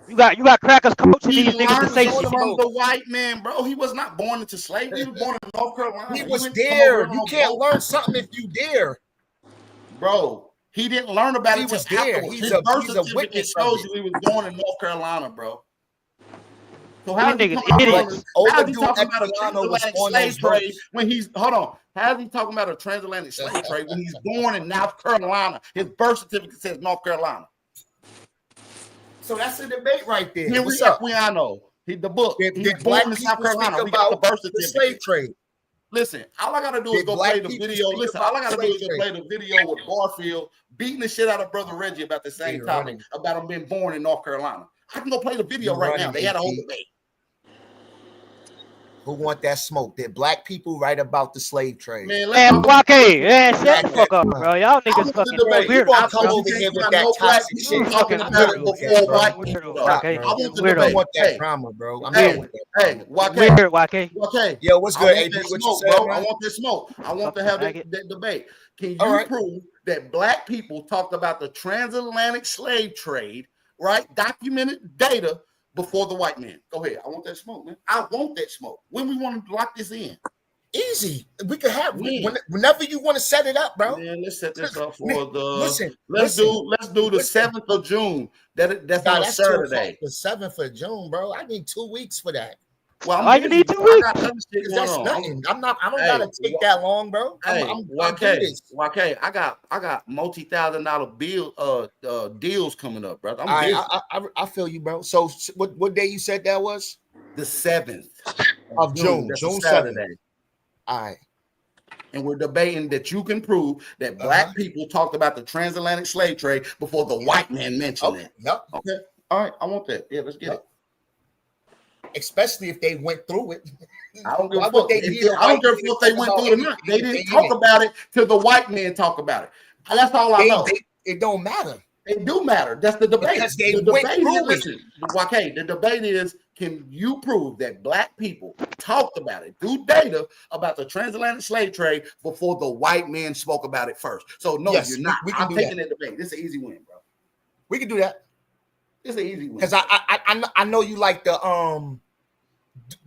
You got crackers coaching He these niggas to learned say from shit. the white man, bro. He was not born into slavery. He was born in North Carolina. He He was didn't come over there. here You on a can't boat. learn something if you there. Bro, he didn't learn about He it until was there. afterwards. He's His a birth witness certificate of shows it. you he was born in North Carolina, bro. So These how is he niggas talking about idiots. how is he Overdue talking about a Equiano was transatlantic on slave those trade boats. when he's hold on? How is he talking about a transatlantic slave trade when he's born in North Carolina? His birth certificate says North Carolina. So that's a debate right there. Henry What's up? Equiano, the book. Did He's black born in South people speak Carolina. We got the about birth the certificate. slave trade? Listen, all I gotta do is Did go black play the people video. speak Listen, about all I gotta do slave is go trade? play the video with Barfield beating the shit out of brother Reggie about the same You're topic running. about him being born in North Carolina. I can go play the video You're right now. running, They had a whole AT. debate. Who want that smoke? Did black people write about the slave trade? Man, let's Man, talk about YK, man, shut At the fuck that up, time. bro. Y'all I niggas want the fucking debate. You weird. gonna I'm, come But bro. you over can't here with find that no black toxic people You shit. talking fucking about it weirdo, Okay, before bro. white weirdo, people. Though. Stop, YK. I bro. want the I Weirdo. don't debate. want that Hey, drama, bro. I'm hey, done with that. hey, Weird, YK. Okay. Yo, what's I good, want AP? that What you smoke, said, bro. I man? want this smoke. I want to Fucking have faggot. that debate. Can All you right. prove that black people talked about the transatlantic slave trade, right? Documented data before the white man. Go ahead. I want that smoke, man. I want that smoke. When we want to lock this in? Easy. We could have When? whenever you want to set it up, bro. Man, let's set this up for the. Listen, Let's do the listen. 7th of June. That's Nah, on a that's too close. Saturday. The 7th of June, bro. I need 2 weeks for that. Well, I'm Why you busy. need 2 I weeks? got other shit going That's on. nothing. I don't Hey, gotta take that long, bro. Hey, I do YK, this. YK, I got multi-$1,000 bill deals coming up, brother. I'm busy. I feel you, bro. So what day you said that was? The 7th Of June. That's a June 7th. Saturday. All right. And we're debating that you can prove that black people talked about the transatlantic slave trade before the white man mentioned it. Yep. Okay. All right. I want that. Yeah, let's get it. Especially if they went through it. I don't give Why a would fuck. they be the I don't white care people if they talk went about through it or not. They anything didn't they talk in it? about it till the white man talk about it. That's all I know. It don't matter. It do matter. That's the debate. Because they the went debate through is, it. listen, okay, the debate is, can you prove that black people talked about it through data about the transatlantic slave trade before the white man spoke about it first? So no, Yes, you're not. we can I'm do taking that. that debate. This is an easy win, bro. We can do that. It's an easy win. Because I know you like the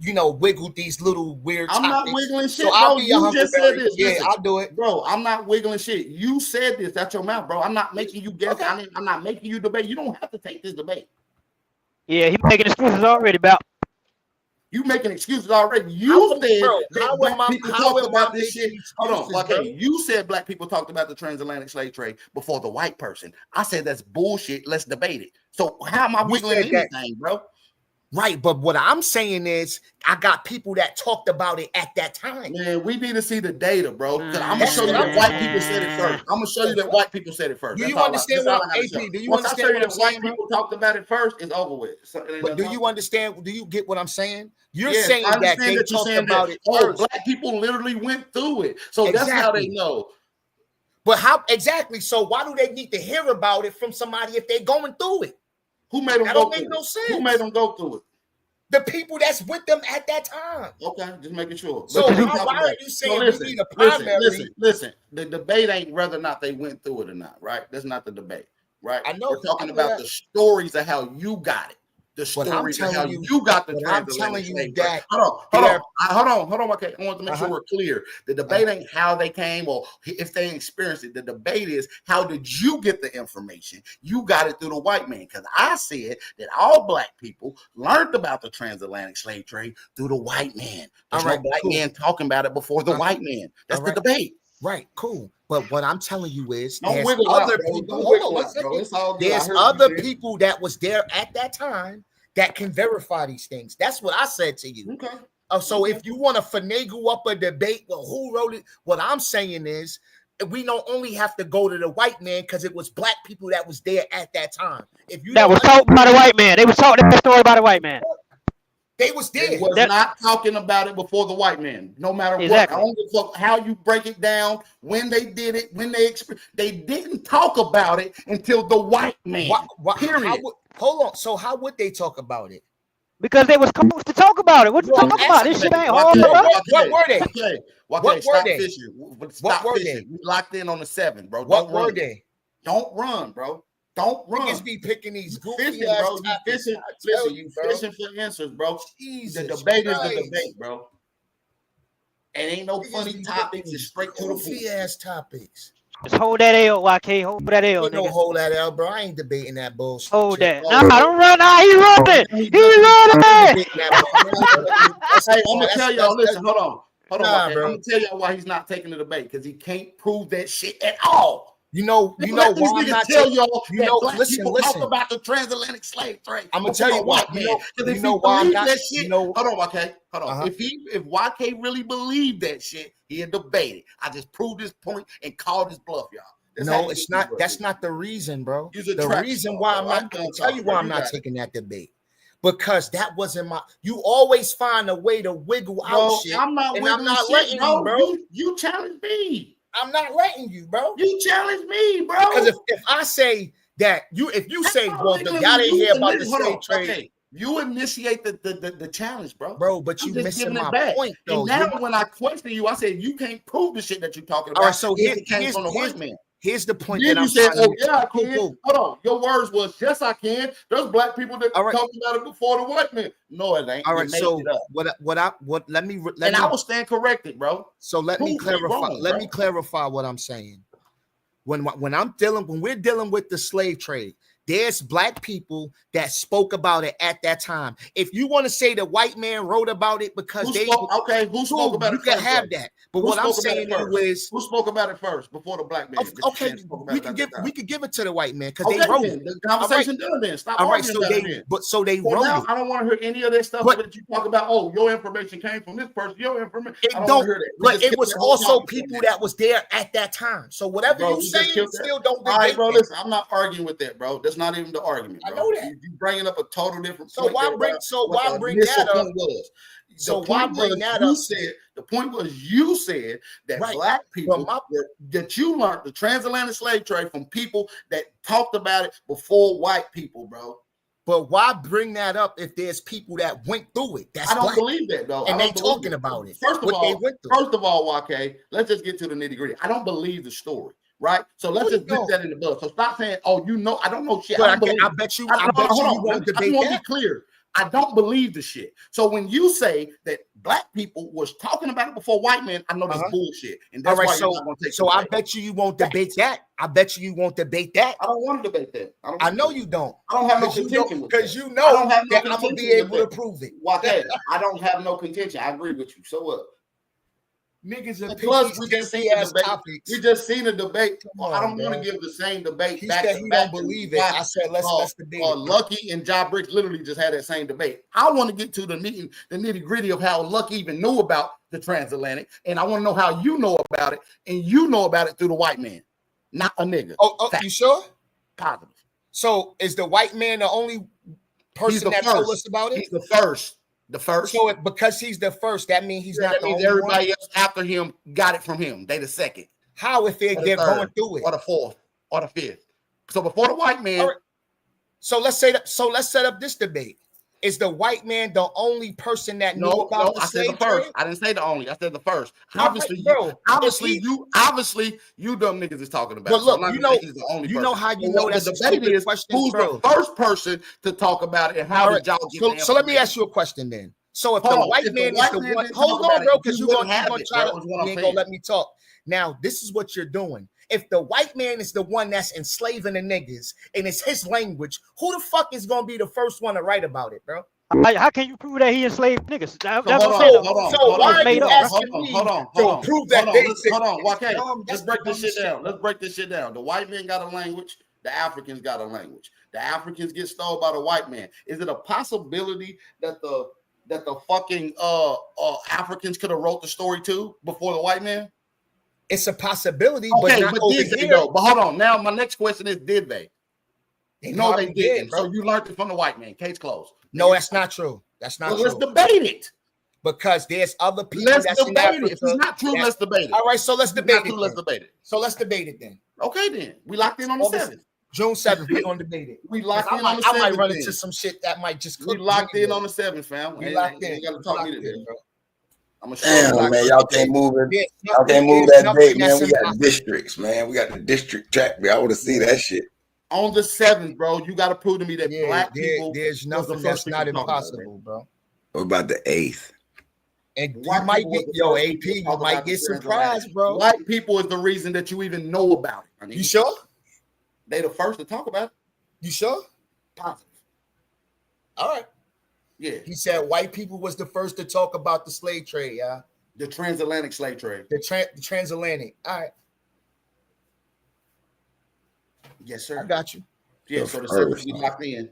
wiggle these little weird I'm topics. not wiggling shit, So I'll bro. be You just said this. Yeah, Listen, I'll do it. bro. I'm not wiggling shit. You said this out your mouth, bro. I'm not making you guess. Okay. I'm not making you debate. You don't have to take this debate. Yeah, he making excuses already about. You making excuses already. You said bro, that how black am I- people how talked am about I this shit. making Hold on, excuses, okay. bro? You said black people talked about the transatlantic slave trade before the white person. I said that's bullshit. Let's debate it. So how am I wiggling said that- anything, bro? Right, but what I'm saying is I got people that talked about it at that time. Man, we need to see the data, bro. Because I'm gonna That's show you what that I'm white people said it first. I'm gonna show you that white people said it first. Do That's you all understand that's all what I gotta AP? show. Do you Once I understand show you what I'm that white saying, bro? people talked about it first, it's over with. So, it ain't But do nothing you talking. understand? Do you get what I'm saying? You're Yes, saying I that understand they that you're talked saying about that. it Oh, first. black people literally went through it. So that's how they Exactly. know. But how exactly? So why do they need to hear about it from somebody if they're going through it? Who made them That go don't make through no it? sense. Who made them go through it? The people that's with them at that time. Okay, just making sure. So But why are you saying we need a listen, primary? listen. The debate ain't whether or not they went through it or not, right? That's not the debate, right? I know. We're talking I know about that. the stories of how you got it. The But I'm stories of how telling you got the but I'm transatlantic telling you slave that trade. Hold on. Okay, I want to make sure Uh-huh. we're clear. The debate ain't how they came or if they experienced it. The debate is how did you get the information? You got it through the white man. Because I said that all black people learned about the transatlantic slave trade through the white man. There's All right, no black cool. man talking about it before the white man. That's All the right. debate. Right, cool. But what I'm telling you is Don't there's wiggle out, other bro. people. Don't Hold wiggle on one out, bro. second. It's all good. I There's heard you, other man. people that was there at that time that can verify these things. That's what I said to you. Okay. So if you want to finagle up a debate, well, who wrote it? What I'm saying is we don't only have to go to the white man because it was black people that was there at that time. If you That don't was taught by the white man. They was taught that story by the white man. they was They there. was not talking about it before the white man. No matter Exactly. what, I don't give a fuck how you break it down, when they did it, when they didn't talk about it until the white man. Period. Hold on. So how would they talk about it? Because they was coached to talk about it. What you talking about? This shit ain't hard, bro. What were they? Okay. What were Stop they? fishing. What Stop were fishing. they? We locked in on the 7, bro. What Don't were run. they? Don't run, bro. Don't run. Niggas be picking these goofy Fishing, ass bro. You topics. fishing. I tell Listen, you, you bro. fishing for answers, bro. Jesus The debate is Christ. the debate, bro. And ain't no Niggas funny be topics. picking It's these straight to the point. goofy ass topics. Just hold that L, YK. Hold that L, Ain't no nigga. hold that out, bro. I ain't debating that bullshit. Hold that. Oh, Nah, don't run. Nah, he running. He running. Hey, I'm gonna tell y'all. Listen, hold on. Nah, Okay. bro. I'm gonna tell y'all why he's not taking the debate because he can't prove that shit at all. You know Let why these I'm niggas not tell taking. y'all You that know, black listen, people listen. talk about the transatlantic slave trade. I'm gonna tell you what, why. man. You If know he why I'm believed not. that shit, You know, hold on, okay, hold on. Uh-huh. If YK really believed that shit, he'd debate it. I just proved his point and called his bluff, y'all. That's how no, you it's do not. it, That's bro. not the reason, bro. He's a The track reason star, why bro. I'm not. I'm I'll done tell you talking, why bro. I'm You not got it. taking that debate. Because that wasn't my. You always find a way to wiggle out Bro, shit. I'm not and wiggling I'm not shit, letting you, bro. You challenge me. I'm not letting you, bro. You challenge me, bro. Because if I say that if you say, well, the guy didn't hear about the slave trade, okay. You initiate the challenge, bro. but I'm you just missing giving it my back. point, though. And now when I question you, I said you can't prove the shit that you're talking about. All right, so if it came from the white man. Here's the point Then that you I'm said, trying to "Oh yeah, I Cool, can." cool. Hold on, your words was, "Yes, I can." There's black people that All right. talked about it before the white man. No, it ain't. All You right, made so it up. let me I will stand corrected, bro. so let me Prove me clarify. wrong, Let bro. me clarify what I'm saying. When we're dealing with the slave trade, there's black people that spoke about it at that time. If you want to say the white man wrote about it because Who they spoke about you it can first? have Though? that. But Who what I'm spoke about saying it first? is, Who spoke about it first before the black man? that you okay, said spoke about we it could at give that time? it to the white man because Okay, they wrote then it. the conversation done. Then stop All right, arguing so about it. Then. they So wrote now it. I don't want to hear any of that stuff But- that you talk about. Oh, your information came from this person. Your information. It I don't don't, want to hear that. We but just it killed was that whole also topic people right that was there at that time. So whatever Bro, you we just saying, killed that. still don't All right, debate bro. it. Listen, I'm not arguing with that, bro. That's not even the argument, I bro. know that. You bringing up a total different So point. why there bring about so what why the bring initial that up? point was. So The why point bring was that you up? said the point was you said that Right. black people But that you learned the transatlantic slave trade from people that talked about it before white people, bro. But why bring that up if there's people that went through it? That's I don't black, believe that, though. and I they don't believe talking it. about it. First of what they all, went through. YK, let's just get to the nitty gritty. I don't believe the story, right? So let's No, you just nip that in the bud. So stop saying, "Oh, you know, I don't know shit." But I don't believe. I bet you, I I bet hold you on. won't I just debate want to that. be clear. I don't believe the shit. So when you say that black people was talking about it before white men, I know that's bullshit, and that's All right, why so you're not going to take. so I bet you won't debate that. I bet you won't debate that. I don't want to debate that. I know you don't. I don't have no contention with that. Because you I know don't have no that I'm gonna be contention with able to that. prove it. YK, I don't have no contention. I agree with you. So what? Niggas are Plus, we just seen the ass debate. topics. We just seen a debate. Come I on, don't want to bro. give the same debate He back said to he back. don't believe it. I said let's debate it. Lucky and Ja Bricks literally just had that same debate. I want to get to the nitty gritty of how Lucky even knew about the transatlantic, and I want to know how you know about it, and you know about it through the white man, not a nigga. Oh, you sure? Positive. So is the white man the only person that told us about it? He's the first. The first. So because he's the first, that means he's not that the means only everybody one? else after him got it from him. They the second. How if they're going through it? Or the fourth or the fifth. So before the white man. Right. So let's set up this debate. Is the white man the only person that knew about the slave said the first. trade? I didn't say the only. I said the first. Obviously, obviously, you talking about. But look, so you know, he's the only you know person. how you know that's the debate is who's the first person to talk about it and how did y'all get so let me ask you a question then. So if the white man is the one, hold on, bro, because you're gonna try to you ain't gonna let me talk. Now, this is what you're doing. If the white man is the one that's enslaving the niggas and it's his language, who the fuck is gonna be the first one to write about it, bro? How can you prove that he enslaved niggas? Hold on. Prove that hold on. Okay, let's break this shit down. Let's break this shit down. The white man got a language. The Africans got a language. The Africans get stole by the white man. Is it a possibility that the fucking Africans could have wrote the story too before the white man? It's a possibility, okay, but not did they though? But hold on. Now my next question is: did they? No, they didn't. So you learned it from the white man. Case closed. No, that's not true. That's not true. Let's debate it. Because there's other people. Let's debate it. If it's not true, let's debate it. All right, so let's debate it. Let's debate it. So let's debate it then. Okay, then we locked in on the 7th. June 7th, we're gonna debate it. We locked in on the 7th. I might run into some shit that might just cook. We locked in on the 7th, fam. We locked in. You gotta talk me to this, bro. Damn, man, y'all can't move it. Y'all can't move that date, man. We got districts, man. We got the district track. I want to see that shit. On the 7th, bro, you got to prove to me that black people. There's nothing that's not impossible, bro. What about the 8th? And you might get AP. You might get surprised, bro. White people is the reason that you even know about it. I mean, you sure? They the first to talk about it. You sure? Positive. All right. Yeah. He said white people was the first to talk about the slave trade, yeah. The transatlantic slave trade. The transatlantic. All right. Yes, sir. I got you. Yeah, so the 7th we locked in.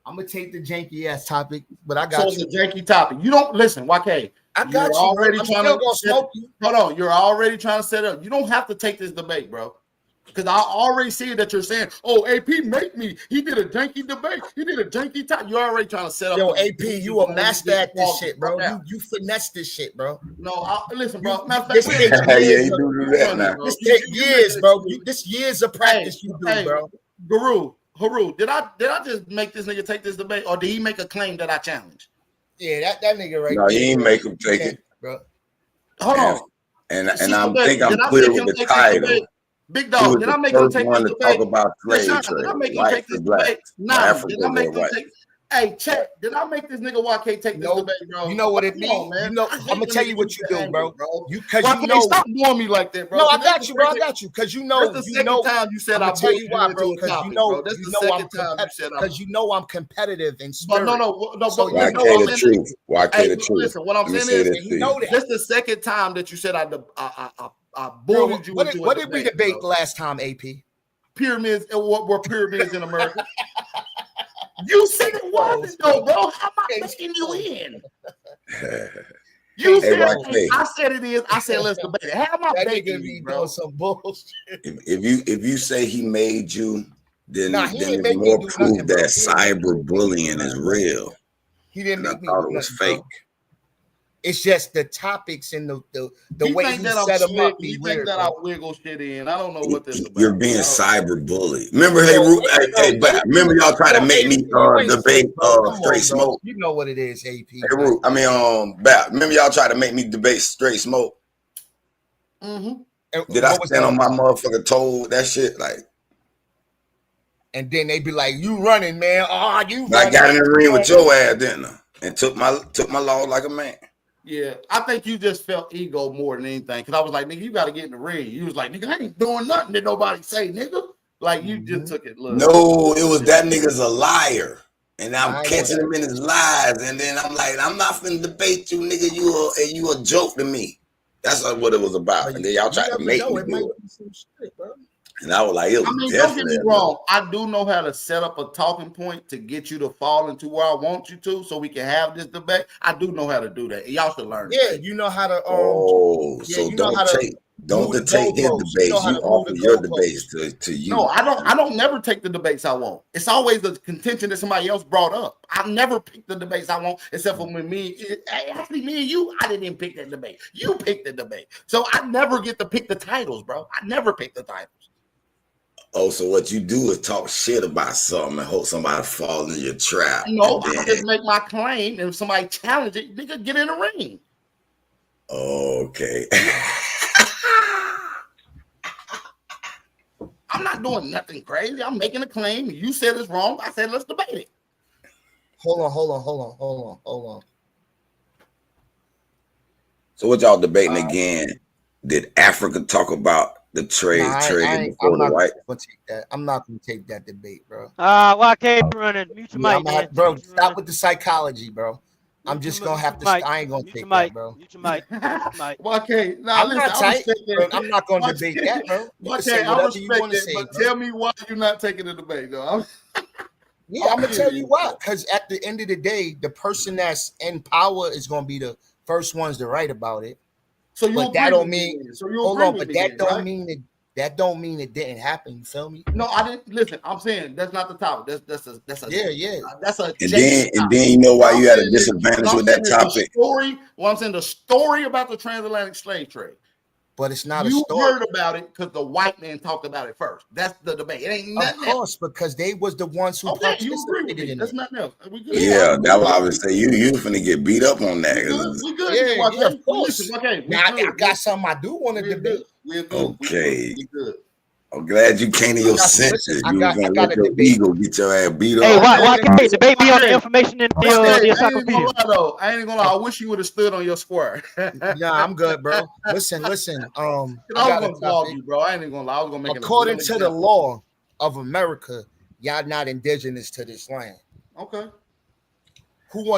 I'm gonna take the janky ass topic, but I got you. So it's a janky topic. You don't listen, YK. I got you. Already I'm trying still to gonna smoke you. Hold on, you're already trying to set up. You don't have to take this debate, bro. Because I already see that you're saying, "Oh, AP make me." He did a janky debate. He did a janky top. You're already trying to set up. Yo, AP, you a master at this shit, bro. You finesse this shit, bro. No, listen, bro. This takes years, you do that now. This takes years, bro. This years of practice you do, bro. Haru, did I just make this nigga take this debate, or did he make a claim that I challenged? Yeah, that nigga right no, there. he ain't make him take it, bro. Hold on. And I think I'm clear with the title. Big dog, did I make him take this debate? Talk about slave trade. Did I make him take this debate? Nah, did I make him take? Hey, check. Did I make this nigga YK take this debate, bro? You know what it means, man. You know, I'm gonna tell you what you do, bro. Because you know, stop doing me like that, bro. No, I got you, bro. I got you. Because you know, that's the second time you said I'll tell you why, bro. Because you know, because you know I'm competitive in spirit. No. So why can't the truth? Why can't the truth? Listen, what I'm saying is, you know that. This the second time that you said I bullied you. What did we debate last time, AP? Pyramids. What were pyramids in America? You said it wasn't, though, bro. How am I taking you in? You said I said it is. I said let's debate it. How am I making you, bro? Some bullshit. If you say he made you, then it's more proof that cyberbullying is real. He didn't make me. I thought it was fake. Bro. It's just the topics and the way he set them up. You think that I wiggle shit in? I don't know what this is about. You're being cyberbullied. Remember, remember y'all try to make me debate straight smoke. You know what it is, AP. Remember y'all try to make me debate straight smoke. Mm-hmm. Did I stand on my motherfucking toe? That shit, like. And then they be like, "You running, man? Oh, you." I got in the ring with your ass, didn't I? And took my law like a man. Yeah, I think you just felt ego more than anything. Because I was like, nigga, you got to get in the ring. You was like, nigga, I ain't doing nothing that nobody say, nigga. Like, you just took it. Look. No, it was that nigga's a liar. And I'm catching him in his lies. And then I'm like, I'm not finna debate you, nigga. You a joke to me. That's what it was about. And then y'all tried to make me do it. And I was like, don't get me wrong. I do know how to set up a talking point to get you to fall into where I want you to, so we can have this debate. I do know how to do that. Y'all should learn. Yeah, you know how to. Don't take his debates. You offer your debates to you. No, I don't never take the debates I want. It's always the contention that somebody else brought up. I never pick the debates I want, except for when actually me and you, I didn't even pick that debate. You picked the debate. So I never get to pick the titles, bro. I never pick the titles. Oh, so what you do is talk shit about something and hope somebody falls in your trap. No, I just make my claim, and if somebody challenges it, nigga, get in the ring. Okay. I'm not doing nothing crazy. I'm making a claim. You said it's wrong. I said let's debate it. Hold on. So what y'all debating again? Did Africa talk about the trade before the white? I'm not gonna take that debate, bro. YK running. Mute your mic, man. Bro, stop with the psychology, bro. I'm just gonna have to. I ain't gonna take that, bro. Mute your mic. YK, I'm not gonna debate that, bro. YK, I respect that, but tell me why you're not taking the debate, though. Yeah, I'm gonna tell you why. Because at the end of the day, the person that's in power is gonna be the first ones to write about it. So you that don't mean. Hold on, but that don't mean it. That don't mean it didn't happen. You feel me? No, I didn't. Listen, I'm saying that's not the topic. That's a yeah. That's a and then you know why you had a disadvantage with that topic. I'm saying the story about the transatlantic slave trade. But it's not you a story. Heard about it because the white man talked about it first. That's the debate. It ain't nothing. Of course, because they was the ones who participated in it. That's nothing else. Yeah, that's why I would say you finna get beat up on that. We good. Yeah, of course. Okay, now I got something I do want to debate. We're good. Okay. We good. I'm glad you came to your senses. You was gonna let your ego get your ass beat up. Hey, why can't you debate me on the information in the encyclopedia? I ain't gonna lie. I wish you would have stood on your square. Nah, I'm good, bro. Listen. I was gonna flog you, bro. I ain't even gonna lie. I was gonna make according to the law of America, y'all not indigenous to this land. Okay.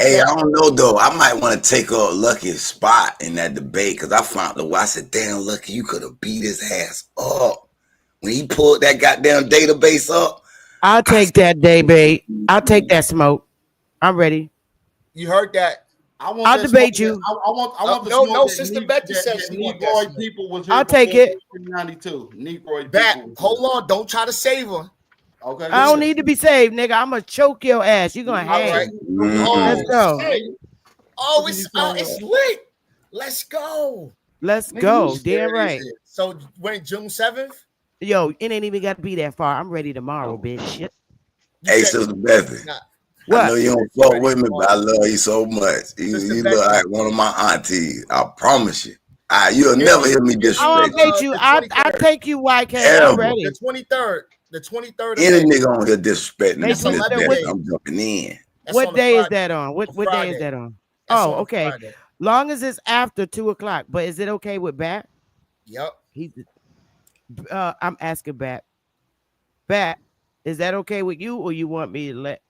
Hey, I don't know though. I might want to take up Lucky's spot in that debate because I found the. I said, "Damn, Lucky, you could have beat his ass up when he pulled that goddamn database up." I'll take that debate. I'll take that smoke. I'm ready. You heard that? I'll debate you. I want no. Sister Betty says Negroid people was here. I'll take it. 92. Negroid people. Hold on. Don't try to save her. Okay. I don't need to be saved, nigga. I'm gonna choke your ass. You're gonna hang. Right. Let's go. Oh, it's lit. Let's go. Let's go. Damn right. So when June 7th? Yo, it ain't even got to be that far. I'm ready tomorrow, bitch. Shit. Hey, Sister Bethy. I know you don't fuck with me, but I love you so much. You look like one of my aunties. I promise you. You'll never hear me disrespect. I'll take you, YK. I'm ready. The 23rd. The 23rd. Any nigga on here disrespecting me, I'm jumping in. What day is that on? What day is that on? Oh, okay. Long as it's after 2:00. But is it okay with Bat? Yep. I'm asking Bat. Bat, is that okay with you, or you want me to let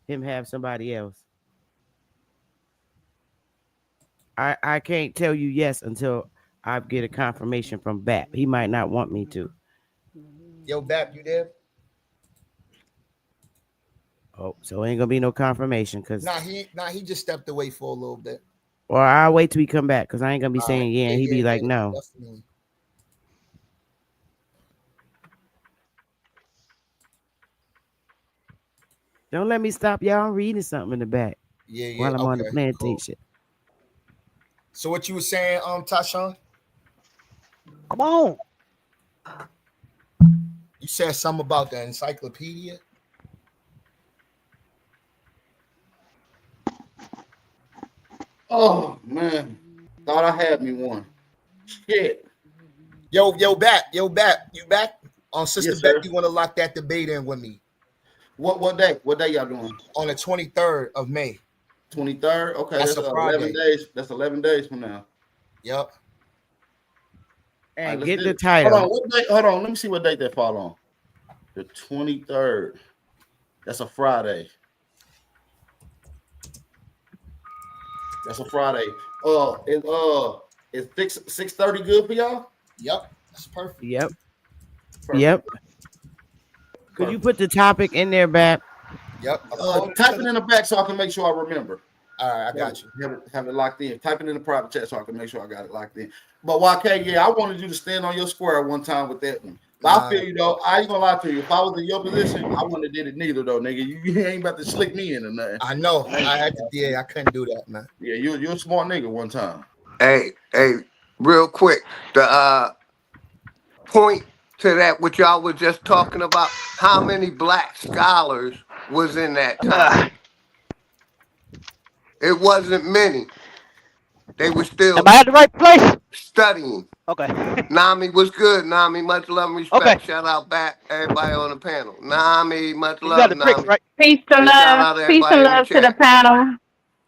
him have somebody else? I can't tell you yes until I get a confirmation from Bat. He might not want me to. Yo, Bat, you there? Oh, so ain't gonna be no confirmation because he just stepped away for a little bit. Or I'll wait till he come back because I ain't gonna be saying yeah, and he be like no. Definitely. Don't let me stop y'all. I'm reading something in the back. Yeah. While I'm on the plantation. So what you were saying, Tashawn? Come on. You said something about the encyclopedia. Oh man, thought I had me one. Shit. Yo, Bat, you back? On Sister Beck, you want to lock that debate in with me? What day? What day y'all doing? On the 23rd of May. 23rd. Okay, that's 11 days. That's 11 days from now. Yep. And get the title. Hold on. Let me see what date that fall on. The 23rd. That's a Friday. That's a Friday. Is 6:30 good for y'all? Yep. That's perfect. Yep. Could you put the topic in there, Bat? Yep. Type it in the back so I can make sure I remember. All right, I got you. Have it locked in. Type it in the private chat so I can make sure I got it locked in. But YK, I wanted you to stand on your square one time with that one. But I feel you though. I ain't gonna lie to you. If I was in your position, I wouldn't have did it neither though, nigga. You ain't about to slick me in or nothing. I know. I couldn't do that, man. Yeah, you're a smart nigga one time. Hey, real quick. The point to that, what y'all was just talking about, how many black scholars was in that time? It wasn't many. They were still. Am I at the right place? Studying. Okay. Nami was good. Nami, much love and respect. Okay. Shout out back everybody on the panel. Nami, much love. Nami. Right? Peace and love. Peace and love to the panel.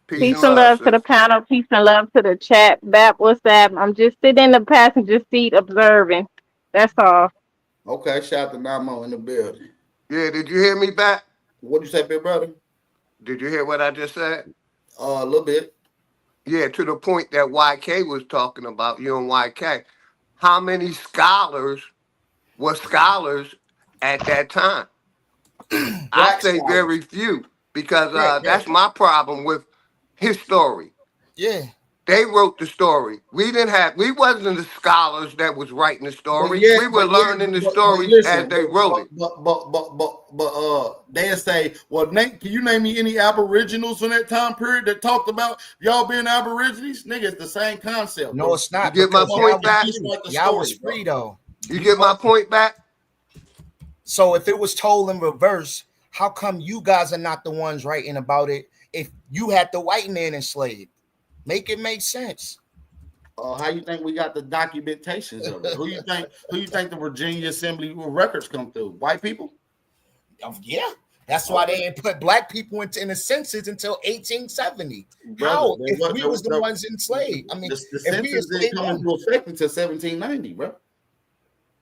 Peace and love to the panel. Peace and love to the chat. Bap, what's that? I'm just sitting in the passenger seat observing. That's all. Okay, shout out to Namo in the building. Yeah, did you hear me back? What'd you say, big brother? Did you hear what I just said? A little bit. Yeah, to the point that YK was talking about, you and YK. How many scholars were scholars at that time? I say very few, because that's my problem with his story. Yeah. They wrote the story. We wasn't the scholars that was writing the story. We were learning the story as they wrote it. But they'll say, well, can you name me any Aboriginals from that time period that talked about y'all being Aborigines? Nigga, it's the same concept. No, it's not. You get my point back? Y'all was free, though. You get my point back? So if it was told in reverse, how come you guys are not the ones writing about it if you had the white man enslaved? Make it make sense. How you think we got the documentations of it? Who you think the Virginia Assembly records come through? White people? Yeah. That's why they didn't put black people in the census until 1870. How? If we was the ones enslaved. I mean, the census didn't come into effect until 1790, bro.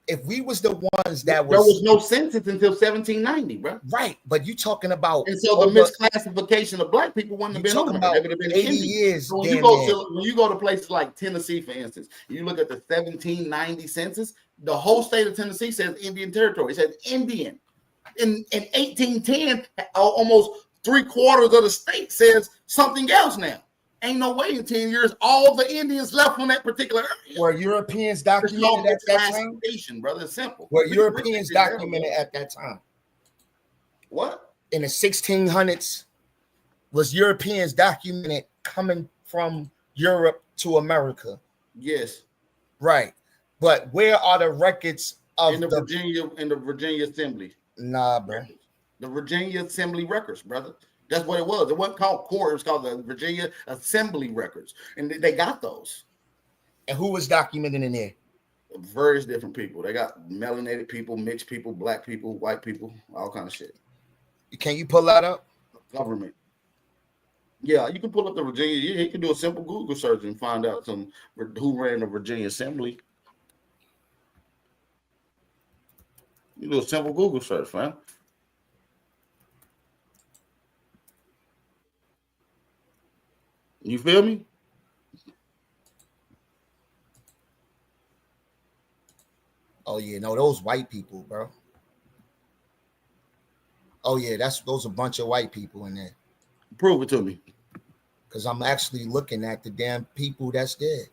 If we was the ones that there was no census until 1790, bro. Right, but you talking about, and so the misclassification of black people wouldn't have been on there. They would have been 80 years. So when you go to places like Tennessee, for instance, you look at the 1790 census, the whole state of Tennessee says Indian Territory. It says Indian. In 1810, almost 3/4 of the state says something else now. Ain't no way in 10 years all the Indians left on that particular area. Were Europeans documented at that time? Brother, it's simple. Were Europeans documented at that time? What? In the 1600s, was Europeans documented coming from Europe to America? Yes. Right. But where are the records of in the Virginia Assembly? Nah, bro. The Virginia Assembly records, brother. That's what it was. It wasn't called court. It was called the Virginia Assembly records. And they got those. And who was documented in there? Various different people. They got melanated people, mixed people, black people, white people, all kind of shit. Can you pull that up? Government. Yeah, you can pull up the Virginia. Yeah, you can do a simple Google search and find out who ran the Virginia Assembly. You do a simple Google search, fam. You feel me? Oh yeah, no, those white people, bro. Oh yeah, those a bunch of white people in there. Prove it to me. Because I'm actually looking at the damn people that's there.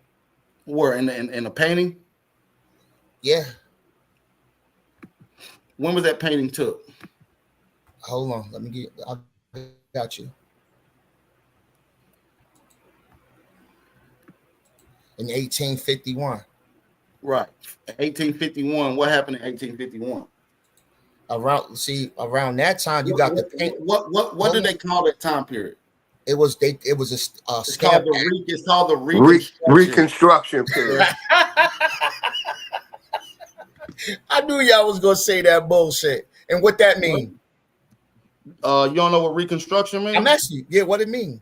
Where in the painting? Yeah. When was that painting took? Hold on, I got you. In 1851. Right. 1851. What happened in 1851? Around that time, you got the paint. What did they call that time period? It was a it's called the Reconstruction period. I knew y'all was gonna say that bullshit. And what that mean? You don't know what Reconstruction means? I'm asking you. Yeah, what it mean?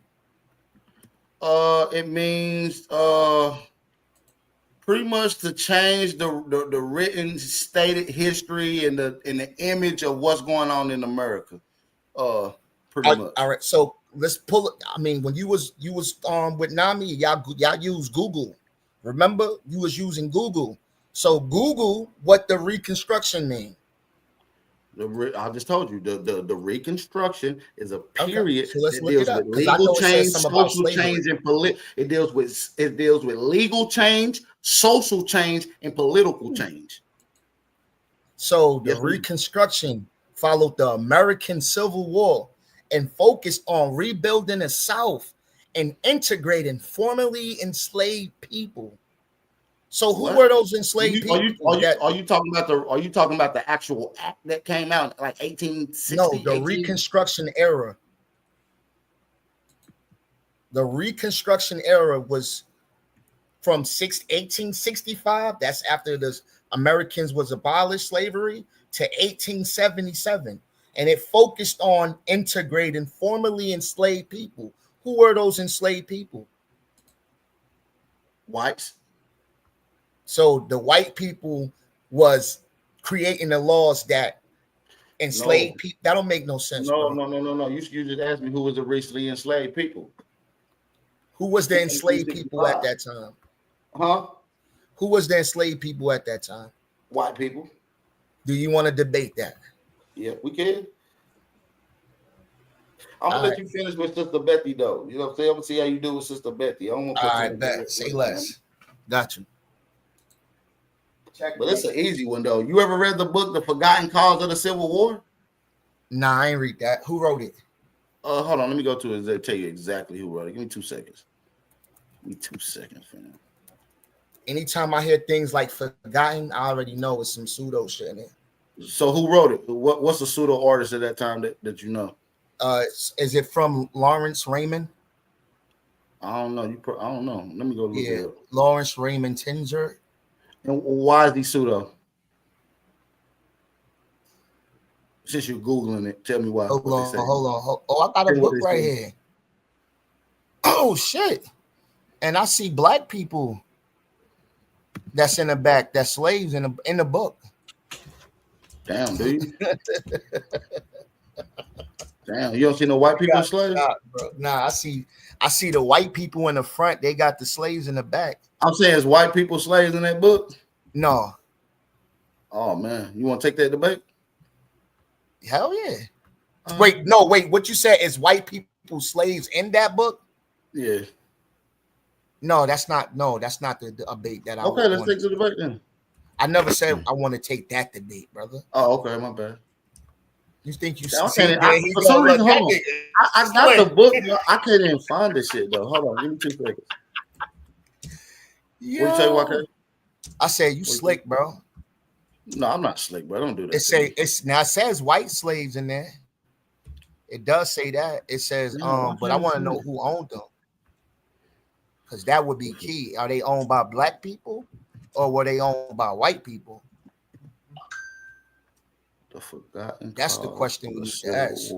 It means pretty much to change the written stated history and the image of what's going on in America. Pretty much. All right. So let's pull it. I mean, when you was with Nami, y'all use Google. Remember, you was using Google. So Google what the Reconstruction mean. I just told you the Reconstruction is a period that deals with legal change, social change, and it deals with legal change, social change, and political change. So the Reconstruction followed the American Civil War and focused on rebuilding the South and integrating formerly enslaved people. So who were those enslaved people? Are you talking about the actual act that came out like 1860? No, the Reconstruction era. The Reconstruction era was from 1865. That's after the Americans was abolished slavery to 1877, and it focused on integrating formerly enslaved people. Who were those enslaved people? Whites. So the white people was creating the laws that enslaved people. That don't make no sense. No. You just asked me who was the recently enslaved people. Who was the enslaved people at that time? Huh? Who was the enslaved people at that time? White people. Do you want to debate that? Yeah, we can. I'm gonna let you finish with Sister Betty, though. You know what I'm saying? I'm gonna see how you do with Sister Betty. I don't want to all right, bet. Say less. Got you. But it's an easy one, though. You ever read the book, The Forgotten Cause of the Civil War? Nah, I ain't read that. Who wrote it? Hold on. Let me go to it and tell you exactly who wrote it. Give me 2 seconds. Give me 2 seconds, fam. Anytime I hear things like forgotten, I already know it's some pseudo shit in it. So who wrote it? What's the pseudo artist at that time that you know? Is it from Lawrence Raymond? I don't know. I don't know. Let me go look it up. Lawrence Raymond Tinzer. And why is he pseudo? Since you're Googling it, tell me why. Hold on. Oh, I got a book right here. Oh, shit. And I see black people that's in the back, that's slaves in the book. Damn, dude. Damn, you don't see no white people slaves? Nah, I see the white people in the front. They got the slaves in the back. I'm saying, is white people slaves in that book? No. Oh man, you want to take that debate? Hell yeah. Wait. What you said is white people slaves in that book? Yeah. No, that's not the debate that I. Okay, let's take the debate then. I never said I want to take that debate, brother. Oh, okay, my bad. You think you see? I got the book. I can't even find this shit though. Hold on, give me 2 seconds. Yo. What you say, Waka? I said you slick, bro. No, I'm not slick, bro. Don't do that. It says white slaves in there. It does say that. It says but I want to know who owned them. Because that would be key. Are they owned by black people or were they owned by white people? That's the question we need to ask.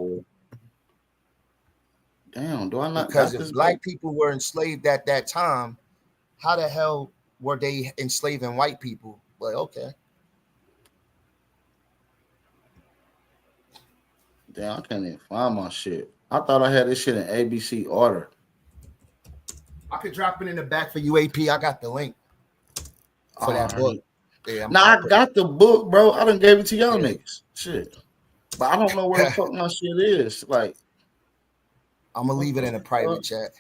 Damn, do I not? Because if black people were enslaved at that time, how the hell were they enslaving white people? But okay. Damn, I can't even find my shit. I thought I had this shit in ABC order. I could drop it in the back for UAP. I got the link for that book. Yeah, I got the book, bro. I done gave it to y'all niggas. Shit. But I don't know where the fuck my shit is. Like, I'm gonna leave it in a private chat.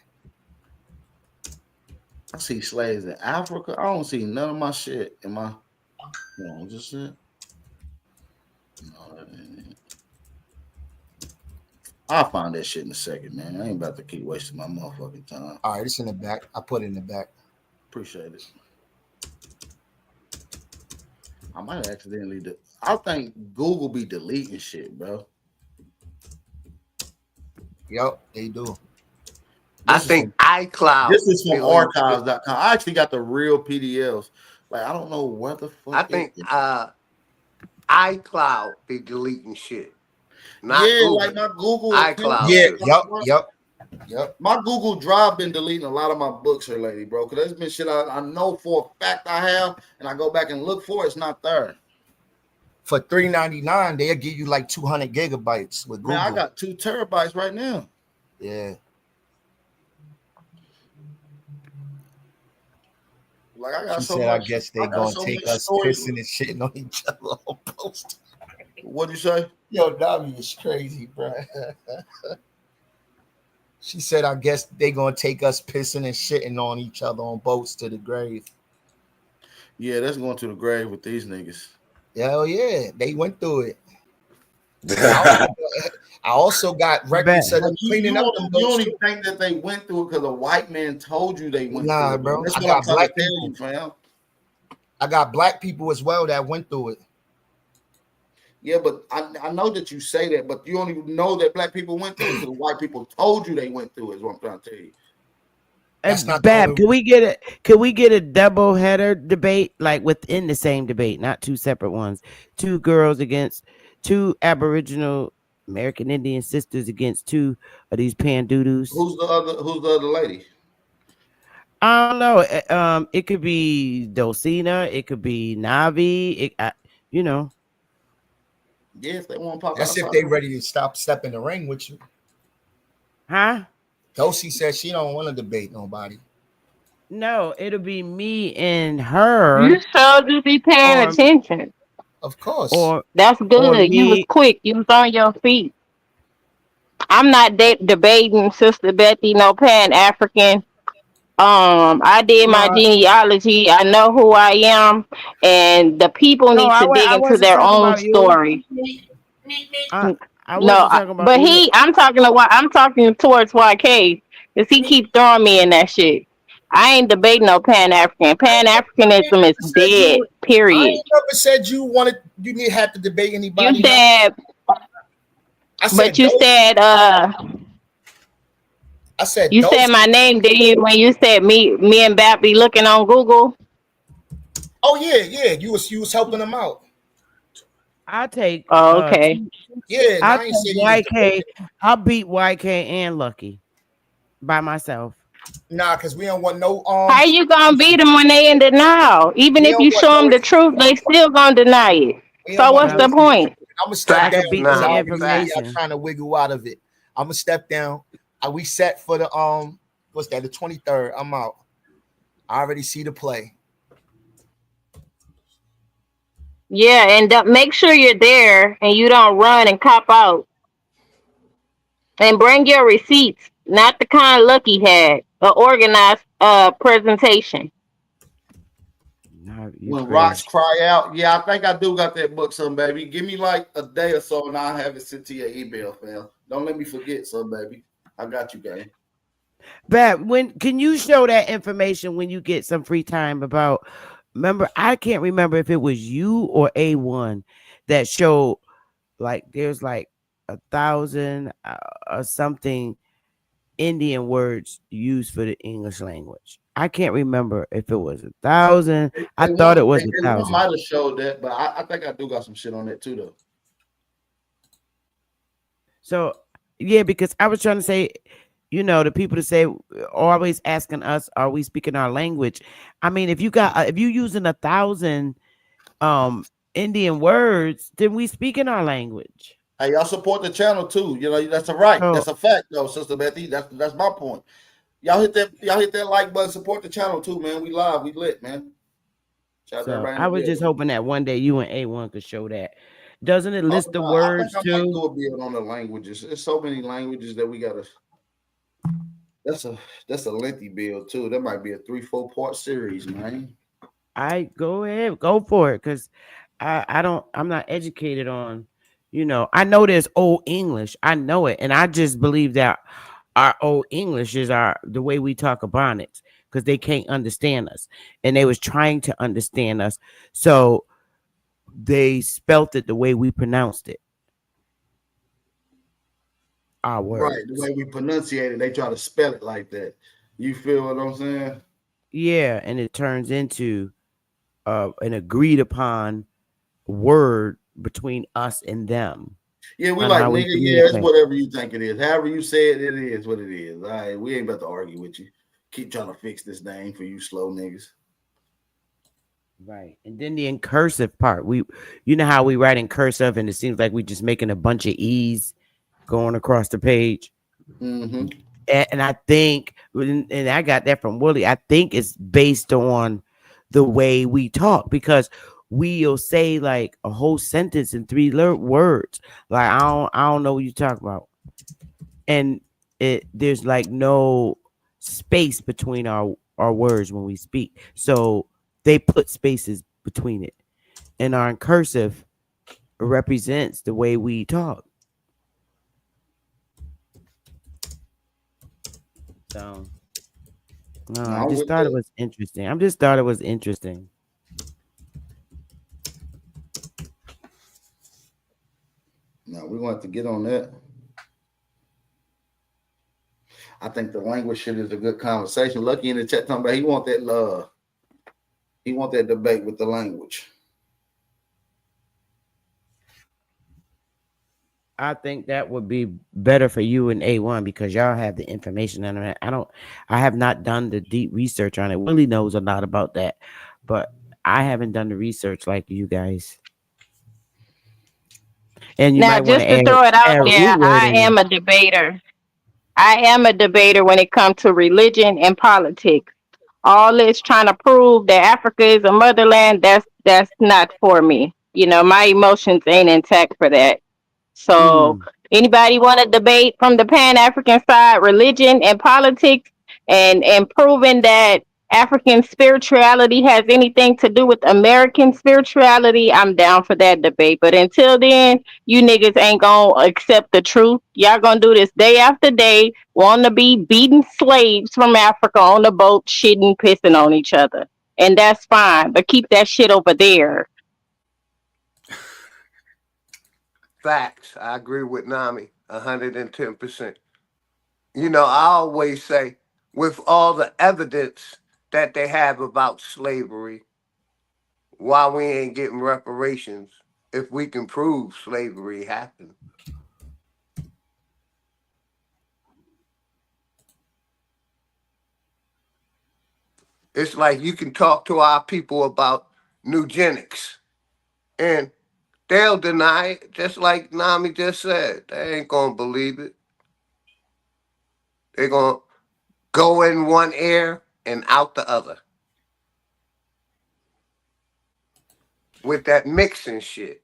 I see slaves in Africa. I don't see none of my shit in my just shit. No, that ain't it. I'll find that shit in a second, man. I ain't about to keep wasting my motherfucking time. All right, it's in the back. I put it in the back. Appreciate it. I might accidentally I think Google be deleting shit, bro. Yep, they do. I think iCloud. This is from archives.com. I actually got the real PDFs. Like, I don't know what the fuck. I think iCloud be deleting shit. Not Google. Like my Google iCloud. Yeah, yep. My Google Drive been deleting a lot of my books here lately, bro. Because there's been shit I know for a fact I have, and I go back and look for it, it's not there. For $3.99, they'll give you like 200 gigabytes with Google. Man, I got 2 terabytes right now. Yeah. Like I got so much. I guess they're gonna take us pissing and shitting on each other on post. What'd you say? Yo, Dobby is crazy, bro. She said, I guess they gonna take us pissing and shitting on each other on boats to the grave. Yeah, that's going to the grave with these niggas. Hell yeah, they went through it. I also got records of them cleaning up them boats. You only think that they went through it because a white man told you they went through it. Bro. That's what I'm trying to tell you, fam. I got black people as well that went through it. Yeah, but I know that you say that, but you only know that black people went through it because white people told you they went through it, is what I'm trying to tell you. And Bab, can we get a double header debate, like within the same debate, not 2 separate ones? 2 girls against 2 Aboriginal American Indian sisters against 2 of these pandoodles. Who's the other lady? I don't know. It could be Dulcina, it could be Navi, Yeah, if they want to pop. That's if they ready to step in the ring with you. Huh? Dulcie said she don't want to debate nobody. No, it'll be me and her. You sure do be paying attention. Of course. That's good. You was quick. You was on your feet. I'm not debating Sister Betty, no Pan-African. I did my genealogy. I know who I am, and the people need to dig into their own story. I'm talking towards YK, because he keep throwing me in that shit. I ain't debating no Pan-African. Pan-Africanism is dead. Period. I never said you didn't have to debate anybody. You said, but you said I said you said my name, did you? When you said me and Bat be looking on Google. Oh yeah. You was helping them out. I'll take. Oh, okay. Yeah, I'll take YK. I'll beat YK and Lucky by myself. Nah, because we don't want no How you gonna beat them when they in denial? Even if you show them the truth, they still gonna deny it. So what's the point? I'm gonna step down because the information. Y'all trying to wiggle out of it. I'm gonna step down. Are we set for the what's that? The 23rd. I'm out. I already see the play. Yeah, and make sure you're there and you don't run and cop out. And bring your receipts, not the kind Lucky had. An organized presentation. When rocks cry out, yeah, I think I do got that book, son, baby. Give me like a day or so, and I'll have it sent to your email, fam. Don't let me forget, son, baby. I got you, gang. But can you show that information when you get some free time about? Remember, I can't remember if it was you or A1 that showed like there's like 1,000 or something Indian words used for the English language. I can't remember if it was 1,000. I thought it was 1,000. Might have showed that, but I think I do got some shit on that too, though. So yeah, because I was trying to say, you know, the people to say always asking us, are we speaking our language? I mean, if you using 1,000 Indian words, then we speak in our language. Hey, y'all support the channel too. You know, that's a right. That's a fact, though, Sister Betty. That's my point. Y'all hit that like button. Support the channel too, man. We live, we lit, man. So I was just hoping that one day you and A1 could show that. Doesn't it list the words I too? might do a build on the languages. There's so many languages that we gotta. That's a lengthy build too. That might be a 3-4 part series, man. I go ahead, go for it, because I'm not educated on, you know, I know there's old English, I know it, and I just believe that our old English is the way we talk Ebonics, because they can't understand us, and they was trying to understand us, so they spelt it the way we pronounced it. Our words. Right, the way we pronunciate it, they try to spell it like that. You feel what I'm saying? Yeah, and it turns into an agreed upon word between us and them. Yeah, we like, nigga, yeah, it's whatever you think it is. However you say it, it is what it is. All right, we ain't about to argue with you. Keep trying to fix this name for you slow niggas. Right. And then the in cursive part. You know how we write in cursive and it seems like we just making a bunch of E's going across the page. Mm-hmm. And I think, and I got that from Willie, I think it's based on the way we talk, because we'll say like a whole sentence in 3 words. Like, I don't know what you're talking about. And there's like no space between our words when we speak. So they put spaces between it. And our in cursive represents the way we talk. So I just thought it was interesting. No, we want to get on that. I think the language shit is a good conversation. Lucky in the chat talking about he want that love. He want that debate with the language. I think that would be better for you and A1 because y'all have the information on it. I have not done the deep research on it. Willie knows a lot about that, but I haven't done the research like you guys. And you now, just to throw it out there, I am a debater. I am a debater when it comes to religion and politics. All this trying to prove that Africa is a motherland, that's not for me. You know, my emotions ain't intact for that. So anybody want to debate from the Pan-African side, religion and politics, and proving that African spirituality has anything to do with American spirituality, I'm down for that debate. But until then, you niggas ain't gonna accept the truth. Y'all gonna do this day after day, want to be beating slaves from Africa on the boat, shitting, pissing on each other. And that's fine, but keep that shit over there. Facts. I agree with Nami 110%. you know, I always say, with all the evidence that they have about slavery, why we ain't getting reparations if we can prove slavery happened? It's like you can talk to our people about eugenics, and they'll deny it, just like Nami just said. They ain't gonna believe it. They're gonna go in one ear and out the other with that mixing shit.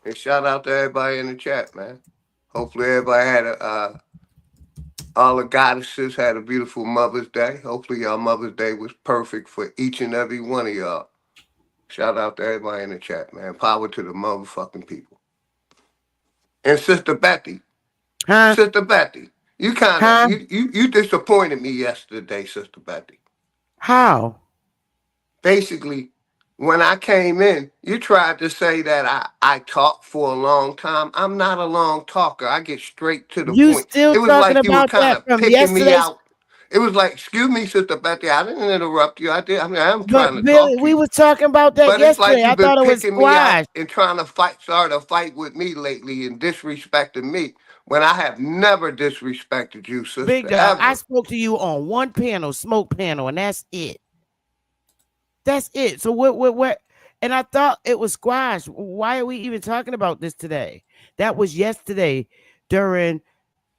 And shout out to everybody in the chat, man. Hopefully everybody had all the goddesses had a beautiful Mother's Day. Hopefully y'all Mother's Day was perfect for each and every one of y'all. Shout out to everybody in the chat, man. Power to the motherfucking people. And Sister Betty. Huh? Sister Betty, you kind of you disappointed me yesterday, Sister Betty. How? Basically, when I came in, you tried to say that I talked for a long time. I'm not a long talker. I get straight to the You point. still It was talking like you were about kind that of from picking me yesterday's? out. It was like, excuse me, Sister Betty, I didn't interrupt you. I did. I mean, I'm trying to Billy, talk to we you. was talking about that But it's like yesterday. I you've been thought it was picking me out squash. and trying to start a fight with me lately and disrespecting me when I have never disrespected you, sister. Big Dog, ever. I spoke to you on one panel, smoke panel, and that's it. That's it. So what? And I thought it was squash. Why are we even talking about this today? That was yesterday during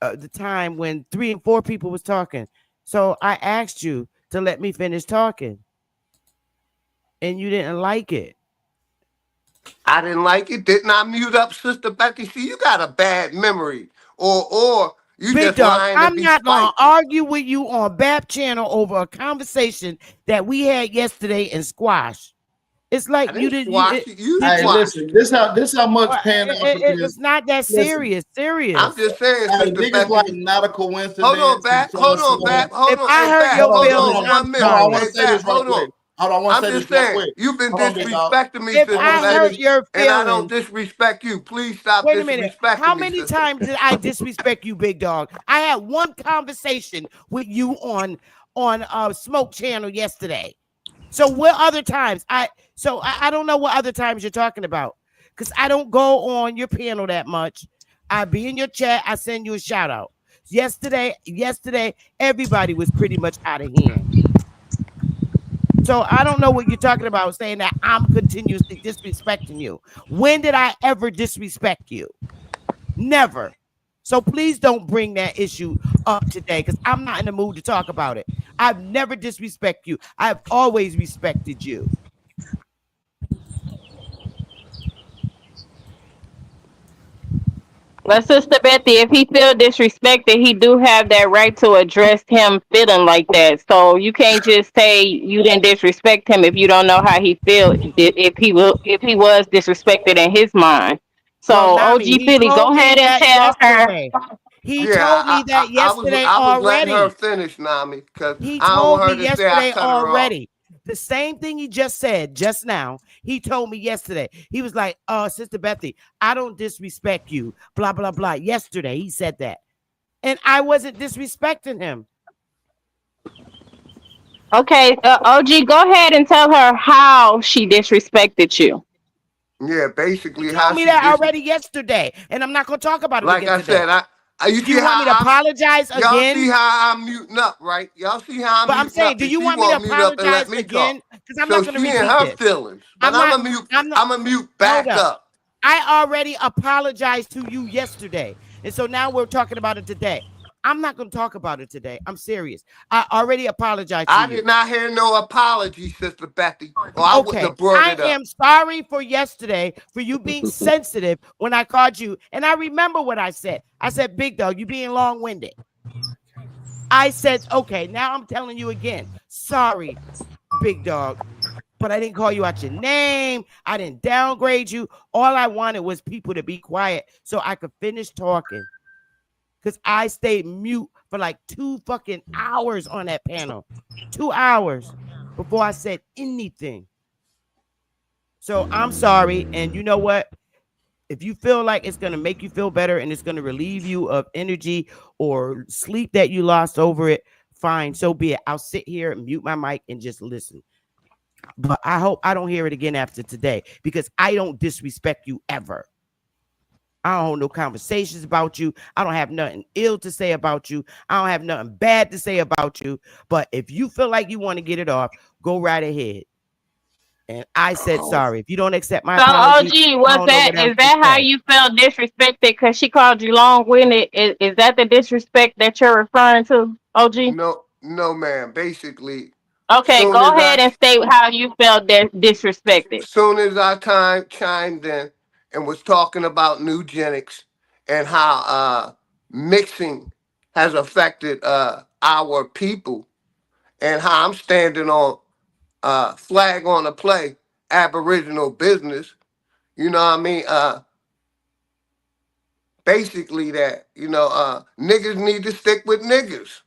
the time when 3 and 4 people was talking. So I asked you to let me finish talking, and you didn't like it. I didn't like it. Didn't I mute up, Sister Becky? See, you got a bad memory, or you Big just Dog, lying I'm to be not gonna spiteful. argue with you on BAP channel over a conversation that we had yesterday in squash. It's like you didn't. Hey, listen. This how much Pan African is. It's not that serious. Serious. I'm just saying, Hey, Sister niggas Becky. like not a coincidence. Hold on, Bap. Hold on, Bap. Hold If on. I Hey, hurt Bap, your hold feelings, on, I'm 1 minute. Hold on, I want Hey, to say this Bap, right hold quick. on. Hold on, I want I'm to say just this real saying, quick. you've been Hold on, big dog. disrespecting me, If Sister I hurt Betty, your and I don't feelings, disrespect you. Please stop wait a minute. disrespecting How me, many sister. times did I disrespect you, Big Dog? I had one conversation with you on Smoke Channel yesterday. So what other times? I don't know what other times you're talking about, because I don't go on your panel that much. I be in your chat. I send you a shout out. Yesterday, everybody was pretty much out of hand. So I don't know what you're talking about, saying that I'm continuously disrespecting you. When did I ever disrespect you? Never. So please don't bring that issue up today, because I'm not in the mood to talk about it. I've never disrespected you. I've always respected you. But Sister Betty, if he feel disrespected, he do have that right to address him feeling like that. So you can't just say you didn't disrespect him if you don't know how he feel, if he was disrespected in his mind. So Well, OG Nami, he Philly, told go me ahead and that tell her. yesterday. He Yeah, told me that yesterday I was letting her already. finish, Nami, because He I don't told want me her to say I yesterday cut her off. already. The same thing he just said just now. He told me yesterday. He was like, Sister Bethy, I don't disrespect you. Blah, blah, blah. Yesterday, he said that. And I wasn't disrespecting him. Okay, OG, go ahead and tell her how she disrespected you. Yeah, basically, he told me that already yesterday, and I'm not going to talk about it like again I today. said, you do you want me to apologize again? Y'all see how I'm muting up, right? Y'all see how I'm muting up. But I'm saying, do you want me to apologize again? Because I'm not going to repeat her this. feelings, but I'm a mute back up. I already apologized to you yesterday, and so now we're talking about it today. I'm not going to talk about it today. I'm serious. I already apologized to you. I did not hear no apology, Sister Betty, or I wouldn't have brought it up. I am sorry for yesterday, for you being sensitive when I called you. And I remember what I said. I said, Big Dog, you being long-winded. I said, okay, now I'm telling you again. Sorry, Big Dog. But I didn't call you out your name. I didn't downgrade you. All I wanted was people to be quiet so I could finish talking. because I stayed mute for like 2 fucking hours on that panel. 2 hours before I said anything. So I'm sorry. And you know what? If you feel like it's going to make you feel better and it's going to relieve you of energy or sleep that you lost over it, fine, so be it. I'll sit here and mute my mic and just listen. But I hope I don't hear it again after today, because I don't disrespect you ever. I don't hold no conversations about you. I don't have nothing ill to say about you. I don't have nothing bad to say about you. But if you feel like you want to get it off, go right ahead. And I said sorry. If you don't accept my apology, OG, is that how you felt disrespected because she called you long-winded? Is that the disrespect that you're referring to, OG? No, ma'am. Basically. Okay, go ahead and state how you felt disrespected. Soon as I chimed in and was talking about eugenics and how mixing has affected our people, and how I'm standing on flag on the play, Aboriginal business, you know what I mean? Basically that, niggas need to stick with niggas.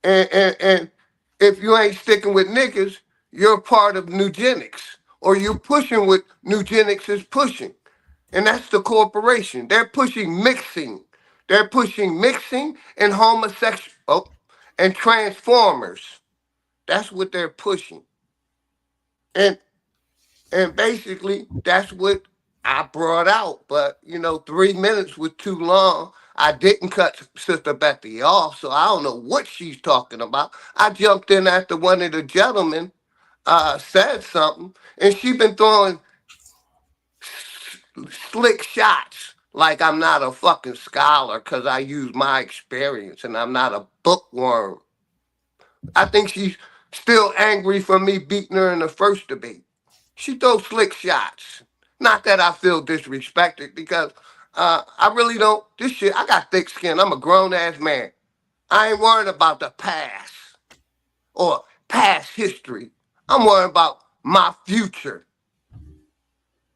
And if you ain't sticking with niggas, you're part of eugenics, or you're pushing what eugenics is pushing. And that's the corporation. They're pushing mixing. They're pushing mixing and homosexual and transformers. That's what they're pushing. And basically that's what I brought out. But 3 minutes was too long. I didn't cut Sister Betty off, so I don't know what she's talking about. I jumped in after one of the gentlemen said something, and she been throwing slick shots like I'm not a fucking scholar because I use my experience and I'm not a bookworm. I think she's still angry for me beating her in the first debate. She throws slick shots. Not that I feel disrespected, because I really don't. This shit, I got thick skin. I'm a grown-ass man. I ain't worried about the past or past history. I'm worried about my future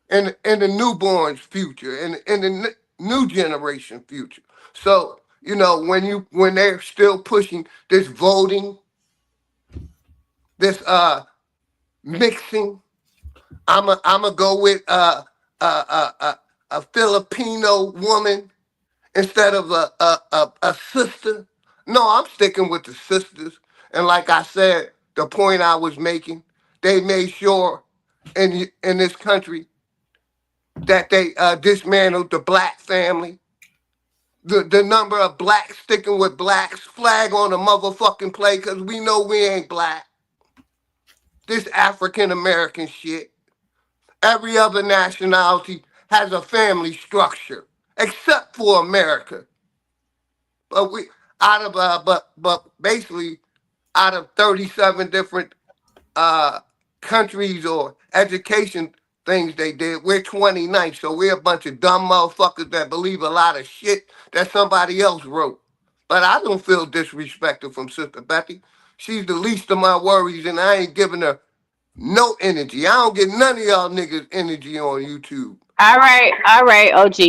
and the newborn's future and the new generation future. So, when they're still pushing this voting, this mixing, I'ma go with a Filipino woman instead of a sister. No, I'm sticking with the sisters. And like I said, the point I was making, they made sure in this country that they dismantled the black family. The number of blacks sticking with blacks, flag on the motherfucking play, because we know we ain't black. This African American shit. Every other nationality has a family structure, except for America. But basically, out of 37 different countries or education things they did, we're 29th. So we're a bunch of dumb motherfuckers that believe a lot of shit that somebody else wrote. But I don't feel disrespected from Sister Betty. She's the least of my worries, and I ain't giving her no energy. I don't get none of y'all niggas energy on YouTube. All right, OG.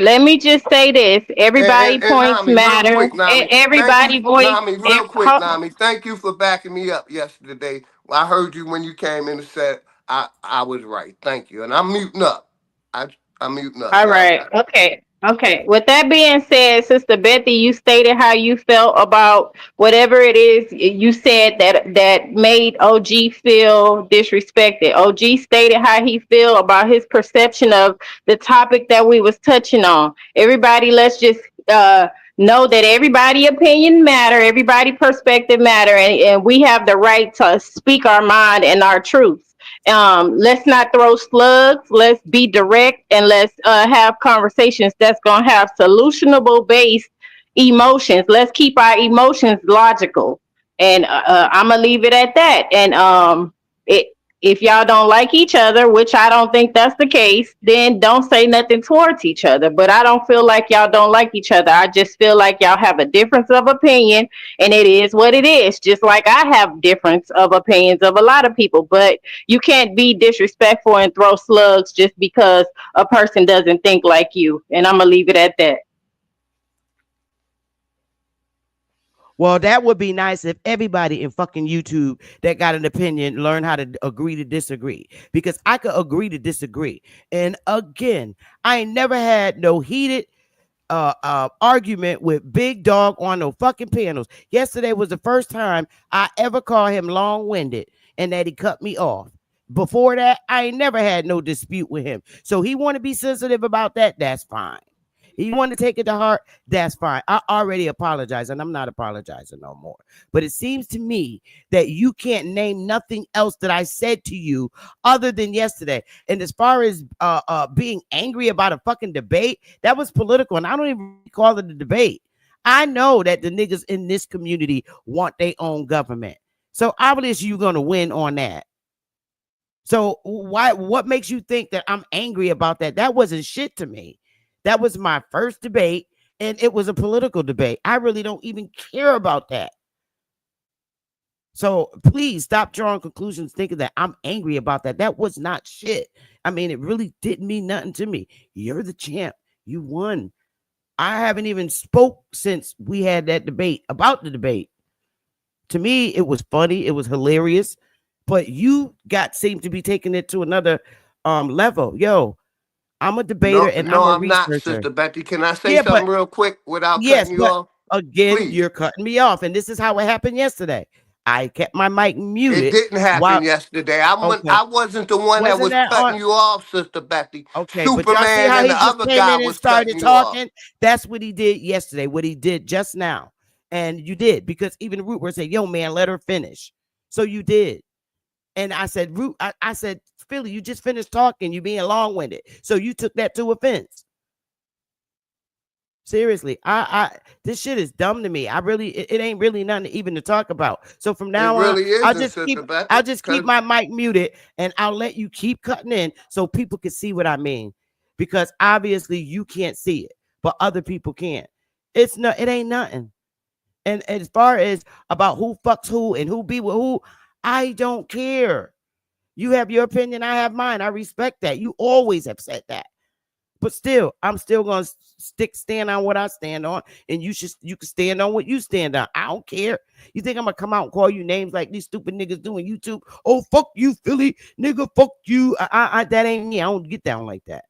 Let me just say this. Everybody points Nami, matter. Quick, Nami. Everybody voice. Nami, real quick, Nami. Thank you for backing me up yesterday. I heard you when you came in and said I was right. Thank you. And I'm muting up. I'm muting up. All right. Okay. With that being said, Sister Betty, you stated how you felt about whatever it is you said that made OG feel disrespected. OG stated how he feel about his perception of the topic that we was touching on. Everybody, let's just know that everybody opinion matter, everybody perspective matter, and we have the right to speak our mind and our truth. Let's not throw slugs. Let's be direct, and let's have conversations that's gonna have solutionable based emotions. Let's keep our emotions logical, and I'm gonna leave it at that. And if y'all don't like each other, which I don't think that's the case, then don't say nothing towards each other. But I don't feel like y'all don't like each other. I just feel like y'all have a difference of opinion, and it is what it is. Just like I have difference of opinions of a lot of people, but you can't be disrespectful and throw slugs just because a person doesn't think like you. And I'm gonna leave it at that. Well, that would be nice if everybody in fucking YouTube that got an opinion learn how to agree to disagree, because I could agree to disagree. And again, I ain't never had no heated argument with Big Dog on no fucking panels. Yesterday was the first time I ever called him long-winded and that he cut me off. Before that, I ain't never had no dispute with him. So he want to be sensitive about that, that's fine. You want to take it to heart, that's fine. I already apologized, and I'm not apologizing no more. But it seems to me that you can't name nothing else that I said to you other than yesterday. And as far as being angry about a fucking debate, that was political, and I don't even call it a debate. I know that the niggas in this community want their own government. So obviously you're going to win on that. So what makes you think that I'm angry about that? That wasn't shit to me. That was my first debate, and it was a political debate. I really don't even care about that. So please stop drawing conclusions thinking that I'm angry about that. That was not shit. I mean, it really didn't mean nothing to me. You're the champ. You won. I haven't even spoke since we had that debate about the debate. To me, it was funny. It was hilarious. But you seemed to be taking it to another level. Yo, I'm a debater and I'm a researcher. Not, Sister Betty. Can I say something real quick without cutting you off? Again, please. You're cutting me off, and this is how it happened yesterday. I kept my mic muted. It didn't happen yesterday. I wasn't the one that was cutting you off, Sister Betty. Okay, Superman but y'all see how and he the just other came guy in and was started talking? That's what he did yesterday, what he did just now. And you did, because even Root would say, yo, man, let her finish. So you did. And I said, Root, I said, Philly, you just finished talking. You being long-winded. So you took that to offense. Seriously, this shit is dumb to me. It ain't really nothing even to talk about. So from now on, I'll just keep my mic muted, and I'll let you keep cutting in so people can see what I mean. Because obviously you can't see it, but other people can't. It ain't nothing. And as far as about who fucks who and who be with who, I don't care. You have your opinion, I have mine. I respect that. You always have said that. But still, I'm still gonna stand on what I stand on, and you can stand on what you stand on. I don't care. You think I'm gonna come out and call you names like these stupid niggas doing YouTube? Oh, fuck you, Philly, nigga, fuck you. That ain't me. I don't get down like that.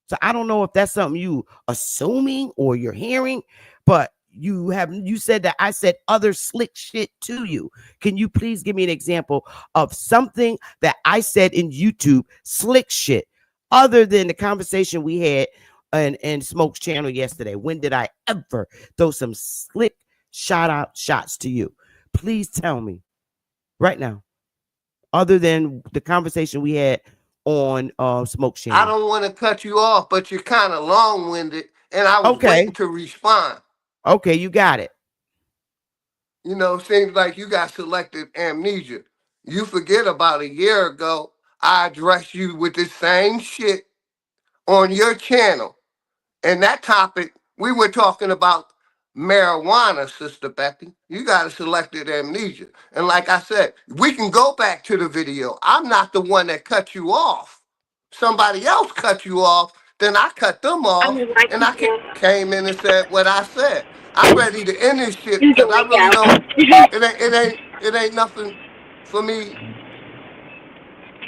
So I don't know if that's something you assuming or you're hearing, but you said that I said other slick shit to you. Can you please give me an example of something that I said in YouTube, slick shit, other than the conversation we had in Smoke's channel yesterday? When did I ever throw some slick shots to you? Please tell me right now, other than the conversation we had on Smoke's channel. I don't want to cut you off, but you're kind of long-winded, and I was waiting to respond. Okay, you got it. You know, seems like you got selective amnesia. You forget about a year ago, I addressed you with the same shit on your channel. And that topic, we were talking about marijuana, Sister Becky. You got a selective amnesia. And like I said, we can go back to the video. I'm not the one that cut you off. Somebody else cut you off, then I cut them off, and I came in and said what I said. I'm ready to end this shit because I really don't. It ain't nothing for me.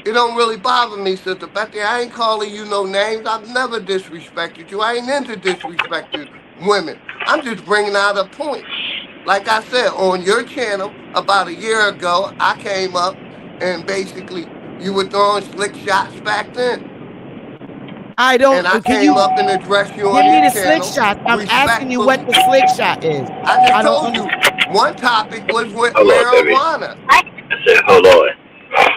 It don't really bother me, Sister Betty. I ain't calling you no names. I've never disrespected you. I ain't into disrespecting women. I'm just bringing out a point. Like I said, on your channel about a year ago, I came up and basically you were throwing slick shots back then. I don't. And I came up and addressed you on your channel. Give me the slick shot. I'm asking you what the slick shot is. I just told you. One topic was with marijuana. I said, hold on.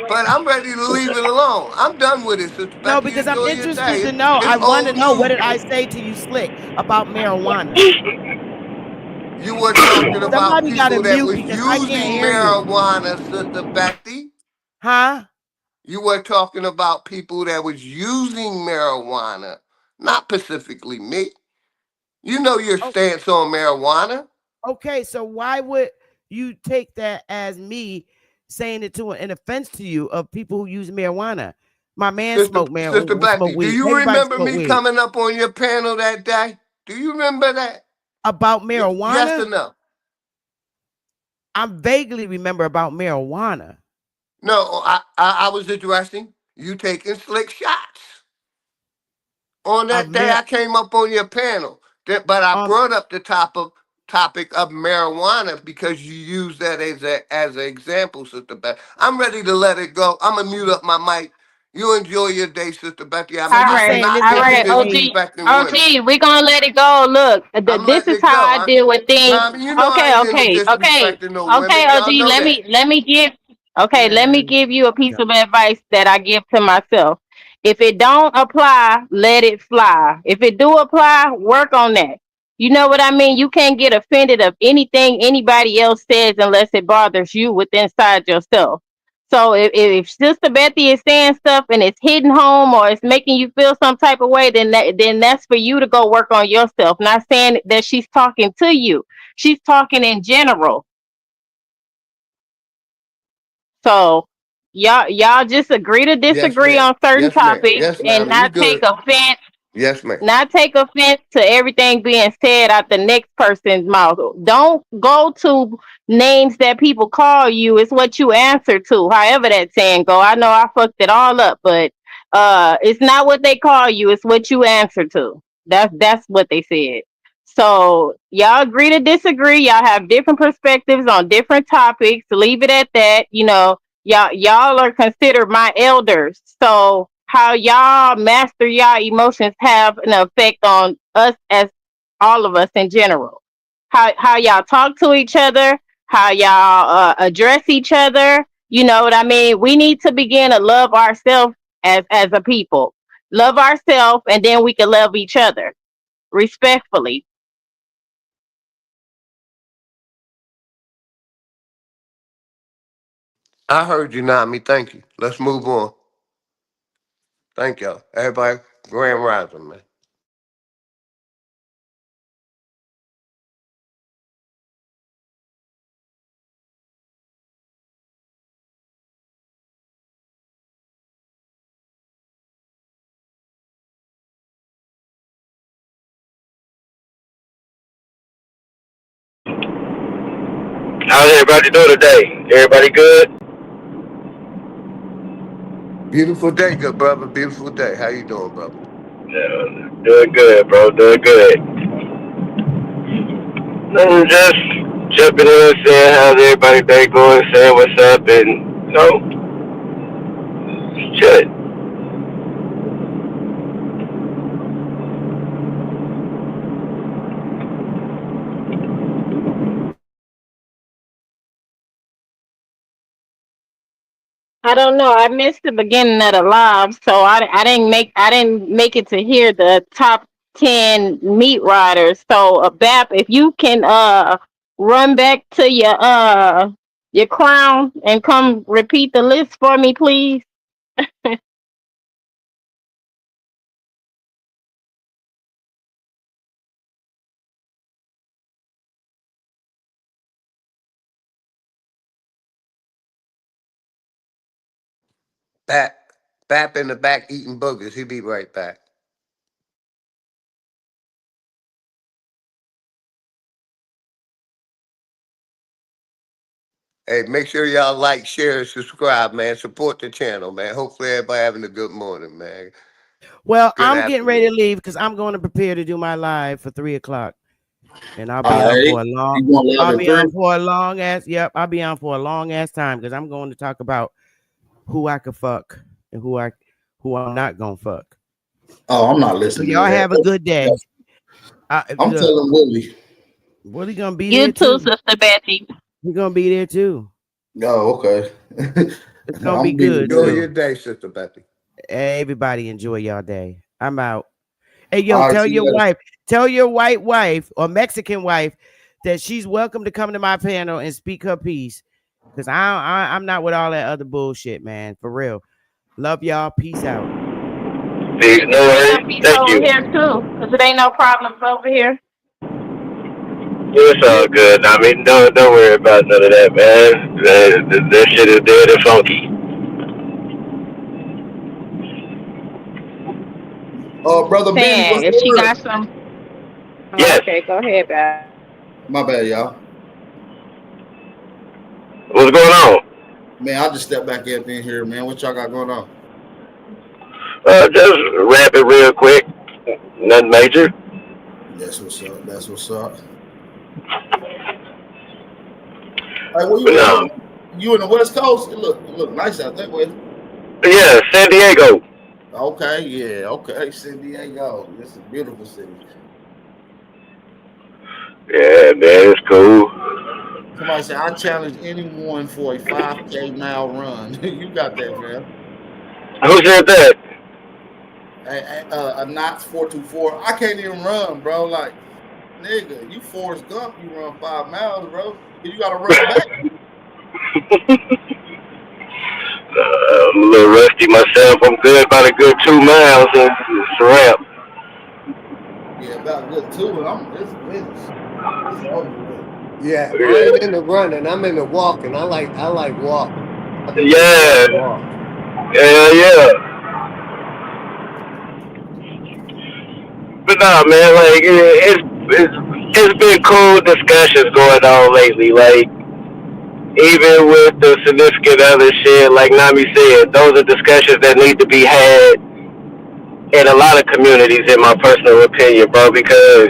But I'm ready to leave it alone. I'm done with it, Sister. No, because I'm interested to know. I want to know, what did I say to you, Slick, about marijuana? You were talking about people that was using marijuana, Sister Betty. Huh? You were talking about people that was using marijuana, not specifically me. You know your stance on marijuana. Okay, so why would you take that as me saying it to an offense to you of people who use marijuana? My man smoked marijuana. Sister Betty, do you remember me coming up on your panel that day? Do you remember that? About marijuana? Yes or no? vaguely remember about marijuana. No, I was addressing you taking slick shots. On that day, I came up on your panel, but I brought up the topic of marijuana because you use that as an example, Sister Beth. I'm ready to let it go. I'm gonna mute up my mic. You enjoy your day, Sister Betty. All right, OG, we're gonna let it go. Look, this is how I deal with things. Okay. OG, let me give you a piece of advice that I give to myself. If it don't apply, let it fly. If it do apply, work on that. You know what I mean? You can't get offended of anything anybody else says unless it bothers you within inside yourself. So if Sister Betty is saying stuff and it's hitting home or it's making you feel some type of way, then that's for you to go work on yourself. Not saying that she's talking to you. She's talking in general. So y'all just agree to disagree on certain topics and not take offense. Yes, ma'am. Not take offense to everything being said out the next person's mouth. Don't go to names that people call you. It's what you answer to. However that saying go. I know I fucked it all up, but it's not what they call you. It's what you answer to. That's what they said. So y'all agree to disagree. Y'all have different perspectives on different topics. Leave it at that. You know, y'all are considered my elders. So how y'all master y'all emotions have an effect on us as all of us in general. How y'all talk to each other, how y'all address each other. You know what I mean? We need to begin to love ourselves as a people. Love ourselves, and then we can love each other respectfully. I heard you, Nami. Thank you. Let's move on. Thank y'all. Everybody, Grand Rising, man. How's everybody doing today? Everybody good? Beautiful day, good brother. Beautiful day. How you doing, brother? Yeah, doing good, bro. Doing good. Just jumping in, saying how's everybody day going, saying what's up, and shit. I don't know. I missed the beginning of the live, so I didn't make it to hear the top 10 meat riders. So BAP, if you can run back to your crown and come repeat the list for me, please. Bap in the back eating boogers. He'll be right back. Hey, make sure y'all like, share, and subscribe, man. Support the channel, man. Hopefully everybody having a good morning, man. Well, I'm getting ready to leave because I'm going to prepare to do my live for 3:00. And I'll be on for a long. I'll be on for a long ass. Yep, I'll be on for a long ass time because I'm going to talk about who I could fuck and who I'm not gonna fuck. Oh, I'm not listening. So y'all have a good day. I'm telling Willie. Willie gonna be there too, Sister Betty. He's gonna be there too. Oh, okay. It's gonna be good. Enjoy your day, Sister Betty. Everybody enjoy y'all day. I'm out. Hey, yo, tell your wife, tell your white wife or Mexican wife that she's welcome to come to my panel and speak her piece. Because I'm not with all that other bullshit, man. For real. Love y'all. Peace out. Peace. No worries. Thank you. Here too, because it ain't no problems over here. It's all good. I mean, don't worry about none of that, man. That shit is dead and funky. Brother Ben, if she got some. Yes. Okay, go ahead, Beth. My bad, y'all. What's going on? Man, I'll just step back up in here, man. What y'all got going on? Just wrap it real quick. Nothing major. That's what's up. That's what's up. Hey, well, you in the West Coast? It look nice out that way. Yeah, San Diego. Okay, yeah, okay, San Diego. It's a beautiful city. Yeah, man, it's cool. Somebody said, I challenge anyone for a 5K mile run. You got that, man. Who said that? A Knots 424. I can't even run, bro. Like, nigga, you Forrest Gump, you run 5 miles, bro. You gotta run back. I'm a little rusty myself. I'm good about a good 2 miles and it's a wrap. Yeah, about a good 2, and it's over with. Yeah, I ain't into running. I'm into walking. I like walking. Yeah. Yeah. But nah, man, like it's been cool discussions going on lately. Like even with the significant other shit, like Nami said, those are discussions that need to be had in a lot of communities, in my personal opinion, bro, because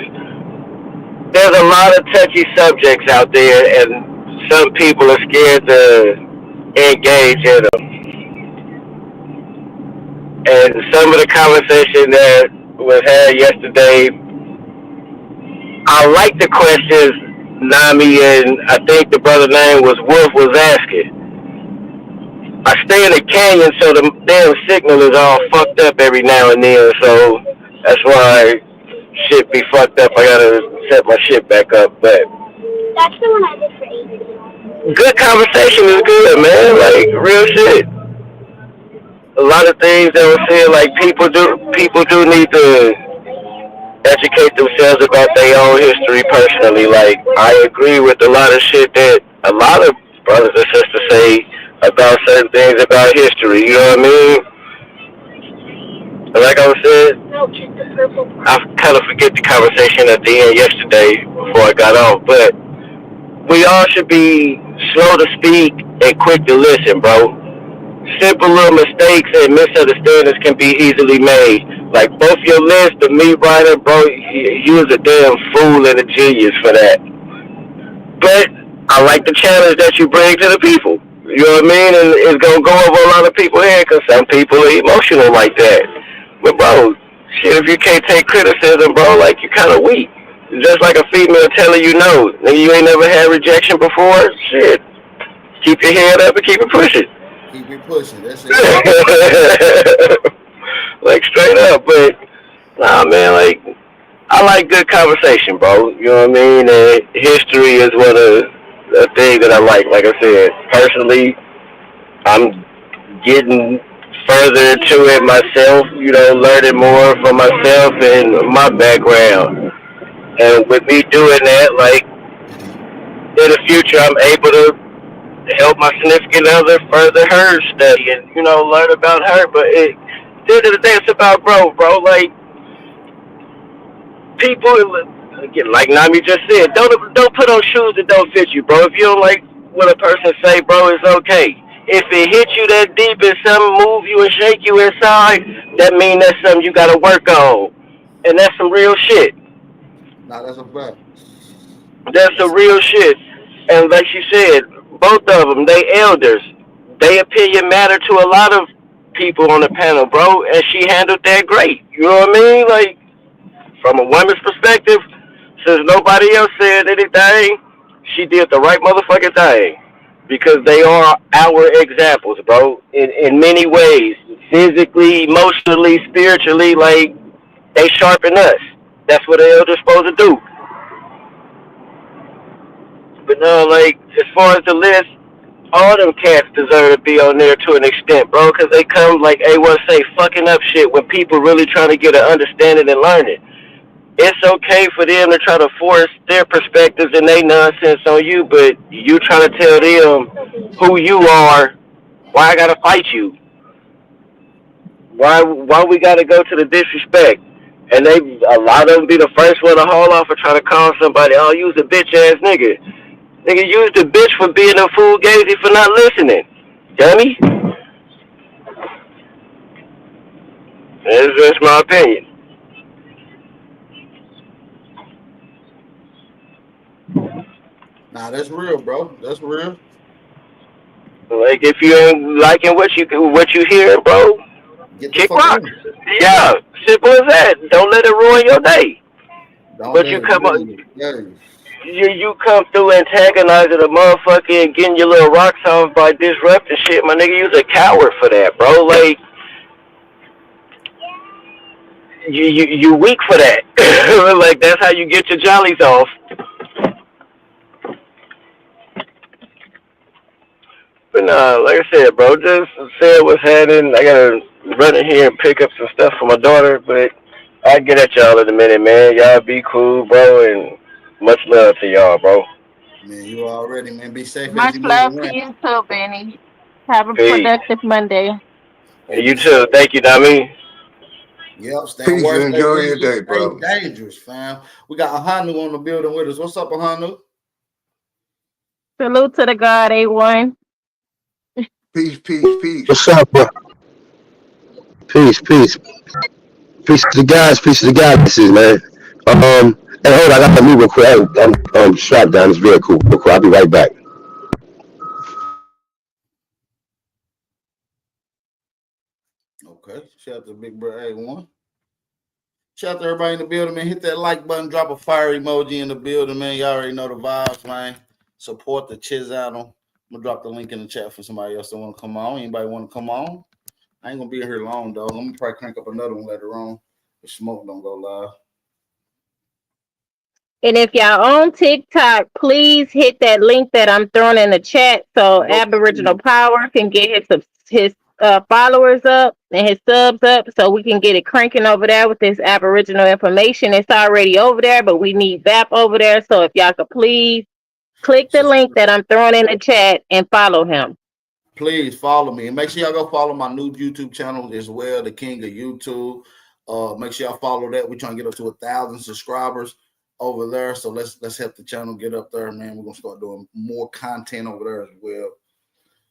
there's a lot of touchy subjects out there, and some people are scared to engage in them. And some of the conversation that was had yesterday, I like the questions Nami and I think the brother name was Wolf was asking. I stay in the canyon, so the damn signal is all fucked up every now and then, so that's why shit be fucked up. I gotta set my shit back up, but that's the one I did for 8. Good conversation is good, man. Like real shit. A lot of things that were said, like people do need to educate themselves about their own history personally. Like I agree with a lot of shit that a lot of brothers and sisters say about certain things about history. You know what I mean? Like I was saying, I kind of forget the conversation at the end yesterday before I got off, but we all should be slow to speak and quick to listen, bro. Simple little mistakes and misunderstandings can be easily made. Like both your list, the meat writer, bro, you was a damn fool and a genius for that. But I like the challenge that you bring to the people. You know what I mean? And it's gonna go over a lot of people's head because some people are emotional like that. But bro, shit, if you can't take criticism, bro, like you kind of weak. Just like a female telling you no, and you ain't never had rejection before. Shit, keep your head up and keep it pushing. Keep it pushing. That's it. Like straight up, but nah, man. Like I like good conversation, bro. You know what I mean? And history is one of the things that I like. Like I said, personally, I'm getting further into it myself. You know, learning more from myself and my background. And with me doing that, like in the future, I'm able to help my significant other further her study and, you know, learn about her. But at the end of the day, it's about bro. Like people, again, like Nami just said, don't put on shoes that don't fit you, bro. If you don't like what a person say, bro, it's okay. If it hits you that deep and something move you and shake you inside, that means that's something you got to work on, and that's some real shit. Nah, that's a fact. That's the real shit. And like she said, both of them, they elders. Their opinion matter to a lot of people on the panel, bro. And she handled that great. You know what I mean? Like, from a woman's perspective, since nobody else said anything, she did the right motherfucking thing. Because they are our examples, bro. In many ways. Physically, emotionally, spiritually, like, they sharpen us. That's what the elders supposed to do. But no, like, as far as the list, all them cats deserve to be on there to an extent, bro, because they come, like A1 say, fucking up shit when people really trying to get an understanding and learn it. It's okay for them to try to force their perspectives and their nonsense on you, but you try to tell them who you are, why I gotta fight you? Why we gotta go to the disrespect? And a lot of them be the first one to haul off and try to call somebody, oh, you was a bitch ass nigga. Nigga used the bitch for being a fool gazy for not listening. Dummy. That's just my opinion. Nah, that's real, bro. That's real. Like if you ain't liking what you hear, bro, kick rocks. Yeah, simple as that. Don't let it ruin your day. But you come up, you come through antagonizing a motherfucker and getting your little rocks off by disrupting shit. My nigga, you's a coward for that, bro. Like you weak for that. Like that's how you get your jollies off. But nah, like I said, bro, just said what's happening. I gotta run in here and pick up some stuff for my daughter, but I'll get at y'all in a minute, man. Y'all be cool, bro, and much love to y'all, bro. Man, you already, man. Be safe. Much love to you too, Benny. Have a productive Monday. Hey, you too. Thank you, Dami. Yep, stay Peace, enjoy your day, bro. Dangerous, fam. We got Ahanu on the building with us. What's up, Ahanu? Salute to the God, A1. Peace, peace, peace. What's up, bro? Peace, peace. Peace to the guys, peace to the goddesses, man. Hey, hold on, I got to move real quick. I'm strapped down this vehicle real quick. I'll be right back. Okay, shout out to Big Bro A1. Shout out to everybody in the building, man. Hit that like button, drop a fire emoji in the building, man. Y'all already know the vibes, man. Support the Chiz Adam. I'm gonna drop the link in the chat for somebody else that want to come on. Anybody want to come on? I ain't gonna be here long, though. I'm gonna probably crank up another one later on. If Smoke don't go live. And if y'all on TikTok, please hit that link that I'm throwing in the chat so Aboriginal Power can get his followers up and his subs up so we can get it cranking over there with this Aboriginal information. It's already over there, but we need VAP over there. So if y'all could please click the link that I'm throwing in the chat and follow him. Please follow me. And make sure y'all go follow my new YouTube channel as well, The King of YouTube. Make sure y'all follow that. We're trying to get up to 1,000 subscribers over there. So let's help the channel get up there, man. We're gonna start doing more content over there as well.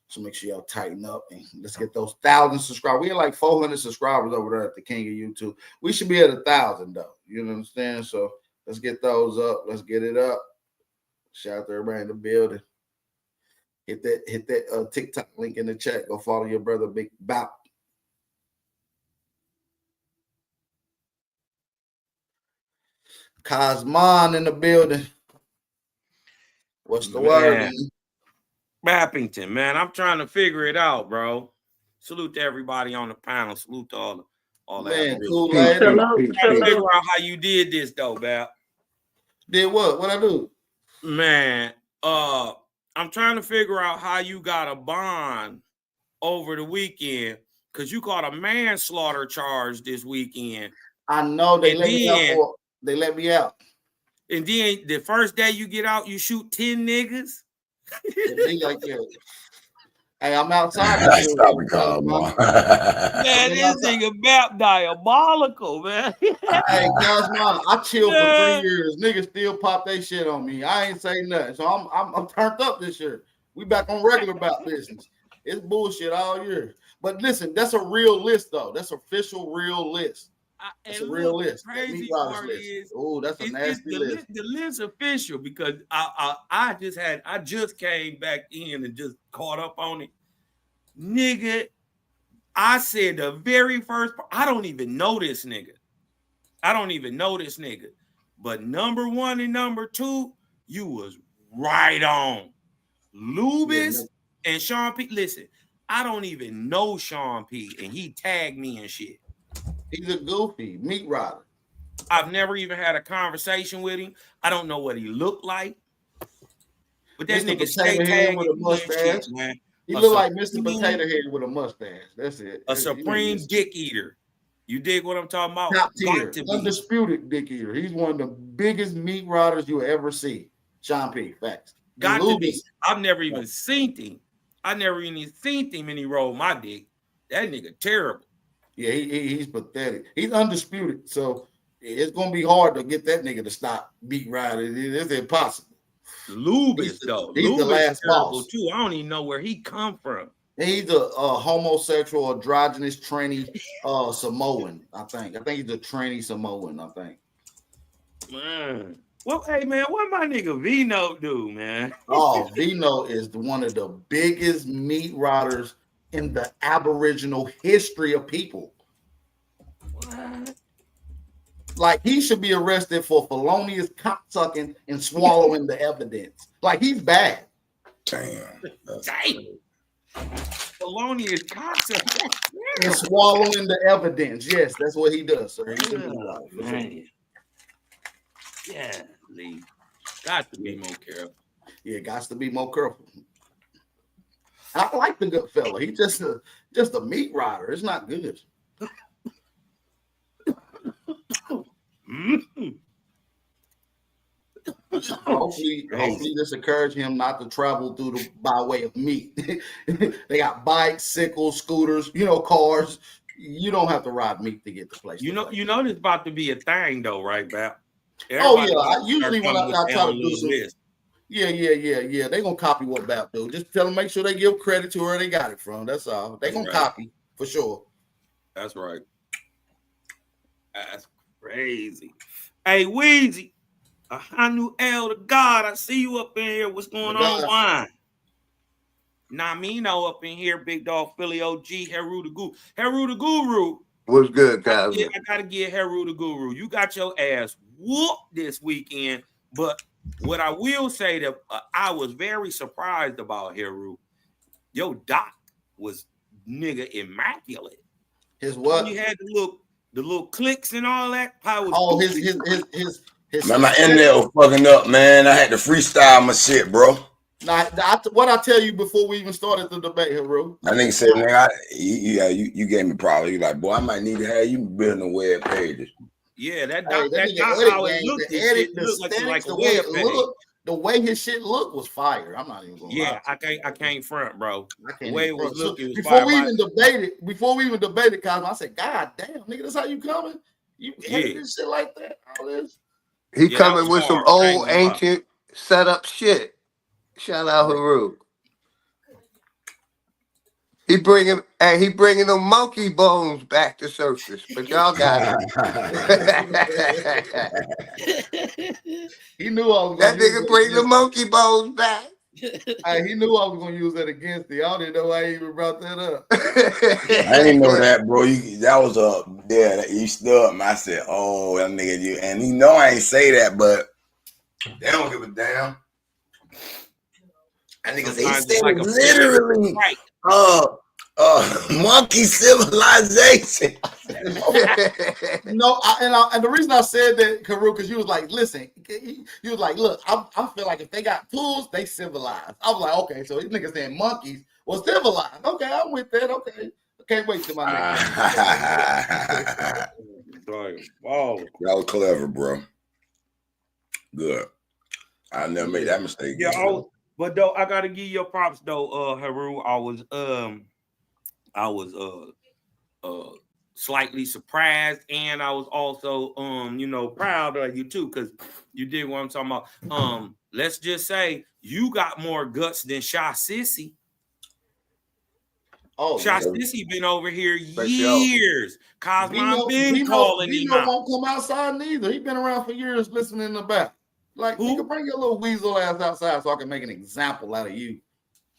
So make sure y'all tighten up and let's get those 1,000 subscribers. We have like 400 subscribers over there at The King of YouTube. We should be at 1,000 though. You know what I'm saying? So let's get those up. Let's get it up. Shout out to everybody in the building. Hit that TikTok link in the chat. Go follow your brother Big Bop. Cosmon in the building. What's the word? Bappington, man. I'm trying to figure it out, bro. Salute to everybody on the panel. Salute to all that. Man, cool. Trying to figure out how you did this though, Bap. Did what? What I do? Man, I'm trying to figure out how you got a bond over the weekend because you caught a manslaughter charge this weekend. I know they let me out. They let me out. And then the first day you get out, you shoot 10 niggas. Like hey, I'm outside. Man, this nigga Bap diabolical, man. Hey, Cosmo, I chilled for 3 years. Niggas still pop that shit on me. I ain't say nothing. So I'm turned up this year. We back on regular Bap business. It's bullshit all year. But listen, that's a real list though. That's official real list. It's a real list. Crazy part is, oh, that's a nasty list. The list official because I just came back in and just caught up on it, nigga. I said the very first. I don't even know this nigga. But number one and number two, you was right on. Lubis and Sean P. Listen, I don't even know Sean P. and he tagged me and shit. He's a goofy meat rider. I've never even had a conversation with him. I don't know what he looked like. But that nigga stay tagging with a mustache, man. He look like Mr. Potato Head with a mustache. That's it. A supreme dick eater. You dig what I'm talking about? Top tier, undisputed dick eater. He's one of the biggest meat riders you ever see. Sean P. Facts. Got to be. I've never even seen him. And he rolled my dick. That nigga terrible. Yeah, he's pathetic. He's undisputed. So it's gonna be hard to get that nigga to stop beat riding. It's impossible. Lubis though. He's the last boss too. I don't even know where he come from. He's a homosexual, androgynous, tranny Samoan. I think he's a tranny Samoan. I think. Man, well, hey man, what my nigga Vino do, man? Oh, Vino is one of the biggest meat riders in the Aboriginal history of people. What? Like he should be arrested for felonious cocksucking and swallowing the evidence. Like he's bad. Damn. Felonious cocksucking and swallowing the evidence. Yes, that's what he does, sir. Yeah, Lee. Got to be more careful. Yeah, got to be more careful. I like the good fella. He's just a meat rider. It's not good. Hopefully this encourage him not to travel by way of meat. They got bikes, sickles, scooters, cars. You don't have to ride meat to get to place. You know this about to be a thing though, right, Bap? Usually when I try to do some Yeah. They're gonna copy what Bap do. Just tell them, make sure they give credit to where they got it from. That's all. They're gonna copy for sure. That's right. That's crazy. Hey, Weezy, Ahanu El the God, I see you up in here. What's going on, Wine? Namino up in here, Big Dog Philly OG, Heru the Guru. Heru the Guru. What's good, guys? I gotta give Heru the Guru. You got your ass whooped this weekend, but what I will say that I was very surprised about Heru. Your doc was nigga immaculate. His what? You had the little clicks and all that. His man, my internet was fucking up, man. I had to freestyle my shit, bro. Now, what I tell you before we even started the debate, Heru? I think said, nigga, you gave me problems. You like, boy, I might need to have you building a web pages. Yeah, that how it looked. It looked like a web page. The way his shit looked was fire. I'm not even gonna lie. I can't front, bro. The way it was looking. Before we even debated, Cosmo, I said, God damn, nigga, that's how you coming? You hate this shit like that? All this. He coming with some old ancient setup shit. Shout out Heru. He bringing them monkey bones back to surface, but y'all got it. He knew I was that nigga bring the monkey bones back. He knew I was gonna use that against you. I didn't know why he even brought that up. I didn't know that, bro. That was you stood him. I said, oh, that nigga, you, and he know I ain't say that, but they don't give a damn. That nigga say he said like literally monkey civilization. No, and the reason I said that, Heru, because you was like, listen, you was like, look, I feel like if they got tools, they civilized. I was like, okay, so these niggas saying monkeys was civilized. Okay, I'm with that. Okay, I can't wait till my next. Wow, that was clever, bro. Good. I never made that mistake. Yeah, but though I gotta give you props though, Heru. I was slightly surprised, and I was also proud of you too, because you did what I'm talking about. Let's just say you got more guts than Sha Sissy. Sha Sissy been over here years. Cosmo been calling him out. Won't come outside neither. He been around for years listening in the back. Like, you can bring your little weasel ass outside so I can make an example out of you.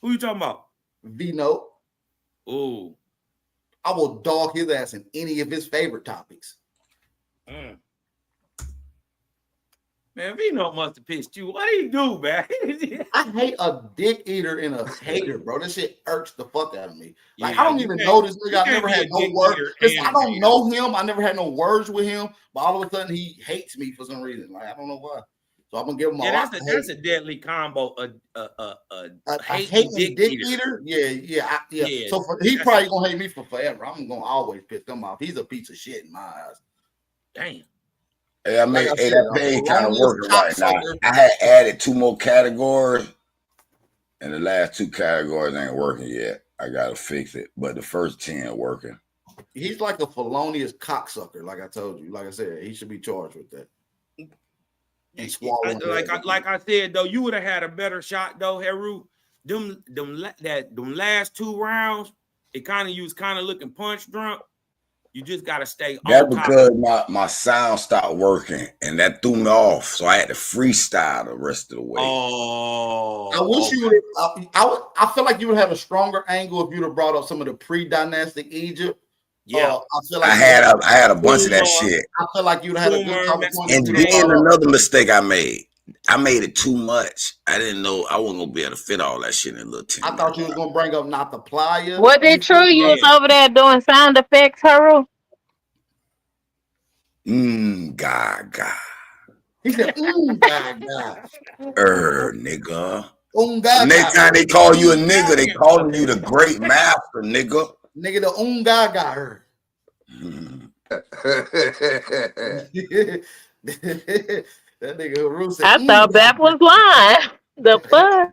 Who you talking about? Vino. Oh, I will dog his ass in any of his favorite topics. Man, Vino must have pissed you. What do you do, man? I hate a dick eater and a hater, bro. This shit irks the fuck out of me. Like, I don't even know this nigga. I never had no words. I don't know him. I never had no words with him. But all of a sudden, he hates me for some reason. Like, I don't know why. So I'm gonna give him that's a deadly combo. A hating dick eater. Yeah. So he probably gonna hate me for forever. I'm gonna always piss him off. He's a piece of shit in my eyes. Damn. Hey, that page kind of working right now. I had added 2 more categories, and the last 2 categories ain't working yet. I gotta fix it, but the first 10 are working. He's like a felonious cocksucker, like I told you. Like I said, he should be charged with that. Like I said though, you would have had a better shot though, Heru. Them last 2 rounds, it you was kind of looking punch drunk. You just gotta stay on That's top. because my sound stopped working and that threw me off. So I had to freestyle the rest of the way. Oh, I wish you would. I feel like you would have a stronger angle if you'd have brought up some of the pre-dynastic Egypt. Yeah, I feel like I had a bunch of that shit. I feel like you'd have had a good conversation. And then another mistake I made it too much. I didn't know I wasn't gonna be able to fit all that shit in a little 10. I thought you was gonna bring up Not the Plier. Was it true you was over there doing sound effects, Haru? Gaga. He said, gaga. Nigga. Gaga. Next time they call you a nigga, they calling you the great master, nigga. Nigga, the gaga. That nigga Haru said, I thought Bap was lying. The fuck?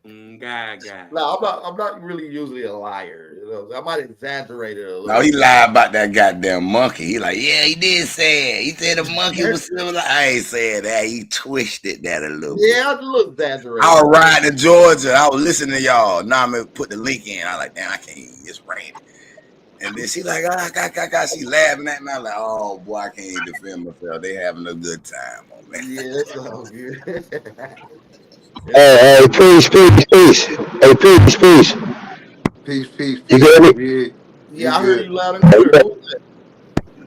No, I'm not really usually a liar. You know, I might exaggerate it a little. No, he lied about that goddamn monkey. He like, yeah, he did say it. He said the monkey was still like, I ain't saying that. He twisted that a little bit. Yeah, I look exaggerated. I was riding to Georgia. I was listening to y'all. Now I'm gonna put the link in. I was like, damn, I can't eat. It's raining. And then she like, she laughing at me. I'm like, oh boy, I can't even defend myself. They having a good time on me. Yeah, it's all good. Hey, peace. Hey, peace. Peace. You get me? Yeah, I heard you loud and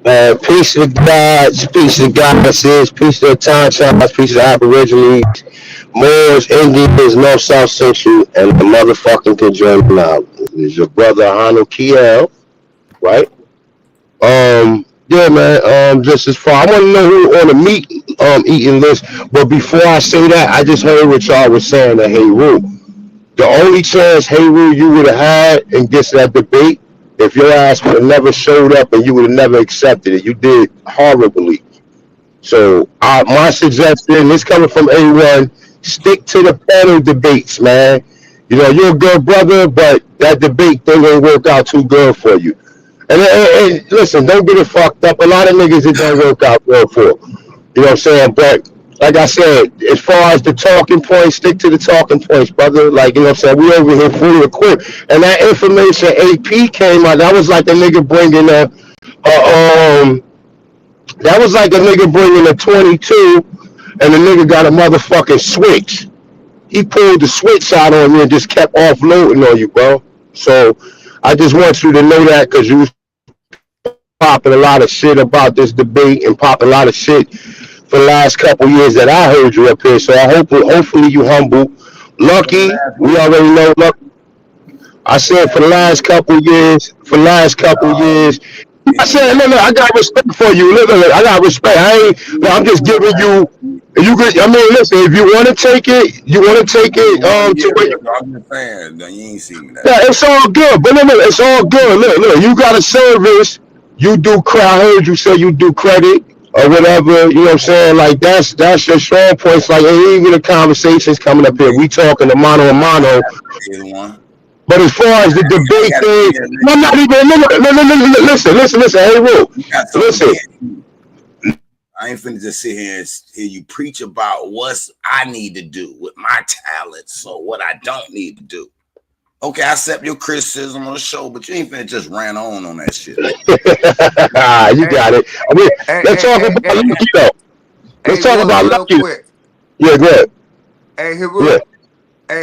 clear. Peace to God, peace to goddesses, peace to the time tribes, peace to the Aborigines, Moors, Indians, North, South, Central, and the motherfucking conjoined now. It's your brother Hanu Kiel, right? Yeah, man. Just as far, I want to know who on the meat eating list. But before I say that, I just heard what y'all was saying to Heru. The only chance Heru you would have had in this that debate, if your ass would have never showed up and you would have never accepted it, you did horribly. So my suggestion is coming from A1: stick to the panel debates, man. You know you're a good brother, but that debate thing ain't work out too good for you. And listen, don't get it fucked up. A lot of niggas it don't work out well for. You know what I'm saying? But like I said, as far as the talking points, stick to the talking points, brother. Like, you know what I'm saying? We over here fully equipped. And that information AP came out. That was like a nigga bringing that was like a nigga bringing a 22 and the nigga got a motherfucking switch. He pulled the switch out on you and just kept offloading on you, bro. So I just want you to know that because you popping a lot of shit about this debate and popping a lot of shit for the last couple years that I heard you up here. So I hopefully you humble. Lucky, we already know. Look, I said for the last couple years, I said, look, I got respect for you. Look, I got respect. I'm just giving you. You could. I mean, listen. If you want to take it, I'm just saying, you ain't seen that. Yeah, it's all good. But look, it's all good. Look. You got a service. You do credit. I heard you say you do credit or whatever. You know what I'm saying? Like that's your strong points. Like even the conversations coming up here, we talking to mano a mano. But as far as the debate thing, I'm not even. Listen. Hey, Ru, listen. I ain't finna just sit here and hear you preach about what I need to do with my talents or what I don't need to do. Okay, I accept your criticism on the show, but you ain't finna just ran on that shit. You got it. I mean, let's talk about Lucky, though. Let's talk about Lucky. Yeah, go ahead. Hey,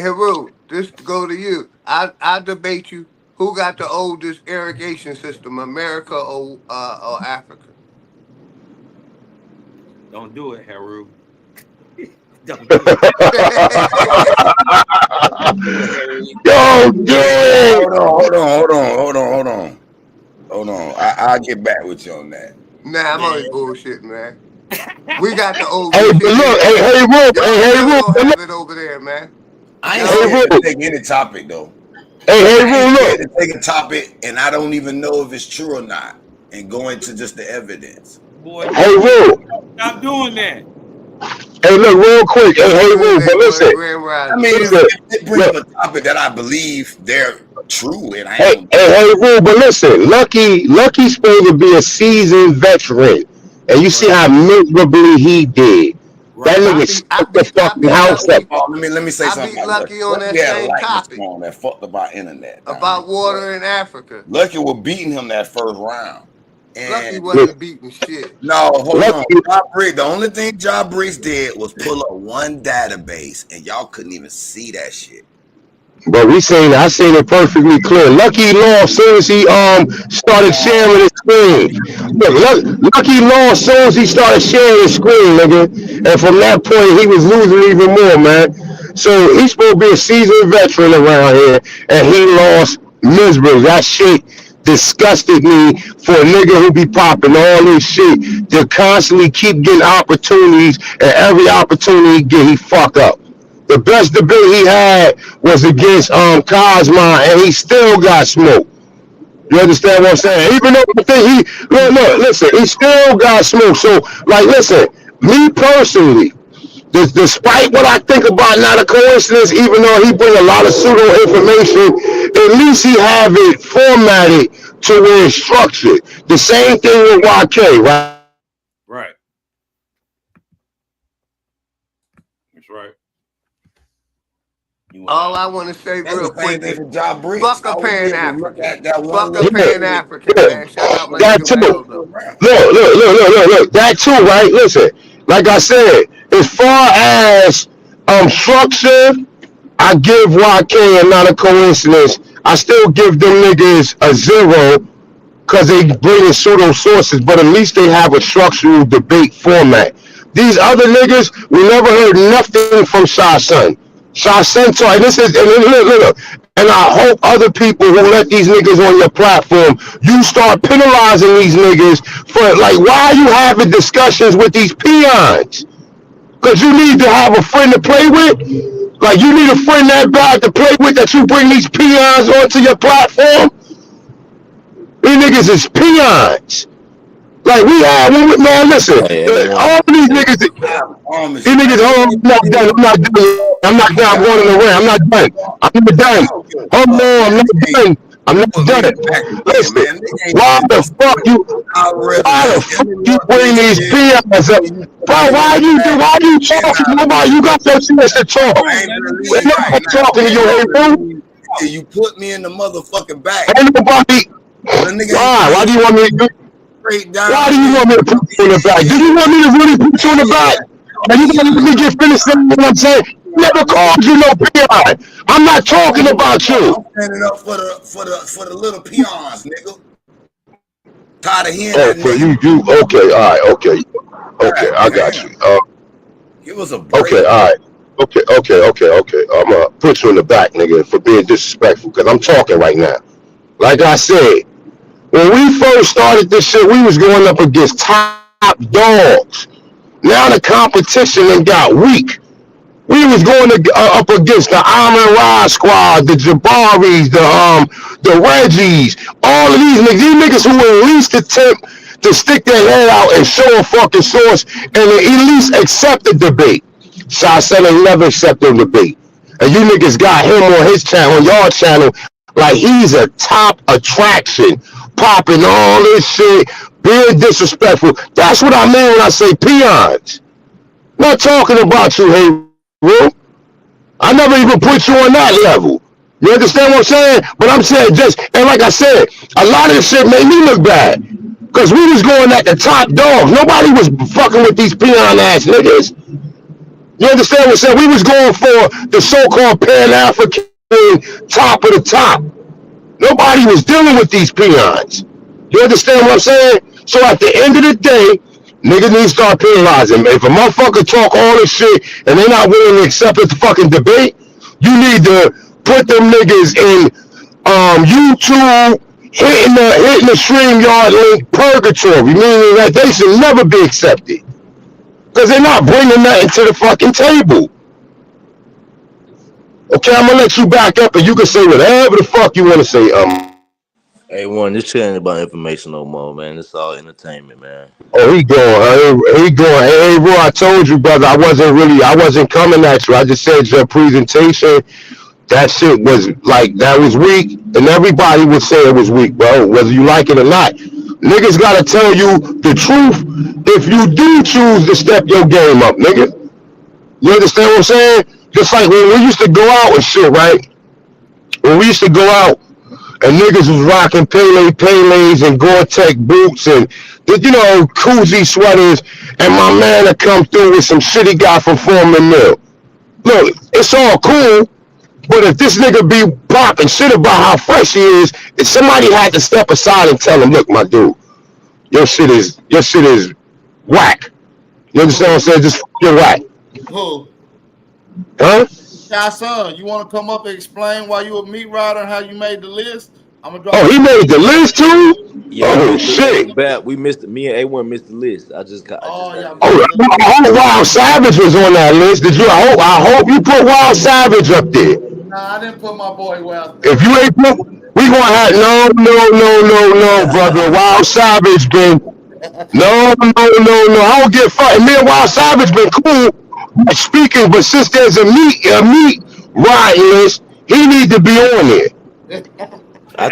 Haru, this to go to you. I debate you. Who got the oldest irrigation system, America or Africa? Don't do it, Haru. Don't do it. Yo, dude. Hold on. I'll get back with you on that. Nah, I'm only bullshit, man. We got the old. Hey, but look, hey, Ru, have it over there, man. I ain't scared to take any topic though. Hey, Ru, look. To take a topic and I don't even know if it's true or not, and go into just the evidence. Boy, hey, Ru. Stop doing that. Hey, look, real quick. Hey, Ru, but listen. I mean, if it brings up a topic that I believe they're true, and hey, Ru, but listen. Lucky's supposed to be a seasoned veteran and you see how miserably he did. That nigga stuck the fucking house up. Let me say something. I beat Lucky on that same topic. That fucked about internet. About water in Africa. Lucky was beating him that first round. And Lucky wasn't beating shit. No, hold on. The only thing Ja Briggs did was pull up one database, and y'all couldn't even see that shit. But I seen it perfectly clear. Lucky lost as soon as he started sharing his screen. Look, Lucky lost as soon as he started sharing his screen, nigga. And from that point, he was losing even more, man. So he's supposed to be a seasoned veteran around here, and he lost miserably. That shit disgusted me for a nigga who be popping all this shit to constantly keep getting opportunities, and every opportunity he get, he fuck up. The best debate he had was against Cosma, and he still got smoked. You understand what I'm saying? Even though I think listen, he still got smoked. So, like, listen, me personally, despite what I think about Not a Coincidence, even though he bring a lot of pseudo information, at least he have it formatted to where it's structured. The same thing with YK, right? Right. That's right. All I want to say real quick is fuck a Pan-African. Fuck a Pan-African, man. Shout out that too. Look. That too, right? Listen, like I said, as far as structure, I give YK and Not a Coincidence. I still give them niggas a 0 because they bring in pseudo sources, but at least they have a structural debate format. These other niggas, we never heard nothing from Sha Sun. Sha Sun talk, and look, and I hope other people who let these niggas on your platform, you start penalizing these niggas for, like, why are you having discussions with these peons? Because you need to have a friend to play with? Like, you need a friend that bad to play with that you bring these peons onto your platform? These niggas is peons. Like, we have, man, listen, all these niggas, I'm not done, I'm going in the way, I'm not done. I'm not done. Listen, why the fuck you bring these peons up? Bro, why you talking about? You got your chance to talk. We're not talking to you, hey, bro. You put me in the motherfucking back. Ain't nobody. Why do you want me to do? Why do you want me to put you in the back? Do you want me to really put you in the back? Are you gonna let me get finished saying what I'm saying? Never called you no peon. I'm not talking about you. I'm standing up for the little peons, nigga. Tired of hearing that. You okay? All right, okay, I got you. Give us a break. Okay, all right. Okay. I'm gonna put you in the back, nigga, for being disrespectful, because I'm talking right now. Like I said, when we first started this shit, we was going up against top dogs. Now the competition done got weak. We was going up against the Amon Ra squad, the Jabaris, the Reggies, all of these niggas who would at least attempt to stick their head out and show a fucking source and at least accept the debate. Sha Sun ain't never accepted the debate. And you niggas got him on his channel, on your channel, like he's a top attraction, popping all this shit, being disrespectful. That's what I mean when I say peons. Not talking about you, hey, bro. I never even put you on that level. You understand what I'm saying? But I'm saying and like I said, a lot of this shit made me look bad. Because we was going at the top dogs. Nobody was fucking with these peon ass niggas. You understand what I'm saying? We was going for the so-called Pan-African top of the top. Nobody was dealing with these peons. You understand what I'm saying? So at the end of the day, niggas need to start penalizing. If a motherfucker talk all this shit and they're not willing to accept the fucking debate, you need to put them niggas in YouTube hitting the StreamYard link purgatory, meaning that they should never be accepted. Because they're not bringing nothing to the fucking table. Okay, I'm gonna let you back up and you can say whatever the fuck you want to say. Hey, Warren, this shit ain't about information no more, man. It's all entertainment, man. Oh, he going. Hey, bro, I told you, brother, I wasn't coming at you. I just said your presentation, that shit was like, that was weak, and everybody would say it was weak, bro, whether you like it or not. Niggas gotta tell you the truth if you do choose to step your game up, nigga. You understand what I'm saying? Just like when we used to go out and shit, right? When we used to go out and niggas was rocking Pele's and Gore-Tex boots and, you know, koozie sweaters, and my man would come through with some shit he got from Foreman Mill. Look, it's all cool, but if this nigga be popping shit about how fresh he is, if somebody had to step aside and tell him, look, my dude, your shit is whack. You understand what I'm saying? Just you're whack. Who? Huh? Shy Son, you want to come up and explain why you a meat rider and how you made the list? I'm gonna drop. Oh, he made the list too? Yeah, oh shit! Bad. We missed me and A1 missed the list. I just got. Wild Savage was on that list. Did you? I hope you put Wild Savage up there. Nah, I didn't put my boy Wild. If you ain't put, we gonna have no, brother. Wild Savage been no. I don't get fucked. Me and Wild Savage been cool. Speaking, but since there's a meat riding list, he need to be on there. I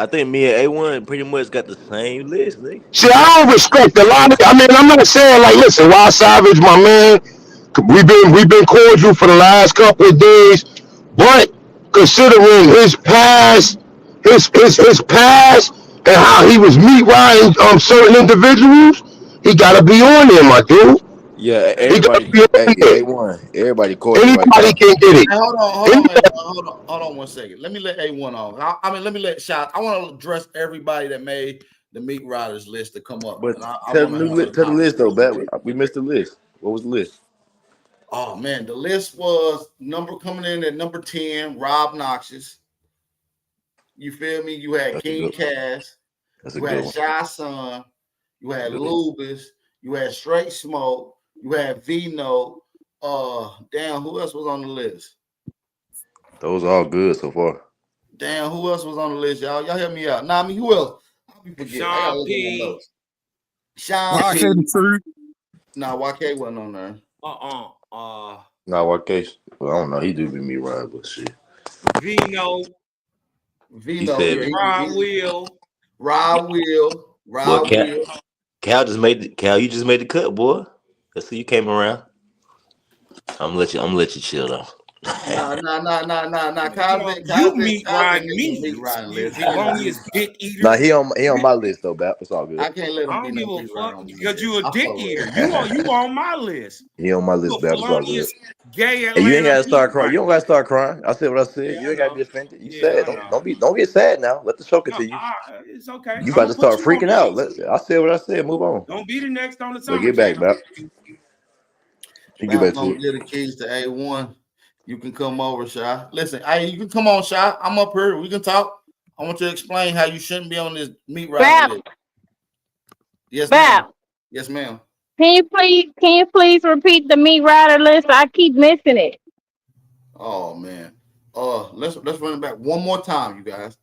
think me and A1 pretty much got the same list, nigga. See, I don't respect a lot of. I mean, I'm not saying like, listen, Wild Savage, my man. We've been cordial for the last couple of days, but considering his past, his past, and how he was meat riding certain individuals, he gotta be on there, my dude. Yeah, everybody. A1, everybody cordial. Anybody can get it. Hey, hold on 1 second. Let me let A1 on. I mean, let me let Shot. I want to address everybody that made the meat riders list to come up. But tell the list though, Bat. We missed the list. What was the list? Oh man, the list was coming in at number 10, Rob Noxious. You feel me? You had King Cass. You had Shy Son. You had Lubis. You had Straight Smoke. You had Vino. Damn, who else was on the list? Those are all good so far. Damn, who else was on the list, y'all? Y'all help me out. Nah, I mean, who else? Sean P. Sean P. Nah, YK wasn't on there. Nah, YK. Well, I don't know. He do be me right, but shit. Vino. Rob Will. Cal you just made the cut, boy. Let's see you came around. I'm gonna let you chill though. Nah. You meat riding me. Nah, he on my list though, Bap. It's all good. I can't let him. I don't give a fuck because you a dick eater. You on my list. He on my list, Bap. It's all good. Gay and you ain't gotta start crying. You don't gotta start crying. I said what I said. You ain't gotta be offended. You said don't get sad now. Let the show continue. It's okay. You about to start freaking out. I said what I said. Move on. Don't be the next on the time. So get back, Bap. You get back to the keys to A1. You can come over, Shy. Listen, you can come on, Shy. I'm up here. We can talk. I want you to explain how you shouldn't be on this meat ride list. Yes, ma'am. Yes, ma'am. Can you please repeat the meat rider list? I keep missing it. Oh man. Let's run it back one more time, you guys.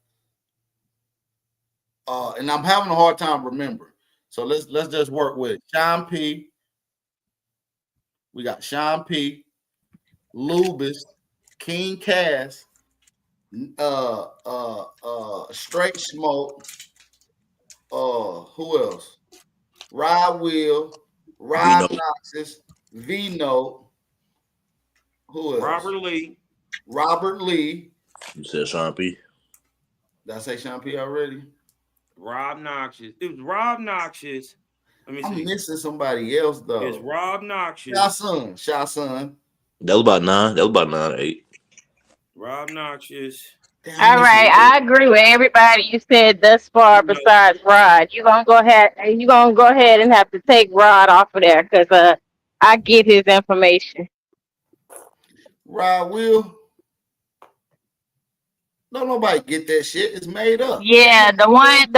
And I'm having a hard time remembering. So let's just work with it. Sean P. We got Sean P. Lubis, King Cass, Straight Smoke. Who else? Rob Will, Rob Noxious, Vino. Who else? Robert Lee. You said Sean P. Did I say Sean P already? Rob Noxious. It was Rob Noxious. I'm missing somebody else though. It's Rob Noxious. Shy Son. That was about 9. That was about 9 or 8. Rob Noxious. All right, I agree with everybody you said thus far besides Rod. You're gonna go ahead and have to take Rod off of there because I get his information. Rod Will. Don't nobody get that shit. It's made up. Yeah, the one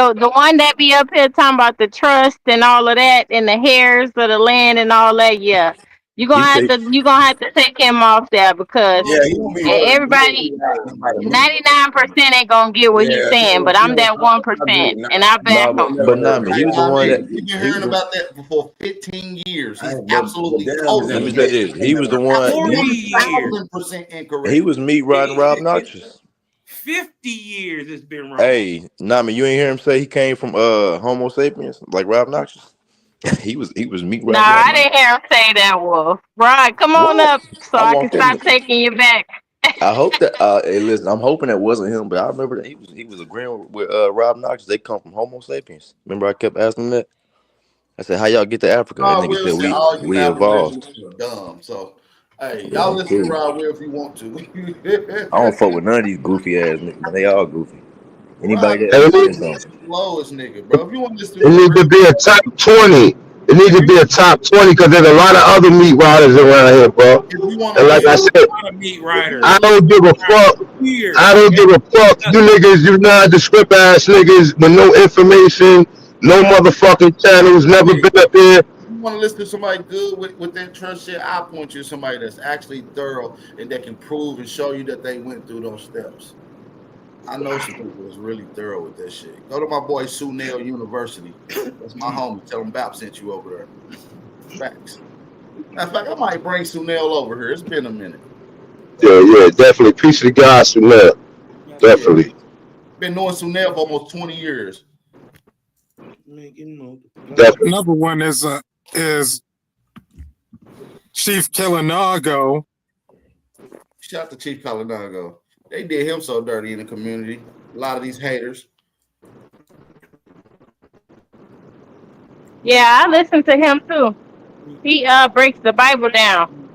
that be up here talking about the trust and all of that and the hairs of the land and all that. Yeah. You're gonna have to take him off there because everybody 99% ain't gonna get what he's saying, but I'm that 1% and I back him. But Nami, he was the one that you've been hearing about that for 15 years. He's absolutely let me say this. He was the one 40 years. He was meat riding Rob Noxious. 50 years it's been wrong. Hey, Nami, you ain't hear him say he came from Homo sapiens, like Rob Noxious? he was meat. Nah, I didn't hear him say that, Wolf. Right, come on up so I can stop taking you back. I hope that hey, listen, I'm hoping that wasn't him, but I remember that he was agreeing with Rob Noxious. They come from Homo sapiens. Remember I kept asking that? I said, how y'all get to Africa? And nigga said we evolved. Dumb. So hey, y'all listen to Rob Will if you want to. I don't fuck with none of these goofy ass niggas, man. They all goofy. Anybody that lowest nigga, bro. If you want to listen it need to be a top 20. It needs to be a top 20 because there's a lot of other meat riders around here, bro. And like I said, I don't give a fuck. I don't give a fuck. You niggas, you nondescript ass niggas with no information, no motherfucking channels, never been up here. If you want to listen to somebody good with that trust shit, I'll point you to somebody that's actually thorough and that can prove and show you that they went through those steps. I know some people that's really thorough with that shit. Go to my boy Sunel University. That's my homie. Tell him Bap sent you over there. Facts. Matter of fact, I might bring Sunel over here. It's been a minute. Yeah, definitely. Peace to God, Sunel. Definitely. Yeah. Been knowing Sunel for almost 20 years. Definitely. Another one is Chief Kalinago. Shout out to Chief Kalinago. They did him so dirty in the community. A lot of these haters. Yeah, I listen to him too. He breaks the Bible down.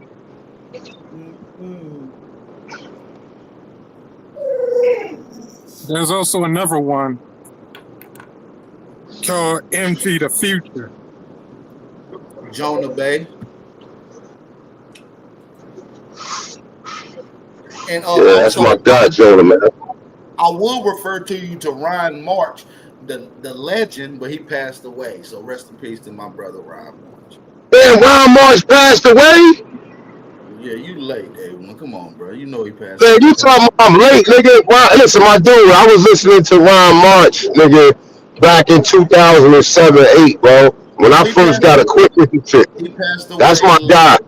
There's also another one called Empty the Future. Jonah Bay. And yeah, that's my guy, Jonah, man. I will refer to you to Ryan March, the legend, but he passed away. So rest in peace to my brother Ryan March. Damn, Ryan March passed away? Yeah, you late, Edwin. Come on, bro. You know he passed away. You talking about I'm late, nigga? Listen, my dude, I was listening to Ryan March, nigga, back in 2007-8, bro. When I first got acquainted with shit. He passed away. That's my guy.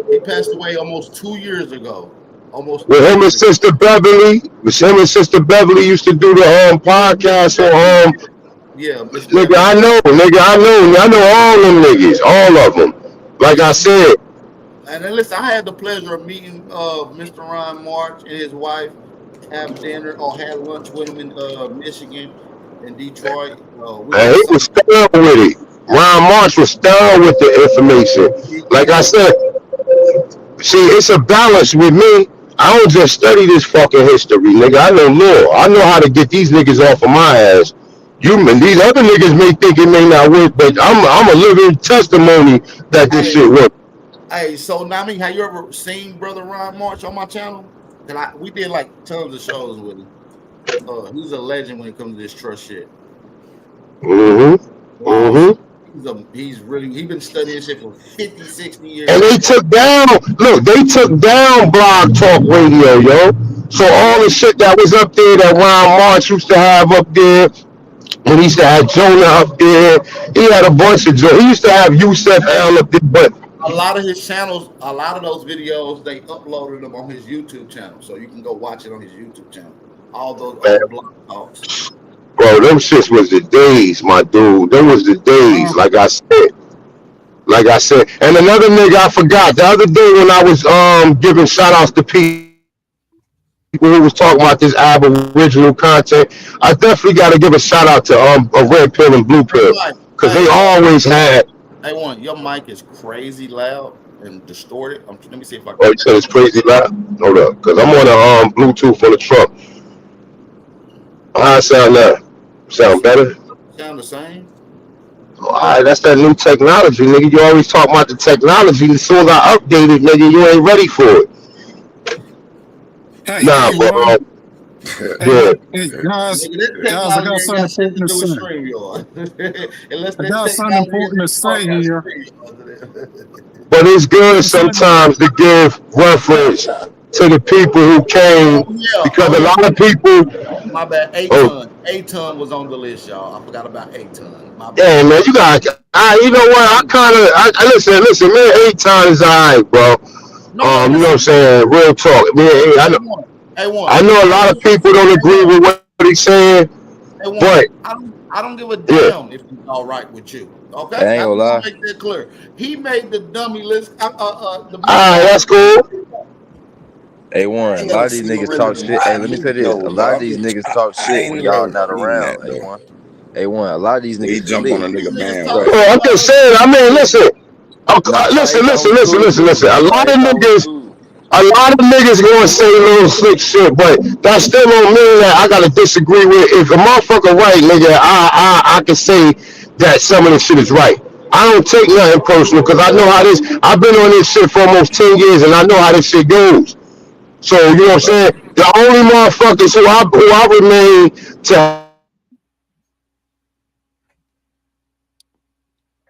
He passed away almost 2 years ago. Almost. With him and Sister Beverly. With him and Sister Beverly used to do the podcast on yeah, nigga, I know all them niggas, all of them. Like I said. And then listen, I had the pleasure of meeting Mr. Ryan March and his wife, have dinner or had lunch with him in Michigan and Detroit. And he was down with it. Ryan March was down with the information. Like I said, see, it's a balance with me. I don't just study this fucking history, nigga. I know law. I know how to get these niggas off of my ass. These other niggas may think it may not work, but I'm a living testimony that this shit works. Hey, so Nami, have you ever seen Brother Ryan March on my channel? And we did like tons of shows with him. He's a legend when it comes to this trust shit. Mm-hmm. Wow. Mm-hmm. He's been studying shit for 50, 60 years. And they took down Blog Talk Radio, yo. So all the shit that was up there that Ryan March used to have up there, and he used to have Jonah up there, he had a bunch of He used to have Yusef L up there, but a lot of his channels, a lot of those videos, they uploaded them on his YouTube channel, so you can go watch it on his YouTube channel. All those Blog Talks. Bro, them shits was the days, my dude. Them was the days, like I said. And another nigga I forgot, the other day when I was giving shout outs to people who was talking about this Aboriginal content, I definitely got to give a shout out to a Red Pill and Blue Pill, because they always had. Hey, your mic is crazy loud and distorted. Let me see if I can. Oh, you said it's crazy loud? Hold up, because I'm on a Bluetooth on the truck. How it sound now? Sound better? Sound the same? All right, that's that new technology, nigga. You always talk about the technology. As soon as I update it, nigga, you ain't ready for it. Hey, nah, bro. Hey, guys, I got something important to say. I got something important to say here. But it's good sometimes to give reference to the people who came, because a lot of people. My bad. A-Ton was on the list, y'all. I forgot about A-Ton. Yeah, man, you got. You know what? I listen, man. A-Ton is alright, bro. You know what I'm saying? Real talk. Man, I know. I know a lot of people don't agree with what he's saying, but I don't give a damn if he's all right with you. Okay, I ain't gonna lie. Make that clear. He made the dummy list. That's cool. Hey Warren, a lot of these niggas talk shit. Hey, let me say this: a lot of these niggas talk shit when y'all not around. Hey Warren, a lot of these niggas he jump on a nigga man. I'm just saying. I mean, listen. Listen. A lot of niggas gonna say little slick shit, but that still don't mean that I gotta disagree with. If a motherfucker right, nigga, I can say that some of this shit is right. I don't take nothing personal because I know how this. I've been on this shit for almost 10 years, and I know how this shit goes. So you know what I'm saying? The only motherfuckers who I remain to.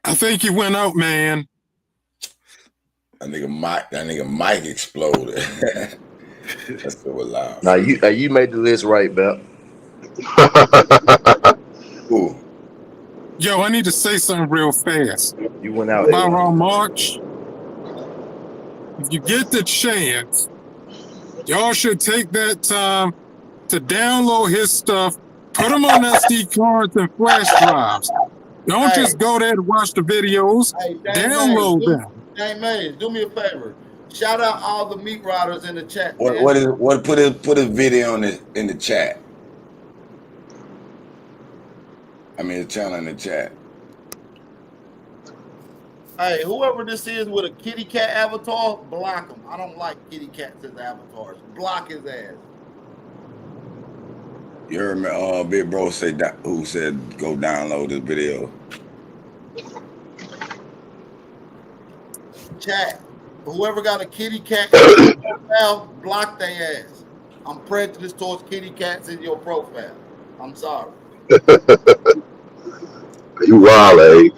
I think he went out, man. That nigga Mike exploded. That's so loud. Now you made the list right, Bell. Ooh. Yo, I need to say something real fast. You went out. Byron March. If you get the chance, y'all should take that time to download his stuff, put them on SD cards and flash drives. Don't just go there to watch the videos. Download them. Hey, man, do me a favor. Shout out all the meat riders in the chat. Put a video in the chat. I mean, the channel in the chat. Hey, whoever this is with a kitty cat avatar, block him. I don't like kitty cats as avatars. Block his ass. You heard me, Big Bro who said go download this video. Chat. Whoever got a kitty cat in your profile, block their ass. I'm prejudiced towards kitty cats in your profile. I'm sorry. You wild, eh?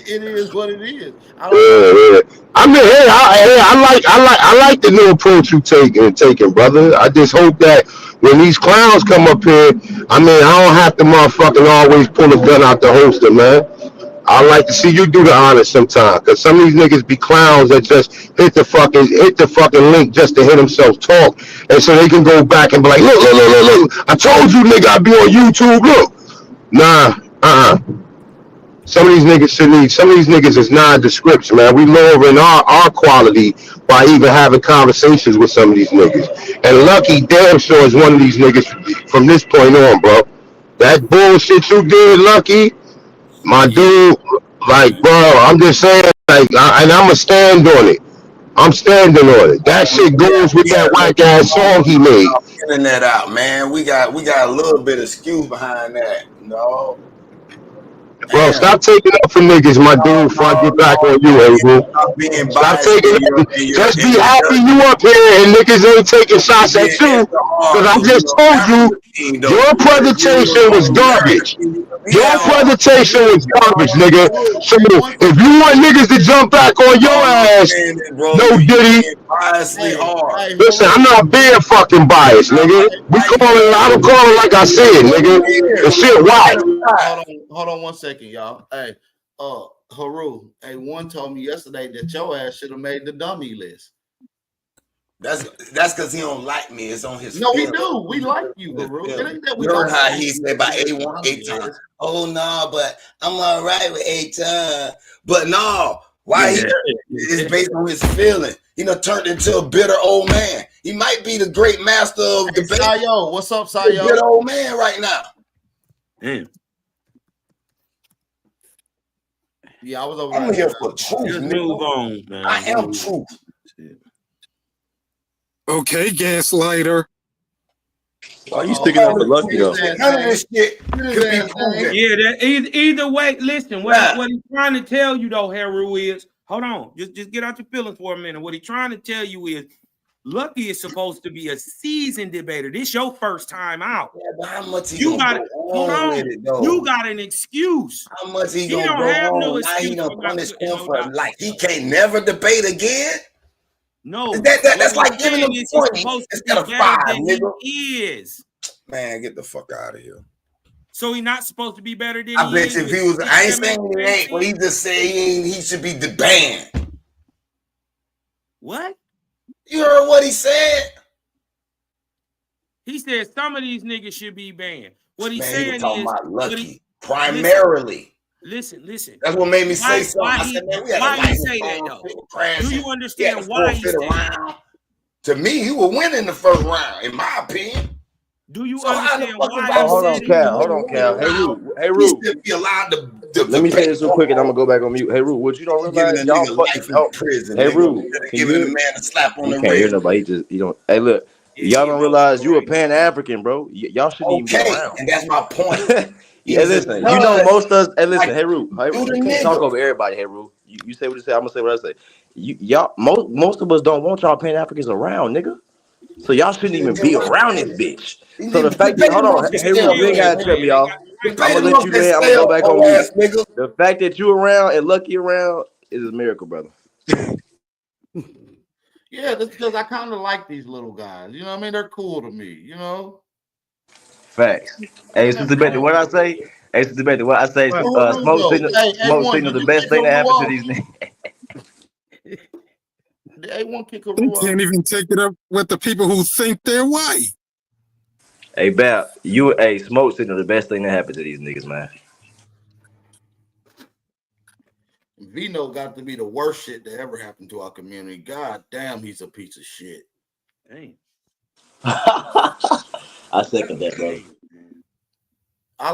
It is what it is. I mean, hey, I like the new approach you taking, brother. I just hope that when these clowns come up here, I mean, I don't have to motherfucking always pull a gun out the holster, man. I like to see you do the honest sometimes, cause some of these niggas be clowns that just hit the fucking link just to hear themselves talk, and so they can go back and be like, look, I told you, nigga, I'd be on YouTube. Look, nah, Some of these niggas is nondescripts, man. We lowering our quality by even having conversations with some of these niggas. And Lucky damn sure is one of these niggas from this point on, bro. That bullshit you did, Lucky. My dude, like, bro, I'm just saying, like, and I'ma stand on it. I'm standing on it. That shit goes with that whack ass song he made. Getting that out, man. We got a little bit of skew behind that, you know. Bro, stop taking up for niggas, my dude, before I get back on you, Abel. Stop taking up. Just be happy you up here and niggas ain't taking shots at you. Because I just told you, your presentation was garbage. Your presentation was garbage, nigga. So if you want niggas to jump back on your ass, no Diddy. Listen, I'm not being fucking biased, nigga. I'm calling like I said, nigga. The shit wild. Hold on 1 second, y'all. Hey, Haru. Hey, one told me yesterday that your ass should have made the dummy list. That's because he don't like me. It's on his. No, we do. We like you, Haru. It ain't that we don't how he said about A1, oh no, but I'm all right with A-Time. But no, why it's based on his feeling. He done turned into a bitter old man. He might be the great master of debate. Sayo, what's up, Sayo? Bitter old man right now. Damn. Yeah, I was over. I'm here for truth. Just move on, man. I am truth. Okay, gaslighter. Why are you sticking up for Lucky though? None of this shit could be proven. Yeah, either way. Listen, what he's trying to tell you though, Haru, is hold on, just get out your feelings for a minute. What he's trying to tell you is, Lucky is supposed to be a seasoned debater. This your first time out. Yeah, but how much you got? Hold on, you got an excuse. How much he gonna go on? Now he don't punish him for life. He can't never debate again. No, that's like giving him points instead of 5, nigga. He is. Man, get the fuck out of here. So he's not supposed to be better than I bet you if he was, I ain't saying he ain't, but he just said he should be banned. What? You heard what he said? He said some of these niggas should be banned. What he's Man, saying he was talking is about Lucky primarily. Listen. That's what made me say something. I said, man, we had why a he say that though? Do you understand why he said that? To me, he would win in the first round, in my opinion. Do you understand why? Hold on, Cal. Hey, Root. He should be allowed to let me say this real quick, and I'm gonna go back on mute. Hey, Root, what you don't realize? Y'all life in prison. Hey, Root, giving a man a slap on the wrist. Can't hear nobody. You don't. Hey, look. Y'all don't realize you a Pan-African, bro. Y'all shouldn't even be around. And that's my point. Yeah, listen. You know most of us. Hey, listen. Hey, Root. You can't talk over everybody. Hey, Root. You say what you say. I'm gonna say what I say. Y'all, most of us don't want y'all Pan-Africans around, nigga. So y'all shouldn't even be around this bitch. So the fact that, hold on, hey, Root, you ain't gotta trip me, y'all. I'm gonna let you in. I'm gonna go back on mute. The fact that you around and Lucky around is a miracle, brother. Yeah, that's because I kind of like these little guys. You know what I mean? They're cool to me, you know? Facts. Hey, Sister Betty, what I say? Hey, Sister Betty, what I say? Smoke signal the best thing that happened to these niggas. The A1 kick you can't even take it up with the people who think they're white. Hey, Bap, smoke signal the best thing that happened to these niggas, man. Vino got to be the worst shit that ever happened to our community. God damn, he's a piece of shit. Dang. I second that, brother. I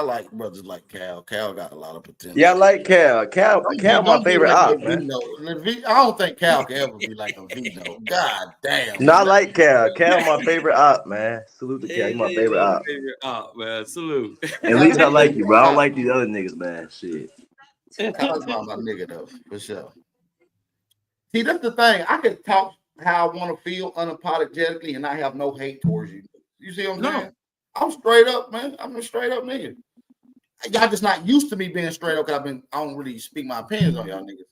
like brothers like Cal. Cal got a lot of potential. Yeah, I like Cal. Cal my favorite op, man. I don't think Cal can ever be like a Vino. God damn. No, I like Cal. Cal my favorite op, man. Salute to Cal. He's my favorite op. Favorite op, man. Salute. At least I like you, bro. I don't like these other niggas, man. Shit. Cal's not my nigga though, for sure. See, that's the thing. I can talk how I want to feel unapologetically, and I have no hate towards you. You see what I'm saying? I'm straight up, man. I'm a straight up nigga. Y'all just not used to me being straight up because I don't really speak my opinions on y'all niggas.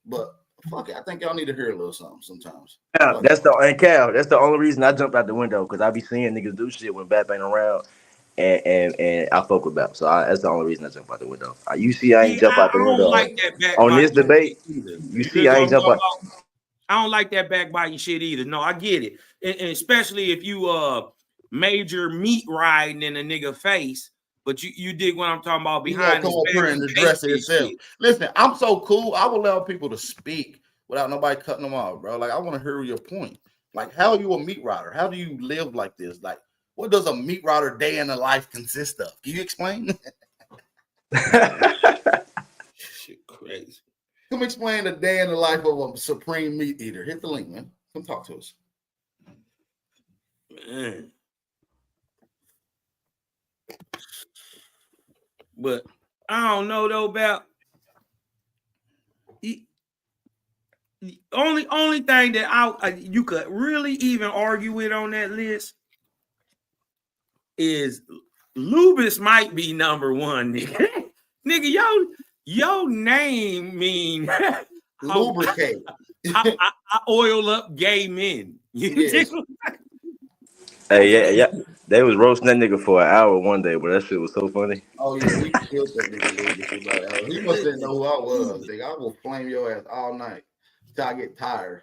But fuck it, I think y'all need to hear a little something sometimes. Yeah, that's the only reason I jumped out the window, because I be seeing niggas do shit when Bap ain't around, and I fuck with Bap. So that's the only reason I jump out the window. You see, I ain't jump out the window like that on this debate. You see, I ain't jump out. I don't like that backbiting shit either. No, I get it, and especially if you major meat riding in a nigga face. But you dig what I'm talking about behind come up here and address it yourself. Listen, I'm so cool. I will allow people to speak without nobody cutting them off, bro. Like, I want to hear your point. Like, how are you a meat rider? How do you live like this? Like, what does a meat rider day in the life consist of? Can you explain? Shit crazy. Come explain the day in the life of a supreme meat eater. Hit the link, man. Come talk to us. Man. But I don't know though about the only thing that you could really even argue with on that list is Lubis might be number one, nigga. Nigga, your name mean lubricate. I oil up gay men. Yes. Hey, yeah. They was roasting that nigga for an hour one day, but that shit was so funny. Oh yeah, we killed that nigga. He must didn't know who I was. Nigga. I will flame your ass all night till I get tired.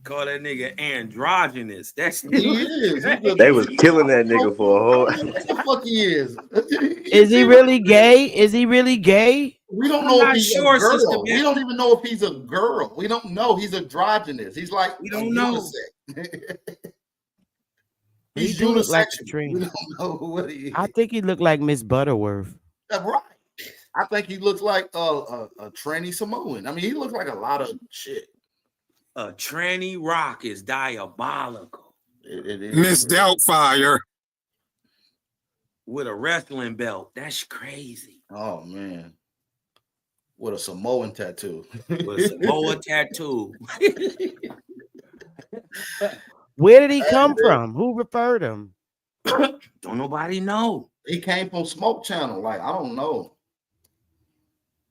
Call that nigga androgynous. That's he is. They was killing that nigga for a whole. What the fuck he is? Is he really gay? Is he really gay? We don't know if he's a girl. We don't even know if he's a girl. We don't know. He's androgynous. He's like we don't know. He do look like Katrina. We don't know what he is. I think he looked like Miss Butterworth. That's right. I think he looks like a tranny Samoan. I mean, he looks like a lot of shit. A tranny rock is diabolical. Miss Doubtfire with a wrestling belt. That's crazy. Oh man, with a Samoan tattoo. With a Samoan tattoo. Where did he come from? Who referred him? Don't nobody know. He came from Smoke Channel. Like, I don't know.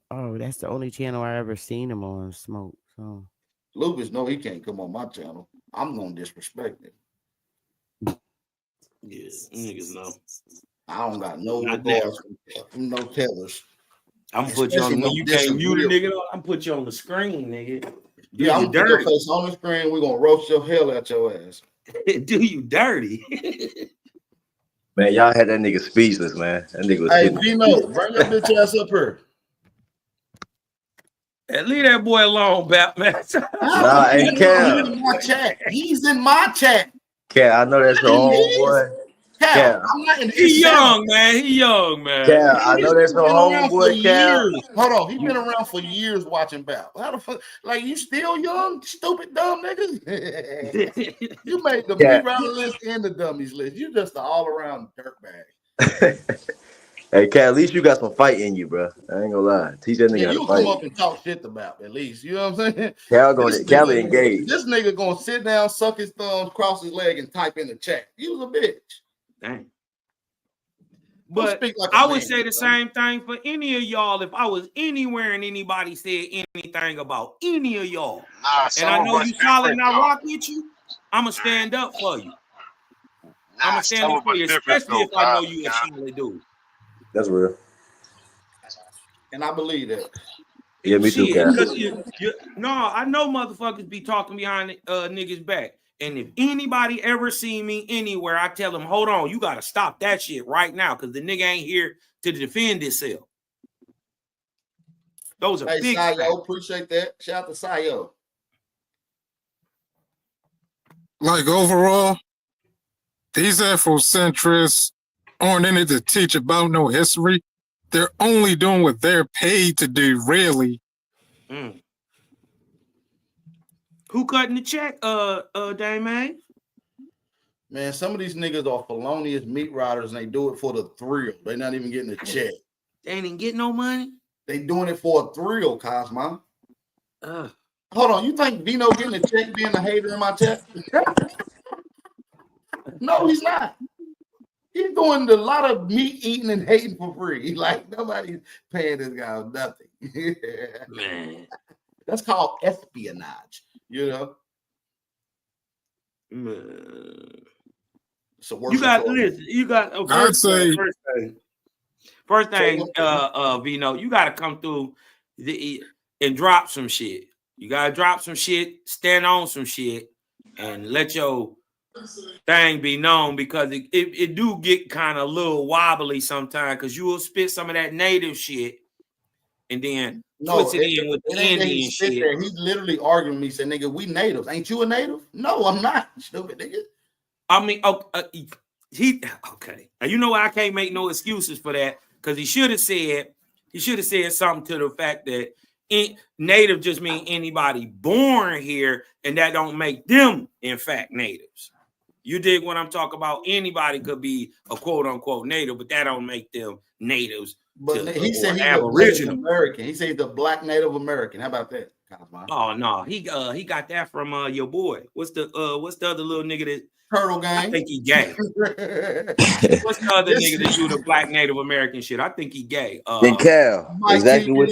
Oh, that's the only channel I ever seen him on, Smoke. So Lucas, no, he can't come on my channel. I'm gonna disrespect it. Yeah, niggas know. I don't got no regards from no tellers. I'm put you on. You can't mute a nigga. I'm put you on the screen, nigga. Yeah, I'm gonna put your face on the screen. We're gonna roast your hell out your ass. Do you dirty? Man, y'all had that nigga speechless, man. That nigga was Hey, Vino, bring your bitch ass up here. And leave that boy alone, Batman. Nah, hey, Cam. He's in my chat. He's in my chat. Cam, I know that's your homeboy. Cam, I'm not in He young, man. He young, man. Cam, I know that's your homeboy, Cam. Hold on, he's been around for years watching Bap. How the fuck? Like, you still young, stupid, dumb nigga? You made the B-round list and the dummies list. You just an all-around dirtbag. Hey, Cat, at least you got some fight in you, bro. I ain't gonna lie. Teach that nigga how to you fight. come up and talk shit about at least. You know what I'm saying? Cal engaged. This nigga gonna sit down, suck his thumbs, cross his leg, and type in the chat. You was a bitch. Dang. But like I would say the same thing for any of y'all. If I was anywhere and anybody said anything about any of y'all, and I know you solid and I rock with you, I'ma stand up for you. I'ma stand up for you, especially if I know you a solid dude. That's real. And I believe that. Yeah, me too, Cal. No, I know motherfuckers be talking behind niggas' back. And if anybody ever see me anywhere, I tell them, hold on, you got to stop that shit right now because the nigga ain't here to defend himself. Those are big Sayo, facts. appreciate that. Shout out to Sayo. Like, overall, these Afrocentrists aren't in it to teach about no history. They're only doing what they're paid to do, really. Mm. Who cutting the check, Dame? Man, some of these niggas are felonious meat riders and they do it for the thrill. They're not even getting a check. They ain't even getting no money? They doing it for a thrill, Cosmo. Hold on, you think Vino getting a check being a hater in my chat? No, he's not. He's doing a lot of meat eating and hating for free. Like, nobody's paying this guy nothing. Man. That's called espionage, you know? So you got listen. You got first thing, Vino, you got to come through and drop some shit. You got to drop some shit, stand on some shit, and let your thing be known because it do get kind of a little wobbly sometimes because you will spit some of that native shit and then twist it in with the Indian shit. He's literally arguing with me, saying, nigga, we natives. Ain't you a native? No, I'm not, stupid nigga. I mean, okay. Now, you know I can't make no excuses for that because he should have said something to the fact that native just mean anybody born here, and that don't make them, in fact, natives. You dig what I'm talking about? Anybody could be a quote unquote native, but that don't make them natives. But he said he's Aboriginal American. He said he's the Black Native American. How about that? Oh no, he got that from your boy. What's the other little nigga that Turtle Gang? I think he gay. What's the other nigga that do the Black Native American shit? I think he gay. And Cal, Mike exactly TV, what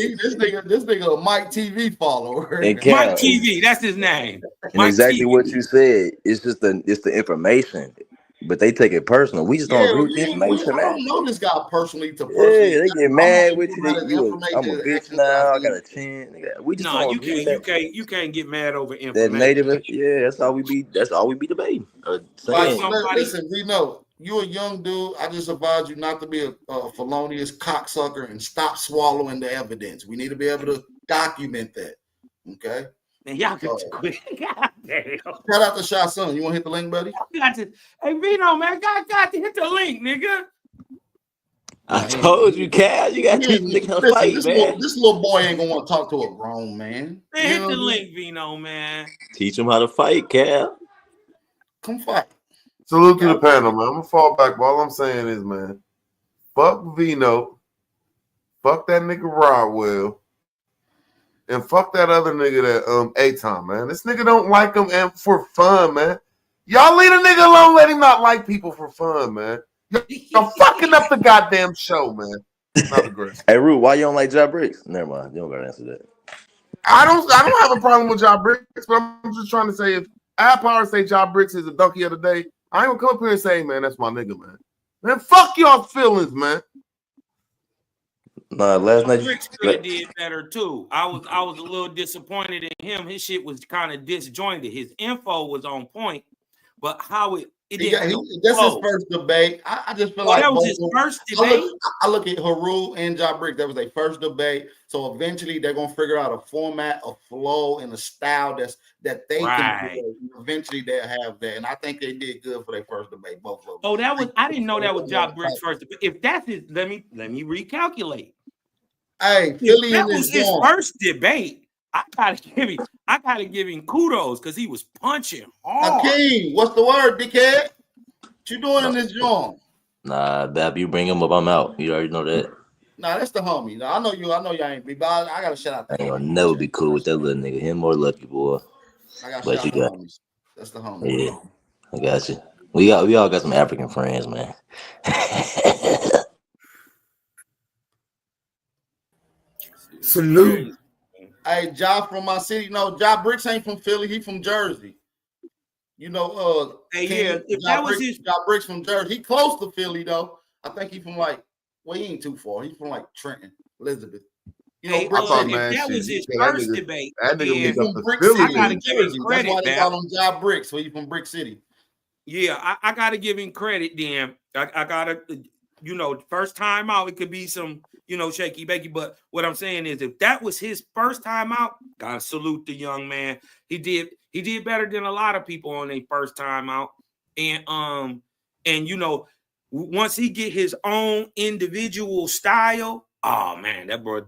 this nigga a Mike TV follower. And Cal, Mike TV, that's his name. And Mike exactly TV. what you said. It's just the information. But they take it personal. We just don't agree with the information, I man. don't know this guy personally to personally. Yeah, they get mad with you. I'm a bitch now. I got a chin. We just don't agree with that. You can't get mad over information. That native, yeah, that's all we be debating. Listen, we know you're a young dude. I just advise you not to be a felonious cocksucker and stop swallowing the evidence. We need to be able to document that. Okay. And y'all got to quit. God damn. Shout out to Shy Son. You want to hit the link, buddy? Hey, Vino, man, got to hit the link, nigga. I told you, Cal. You got to teach nigga how to fight, man. This little boy ain't gonna want to talk to a grown man. Man, hit the link, Vino, man. Teach him how to fight, Cal. Come fight. Salute to the panel, man. I'm gonna fall back. But all I'm saying is, man, fuck Vino, fuck that nigga Rodwell. And fuck that other nigga that A-Tom, man. This nigga don't like him and for fun, man. Y'all leave a nigga alone, let him not like people for fun, man. Y'all fucking up the goddamn show, man. Not aggressive. Hey, Rue, why you don't like Ja Bricks? Never mind. You don't gotta answer that. I don't have a problem with Ja Bricks, but I'm just trying to say if Al Power say Ja Bricks is a donkey of the day, I ain't gonna come up here and say, man, that's my nigga, man. Man, fuck y'all feelings, man. Nah, last night. Bricks could have did better too. I was a little disappointed in him. His shit was kind of disjointed. His info was on point, but how it didn't. That's his first debate. I just feel like that was his first debate. I look at Haru and Ja Brick. That was their first debate. So eventually they're gonna figure out a format, a flow, and a style that they can do. Eventually they'll have that, and I think they did good for their first debate. Both of them. Oh, I didn't know that was Ja Brick's first debate. If that's his, let me recalculate. Hey, Philly, that was his first debate. I gotta give him kudos because he was punching hard. Hakeem, what's the word, dickhead? What you doing in this joint? Nah, Bab, you bring him up, I'm out. You already know that. Nah, that's the homie. Nah, I know you ain't be, but I gotta shout out. I ain't gonna never be cool with that little nigga. Him or Lucky Boy. But you got homies. That's the homie. Yeah, I got you. We all got some African friends, man. Salute. Hey, Ja from my city. No, Ja Bricks ain't from Philly. He from Jersey. You know, if that was his Ja Bricks from Jersey. He close to Philly though. I think he from he ain't too far. He's from Trenton, Elizabeth. You know, if that was his first debate, I gotta give him credit. That's why they call him Ja Bricks. So he from Brick City. Yeah, I gotta give him credit. Then I gotta, first time out, it could be some, shaky bakey. But what I'm saying is, if that was his first time out, gotta salute the young man. He did better than a lot of people on their first time out. And once he get his own individual style, oh man, that brother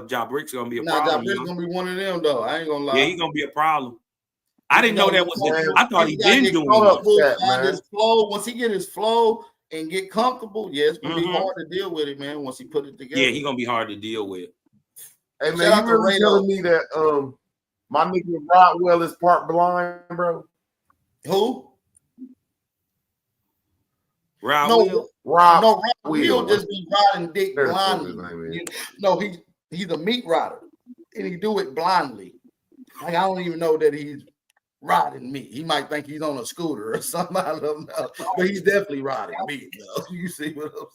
Ja Brick's gonna be a problem. Ja Brick's gonna be one of them though. I ain't gonna lie. Yeah, he's gonna be a problem. I didn't know that was it. I thought he been doing it. Once he get his flow and get comfortable, it's gonna be hard to deal with it, man. Once he put it together, yeah, he's gonna be hard to deal with. Hey man, you really telling me that my nigga Rodwell is part blind, bro? Who? Rodwell? Rodwell just be riding dick blindly. No, he's a meat rider, and he do it blindly. Like I don't even know that he's riding meat. He might think he's on a scooter or something. I don't know, but he's definitely riding meat. Though. You see what I'm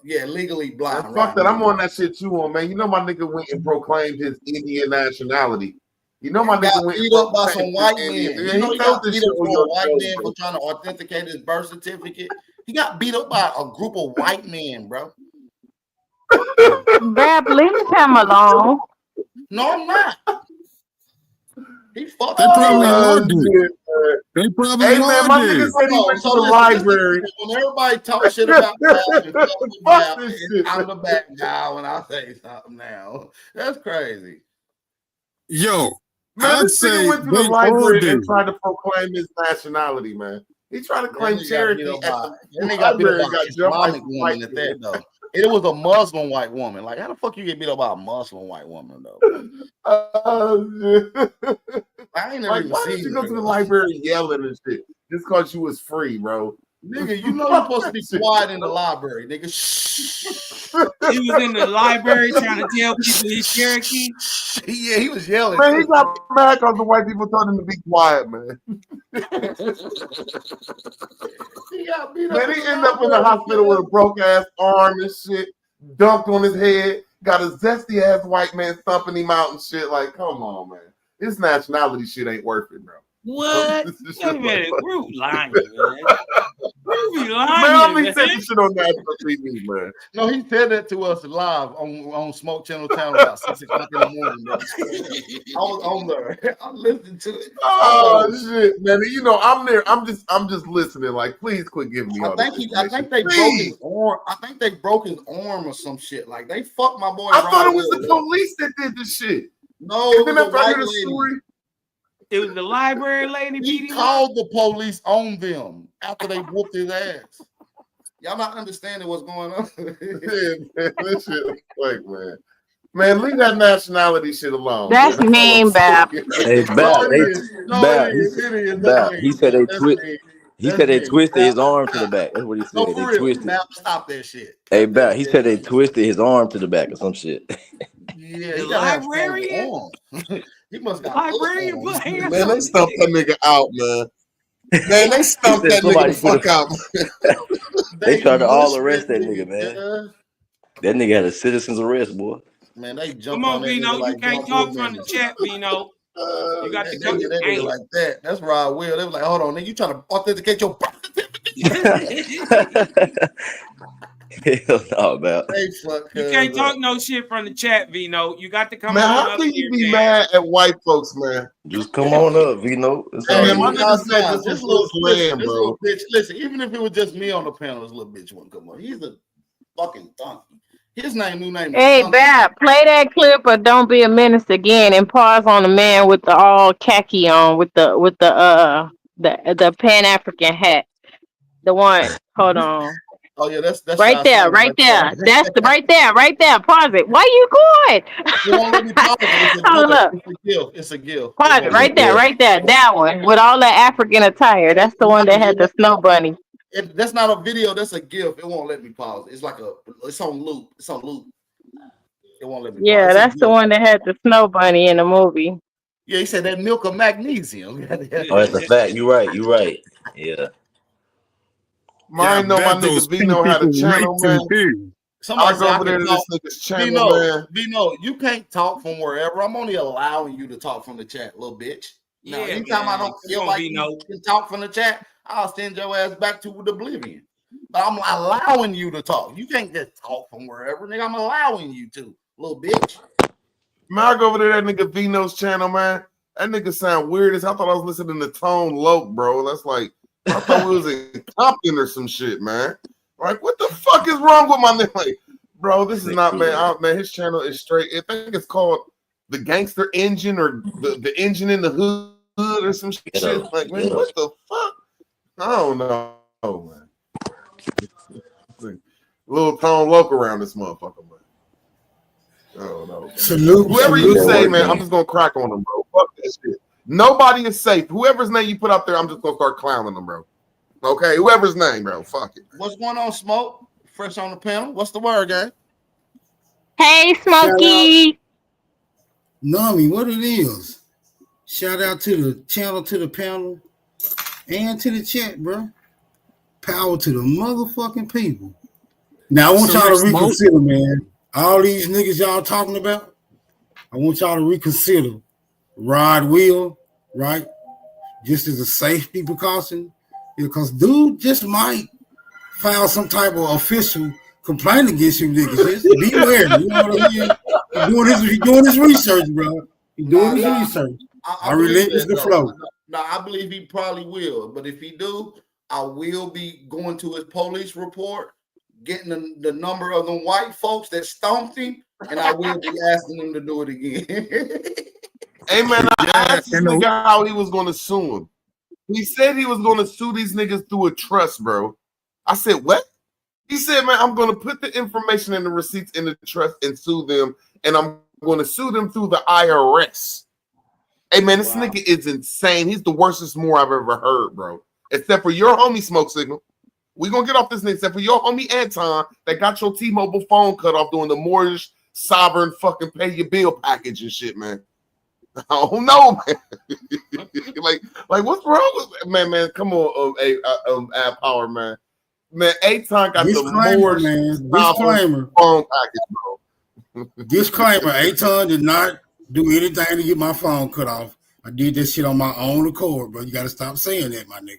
saying? Legally blind. Fuck that. I'm on that shit too, man. You know my nigga went and proclaimed his Indian nationality. You know my nigga went beat up by some white man. You know he got beat up by a white man for trying to authenticate his birth certificate. He got beat up by a group of white men, bro. Bab, leave him alone. No, I'm not. He fucked They probably all did. They probably hey, all man, my did. nigga said he went to the library. When everybody talk shit about Bab, I'm the back guy when I say something now. That's crazy. Yo, man, this nigga went to the library and tried to proclaim his nationality, man. He tried to claim Cherokee. And he got beat up by an Islamic woman at that, though. It was a Muslim white woman. Like, how the fuck you get beat up by a Muslim white woman, though? I ain't never even why seen did you go to the library yelling and shit? Just because you was free, bro. Nigga, you know you're supposed to be quiet in the library, nigga. Shh. He was in the library trying to tell people he's Cherokee. Yeah, he was yelling. Man, he got mad because the white people told him to be quiet, man. He got beat up. Man, he ended up in the hospital with a broke ass arm and shit, dunked on his head, got a zesty ass white man thumping him out and shit. Like, come on, man. His nationality shit ain't worth it, bro. What? Wait a minute, we're lying, man. We lying, man. I'm saying this shit on national TV, man. No, he said that to us live on Smoke Channel Town about 6 o'clock in the morning. Man. I was on there. I listened to it. Oh shit, man! You know I'm there. I'm just listening. Like, please quit giving me all this information. I think they broke his arm. I think they broke his arm or some shit. Like they fucked my boy. I thought it was the police that did this shit. No, and then after I heard the story. It was the library lady. He called the police on them after they whooped his ass. Y'all not understanding what's going on. Yeah, man, this shit is like, man. Man, leave that nationality shit alone. That's mean, Bab. Hey, Bab. He said they twist. He said they twisted his arm to the back. That's what he said. No, they twisted. Now stop that shit. Hey, Bab. He said they twisted his arm to the back or some shit. Yeah, the librarian. He must got librarian. Man, they stumped that nigga out, man. Man, they stumped that nigga the fuck out. They tried to all arrest that nigga, man. That nigga had a citizen's arrest, boy. Man, they jump Come on, that Vino. nigga like You can't talk from the chat, Vino. You got to come. That nigga like that. That's Rod Will. They was like, hold on, nigga, you trying to authenticate your birth Hell no, man. You can't talk no shit from the chat, Vino. You got to come man, on how up can here, you be man. mad at white folks, man? Just come on up, Vino. Hey, my nigga said this little bro. bitch. Listen, even if it was just me on the panel, this little bitch wouldn't come on. He's a fucking donkey. His new name. Hey, Bab, play that clip of "Don't Be a Menace" again, and pause on the man with the all khaki on, with the Pan African hat. The one. Hold on. Oh yeah, that's right there, right there. That's the right there. Pause it. Why you going? Hold up. It's a gift. Pause it right there, right there. That one with all that African attire. That's the one that had the snow bunny. That's not a video. That's a gift. It won't let me pause. It's like it's on loop. It's on loop. It won't let me. Yeah, pause. that's the one that had the snow bunny in the movie. Yeah, he said that milk of magnesium. Oh, that's a fact. You right. Yeah. I know my nigga Vino had a channel, man. Somebody go over there to this nigga's channel, man. Vino, you can't talk from wherever. I'm only allowing you to talk from the chat, little bitch. Now, anytime I don't feel like you can talk from the chat, I'll send your ass back to oblivion. But I'm allowing you to talk. You can't just talk from wherever, nigga. I'm allowing you to, little bitch. Man, I go over there, that nigga Vino's channel, man. That nigga sound weird as I thought I was listening to Tone Loc, bro. That's like, I thought we was in Compton or some shit, man. Like, what the fuck is wrong with my nigga? Like, bro, this is not, man. Man, his channel is straight. I think it's called The Gangster Engine or the Engine in the Hood or some shit. Like, man, what the fuck? I don't know, man. Little Tone Loc around this motherfucker, man. I don't know. Salute. Whoever you say, man, I'm just gonna crack on them, bro. Fuck that shit. Nobody is safe. Whoever's name you put up there, I'm just gonna start clowning them, bro. Okay, whoever's name, bro. Fuck it. What's going on, Smoke? Fresh on the panel. What's the word, gang? Hey, Smokey. Nami, what it is? Shout out to the channel, to the panel, and to the chat, bro. Power to the motherfucking people. Now I want y'all to reconsider, man. All these niggas y'all talking about, I want y'all to reconsider Rod Will, right? Just as a safety precaution, because dude just might file some type of official complaint against you niggas. Just beware, you know what I mean? He's doing his research, bro. He's doing his research. I relinquish the flow. No, I believe he probably will, but if he do, I will be going to his police report, getting the number of them white folks that stomped him, and I will be asking them to do it again. Hey, man, I asked this nigga how he was going to sue him. He said he was going to sue these niggas through a trust, bro. I said, what? He said, man, I'm going to put the information and the receipts in the trust and sue them, and I'm going to sue them through the IRS. Hey, man, this nigga is insane. He's the worstest more I've ever heard, bro. Except for your homie Smoke Signal. We gonna get off this nigga, except for your homie Anton that got your T-Mobile phone cut off doing the mortgage sovereign fucking pay your bill package and shit, man. I don't know, man. like what's wrong with man? Come on, Ad Power, man. Man, Anton got the mortgage disclaimer phone package, bro. Disclaimer: Anton did not do anything to get my phone cut off. I did this shit on my own accord, bro. You got to stop saying that, my nigga.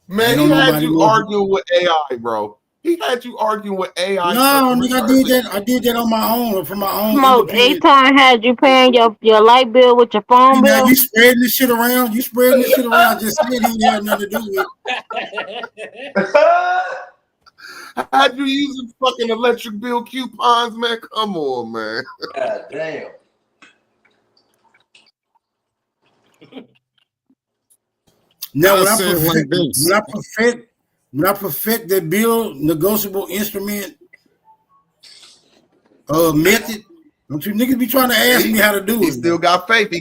Man, he had you arguing with AI, bro. He had you arguing with AI. No, nigga, I did that on my own, from my own. Smoke, Anton had you paying your light bill with your phone bill? You spreading this shit around. Just said he had nothing to do with it. Had you using fucking electric bill coupons, man? Come on, man. God damn. Now, when I perfect that bill negotiable instrument method, don't you niggas be trying to ask me how to do it? He still got faith.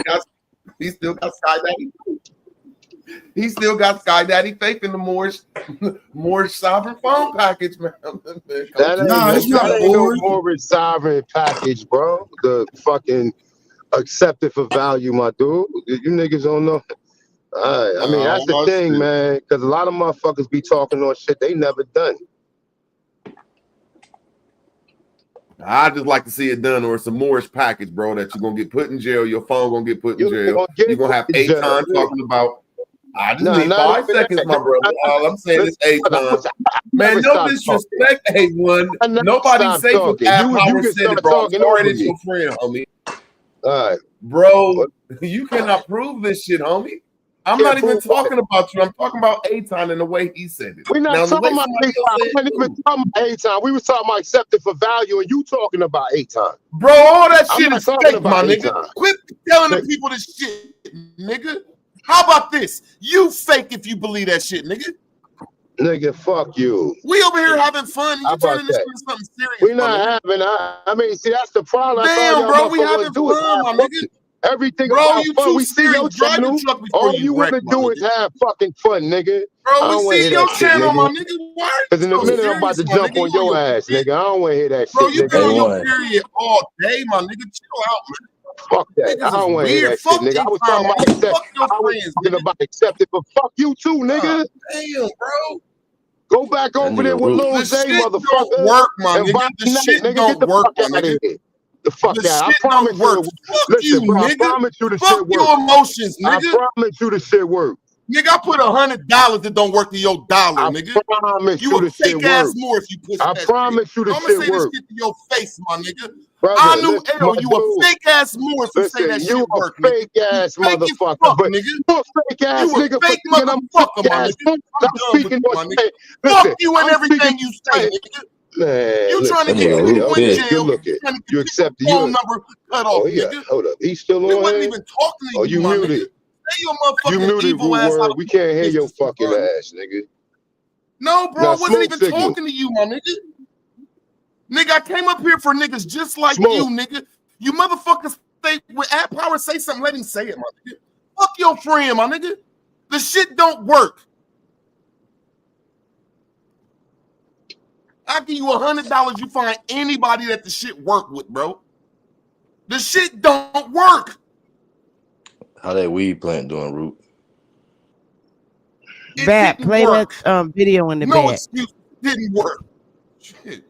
He still got Sky Daddy. He still got Sky Daddy faith in the mortgage sovereign phone package, man. It's not a mortgage sovereign package, bro. The fucking accepted for value, my dude. You niggas don't know. I mean, that's the thing, man, because a lot of motherfuckers be talking on shit they never done. I just like to see it done, or it's a Moorish package, bro, that you're gonna get put in jail. Your phone gonna get put in jail. You're gonna have 8 times talking about. I just need 5 seconds, my brother. All I'm saying is 8 times. Man, no disrespect, A1. Nobody's safe with Power City, bro. It's your friend, homie. All right, bro. You cannot prove this shit, homie. I'm not even talking about you. I'm talking about Aton and the way he said it. We're not talking about Aton. We weren't even talking about Aton. We were talking about accepted for value, and you talking about Aton. Bro, all that shit is fake, my nigga. Quit telling the people this shit, nigga. How about this? You fake if you believe that shit, nigga. Nigga, fuck you. We over here having fun. You turning this into something serious. We're not having. I mean, see, that's the problem. Damn, bro, we having fun, my nigga. Everything bro, about you fun. Too We see your channel. All you want to do is have fucking fun, nigga. Bro, we see your channel, my nigga. Because in a minute I'm about to jump on your ass, nigga. I don't want to hear that bro, shit, nigga. Bro, you been on your period all day, my nigga. Chill out, man. Fuck that. I don't want to hear that shit, nigga. I was talking about accepted, but fuck you too, nigga. Damn, bro. Go back over there with Lil Zay, motherfucker. Don't work, my nigga. The shit don't work, my nigga. The fuck that. I promise you. Fuck you, bro, nigga. I promise you the fuck shit work. your emotions, nigga. I promise you the shit work. Nigga, I put $100 that don't work to your dollar, nigga. I promise you the shit fake ass work. more if you push I promise you the shit work. I'm gonna say this shit to your face, my nigga. Brother, I knew Edo, you a fake ass more if you say that shit work. You a fake ass motherfucker, but nigga. You a fake ass nigga. You a fake motherfucker, my nigga. I'm speaking what you say. Fuck you and everything you say, nigga. Man, you trying to get people in jail? You accept the phone number cut off, nigga. Hold up, he's still on. We wasn't even talking to you. You muted. Say your motherfucking you muted, evil ass. We can't hear your fucking ass, nigga. No, bro, I wasn't even talking to you, my nigga. Nigga, I came up here for niggas just like you, nigga. You motherfuckers stay with Ad Power. Say something. Let him say it, my nigga. Fuck your friend, my nigga. The shit don't work. I'll give you $100. You find anybody that the shit work with, bro. The shit don't work. How that weed plant doing, Root? Bat, play work. that video in the no back. Excuse, didn't work. Shit.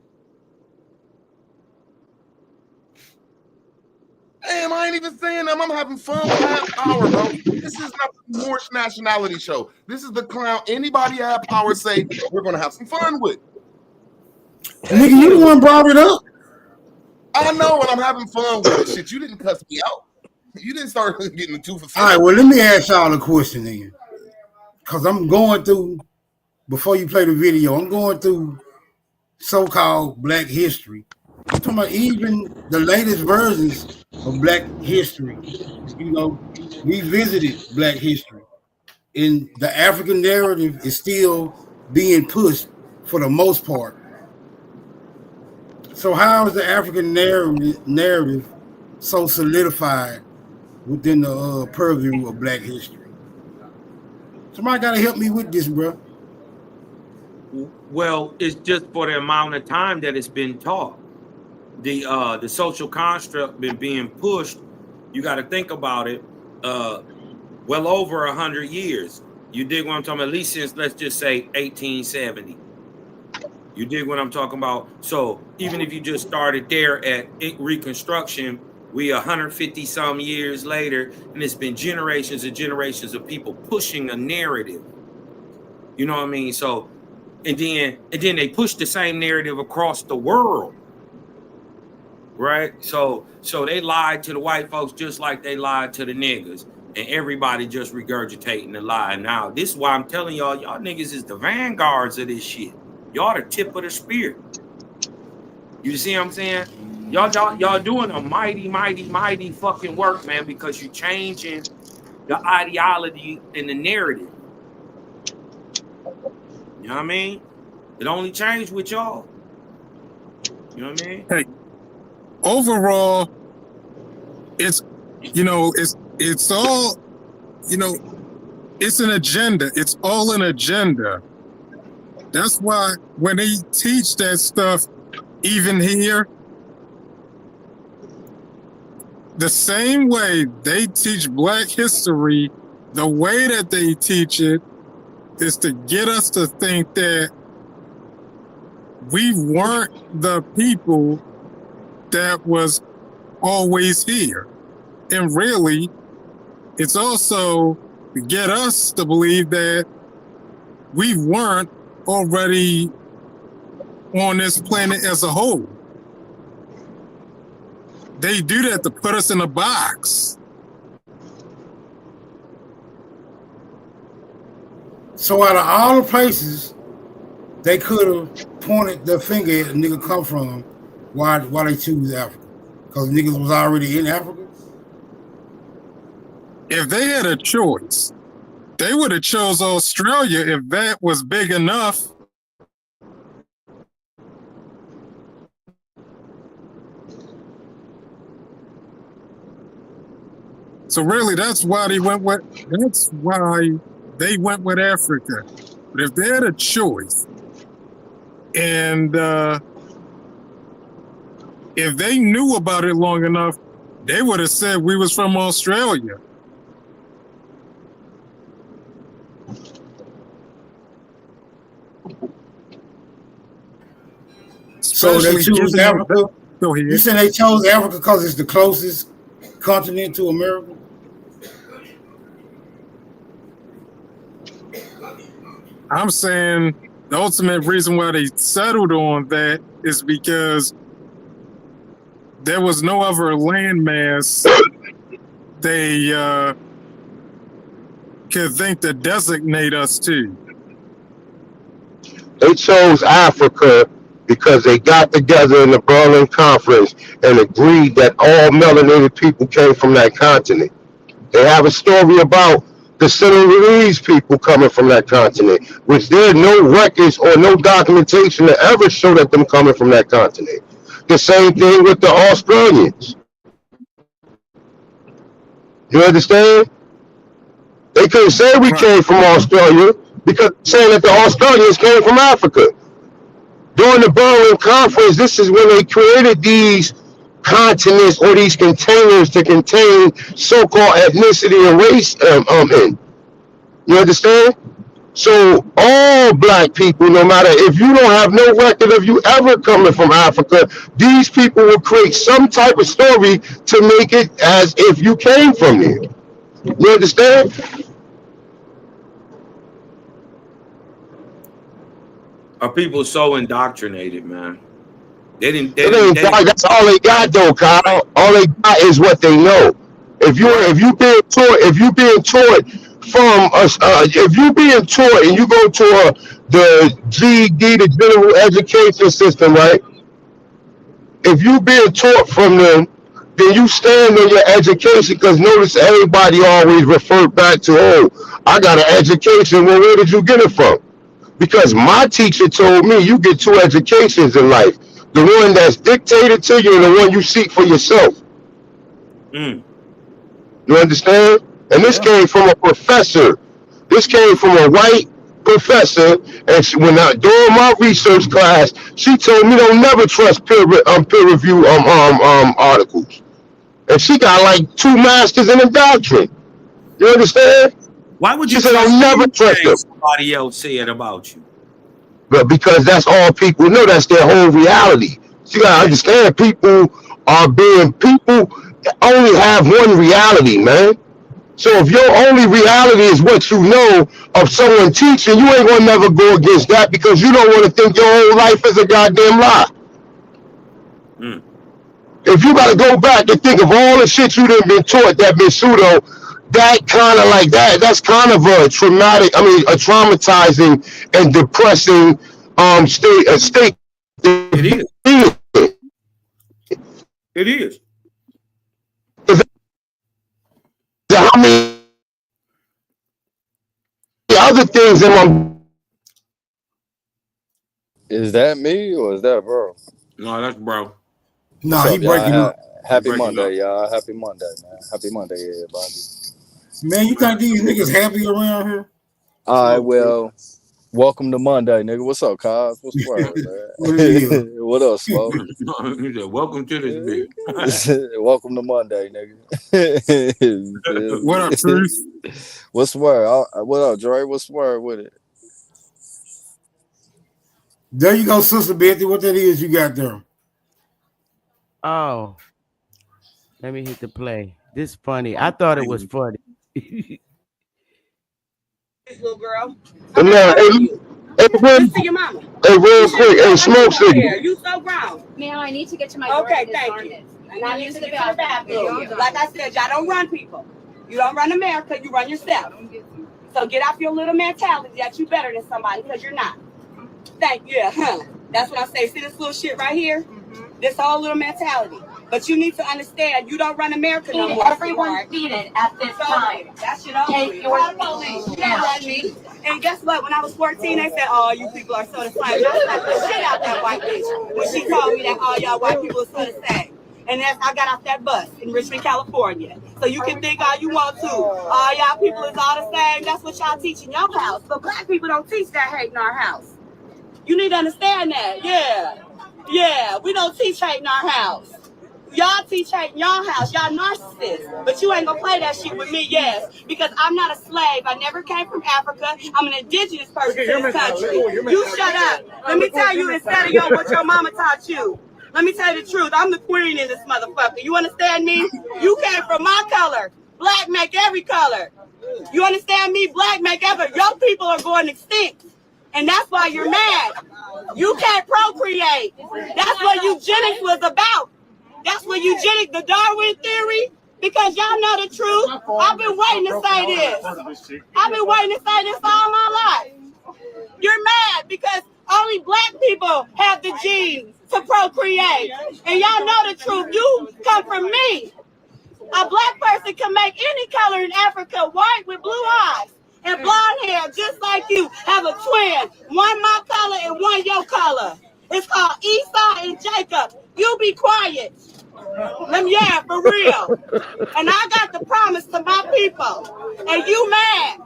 Damn, I ain't even saying that. I'm having fun with Ad Power, bro. This is not the Moorish nationality show. This is the clown. Anybody Ad Power say we're gonna have some fun with. Nigga, you the one brought it up. I know, and I'm having fun with this shit. You didn't cuss me out. You didn't start getting the 2 for 4. All right, well, let me ask y'all a question then. Because I'm going through, before you play the video, I'm going through so-called Black history. I'm talking about even the latest versions of Black history. You know, we visited Black history. And the African narrative is still being pushed for the most part. So how is the African narrative so solidified within the purview of Black history? Somebody got to help me with this, bro. Well, it's just for the amount of time that it's been taught. The social construct been being pushed. You got to think about it. Well over 100 years. You dig what I'm talking about? At least since, let's just say, 1870. You dig what I'm talking about? So even if you just started there at Reconstruction, we 150 some years later, and it's been generations and generations of people pushing a narrative. You know what I mean? So, and then they push the same narrative across the world, right? So they lied to the white folks just like they lied to the niggas, and everybody just regurgitating the lie. Now, this is why I'm telling y'all niggas is the vanguards of this shit. Y'all the tip of the spear. You see what I'm saying? Y'all doing a mighty fucking work, man, because you're changing the ideology and the narrative. You know what I mean? It only changed with y'all. You know what I mean? Hey, overall, it's all, it's an agenda. It's all an agenda. That's why when they teach that stuff, even here, the same way they teach Black history, the way that they teach it is to get us to think that we weren't the people that was always here. And really, it's also to get us to believe that we weren't already on this planet as a whole. They do that to put us in a box. So out of all the places they could have pointed their finger at a nigga come from, why they choose Africa? Because niggas was already in Africa? If they had a choice, they would have chose Australia if that was big enough. So really, that's why they went with Africa. But if they had a choice, and if they knew about it long enough, they would have said we was from Australia. So they choose Africa? You said they chose Africa because it's the closest continent to America? I'm saying the ultimate reason why they settled on that is because there was no other landmass they could think to designate us to. They chose Africa because they got together in the Berlin Conference and agreed that all melanated people came from that continent. They have a story about the Senegalese people coming from that continent, which there are no records or no documentation to ever show that them coming from that continent. The same thing with the Australians. You understand? They couldn't say we came from Australia because saying that the Australians came from Africa. During the Berlin Conference, this is when they created these continents or these containers to contain so-called ethnicity and race in. You understand? So all black people, no matter if you don't have no record of you ever coming from Africa, these people will create some type of story to make it as if you came from there. You understand? Are people so indoctrinated, man? That's all they got though, Kyle. All they got is what they know. If you being taught from us, if you being taught and you go to the GED, the general education system, right? If you being taught from them, then you stand on your education. Because notice everybody always refer back to, oh, I got an education. Well, where did you get it from? Because my teacher told me you get two educations in life. The one that's dictated to you and the one you seek for yourself. You understand? And this came from a professor. This came from a white professor. And during my research class, she told me don't never trust peer review articles. And she got like 2 masters in the doctrine. You understand? Why would you say I'll never trust them? Somebody else said about you. But because that's all people know, that's their whole reality. So you gotta understand, people only have one reality, man. So if your only reality is what you know of someone teaching, you ain't gonna never go against that because you don't want to think your whole life is a goddamn lie. If you gotta go back and think of all the shit you done been taught that been pseudo, that kind of like that's kind of a traumatizing and depressing state. It is. It is. How many other things Is that me or is that bro? No, that's bro. No, he breaking up. Happy Monday, y'all. Happy Monday, man. Happy Monday, everybody. Man, you think these niggas happy around here? All right, well, welcome to Monday, nigga. What's up, Cos? What's the word, man? What up, Smoke? Welcome to this bitch. Welcome to Monday, nigga. What up, Truth? What's the word? What up, Dre? What's the word with it? There you go, Sister Betty. What that is you got there? Oh, let me hit the play. This funny. I thought it was funny. Little girl. Hey, Listen to your mama. Hey, real quick. Hey, Smoke City. You so grown. Ma'am, I need to get to my Okay, thank you. And I need to get to the bathroom. Like I said, y'all don't run people. You don't run America, you run yourself. So get off your little mentality that you better than somebody, because you're not. Thank you. That's what I say. See this little shit right here? This whole little mentality. But you need to understand, you don't run America no more. Everyone seated at this time. That shit over. Take your police You don't run me. And guess what? When I was 14, they said, "Oh, you people are so the same." I slapped the shit out that white bitch when she told me that all y'all white people are so the same. And that's I got off that bus in Richmond, California. So you can think all you want to. All y'all people is all the same. That's what y'all teach in your house. But black people don't teach that hate in our house. You need to understand that. Yeah. We don't teach hate in our house. Y'all teach hate in y'all house. Y'all narcissists. But you ain't gonna play that shit with me, yes. Because I'm not a slave. I never came from Africa. I'm an indigenous person to this country. You shut up. Let me tell you instead of what your mama taught you. Let me tell you the truth. I'm the queen in this motherfucker. You understand me? You came from my color. Black make every color. You understand me? Black make every. Your people are going extinct. And that's why you're mad. You can't procreate. That's what eugenics was about. That's what eugenics, the Darwin theory, because y'all know the truth. I've been waiting to say this. I've been waiting to say this all my life. You're mad because only black people have the genes to procreate. And y'all know the truth. You come from me. A black person can make any color in Africa, white with blue eyes and blonde hair, just like you. Have a twin, one my color and one your color. It's called Esau and Jacob. You be quiet. Yeah, for real. And I got the promise to my people. And you mad.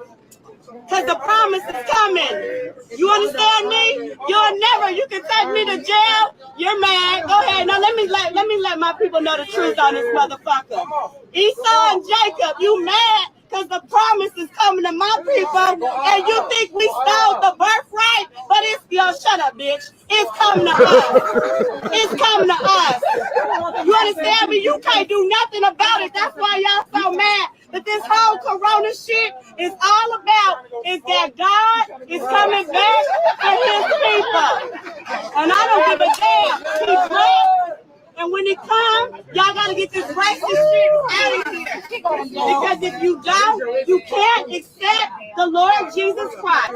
Because the promise is coming. You understand me? You can take me to jail. You're mad. Go ahead. Now let me let my people know the truth on this motherfucker. Esau and Jacob, you mad? Because the promise is coming to my people, and you think we stole the birthright? But it's, shut up, bitch. It's coming to us. It's coming to us. You understand me? You can't do nothing about it. That's why y'all so mad. But this whole corona shit is all about is that God is coming back for his people. And I don't give a damn. He's black. And when he comes, y'all got to get this racist shit out of here. Because if you don't, you can't accept the Lord Jesus Christ.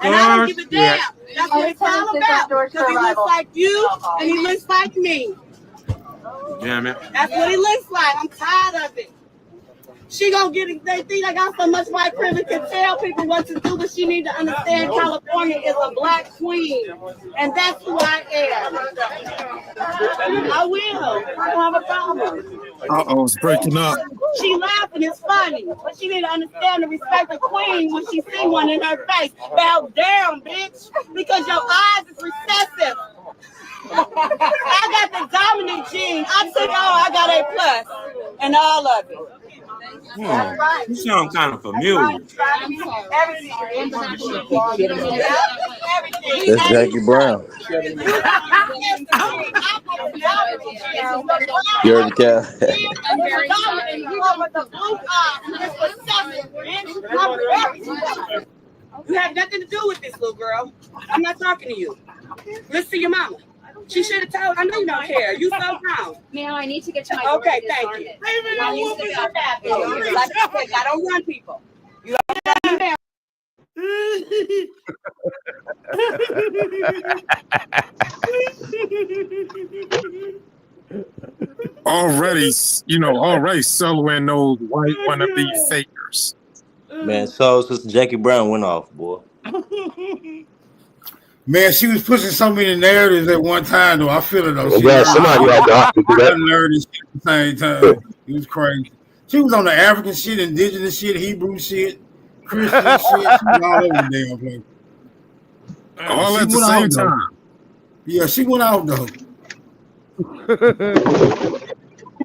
And I don't give a damn. That's what it's all about. Because he looks like you and he looks like me. Yeah, man. That's what he looks like. I'm tired of it. She gonna get it. They think I got so much white privilege to tell people what to do, but she need to understand California is a black queen, and that's who I am. I will. I don't have a problem. It's breaking up. She laughing, it's funny, but she need to understand and respect the queen when she see one in her face. Bow down, bitch, because your eyes is recessive. I got the dominant gene. I took all. I got A+, and all of it. You sound kind of familiar. That's Jackie Brown. You heard the cat. You have nothing to do with this, little girl. I'm not talking to you. Listen to your mama. She should have told. I know you don't care. You so grown. Ma'am, I need to get to my Okay, thank you. I used to go back. Like I said, I don't run people. You don't run Already soloing those white wannabe fakers. Man, so Sister Jackie Brown went off, boy. Man, she was pushing so many narratives at one time, though. I feel it, though. Somebody had to have to do that. Narratives at the same time. It was crazy. She was on the African shit, indigenous shit, Hebrew shit, Christian shit. She was all over the damn place. All at the same time. Yeah, she went out, though.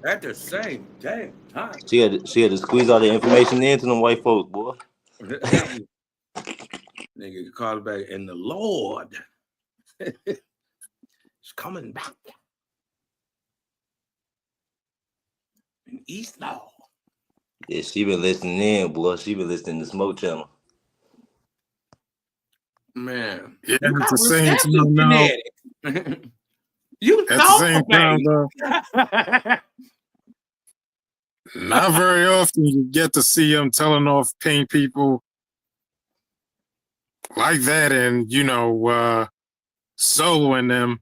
At the same damn time. She had to squeeze all the information into them white folks, boy. Nigga called it back, and the Lord is coming back. In East Law. Yeah, she been listening in, boy. She been listening to Smoke Channel. Man, yeah, you at got the same receptive time now. genetics. You At the same time, baby. though, not very often you get to see him telling off pink people like that, and soloing them.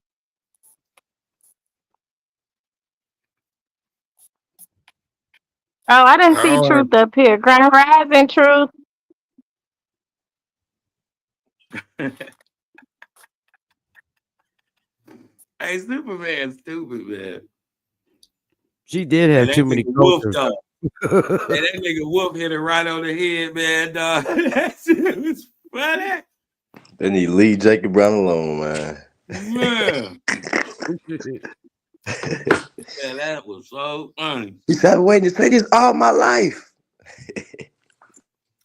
Oh, I didn't see Oh, Truth up here. Grand Rising Truth. Hey, Superman, stupid man. She did have And too that many nigga Wolf cultures. dog. And that nigga Wolf hit it right on the head, man. Dog. That shit was funny. They need to leave Jacob Brown alone, man. Man. Yeah, that was so funny. He said, I've been waiting to say this all my life.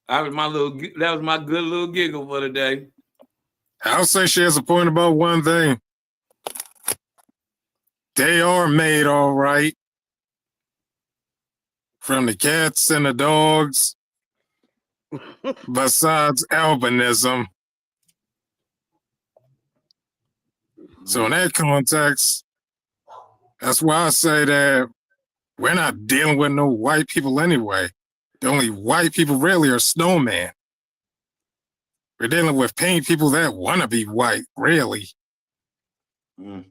That was my good little giggle for the day. I'll say she has a point about one thing. They are made all right. From the cats and the dogs. Besides albinism. So in that context, that's why I say that we're not dealing with no white people anyway. The only white people really are snowmen. We're dealing with pink people that want to be white, really. Mm.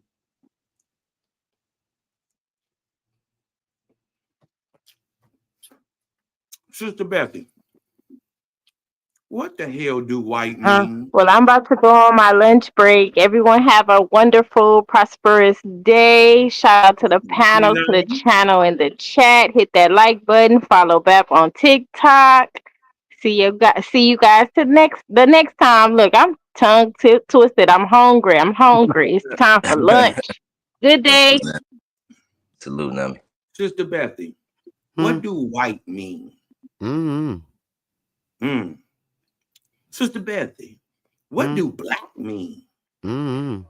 Sister Bethy, what the hell do white mean? Well, I'm about to go on my lunch break. Everyone have a wonderful, prosperous day. Shout out to the panel, to the channel in the chat. Hit that like button. Follow back on TikTok. See you guys the next time. Look, I'm tongue twisted. I'm hungry. It's time for lunch. Good day. Salute, Nami. Sister Bethy, what do white mean? Sister Bethy, what do black mean? I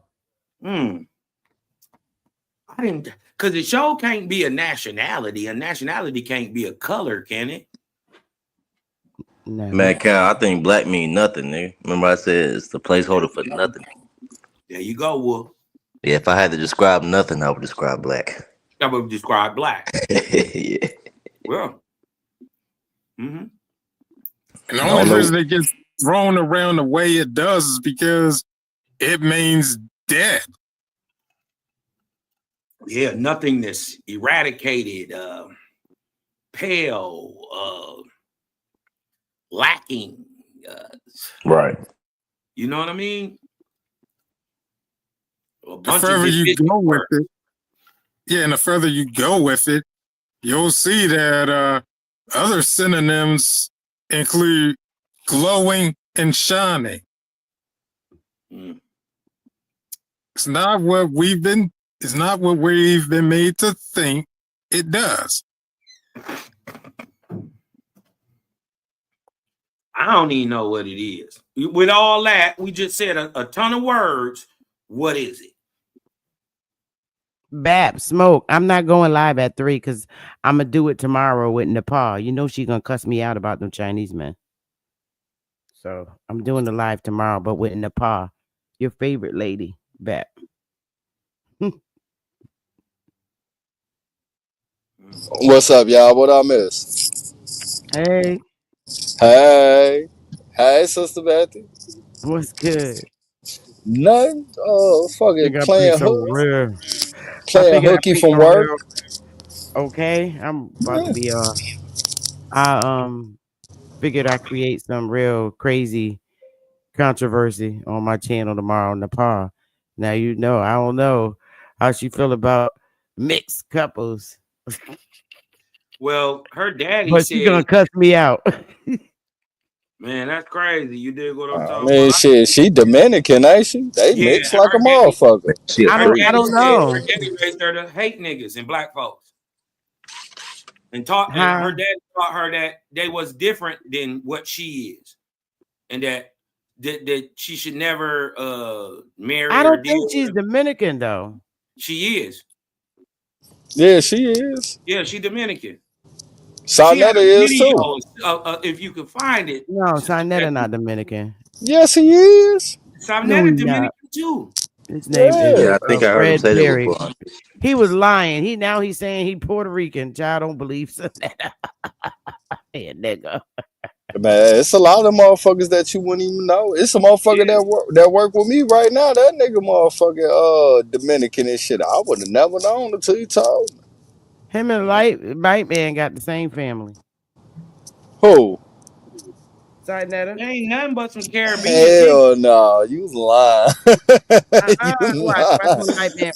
didn't, because it sure can't be a nationality. A nationality can't be a color, can it? Man, Cal, I think black mean nothing, nigga. Remember I said it's the placeholder for nothing. There you go, Wolf. Yeah, if I had to describe nothing, I would describe black. I would describe black. Yeah. Well. And the only reason it gets thrown around the way it does is because it means dead. Yeah, nothingness, eradicated, pale, lacking. Right. You know what I mean? The further you go with it, and the further you go with it, you'll see that other synonyms include glowing and shining. It's not what we've been made to think it does. I don't even know what it is. With all that, we just said a ton of words. What is it? Bap, Smoke. I'm not going live at 3 because I'm gonna do it tomorrow with Nepal. You know she's gonna cuss me out about them Chinese men. So I'm doing the live tomorrow, but with Nepal, your favorite lady, Bap. What's up, y'all? What I miss? Hey, Sister Bethy. what's good? Nothing. Oh, fucking I playing hooky from work. Okay, I'm about to be I figured I create some real crazy controversy on my channel tomorrow, Nepal. Now you know I don't know how she feel about mixed couples. Well, her daddy But said she gonna cuss me out. Man, that's crazy. You did what I'm talking Man, about. shit, she Dominican, ain't she? They mix like a motherfucker. I don't know. Her daddy raised her to hate niggas and black folks. And her dad taught her that they was different than what she is. And that she should never marry. I don't think she's Dominican though. She is. Yeah, she is. Yeah, she Dominican. Sarnetta is too. If you could find it. No, Sarnetta not Dominican. Yes, he is. Sarnetta Dominican too. His name is I think I heard him say Perry. that before. He was lying. He's saying he Puerto Rican. Child, don't believe Sarnetta. Yeah, nigga. Man, it's a lot of motherfuckers that you wouldn't even know. It's a motherfucker that work with me right now. That nigga motherfucking Dominican and shit. I would have never known until you told me. Him and Light Man got the same family. Who? Sarnetta. There ain't nothing but some Caribbean. Hell no, you was lying.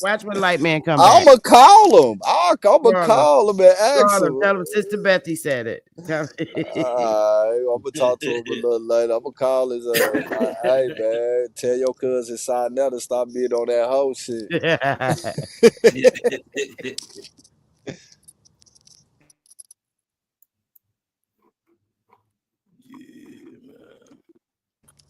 Watch when Light Man come back. I'ma call him. I'ma call him and ask him. Tell him Sister Betty said it. I'm gonna talk to him a little later. I'm gonna call his hey man, tell your cousin Sarnetta to stop being on that whole shit.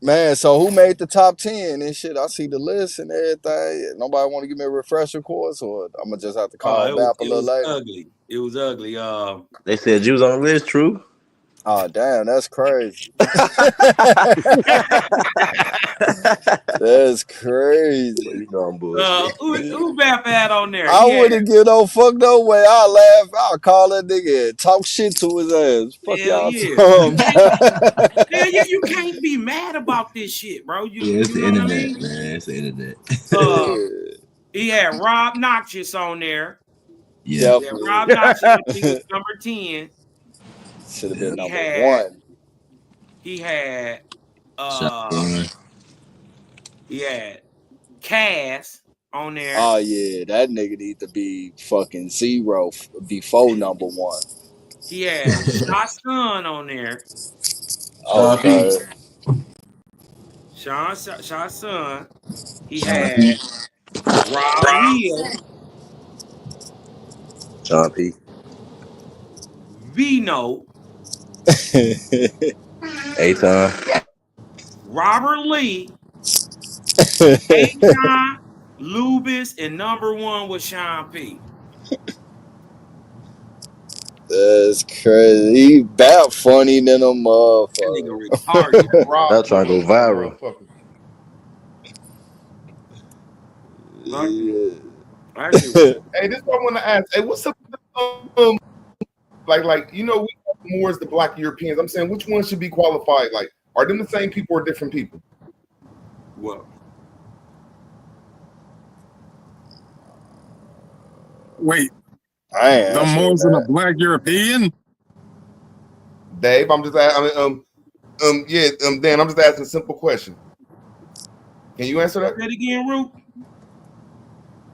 Man, so who made the top 10 and shit? I see the list and everything. Nobody want to give me a refresher course, or I'm gonna just have to call back a little later. Ugly. It was ugly. They said you was on the list, true. Oh damn, that's crazy. That's crazy. Who Bap had on there? I wouldn't get no fuck no way. I'll laugh. I'll call that nigga and talk shit to his ass. Fuck y'all. Yeah, you can't be mad about this shit, bro. It's the internet, man. It's the internet. He had Rob Noxious on there. Yeah. Rob Noxious was number 10. Should have been number 1. He had Cass on there. Oh yeah, that nigga need to be fucking 0 before number 1. He had Shot's son on there. Okay. Shot's son. He had Rob Hill. Sean P. Vino. Aton. Robert Lee. Aton, Lubis, and number 1 was Sean P. That's crazy. He about funny than a motherfucker. I'll try to go viral. Hey, this is what I want to ask. Hey, what's up? Like you know, we talk more as the Black Europeans. I'm saying, which one should be qualified? Like, are them the same people or different people? What? Wait, the Moors and the Black European? Dave, I'm just Dan, I'm just asking a simple question. Can you answer that? Say it again, Root.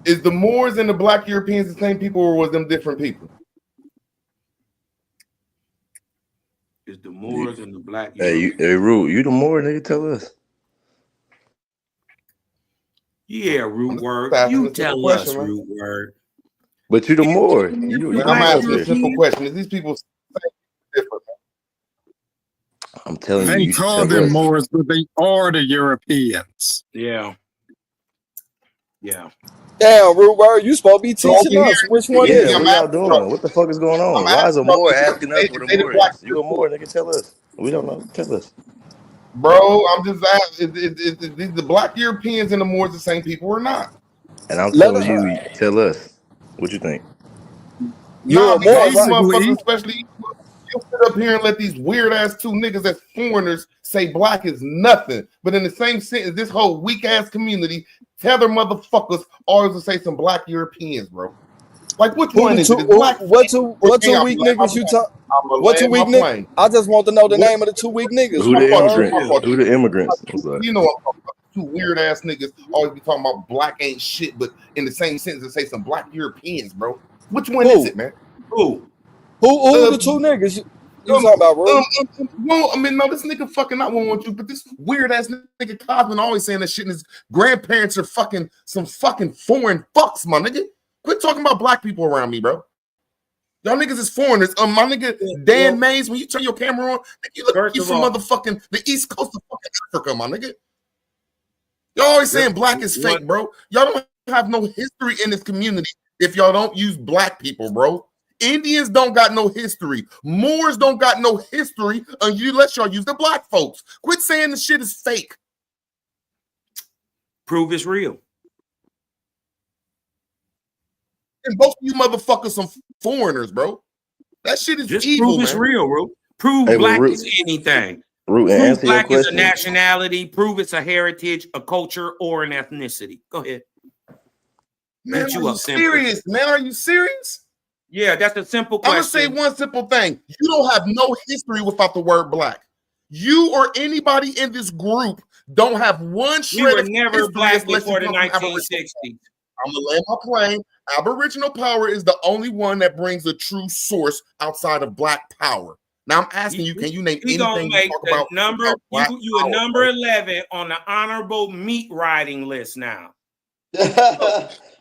Is the Moors and the Black Europeans the same people, or was them different people? Is the Moors and the Black Hey, Root, you the Moor, nigga, tell us. Yeah, Root Word. You tell us, Root Word. But you the Moor. I'm asking a simple question. Is these people different? I'm telling you. They call them Moors, but they are the Europeans. Yeah. Yeah. Damn, Root Word, you supposed to be teaching us. Which one is it? What y'all doing? What the fuck is going on? Why is a Moor asking us what a Moor is? You a Moor, nigga, tell us. We don't know. Tell us. Bro, I'm just asking, is the Black Europeans and the Moors the same people or not? And I'm telling you, tell us. What you think? You're because these motherfuckers, especially, you sit up here and let these weird ass 2 niggas as foreigners say black is nothing. But in the same sentence, this whole weak ass community, tether motherfuckers always will say some Black Europeans, bro. Like, which one is it? What two weak niggas you talk? What 2 weak niggas? I just want to know the name of the 2 weak niggas. Who the immigrants? Who the immigrants? You know, I'm talking about 2 weird ass niggas always be talking about black ain't shit, but in the same sentence, they say some Black Europeans, bro. Which one is it, man? Who the 2 niggas you talking about, bro? I mean, no, this nigga fucking not want you, but this weird ass nigga Cosman always saying that shit, and his grandparents are fucking some fucking foreign fucks, my nigga. Quit talking about black people around me, bro. Y'all niggas is foreigners. My nigga Dan Mays, when you turn your camera on, you look like you from motherfucking the East Coast of fucking Africa, my nigga. Y'all always saying black is fake, bro. Y'all don't have no history in this community if y'all don't use black people, bro. Indians don't got no history. Moors don't got no history unless y'all use the black folks. Quit saying the shit is fake. Prove it's real. And both of you motherfuckers some foreigners, bro. That shit is just evil, prove it's man. real, bro. Prove black is anything. Root, prove black is a nationality. Prove it's a heritage, a culture, or an ethnicity. Go ahead. Man, are you serious? Man, are you serious? Yeah, that's a simple question. I'm gonna say one simple thing. You don't have no history without the word black. You or anybody in this group don't have one shred of never history black unless before you the come from 1960s. I'm gonna land my plane. Aboriginal power is the only one that brings a true source outside of black power. Now I'm asking you, can you name He gonna anything make you talk the about? number you a number 11 on the honorable meat riding list now.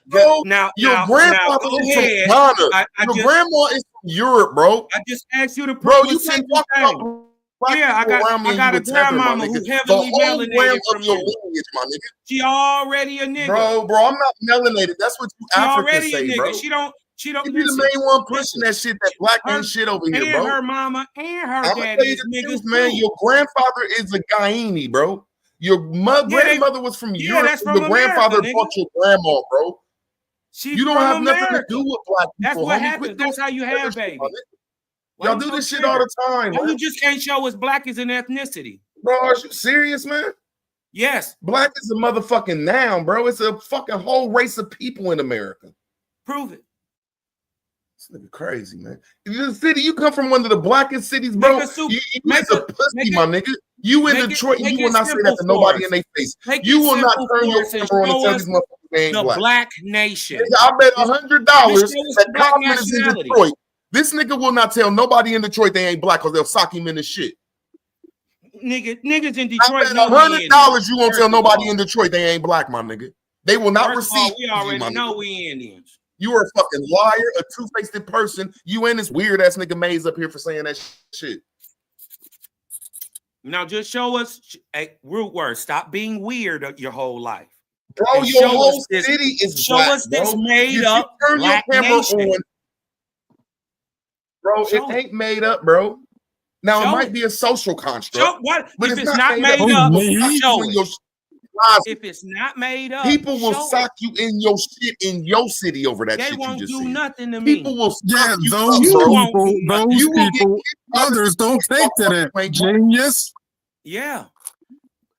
Bro, now your grandfather go is ahead. from Ghana. Your grandma is from Europe, bro. I just asked you to prove bro. You can't talk about yeah, I got a grandmama who heavily melanated from your you. lineage, my nigga. She already a nigga, bro. I'm not melanated. That's what you she Africans already say, a nigga. bro. She don't. You be the main one pushing that shit. That black ain't shit over here, and bro. Her mama and her I'm daddy tell you is the niggas truth, man. too. Your grandfather is a Guyanese, bro. Your grandmother was from Europe. That's from your grandfather America, brought your grandma, bro. She's you don't from have nothing America. to do with black people. That's what homie. happens. That's how you have babies. Y'all do this shit all the time. Why you just can't show us black is an ethnicity? Bro, are you serious, man? Yes. Black is a motherfucking noun, bro. It's a fucking whole race of people in America. Prove it. This nigga crazy, man. The city, you come from one of the blackest cities, bro. You is a pussy, my nigga. You in Detroit, and you will not say that to nobody in their face. You will not turn your camera on and tell these motherfuckers they ain't black. Black nation. Nigga, I bet $100 that Kaufman is in Detroit. This nigga will not tell nobody in Detroit they ain't black because they'll sock him in the shit. Niggas in Detroit. I bet $100 you won't tell nobody in Detroit they ain't black, my nigga. They will not receive. We already know we Indians. You are a fucking liar, a two-faced person. You and this weird ass nigga Maze up here for saying that shit. Now just show us a root word. Stop being weird your whole life. Bro, your whole city is show black, us this bro. made up black nation. Bro, it ain't made up, bro. Now, it might be a social construct. But if it's not made up, show it. If it's not made up, people will sock you in your shit in your city over that they shit. won't you just do said. nothing to me. People will Yeah, you those up, bro. people, others don't take to that. Genius. Yeah.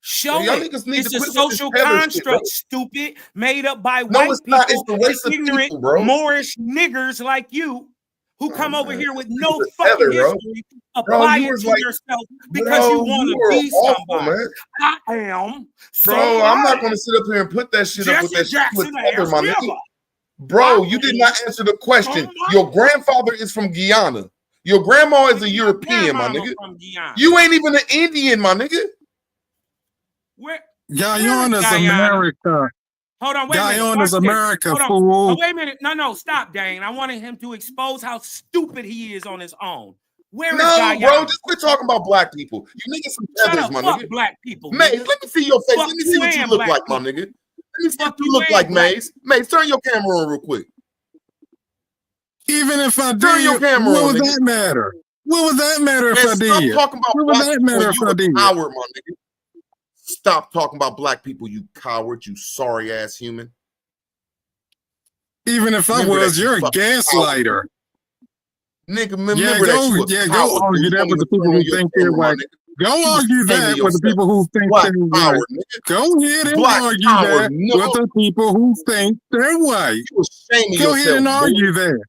Show y'all it. niggas need It's to a quit with this social tether shit, construct, bro. stupid, made up by No, white it's people not. It's the race and of ignorant people, bro. Moorish niggers like you who come over here with no It's a fucking tether, bro. history. Bro, Apply you it was to like- yourself because you Bro, want you to were be awful, somebody. man. I am. Bro, I'm not going to sit up here and put that shit up with that shit with tether, my nigga. Bro, you did not answer the question. Your grandfather is from Guyana. Your grandma is a European, my nigga. You ain't even an Indian, my nigga. Guyana's America. Hold on, wait a minute. Guyana's Watch this. America, Hold on. fool. Oh, wait a minute. No, stop, Dane. I wanted him to expose how stupid he is on his own. Where is No, Guyana? bro, just quit talking about black people. You niggas some Shut feathers, up. my Fuck nigga. black people. Maze, nigga. let me see your face. Fuck Let me see what you and look black like, my people. nigga. Let me see what you you look and like, black Maze. Maze, turn your camera on real quick. Even if I Turn your did, camera what on, would nigga. that matter? What would that matter if Man, I stop did? talking about What would black that people matter when if you I a did? coward, my nigga. Stop talking about black people, you coward, you sorry ass human. Even if I Remember was, that, you you're a fucking gaslighter. Nigga, Yeah, remember that you a go coward. argue dude. that You with the don't people even who turn on think your they're camera, my right. nigga. Go You argue ashamed of that with the yourself. people who think Black they're power, right. nigga. Go ahead and Black argue power, that no. with the people who think they're white. You ashamed of Go ahead and yourself, argue boy. that.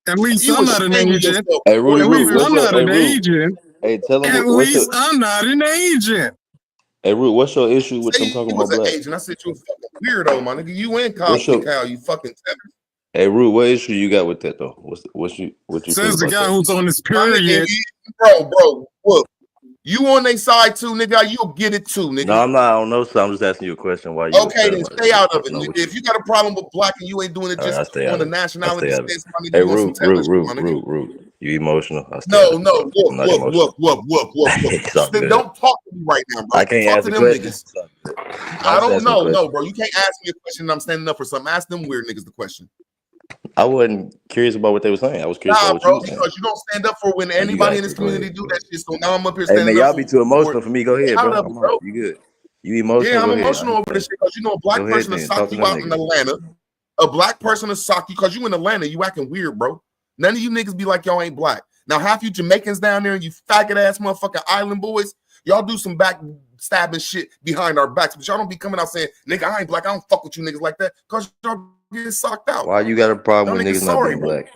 At least You I'm not an ashamed of agent. yourself, Hey, boy. Rudy, At Rudy, least what's I'm your, not hey, an Rudy, agent. hey, tell At him what's your, least I'm not an agent. hey, Rudy, what's your issue with Say them talking you about was an black? agent. I said you a fucking weirdo, my nigga. You and What's Cosby your, Cow, you fucking tether. hey, Rudy, what issue you got with that though? What you feel Says the about guy that? who's on his My nigga, period. bro, look. You on their side too, nigga. You'll get it too, nigga. No, I'm not. I don't know. So I'm just asking you a question. Why you Okay, upset then about stay that? out of it, No, nigga. what you, If you got a problem with black and you ain't doing it all right, just I stay on out the of it. I nationality stay out of it. sense, my nigga, Hey, you want some tether shit, my nigga. Root. You emotional? I stay out of it, bro. I'm not emotional. Whoop. It's all Then good. don't talk to me right now, bro. I can't Talk ask to the them question. niggas. It's all good. I I'm just don't asking a know, question. bro. You can't ask me a question and I'm standing up for something. Ask them weird niggas the question. I wasn't curious about what they were saying. I was curious about what bro, you were saying. because you don't stand up for when anybody in this community do that shit. So now I'm up here Hey man, standing y'all up be too emotional for me. Go ahead, out bro. of it, I'm bro. out. You good? You emotional? Yeah, I'm Go ahead. emotional over this shit because a black Go ahead person will then. sock Talk to you them out in niggas. Atlanta. A black person will sock you because you in Atlanta. You acting weird, bro. None of you niggas be like y'all ain't black. Now half you Jamaicans down there and you faggot ass motherfucking island boys, y'all do some backstabbing shit behind our backs, but y'all don't be coming out saying, nigga, I ain't black. I don't fuck with you niggas like that because y'all get socked out. Why you got a problem Y'all with niggas niggas not sorry, being bro. black?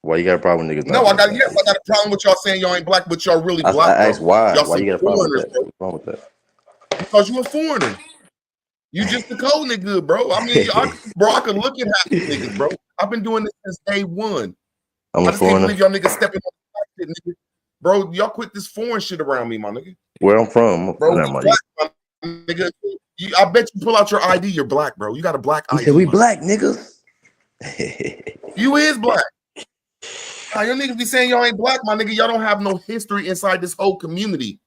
Why you got a problem with niggas No, not I being got black? I got a problem with y'all saying y'all ain't black, but y'all really I black, bro. asked why. Y'all Why some you got a problem with foreigners, that? bro. What's wrong with that? Because you a foreigner. You just the cold nigga, bro. I mean, I could look at half these niggas, bro. I've been doing this since day one. I'm I a just can't foreigner. believe y'all niggas stepping on the shit, nigga. Bro, y'all quit this foreign shit around me, my nigga. Where I'm from, Bro, never we mind. black, my nigga. I bet you pull out your ID, you're black, bro. You got a black He ID. said we my black niggas. You is black. Now, your niggas be saying y'all ain't black, my nigga. Y'all don't have no history inside this whole community.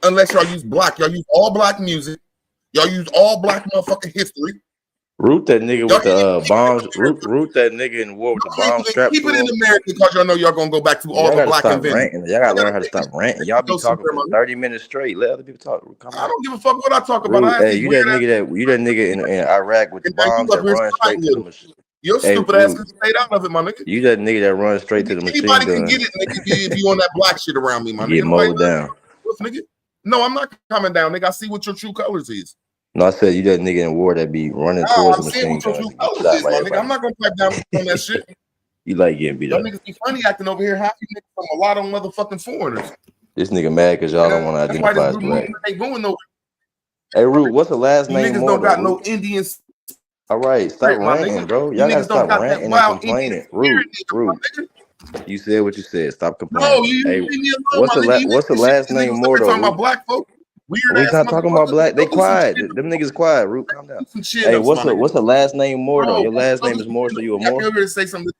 Unless y'all use black. Y'all use all black music. Y'all use all black motherfucking history. Root that nigga Y'all with the bombs. Root that nigga in the war with the bomb strapped keep to it in him. America because y'all know y'all gonna go back to all Y'all the gotta black stop inventions. ranting. Y'all gotta learn how to stop ranting. Y'all be Go talking somewhere, for my nigga. 30 minutes straight. Let other people talk. Come I on. don't give a fuck what I talk about. Root, I ask hey, these you weird that ass nigga in Iraq with the and now bombs you up that here run side straight to the with machine. your Hey, stupid ass Root, can stay out of it, my nigga. you that nigga that runs straight to the machine Anybody gun. can get it, nigga, if you on that black shit around me, my Get nigga. Nobody mowed down. nigga. No, I'm not coming down, nigga. I see what your true colors is. No, I said you that nigga in war that be running Nah, towards I'm the seeing machine what your guns true and get colors shot is, by my nigga. everybody. I'm not gonna pipe down on that shit. You like getting beat Y'all up. niggas be funny acting over here. Half you niggas from a lot of motherfucking foreigners. This nigga mad because y'all don't want to That's why identify this as group black. movement ain't going nowhere. Hey, Root, what's the last You name niggas more don't though, got no Root? Indian All right, stop spirit, my ranting, nigga. bro. You Y'all gotta niggas don't stop got that ranting and wild Indian complaining. spirit, Root. nigga. You said what you said. Stop No, complaining. you Hey, leave me alone, what's my the nigga. You what's the niggas shit. last These name niggas more up though, here talking about Root? black folk. Weird We ass not talking about motherfuckers. black. They Go do some quiet. shit. Them niggas quiet. Root, calm down. Do some chin Hey, ups, my nigga. what's the last name more though? Bro, Your last go name do is some more, chin so ups. you a I came more? over here to say something.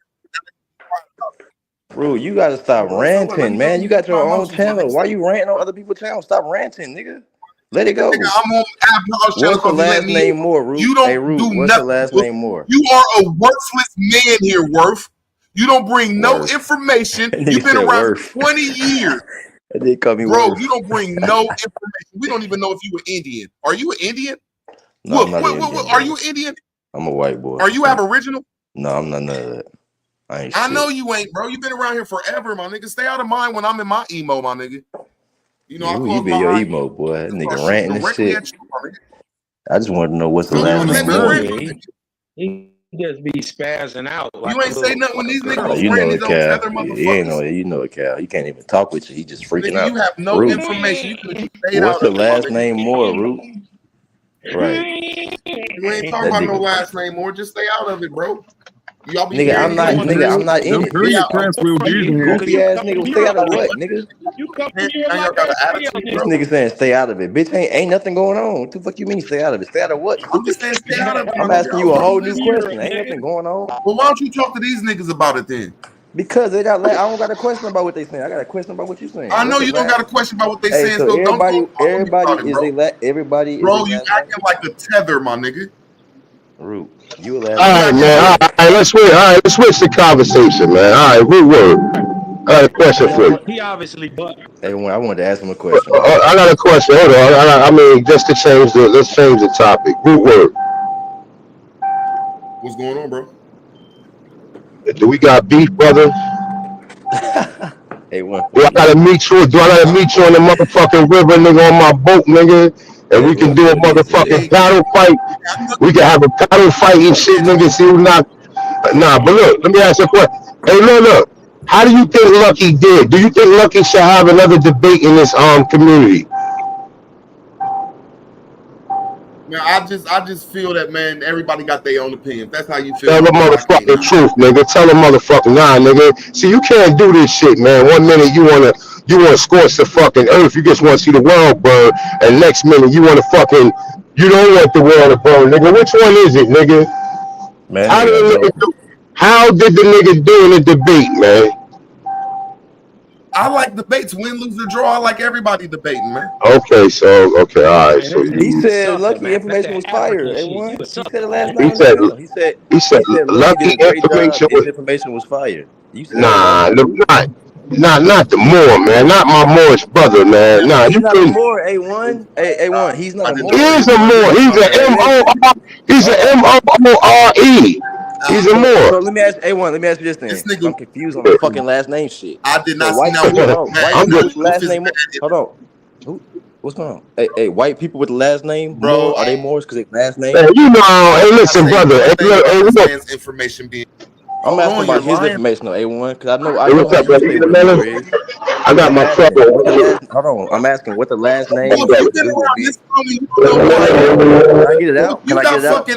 Root, you gotta stop Bro, so what? Let ranting, me go man. through You got my your own emotions, my channel. nigga. Why you ranting on other people's channel? Stop ranting, nigga. Let it Nigga, go. I'm on Apple channel What's the because he let last me in. name more, Root? You Hey, don't Root, do what's the nothing. last name more? You are a worthless man here, Worth. You don't bring no Worth. information. That You've nigga been said around Worth. for 20 years. That nigga called me Bro, Worth. you don't bring no information. We don't even know if you were Indian. Are you an Indian? No, I'm not an Indian, Are bro. you Indian? I'm a white boy. Are you Aboriginal? No, I'm not none of that. I ain't I shit. know you ain't, bro. You've been around here forever, my nigga. Stay out of mind when I'm in my emo, my nigga. You know, I You close be my your eyes. emo boy. That I'll nigga shoot ranting and directly shit. at you, my nigga. I just want to know what's the So last let name me more. rant. He just be spazzing out like You ain't say nothing when these niggas was You wearing know these it, old Cal. tether You motherfuckers. know it, Cal. He can't even talk with you. He just freaking Nigga, out. you have no Root. information. You could have stayed What's out the of it, my last nigga. name more, Root? Right. You ain't talking That about no nigga. last name more. Just stay out of it, bro. Y'all be Nigga, hearing I'm not in Them it, three bitch. of Prince Will You Jesus here. goofy ass nigga. Stay out of what, nigga? now y'all got an attitude, This bro. nigga saying stay out of it. Bitch, ain't nothing going on. What the fuck you mean stay out of it? Stay out of what, I'm stupid? just saying stay out of it, my I'm nigga. asking I you was a whole talking to new this question. Ain't nothing going on. Well, why don't you talk to these niggas about it then? Because I don't got a question about what they saying. I got a question about what you saying. I What's know the you don't last? got a question about what they Hey, saying, so so don't talk to me everybody about it, bro. is a Bro, you last name? acting like a tether, my nigga. Root. You a last All name? right, man. All right, let's switch the conversation, man. All right, good word. I got a question for you. He obviously but Hey, I wanted to ask him a question, man. I got a question. Hold on. I mean, just to let's change the topic. Good word. What's going on, bro? Do we got beef, brother? Hey, one. Do I gotta meet you on the motherfucking river, nigga, on my boat, nigga? And we can do a motherfucking paddle fight. We can have a paddle fight and shit, nigga. See who not. Nah, but look, let me ask you a question. Hey, look. How do you think Lucky did? Do you think Lucky should have another debate in this community? Man, I just feel that, man, everybody got their own opinion. If that's how you feel, Tell my the brother, I can't motherfucking knock. truth, nigga. Tell the motherfucking nah, nigga. See, you can't do this shit, man. 1 minute you wanna scorch the fucking earth. You just wanna see the world burn, and next minute you you don't want the world to burn, nigga. Which one is it, nigga? Man, How did nigga, the nigga do? How did the nigga do in the debate, man? I like debates, win, lose, or draw. I like everybody debating, man. Okay, so all right. So he said Lucky information was fire. A1. He said it last night. He said Lucky did a great job. information His information was fire. You said not the Moore, man. Not my Moore's brother, man. Nah, he's you not couldn't. a Moore, A1. A1. He's not a Moore. He is a Moore. He's an M-O-R. He's an M-O-R-E. He's a Moore. So let me ask A1. Let me ask you this thing. I'm confused on the fucking last name shit. I did not white see people with the last name. Hold on. What's going on? Hey, white people with the last name, bro, are they Moors because they last name? Hey, you know, hey, listen, brother. Hey, look. Information being. I'm asking about his information on A1 because I know how you say what is. I got my trouble. Hold on, I'm asking what the last name. Can I get it out? Can I get it out?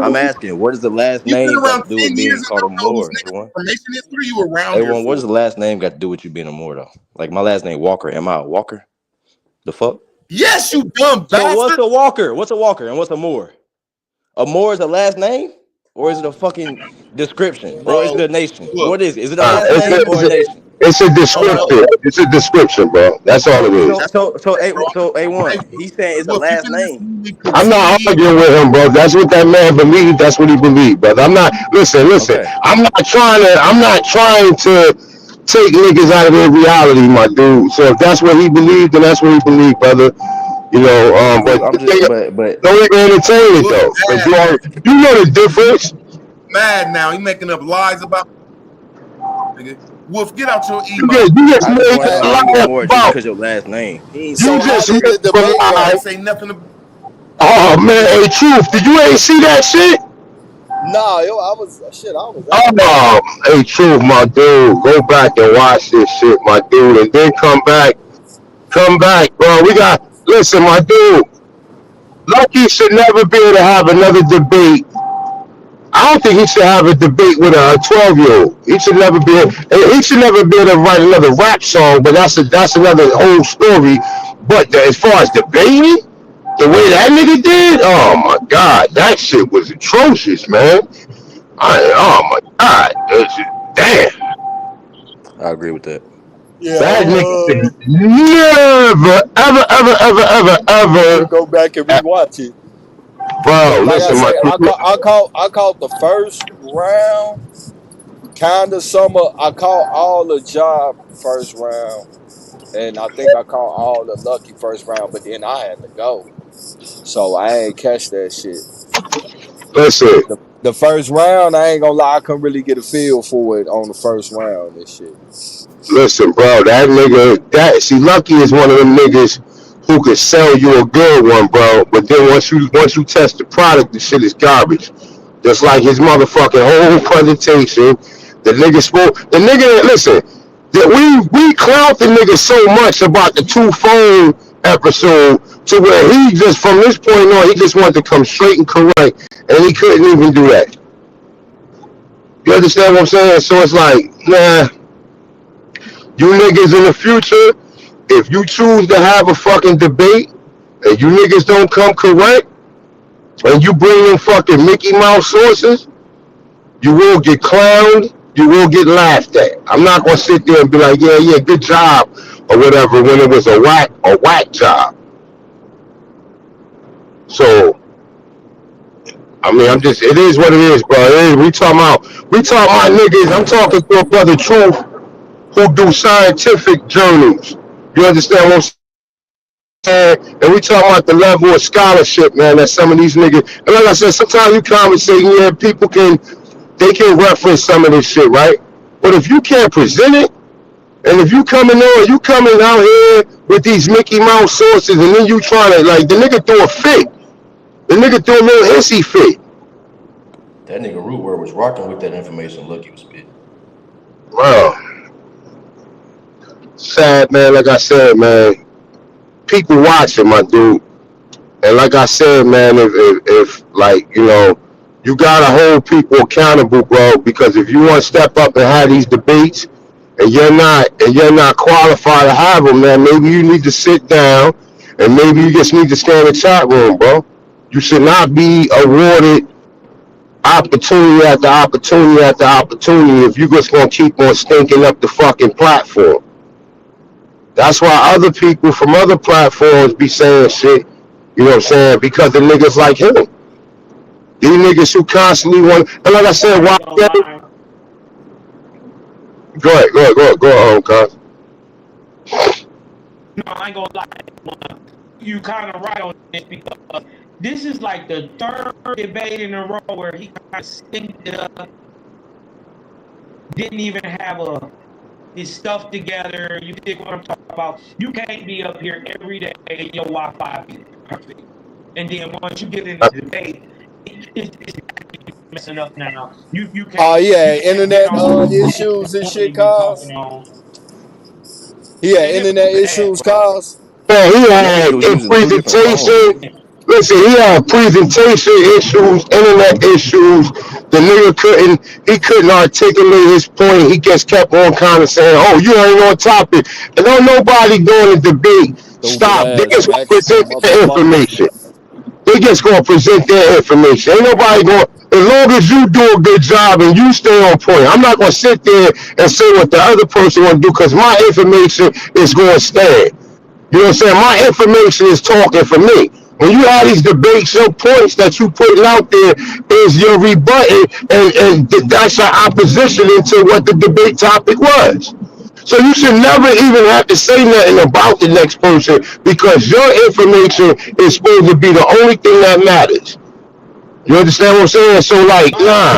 I'm asking what is the last name got to do with being called a Moor? A1, what does the last name got to do with you being a Moor though? Like my last name Walker. Am I a Walker? The fuck? Yes, you dumb bastard. So what's a Walker? What's a Walker and what's a Moor? A Moor is a last name? Or is it a fucking description? Or is it a nation? What is it? Is it a last name or a nation? It's a description. It's a description, bro. That's all it is. So A1, he's saying it's a last name. I'm not arguing with him, bro. That's what that man believed. That's what he believed, brother. I'm not. Listen. Okay. I'm not trying to take niggas out of their reality, my dude. So if that's what he believed, then that's what he believed, brother. You know, but don't even entertain it though. You know the difference. Mad now, he making up lies about. Nigga. Wolf, get out your email. You just made a lie about because your last name. You just made a lie. Say nothing. Oh man, hey, Truth, did you ain't see that shit? Nah, yo, I was. Oh, hey, Truth, my dude, go back and watch this shit, my dude, and then come back, bro. Listen, my dude, Lucky should never be able to have another debate. I don't think he should have a debate with a 12-year-old. He should never be able to write another rap song, but that's another whole story. But as far as debating, the way that nigga did, oh my God, that shit was atrocious, man. Oh my God, damn. I agree with that. Yeah, that nigga never, ever go back and rewatch it, bro. Like listen, I called the first round kind of summer. I called all the job first round, and I think I called all the Lucky first round. But then I had to go, so I ain't catch that shit. Listen, the first round, I ain't gonna lie, I couldn't really get a feel for it on the first round. This shit. Listen, bro, that nigga, Lucky is one of them niggas who could sell you a good one, bro. But then once you test the product, the shit is garbage. Just like his motherfucking whole presentation. Listen, that we clout the nigga so much about the 2 phone episode to where he just, from this point on, he just wanted to come straight and correct, and he couldn't even do that. You understand what I'm saying? So it's like, nah. You niggas in the future, if you choose to have a fucking debate and you niggas don't come correct and you bring in fucking Mickey Mouse sources, you will get clowned, you will get laughed at. I'm not gonna sit there and be like, yeah, good job or whatever when it was a whack job. So I mean, it is what it is, bro. We talking about niggas. I'm talking to a brother Truth who do scientific journals. You understand what I'm saying? And we talking about the level of scholarship, man, that some of these niggas, and like I said, sometimes you conversate, yeah, people can reference some of this shit, right? But if you can't present it, and if you coming out here with these Mickey Mouse sources, and then you trying to, like, the nigga threw a fit. The nigga threw a little hissy fit. That nigga Root Word was rocking with that information. Lucky was spit. Wow. Sad, man. Like I said, man, people watching, my dude. And like I said, man, if like, you know, you gotta hold people accountable, bro, because if you want to step up and have these debates and you're not qualified to have them, man, maybe you need to sit down and maybe you just need to stay in the chat room, bro. You should not be awarded opportunity after opportunity after opportunity if you just gonna keep on stinking up the fucking platform. That's why other people from other platforms be saying shit, you know what I'm saying, because of niggas like him. These niggas who constantly want, and like I said, why? Go ahead, cuz. No, I ain't gonna lie. You kind of right on this because this is like the third debate in a row where he kind of synced it up. Didn't even have his stuff together. You think what I'm talking about? You can't be up here every day and your Wi-Fi is perfect. And then once you get in the debate, it's messing up now. You can't. Oh yeah, internet issues and shit, cause he had internet issues, cause. Yeah, he had a presentation. Listen, he had presentation issues, internet issues. The nigga he couldn't articulate his point. He just kept on kind of saying, "Oh, you ain't on topic." And don't nobody doing the debate stop. They just gonna present their information. They just gonna present their information. Ain't nobody going. As long as you do a good job and you stay on point, I'm not gonna sit there and say what the other person want to do because my information is gonna stand. You know what I'm saying? My information is talking for me. When you have these debates, your points that you putting out there is your rebutting, and that's your opposition into what the debate topic was. So you should never even have to say nothing about the next person because your information is supposed to be the only thing that matters. You understand what I'm saying? So like, nah.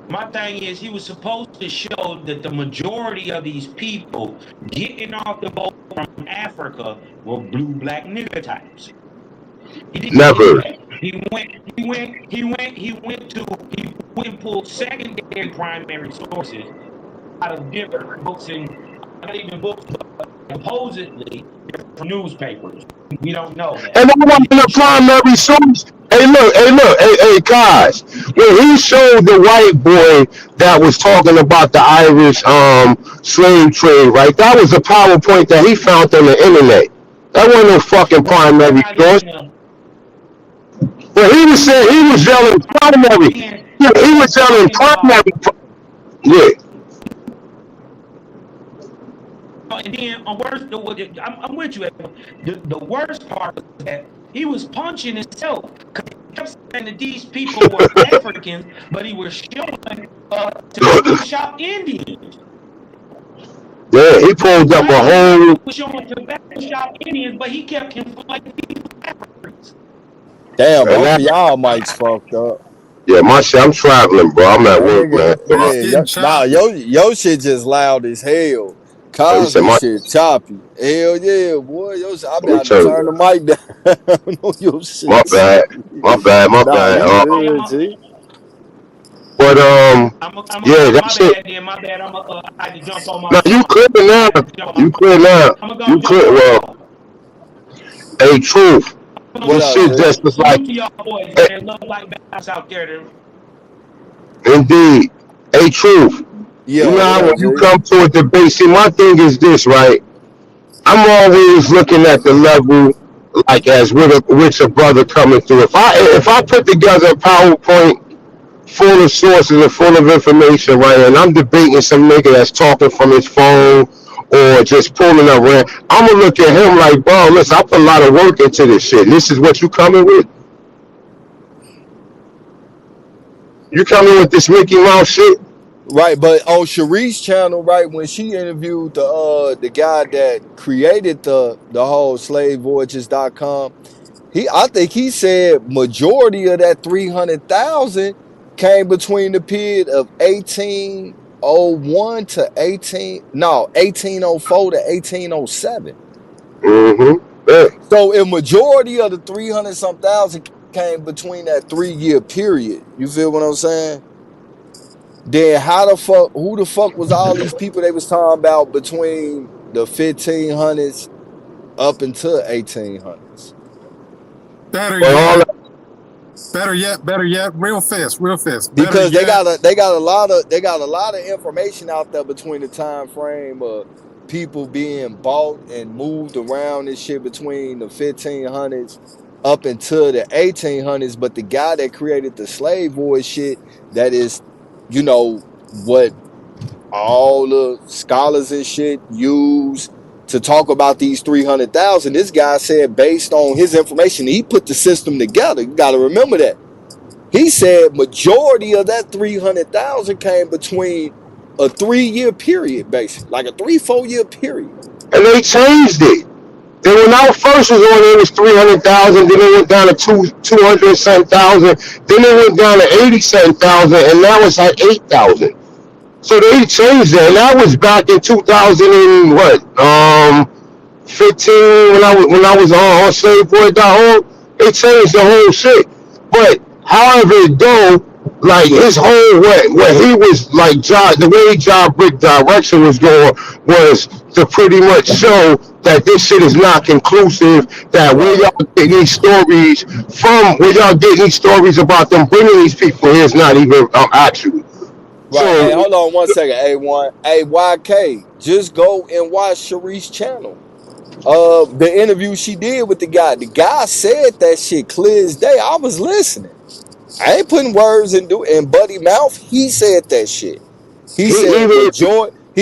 My thing is, he was supposed to show that the majority of these people getting off the boat from Africa were blue black nigga types. Never. He went and pulled secondary primary sources out of different books and not even books, but supposedly from newspapers. We don't know that. And I want the primary source. Hey, guys. When he showed the white boy that was talking about the Irish slave trade, right? That was a PowerPoint that he found on the internet. That wasn't no fucking primary source. But he was saying he was yelling primary. Yeah, he was yelling primary. Yeah. And then I'm with you. The worst part was that he was punching himself because he kept saying that these people were Africans, but he was showing tobacco shop Indians. Yeah, he pulled up a whole. He was showing tobacco shop Indians, but he kept conflating these Africans. Damn, both of y'all mics fucked up. Yeah, my shit. I'm traveling, bro. I'm at work, man. Yeah, your shit just loud as hell. Cosby shit choppy. Hell yeah, boy. I better turn the mic down on your shit. My bad. But yeah, that shit. My bad. I had to jump on my. No, you clear now. You clear now. You clear. Well, hey, truth. This shit just was like. Indeed. Hey, truth. Yeah, you know how when you come to a debate, see, my thing is this, right? I'm always looking at the level, like as with a brother coming through. If I put together a PowerPoint full of sources and full of information, right, and I'm debating some nigga that's talking from his phone or just pulling up, right, I'm gonna look at him like, bro, listen, I put a lot of work into this shit. This is what you coming with? You coming with this Mickey Mouse shit? Right, but on Sharice's channel, right, when she interviewed the guy that created the whole slavevoyages.com, I think he said majority of that 300,000 came between the period of 1801 to 1804 to 1807. Yeah. So a majority of the 300-some thousand came between that 3-year period. You feel what I'm saying? Then who the fuck was all these people they was talking about between the 1500s up until 1800s? Better yet, real fast. Because they got a lot of information out there between the time frame of people being bought and moved around and shit between the 1500s up until the 1800s. But the guy that created the slave voyage shit, that is, you know, what all the scholars and shit use to talk about these 300,000. This guy said based on his information, he put the system together. You got to remember that. He said majority of that 300,000 came between a 3-year period, basically, like a 3-4 year period. And they changed it. Then when I first was on, it was 300,000. Then it went down to 200,000. Then it went down to 87,000, and now it's like 8,000. So they changed that, and that was back in 2015 when I was on SlaveBoy.org. They changed the whole shit. But however it go, like his whole what he was like, the way John Brick direction was going was to pretty much show that this shit is not conclusive, that where y'all getting these stories from, where y'all getting these stories about them bringing these people here is not even actual. Right. So, hey, hold on one second, A1. Hey, YK, just go and watch Sharice's channel. The interview she did with the guy. The guy said that shit clear as day. I was listening. I ain't putting words in Buddy mouth. He said that shit. He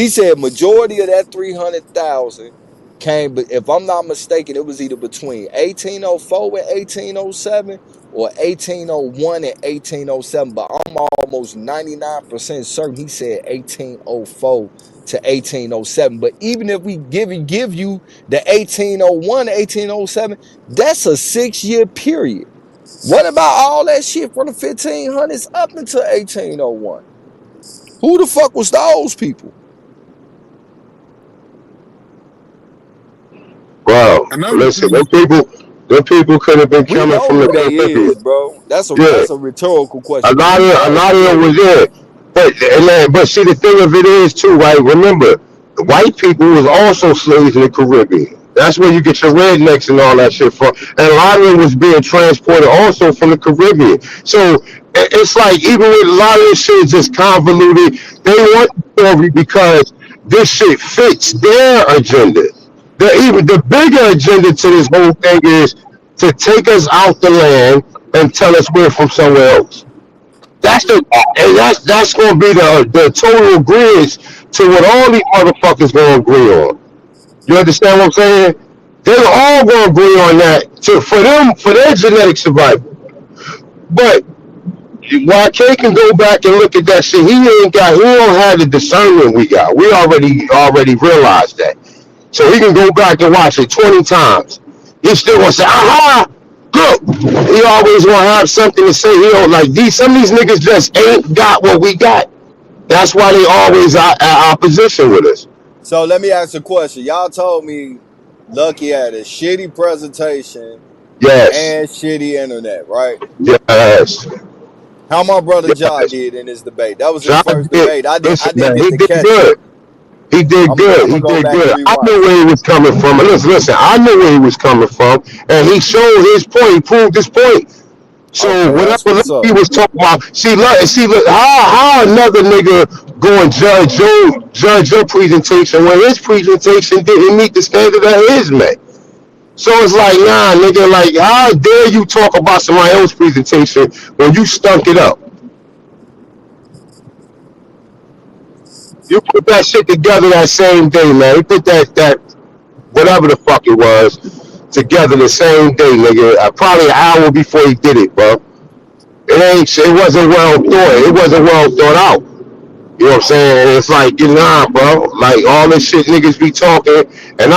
said majority of that 300,000 came, but if I'm not mistaken, it was either between 1804 and 1807 or 1801 and 1807. But I'm almost 99% certain he said 1804 to 1807. But even if we give you the 1801 to 1807, that's a 6-year period. What about all that shit from the 1500s up until 1801? Who the fuck was those people? Wow, listen, them people could have been coming from the Caribbean, bro. That's a rhetorical question. A lot of them was there, but see, the thing of it is too, right? Remember, the white people was also slaves in the Caribbean. That's where you get your rednecks and all that shit from. And a lot of it was being transported also from the Caribbean. So it's like, even with a lot of this shit is just convoluted, they want the story because this shit fits their agenda. The bigger agenda to this whole thing is to take us out the land and tell us we're from somewhere else. That's going to be the total agreement to what all these motherfuckers going to agree on. You understand what I'm saying? They're all going to agree on that for their genetic survival. But YK can go back and look at that shit. He don't have the discernment we got. We already realized that. So he can go back and watch it 20 times. He still gonna say, aha, look. He always gonna have something to say. He don't like these. Some of these niggas just ain't got what we got. That's why they always at opposition with us. So let me ask a question. Y'all told me Lucky had a shitty presentation, and shitty internet, right? Yes. How my brother John did in his debate. That was his first debate. I didn't get to catch it. He did good. He did good. I knew where he was coming from. Listen, I knew where he was coming from, and he showed his point. He proved his point. So whatever he was talking about, see, look, how another nigga go and judge your presentation when his presentation didn't meet the standard that his met. So it's like, nah, nigga, like, how dare you talk about somebody else's presentation when you stunk it up? You put that shit together that same day, man. You put that whatever the fuck it was together the same day, nigga. Probably an hour before he did it, bro. It wasn't well thought. It wasn't well thought out. You know what I'm saying? And it's like, nah, bro. Like all this shit niggas be talking, and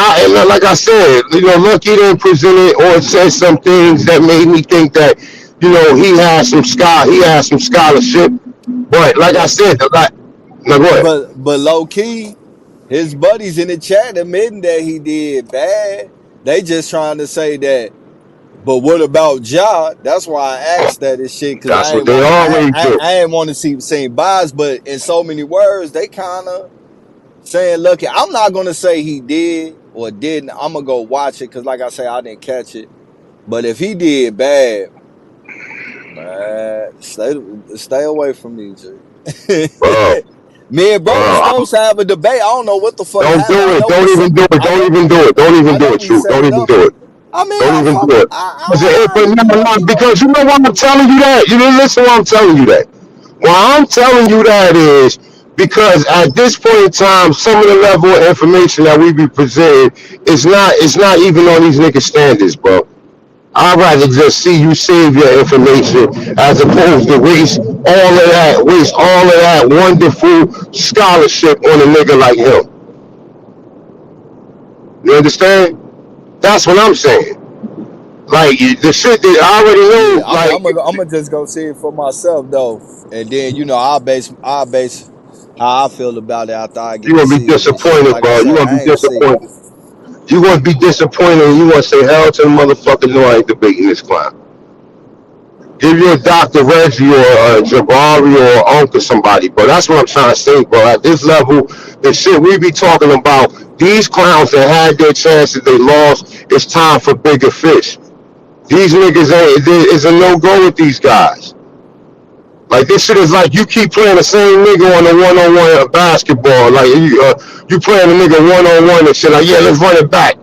like I said, Lucky didn't present it or said some things that made me think that, he had some scholarship. But like I said, but low key, his buddies in the chat admitting that he did bad. They just trying to say that. But what about Ja? That's why I asked that and shit. Because I ain't want to see bias, but in so many words, they kind of saying, "Lucky." I'm not gonna say he did or didn't. I'm gonna go watch it because, like I say, I didn't catch it. But if he did bad, man, stay away from me, G. Me and bro supposed to have a debate. I don't know what the fuck. Don't do it. Don't even do it. Don't even do it. Don't even do it. True. Don't even do it. I mean, don't even do it. Because you know why I'm telling you that. You didn't listen. Why I'm telling you that. What I'm telling you that is Because at this point in time, some of the level of information that we be presenting is not even on these niggas standards, bro. I'd rather just see you save your information as opposed to waste all of that wonderful scholarship on a nigga like him. You understand? That's what I'm saying. Like the shit that I already know. Yeah, I'm gonna just go see it for myself though, and then I'll base how I feel about it after I get you to gonna be see it. disappointed, Like I bro. You say, gonna I be ain't see it. disappointed. You gonna be disappointed, and you gonna say, "Hell to the motherfucker! No, I ain't debating this clown." Give you a Dr. Reggie or a Jabari or Uncle somebody, bro. That's what I'm trying to say, bro. At this level, the shit we be talking about, these clowns that had their chances, they lost. It's time for bigger fish. These niggas is a no-go with these guys. Like, this shit is like you keep playing the same nigga on the one-on-one basketball. Like, you playing a nigga one-on-one and shit. Like, yeah, let's run it back.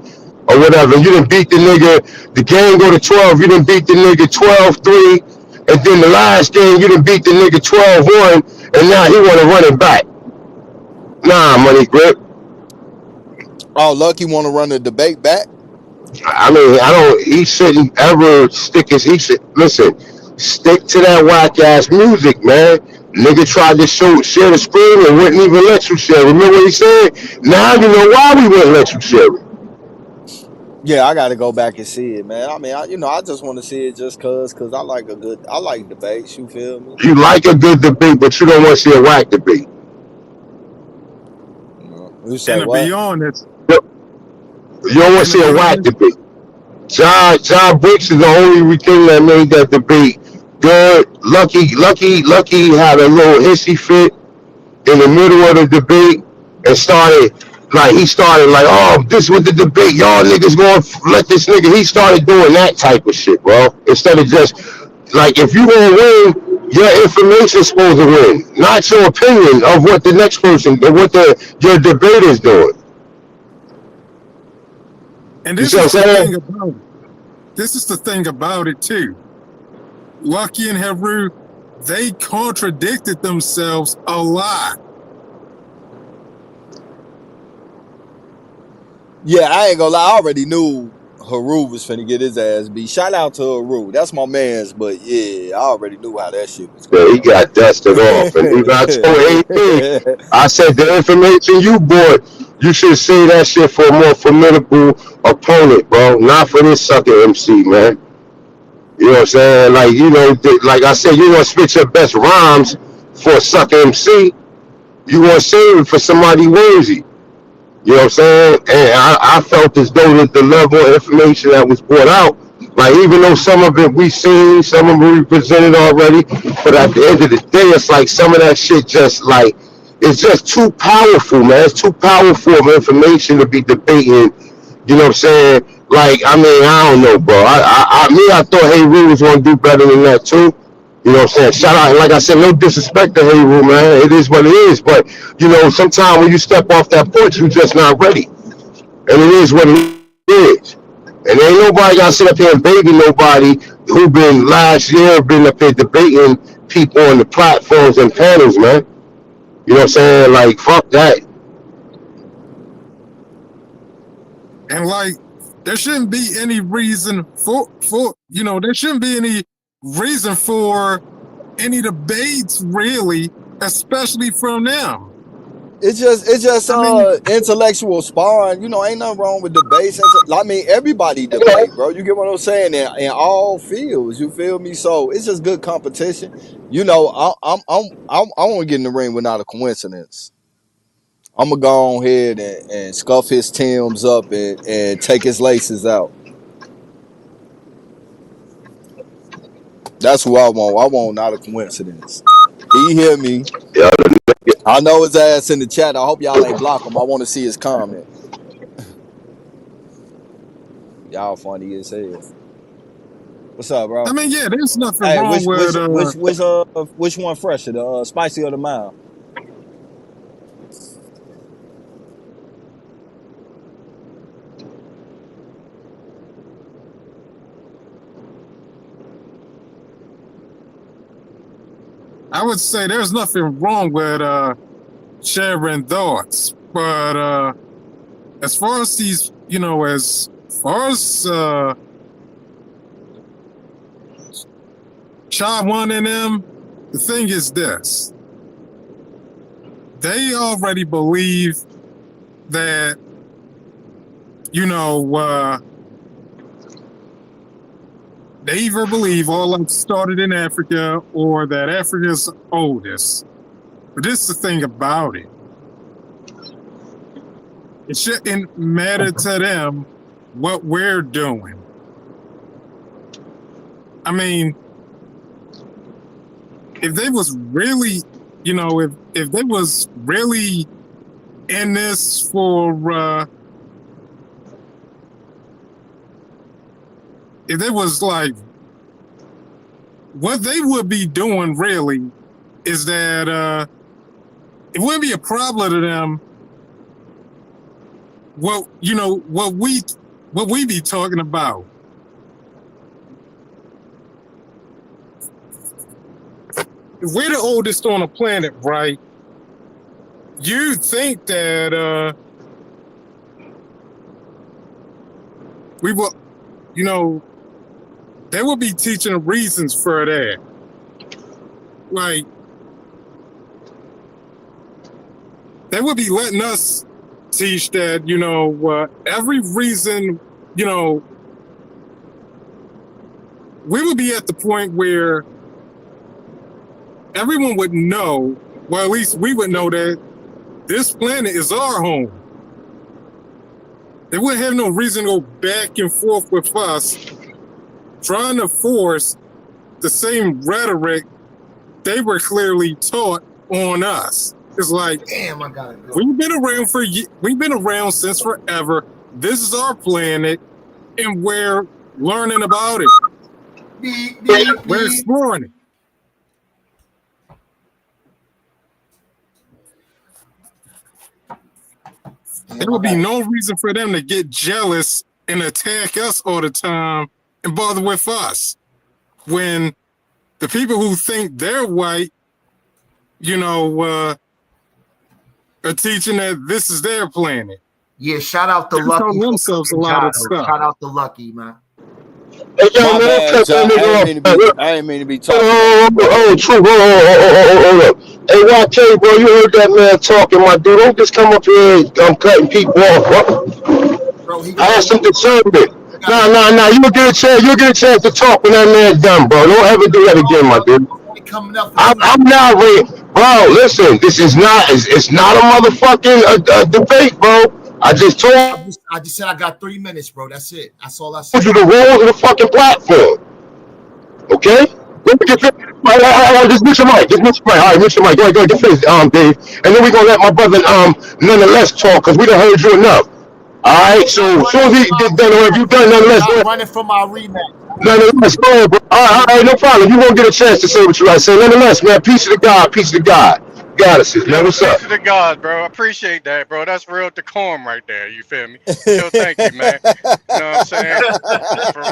Or whatever. You didn't beat the nigga. The game go to 12. You didn't beat the nigga 12-3. And then the last game, you didn't beat the nigga 12-1. And now he want to run it back. Nah, Money Grip. Oh, Lucky want to run the debate back? I mean, he shouldn't ever stick his, listen, stick to that whack ass music, man. Nigga tried to share the screen and wouldn't even let you share it. Remember what he said? Now you know why we wouldn't let you share it. Yeah, I got to go back and see it, man. I mean, I just want to see it just cause I like debates. You feel me? You like a good debate, but you don't want to see a whack debate. You say and to what? be honest, you don't want to see a whack debate. John Brooks is the only thing that made that debate good. Lucky had a little hissy fit in the middle of the debate and started like, oh, this was the debate. Y'all niggas gonna let this nigga. He started doing that type of shit, bro. Instead of just like, if you gonna win, your information's supposed to win, not your opinion of what the next person, what your debate is doing. And this is the thing about it. This is the thing about it too. Lucky and Heru, they contradicted themselves a lot. Yeah, I ain't gonna lie. I already knew Heru was finna get his ass beat. Shout out to Heru. That's my man's, but yeah, I already knew how that shit was going. Yeah, he got dusted off. And he got told, I said, the information you bought, you should say that shit for a more formidable opponent, bro. Not for this sucker MC, man. You know what I'm saying? Like, like I said, you want to spit your best rhymes for a sucker MC. You want to save it for somebody worthy. You know what I'm saying? And I felt as though that the level of information that was brought out, like, even though some of it we seen, some of it we presented already, but at the end of the day, it's like some of that shit just like, it's just too powerful, man. It's too powerful of information to be debating. You know what I'm saying? Like, I mean, I don't know, bro. I thought Heru was gonna do better than that too. You know what I'm saying? Shout out, like I said, no disrespect to Heru, man. It is what it is. But, sometimes when you step off that porch, you're just not ready. And it is what it is. And ain't nobody got to sit up here and baby nobody who been last year been up here debating people on the platforms and panels, man. You know what I'm saying? Like, fuck that. And like, there shouldn't be any reason for there shouldn't be any reason for any debates, really, especially from now. It's just intellectual sparring. Ain't nothing wrong with debates. I mean, everybody debate, bro. You get what I'm saying? In all fields, you feel me? So it's just good competition. I want to get in the ring without a coincidence. I'm gonna go on ahead and scuff his Timbs up and take his laces out. That's who I want. I want not a coincidence. He hear me. Yeah. I know his ass in the chat. I hope y'all ain't block him. I want to see his comment. Y'all funny as hell. What's up, bro? I mean, yeah, there's nothing wrong with which one fresher, the spicy or the mild? I would say there's nothing wrong with sharing thoughts. But as far as these, as far as Cha One and them, the thing is this. They already believe that, they either believe all life started in Africa or that Africa's oldest. But this is the thing about it. It shouldn't matter to them what we're doing. I mean, if they was really, if they was really in this for, if they was like, what they would be doing really is that it wouldn't be a problem to them. What we be talking about. If we're the oldest on the planet, right? You think that we will, they will be teaching the reasons for that. Like, they would be letting us teach that, every reason, we would be at the point where everyone would know, well, at least we would know that this planet is our home. They wouldn't have no reason to go back and forth with us, trying to force the same rhetoric they were clearly taught on us. It's like, damn, I gotta go. We've been around since forever. This is our planet, and we're learning about it. We're exploring it. There would be no reason for them to get jealous and attack us all the time and bother with us. When the people who think they're white, are teaching that this is their planet. Yeah, shout out to Lucky. Themselves a lot of stuff. Shout out to Lucky, man. Hey, yo, My man, bad, cut that John. nigga off. I ain't mean to be talking. True. Hold up. Hey, YK, bro, you heard that man talking, my dude. Don't just come up here and cutting people off, bro. I have some discernment. Nah. You'll get a chance to talk when that man's done, bro. Don't ever do that again, my dude. I'm not ready. Bro, listen, this is not, it's not a motherfucking debate, bro. I just said I got 3 minutes, bro. That's it. That's all I said. You the rules of the fucking platform. Okay? Let me get just mute your mic. All right, mute your mic. Go ahead, get finished, Dave. And then we're gonna let my brother nonetheless talk, because we done heard you enough. All right, so as soon as he gets done, or if you done nonetheless, I'm running from our rematch. Nonetheless, go ahead, bro. All right, no problem. You won't get a chance to say what you like to say. Nonetheless, man, peace to the God. Goddesses, man. What's up? Peace to the God, bro. I appreciate that, bro. That's real decorum right there. You feel me? Yo, thank you, man. You know what I'm saying? For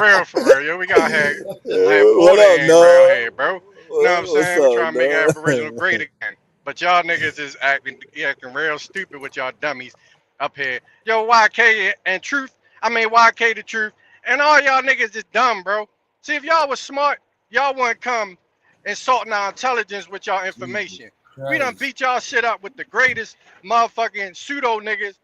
real. Yo, we got here. What up, no? Here, bro. You know what I'm What's saying? We're up, trying to make man? Aboriginal great again. But y'all niggas is acting real stupid with y'all dummies up here. Yo, YK and Truth. YK the Truth. And all y'all niggas is dumb, bro. See, if y'all was smart, y'all wouldn't come insulting our intelligence with y'all information. We done beat y'all shit up with the greatest motherfucking pseudo niggas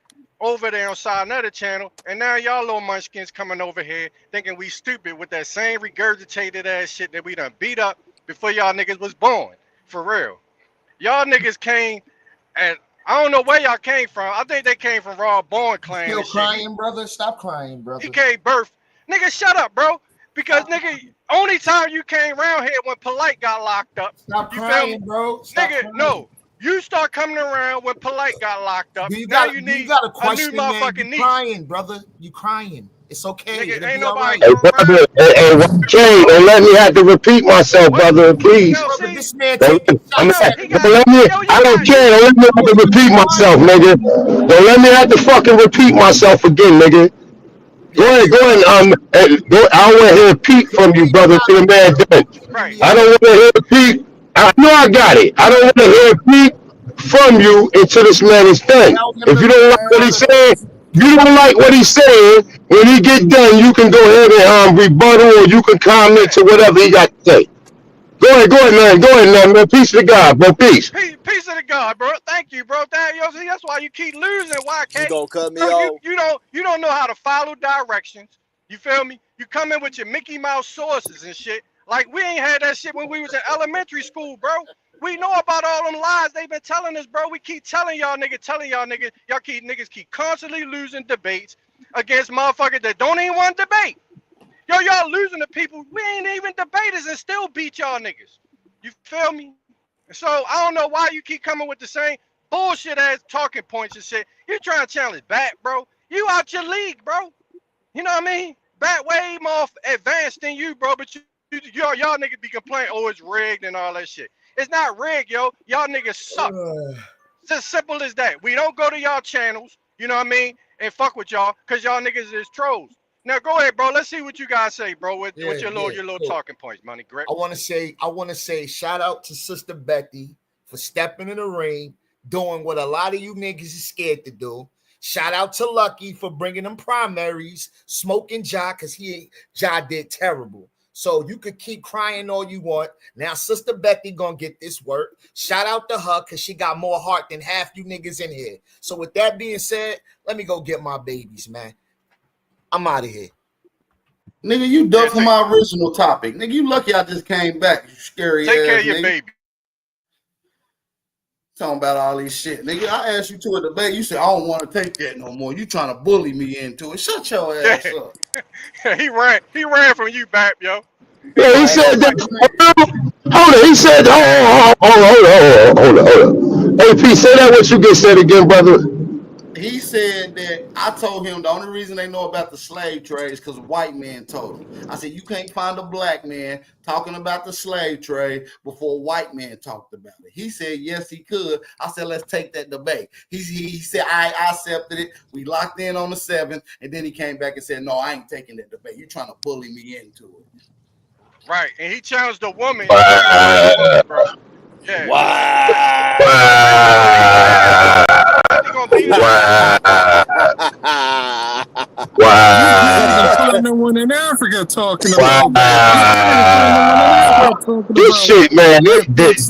over there on side another channel, and now y'all little munchkins coming over here thinking we stupid with that same regurgitated ass shit that we done beat up before y'all niggas was born. For real. Y'all niggas came, and I don't know where y'all came from. I think they came from Raw Born Clan. Still crying, brother? Stop crying, brother. He gave birth. Nigga, shut up, bro. Because nigga, only time you came around here when Polite got locked up. Stop you crying, bro. Stop nigga, crying. No. You start coming around when Polite got locked up. You now got you need a question, a new man. motherfucking You niece. crying, brother. You crying. It's okay. Nigga, It'll ain't be all nobody right. Hey, brother, hey, YK, don't let me have to repeat myself, brother, please. Brother, this man I don't care. Don't let me have to repeat myself, nigga. Don't let me have to fucking repeat myself again, nigga. Go ahead. I don't want to hear a peep from you, brother, till the man done. I don't want to hear a peep. I know I got it. I don't want to hear a peep from you until this man is done. If you don't like what he's saying, you don't like what he's saying, when he get done, you can go ahead and rebuttal, or you can comment to whatever he got to say. Go ahead, man. Peace to God, bro. Peace. Peace of the God, bro. Thank you, bro. See, that's why you keep losing. Why can't you gonna cut me bro, off? You don't know how to follow directions. You feel me? You come in with your Mickey Mouse sources and shit. Like we ain't had that shit when we was in elementary school, bro. We know about all them lies they've been telling us, bro. We keep telling y'all niggas, y'all keep constantly losing debates against motherfuckers that don't even want to debate. Yo, y'all losing to people. We ain't even debaters and still beat y'all niggas. You feel me? So I don't know why you keep coming with the same bullshit ass talking points and shit. You trying to challenge Bat, bro. You out your league, bro. You know what I mean? Bat way more advanced than you, bro. But y'all niggas be complaining, oh, it's rigged and all that shit. It's not rigged, yo. Y'all niggas suck. It's as simple as that. We don't go to y'all channels, you know what I mean, and fuck with y'all, because y'all niggas is trolls. Now go ahead, bro. Let's see what you guys say, bro, with your little talking points, Money Grip. I want to say shout out to Sister Betty for stepping in the ring, doing what a lot of you niggas is scared to do. Shout out to Lucky for bringing them primaries, smoking Ja, because Ja did terrible. So you could keep crying all you want. Now Sister Becky gonna get this work. Shout out to her because she got more heart than half you niggas in here. So with that being said, let me go get my babies, man. I'm out of here. Nigga, you ducked from my original topic. Nigga, you lucky I just came back. You scary Take ass care of your nigga. baby. Talking about all these shit. Nigga, I asked you to a debate. You said, I don't want to take that no more. You trying to bully me into it. Shut your ass up. He ran from you, Bap, yo. Yeah, he said that. Hold on. He said, hold on. Hey, P, say that what you just said again, brother. He said that I told him the only reason they know about the slave trade is because white men told him. I said, you can't find a black man talking about the slave trade before white men talked about it. He said, yes, he could. I said, let's take that debate. He said, I accepted it. We locked in on the 7th. And then he came back and said, no, I ain't taking that debate. You're trying to bully me into it. Right. And he challenged the woman. Bro. Yeah. Wow. No one in Africa talking about that. This shit, man. This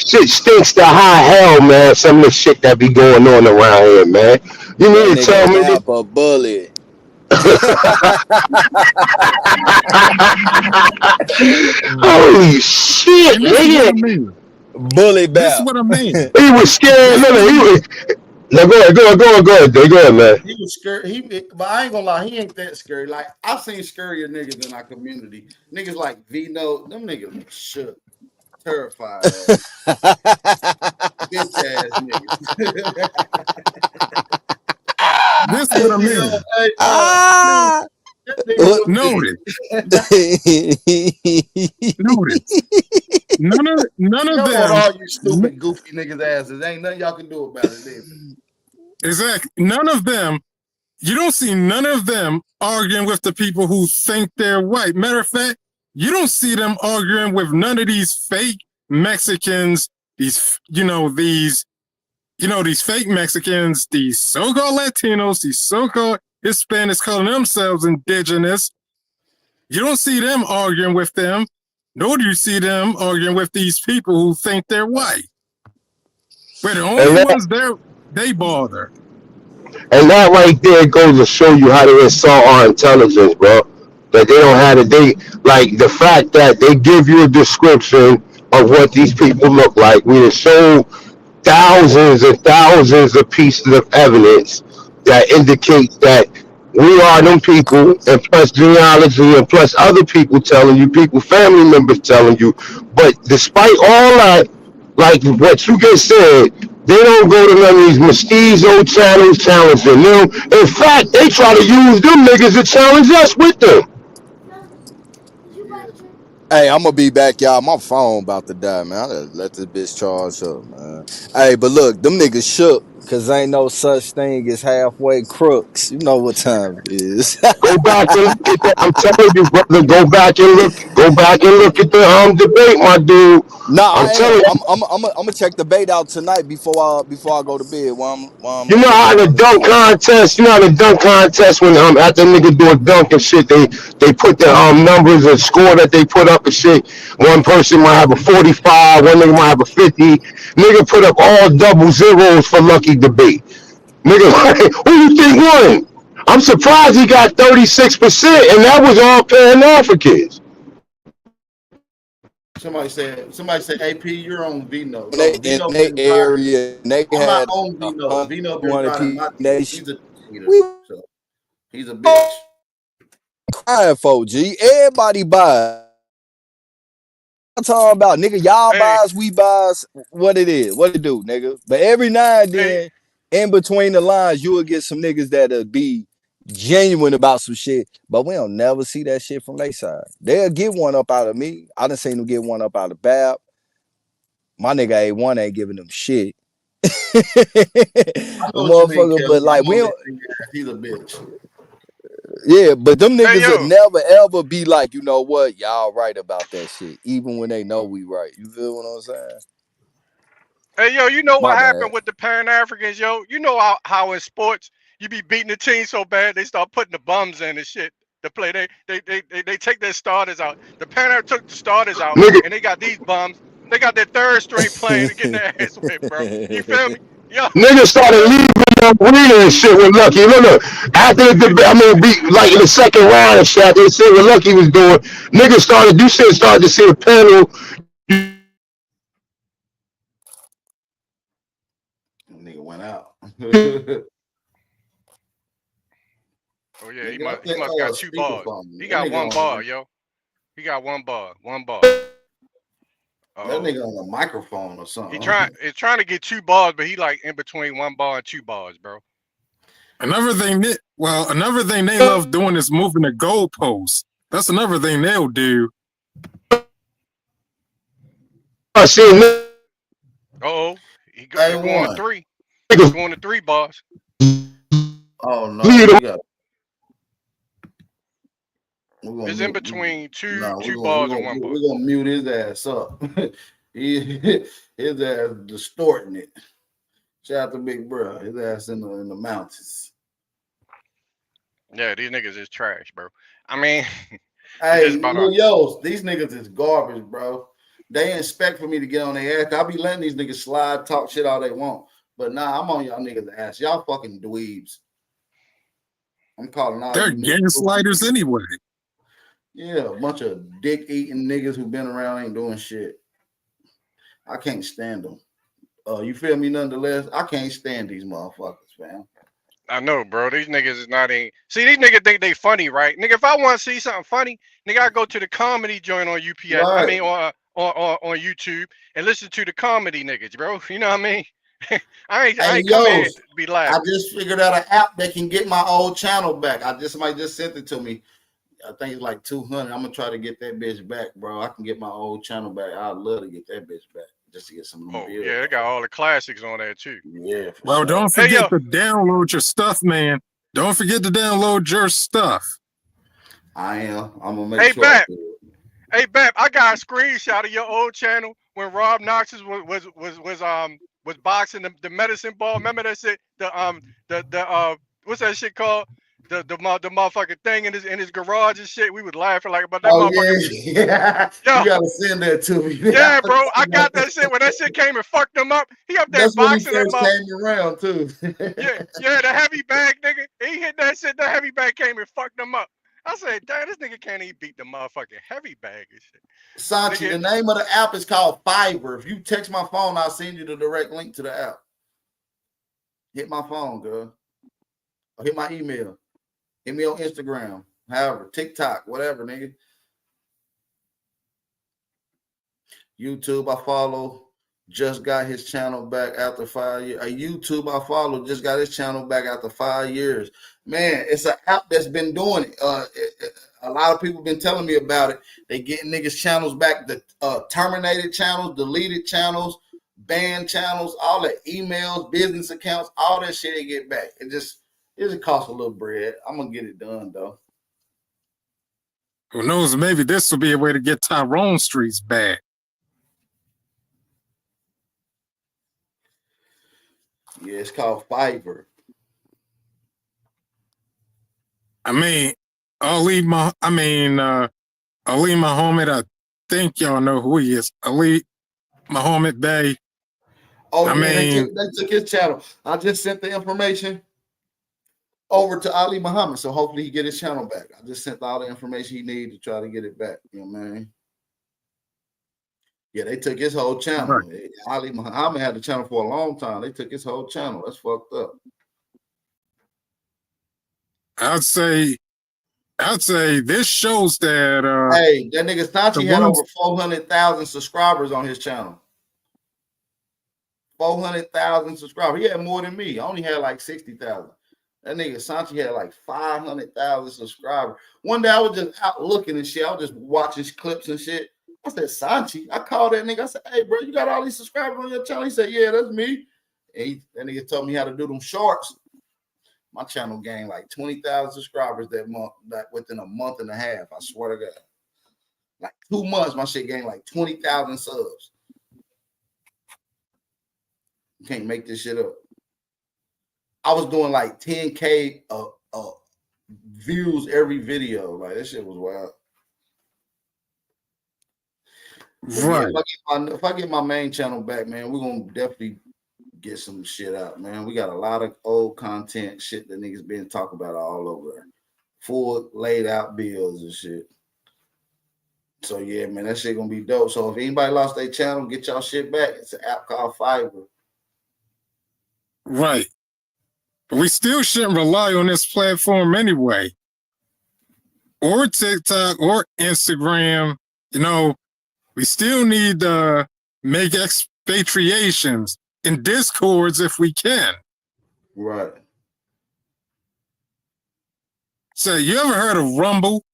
shit stinks to high hell, man. Some of the shit that be going on around here, man. You need to tell me this. A bully. Holy shit, nigga. Bully Bap. This is what I mean. He was scared. No, go ahead, man. He was scared. But I ain't gonna lie, he ain't that scary. Like, I've seen scarier niggas in our community. Niggas like Vino, them niggas shook, terrified. Bitch ass niggas. This is what I mean. Noted. None of them. All you stupid, goofy niggas asses. Ain't nothing y'all can do about it. Then. Exactly. None of them. You don't see none of them arguing with the people who think they're white. Matter of fact, you don't see them arguing with none of these fake Mexicans. These fake Mexicans, these so-called Latinos, these so-called Hispanics calling themselves indigenous. You don't see them arguing with them, nor do you see them arguing with these people who think they're white. We're the only ones they bother. And that right there goes to show you how they insult our intelligence, bro. That they don't have like the fact that they give you a description of what these people look like. We have shown thousands and thousands of pieces of evidence that indicates that we are them people, and plus genealogy, and plus other people telling you, family members telling you. But despite all that, like what you just said, they don't go to none of these mestizo channels challenging them. In fact, they try to use them niggas to challenge us with them. Hey, I'm gonna be back, y'all. My phone about to die, man. I gotta let this bitch charge up, man. Hey, but look, them niggas shook because ain't no such thing as halfway crooks. You know what time it is. Go back and look at that. I'm telling you, brother. Go back and look at the debate, my dude. Nah, I'm I telling am. you. I'm gonna check the bait out tonight before I go to bed. While I'm You know how the dunk contest, when after nigga do a dunk and shit, they put the numbers and score that they put up and shit. One person might have a 45, one nigga might have a 50. Nigga put up all double zeros for lucky debate. Nigga, who you think won? I'm surprised he got 36%, and that was all Pan Africans. Somebody said, AP, you're on Vino. in No, they, Vino in they been riding. area, and they I'm not had on Vino. Vino been 100 riding people. my They dick. He's a cheater. So he's a bitch. crying for G. Everybody buy. I'm talking about nigga, y'all buys, we buys, what it is, what it do, nigga. But every now and then, in between the lines, you will get some niggas that'll be genuine about some shit, but we don't never see that shit from their side. They'll get one up out of me. I done seen them get one up out of Bab. My nigga A1 ain't giving them shit. I know what you mean, Motherfucker, Kelly. but like I'm we on don't. that thing, he's a bitch. Yeah, but them niggas will never ever be like, you know what, y'all right about that shit, even when they know we right. You feel what I'm saying? Hey, yo, you know My what bad. happened with the Pan Africans, yo? You know how in sports you be beating the team so bad they start putting the bums in and shit to play. They take their starters out. The Pan Africans took the starters out, Nigga, and they got these bums. They got their third string playing and getting their ass whipped, bro. You feel me? Yo, niggas started leaving the arena and shit with Lucky. Look, after the debate, like in the second round and shit, they said what Lucky was doing. Niggas started to see the panel. Nigga went out. oh yeah, he Nigga, must got 2 bars. He got 1 bar, yo. He got 1 bar. 1 bar. That nigga on a microphone or something. He's trying to get 2 bars, but he like in between 1 bar and 2 bars, bro. Another thing they love doing is moving the goalposts. That's another thing they'll do. Uh-oh. He going to 3. He's going to 3 bars. Oh no, we got. It's in between two bars and 1 bar. We're gonna mute his ass up. His ass distorting it. Shout out to Big Bro. His ass in the mountains. Yeah, these niggas is trash, bro. I mean, hey, yo, these niggas is garbage, bro. They expect for me to get on their ass. I'll be letting these niggas slide, talk shit all they want. But nah, I'm on y'all niggas' ass. Y'all fucking dweebs. I'm calling out. They're gang sliders anyway. Yeah, a bunch of dick eating niggas who been around ain't doing shit. I can't stand them. You feel me? Nonetheless, I can't stand these motherfuckers, fam. I know, bro. These niggas is not in. See, these niggas think they funny, right? Nigga, if I want to see something funny, nigga, I go to the comedy joint on UPS. Right. I mean, on YouTube and listen to the comedy niggas, bro. You know what I mean? I ain't come here to be laughing. I just figured out an app that can get my old channel back. Somebody just sent it to me. I think it's like 200. I'm gonna try to get that bitch back, bro. I can get my old channel back. I'd love to get that bitch back just to get some. Oh yeah, they got all the classics on there too. Yeah. Well, don't forget to download your stuff, man. Don't forget to download your stuff. I am. I'm gonna make sure. Hey, Bap, I got a screenshot of your old channel when Rob Knox was boxing the medicine ball. Remember that shit? The what's that shit called? The motherfucking thing in his garage and shit. We was laughing like about that motherfucker. Yeah. Yo, you gotta send that to me. Yeah, bro. I got that shit when that shit came and fucked him up. He up there That's boxing when he that first came around too. yeah, the heavy bag nigga. He hit that shit. The heavy bag came and fucked him up. I said, damn, this nigga can't even beat the motherfucking heavy bag and shit. Sanchi, the name of the app is called Fiverr. If you text my phone, I'll send you the direct link to the app. Hit my phone, girl. Or hit my email. Hit me on Instagram. However, TikTok, whatever, nigga. YouTube, I follow. just got his channel back after 5 years. A YouTube I follow just got his channel back after 5 years. Man, it's an app that's been doing it. A lot of people been telling me about it. They getting niggas channels back, the terminated channels, deleted channels, banned channels, all that, emails, business accounts, all that shit they get back. It just costs a little bread. I'm gonna get it done though. Who knows? Maybe this will be a way to get Tyrone Streets back. Yeah, it's called Fiverr. I mean, Ali Muhammad, I think y'all know who he is. Ali Muhammad Bey. Oh, they took his channel. I just sent the information over to Ali Muhammad, so hopefully he get his channel back. I just sent all the information he needed to try to get it back. You know what I mean? Yeah, they took his whole channel. Right. Ali Muhammad had the channel for a long time. They took his whole channel. That's fucked up. I'd say this shows that hey, that nigga Sanchi had over 400,000 subscribers on his channel. 400,000 subscribers. He had more than me. I only had like 60,000. That nigga Sanchi had like 500,000 subscribers. One day I was just out looking and shit. I was just watching clips and shit. I said, Sanchi. I called that nigga. I said, hey, bro, you got all these subscribers on your channel? He said, yeah, that's me. And that nigga told me how to do them shorts. My channel gained like 20,000 subscribers that month, like within a month and a half. I swear to God. Like 2 months, my shit gained like 20,000 subs. You can't make this shit up. I was doing like 10K views every video. Like that shit was wild. Right. Yeah, if I get my main channel back, man, we're gonna definitely get some shit out, man. We got a lot of old content shit that niggas been talking about all over there. Full laid out bills and shit. So yeah, man, that shit gonna be dope. So if anybody lost their channel, get y'all shit back. It's an app called Fiverr. Right. But we still shouldn't rely on this platform anyway. Or TikTok or Instagram. You know, we still need to make expatriations in Discords if we can. Right. So you ever heard of Rumble?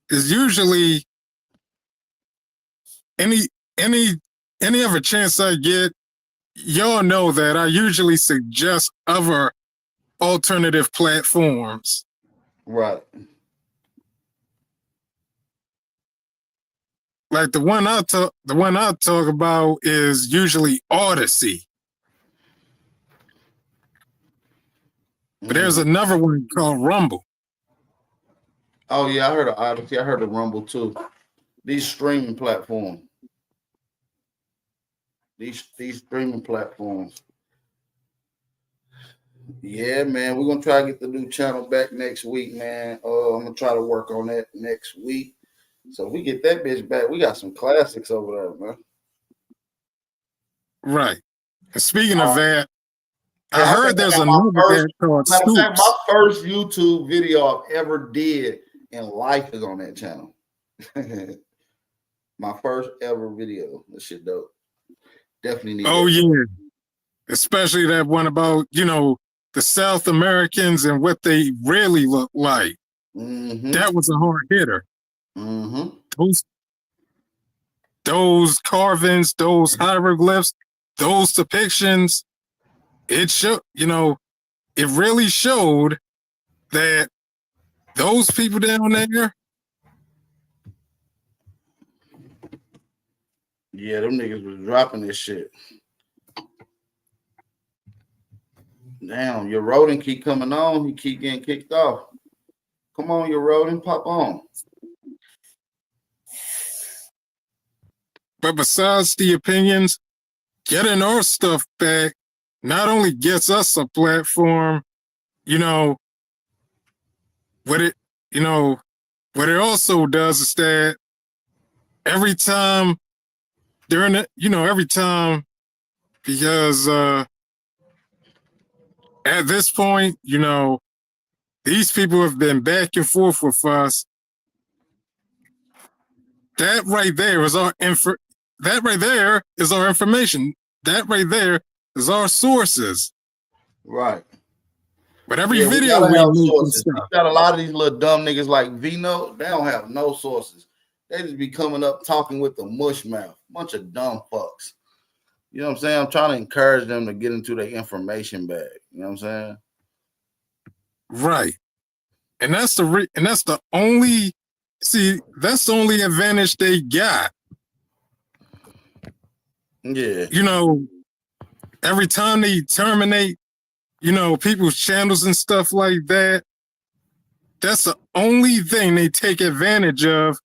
Is usually any other chance I get, y'all know that I usually suggest other alternative platforms. Right. Like the one I talk about is usually Odyssey. But there's another one called Rumble. Oh yeah, I heard of Odyssey. I heard of Rumble too. These streaming platforms. These streaming platforms. Yeah, man. We're gonna try to get the new channel back next week, man. I'm gonna try to work on that next week. So if we get that bitch back, we got some classics over there, man. Right. And speaking of that, I heard there's another band called Stoops. My first YouTube video I've ever did in life is on that channel. My first ever video. That shit dope. Definitely need. Oh yeah, especially that one about the South Americans and what they really look like. Mm-hmm. That was a hard hitter. Mm-hmm. Those carvings, those hieroglyphs, those depictions. It showed, it really showed that those people down there. Yeah, them niggas was dropping this shit. Damn, your Rodin keep coming on. He keep getting kicked off. Come on, your Rodin, pop on. But besides the opinions, getting our stuff back not only gets us a platform, what it also does is that every time because at this point, These people have been back and forth with us. That right there is our That right there is our information. That right there is our sources. Right. But every Yeah, video we have make sources. You got a lot of these little dumb niggas like Vino. They don't have no sources. They just be coming up talking with the mush mouth. Bunch of dumb fucks. You know what I'm saying? I'm trying to encourage them to get into their information bag. You know what I'm saying? Right. And that's the only advantage they got. Yeah. You know, every time they terminate, you know, people's channels and stuff like that, that's the only thing they take advantage of,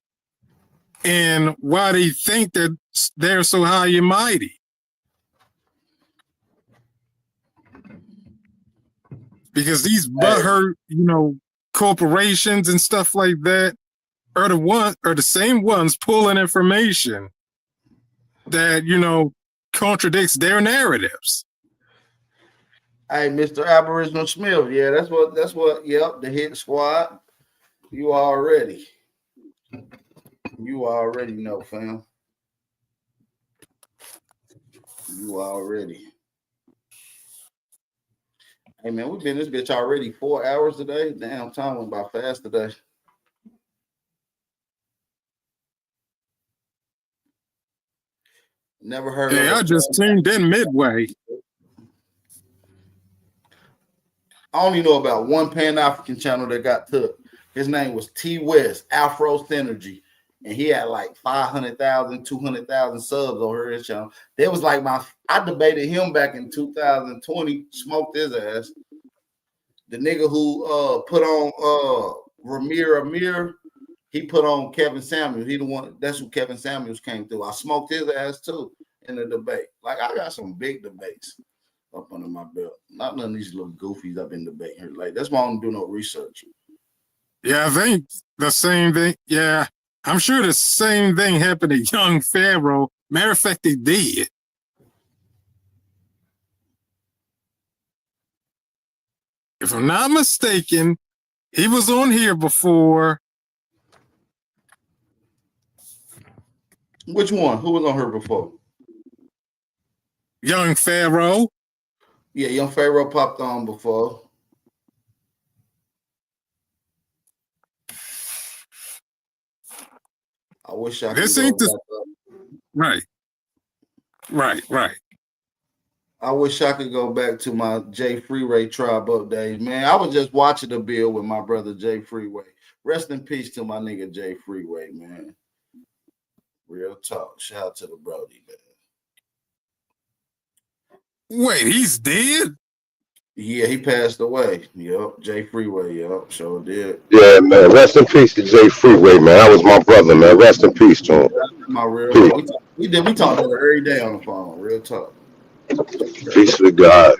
and why they think that they're so high and mighty. Because these butthurt, you know, corporations and stuff like that are the same ones pulling information that, you know, contradicts their narratives. Hey, Mr. Aboriginal Smith, yeah, that's what, yep, the hit squad. You already know, fam. You already. Hey, man, we've been this bitch already 4 hours today. Damn, time went by fast today. Never heard of it. I just tuned in midway. I only know about one Pan-African channel that got took. His name was T West, Afro Synergy. And he had like 500,000, 200,000 subs over his channel. That was like I debated him back in 2020, smoked his ass. The nigga who put on Ramir Amir, he put on Kevin Samuels. He the one, that's who Kevin Samuels came through. I smoked his ass too in the debate. Like, I got some big debates up under my belt. Not none of these little goofies I've been debating here. Like, that's why I don't do no research. Yeah, I think the same thing. Yeah, I'm sure the same thing happened to Young Pharaoh. Matter of fact, they did. If I'm not mistaken, he was on here before. Which one? Who was on here before? Young Pharaoh. Yeah, Young Pharaoh popped on before. I wish I could. This ain't the right. I wish I could go back to my Jay Freeway tribe up days, man. I was just watching the bill with my brother Jay Freeway. Rest in peace to my nigga Jay Freeway, man. Real talk. Shout out to the Brody, man. Wait, he's dead? Yeah, he passed away. Yep, Jay Freeway. Yep, sure did. Yeah, man. Rest in peace to Jay Freeway, man. That was my brother, man. Rest in peace to him. My real. We talk about it every day on the phone. Real talk. Peace to God.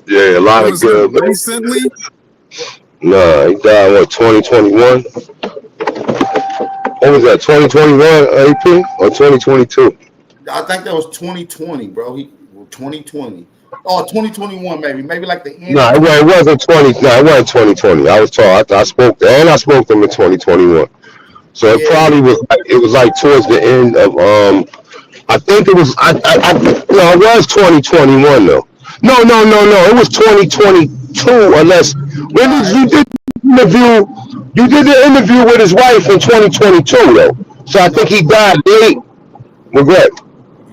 Yeah, a lot of good. Recently? Nah, he died what, 2021? What was that, 2021 AP or 2022? I think that was 2020, bro. 2020. Oh, 2021, maybe like the end. No, it wasn't 20. No, it wasn't 2020. I was told. I spoke to him in 2021. So it probably was. It was like towards the end of. I think it was. No, it was 2021 though. No. It was 2022. Unless when did you did the interview? You did the interview with his wife in 2022 though. So I think he died late. Regret.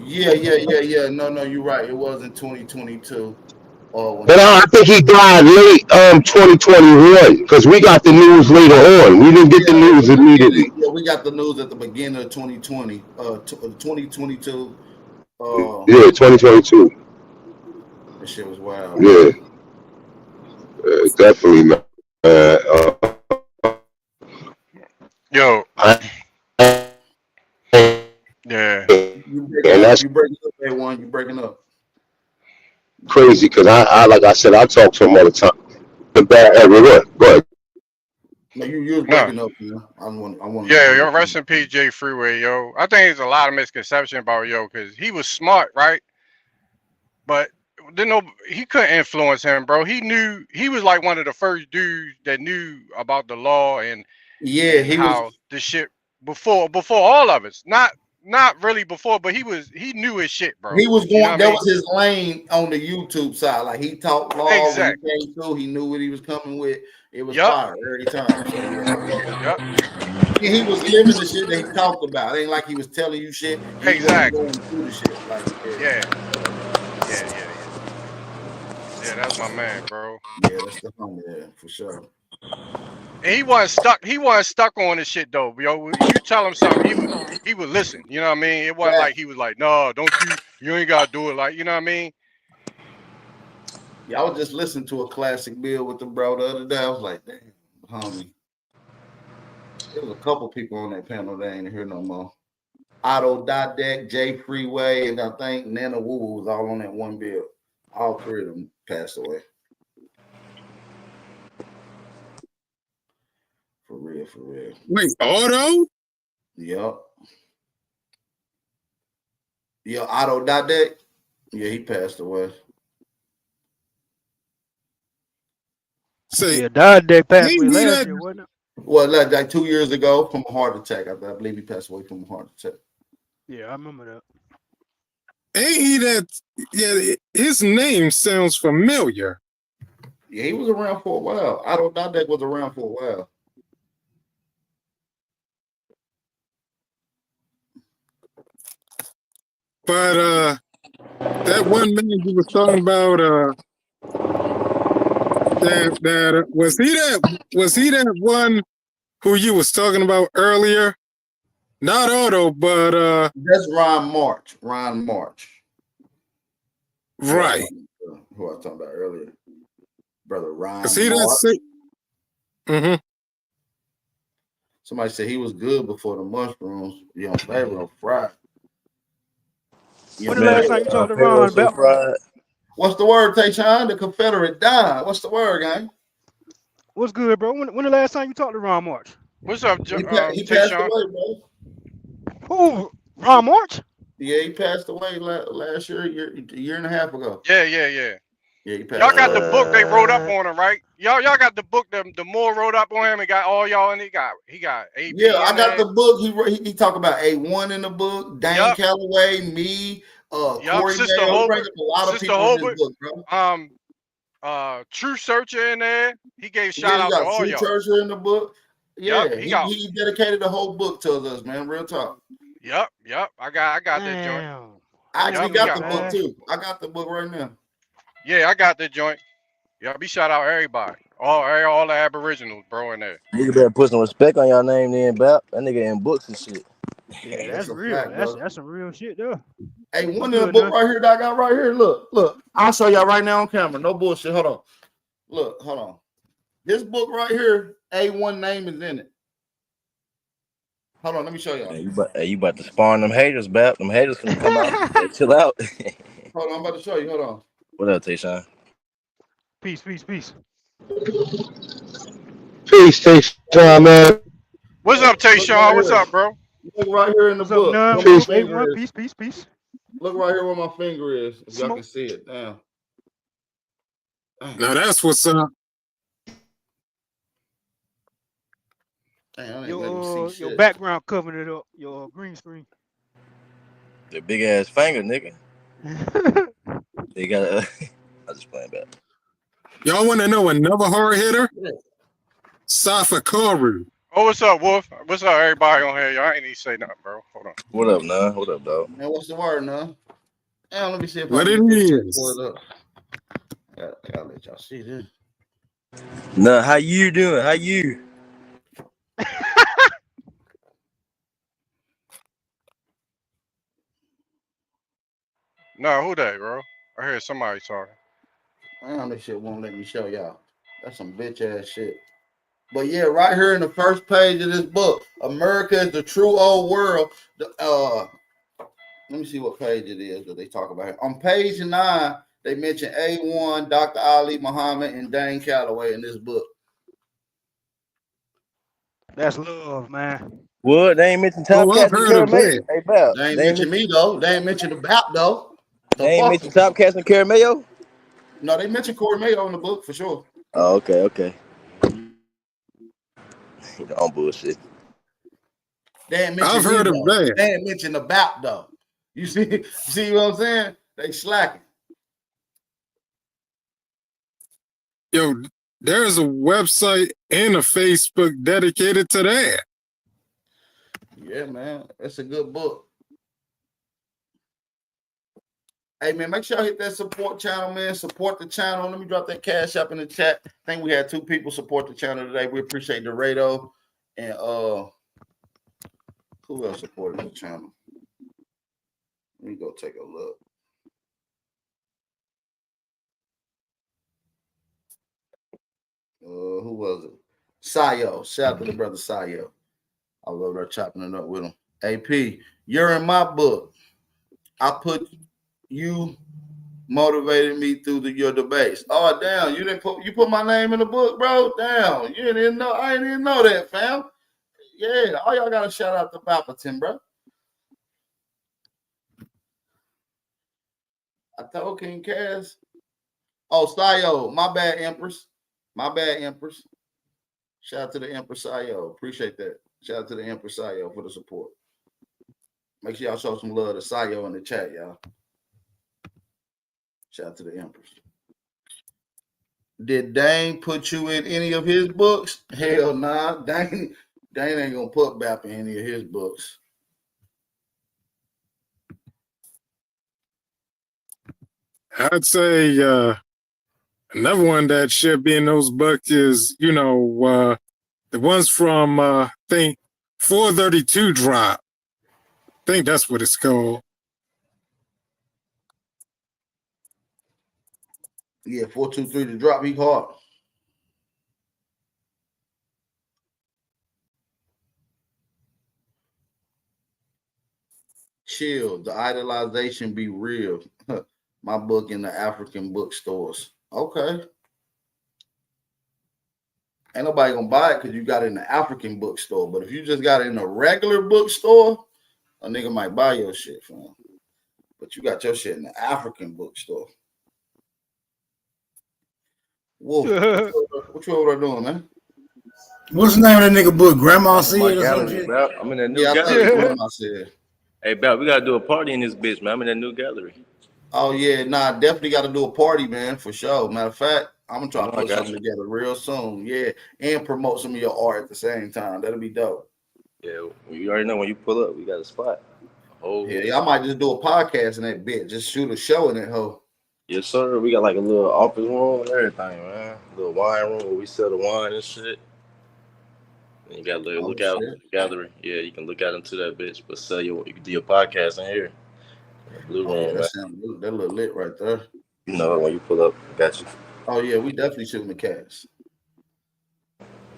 Yeah. No, you're right. It was in 2022. But I think he died late 2021 because we got the news later on. We didn't get the news immediately. Yeah, we got the news at the beginning of 2020, 2022. Yeah, 2022. That shit was wild. Yeah, definitely, man. Yo. Yeah. You breaking up, A1. You breaking up. Crazy because I like I said, I talk to him all the time. The bad everyone. Go ahead. No, you was breaking up, man. I want. Yeah, yo, rest in peace, Jay Freeway, yo. I think there's a lot of misconception about yo because he was smart, right? but he couldn't influence him, bro. He was like one of the first dudes that knew about the law and he how was the shit before all of us. Not really before, but he knew his shit, bro. He was You know going. what I That mean? was his lane on the YouTube side. Like he talked law Exactly. when he came through. He knew what he was coming with. It was Yup. fire every time. So, Yep. he was living the shit that he talked about. It ain't like he was telling you shit. He Exactly. wasn't going through the shit. Like Yeah, that's my man, bro. Yeah, that's the homie there for sure. And he wasn't stuck on this shit though, yo. You tell him something, he would listen. You know what I mean? It wasn't like he was like, no, don't you ain't gotta do it. Like, you know what I mean? Yeah, I was just listening to a classic bill with the bro the other day. I was like, damn, homie. There was a couple people on that panel that ain't here no more. Otto Dodek, Jay Freeway, and I think Nana Woo was all on that one bill. All three of them passed away. For real, for real. Wait, Otto? Yep. Yeah, Otto Dodek. Yeah, he passed away. Say, Yeah, Dodek passed away last year, wasn't it? Well, like 2 years ago from a heart attack. I believe he passed away from a heart attack. Yeah, I remember that. Ain't he that? Yeah, his name sounds familiar. Yeah, he was around for a while. Otto Dodek was around for a while. But that one man you were talking about, that was he that one who you was talking about earlier? Not Otto, but that's Ron March. Ron March. Right. Who I was talking about earlier. Brother Ron Is he March. that sick? Mm-hmm. Somebody said he was good before the mushrooms. Young Pharaoh fried. When the last time you talked to Ron about? What's the word, Tayshawn? The Confederate died. What's the word, gang? What's good, bro? When the last time you talked to Ron March? What's up, He passed away, bro. Who? Ron March? Yeah, he passed away last year, a year and a half ago. Yeah. Yeah, he passed Y'all got away. the book they wrote up on him, right? Y'all got the book the Moore wrote up on him and got all y'all, and he got AB. Yeah, I got the book. He talk about A1 in the book. Dane Calloway, me, Corey Sister Mayo. Holbert, A lot of Sister people Holbert, in this book, bro. True Searcher in there. He gave Yeah, shout out you to got all True y'all. Churcher in the book. Yeah, Yep, he dedicated the whole book to us, man. Real talk. Yep. I got that joint. I actually Yep, got the book too. I got the book right now. Yeah, I got that joint. Yeah, be shout out everybody. All the Aboriginals, bro, in there. Nigga better put some respect on y'all name then, Bap. That nigga in books and shit. Yeah, That's that's a real. fact, That's some real shit, though. Hey, one in the book right here that I got right here. Look. I'll show y'all right now on camera. No bullshit. Hold on. Look, hold on. This book right here, A1 name is in it. Hold on, let me show y'all. You about to spawn them haters, Bap. Them haters finna come out. Hey, chill out. Hold on, I'm about to show you. Hold on. What up, Tayshawn? Peace. Peace, Tayshawn, man. What's up, Tayshawn? What's up, bro? Look right here in the book. Peace. Peace. Look right here where my finger is. If y'all can see it. Damn. Now that's what's up. Damn, Your background covered it up. Your green screen. The big ass finger, nigga. They got. I just playing back. Y'all want to know another hard hitter? Safa Karu. Oh, what's up, Wolf? What's up, everybody on here? Y'all ain't even say nothing, bro. Hold on. What up, nah? What up, dog? Man, what's the word, nah? Damn, let me see if what I it is. Pull it up. I gotta let y'all see this. Nah, how you doing? How you? No, who that, bro? I heard somebody talking. Damn, this shit won't let me show y'all. That's some bitch ass shit. But yeah, right here in the first page of this book, America is the true old world. Let me see what page it is that they talk about here. On page 9, they mention A1, Dr. Ali Muhammad, and Dane Calloway in this book. That's love, man. What? They ain't mentioned Top Cat and Kurt Mason. Hey, Bap. They ain't mention me though. They ain't mention the BAP though. They ain't mentioned Top Cats and Caramello? No, they mentioned Corey Mayo in the book for sure. Oh, okay. On bullshit. They ain't mentioned I've heard of that. They ain't mentioned about though. You see what I'm saying? They slacking. Yo, there's a website and a Facebook dedicated to that. Yeah, man. It's a good book. Hey, man, make sure y'all hit that support channel, man. Support the channel. Let me drop that cash up in the chat. I think we had 2 people support the channel today. We appreciate Dorado and who else supported the channel? Let me go take a look. Who was it? Sayo. Shout out to the brother Sayo. I love her chopping it up with him. AP, you're in my book. I put you motivated me through your debates. Oh, damn, you put my name in the book, bro? Damn, you didn't know. I didn't even know that, fam. Yeah, all y'all got to shout out to Papatin, bro. I told King Cass. Oh, Sayo, my bad, Empress. My bad, Empress. Shout out to the Empress Sayo. Appreciate that. Shout out to the Empress Sayo for the support. Make sure y'all show some love to Sayo in the chat, y'all. Shout out to the Empress. Did Dane put you in any of his books? Hell nah. Dane ain't gonna put Bap in any of his books. I'd say another one that should be in those books is, the ones from I think 432 Drop. I think that's what it's called. Yeah, 423 to drop. He hard. Chill. The idolization be real. My book in the African bookstores. Okay. Ain't nobody gonna buy it because you got it in the African bookstore. But if you just got it in a regular bookstore, a nigga might buy your shit, fam. But you got your shit in the African bookstore. Wolf, what you over there doing, man? What's the name of that nigga book? Grandma said or gallery, something? I'm in that new Yeah, I gallery. think Grandma said. Hey, Bap, we gotta do a party in this bitch, man. I'm in that new gallery. Oh yeah, nah, definitely got to do a party, man, for sure. Matter of fact, I'm gonna try to put something together real soon. Yeah, and promote some of your art at the same time. That'll be dope. Yeah, you already know when you pull up, we got a spot. Oh yeah, I might just do a podcast in that bit. Just shoot a show in that hoe. Yes, sir. We got like a little office room and everything, man. A little wine room where we sell the wine and shit. And you got a little look out gallery. Yeah, you can look out into that bitch, but you can do your podcast in here. Blue room, that look lit right there. You know, when you pull up, got you. Oh yeah, we definitely shooting the cast.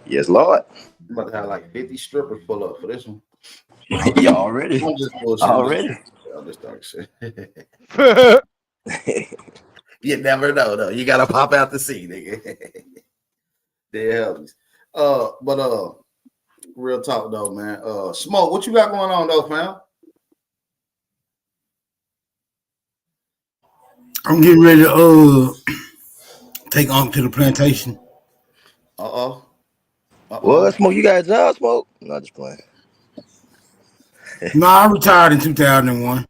Yes, Lord. I'm about to have like 50 strippers pull up for this one. Yeah, already. I'm just bullshitting. Already. I'm just talking shit. You never know though. You gotta pop out to see, nigga. Dead helps. But real talk though, man. Smoke, what you got going on though, fam? I'm getting ready to take Unc to the plantation. What, Smoke? You got a job, Smoke? No, just playing. No, I retired in 2001.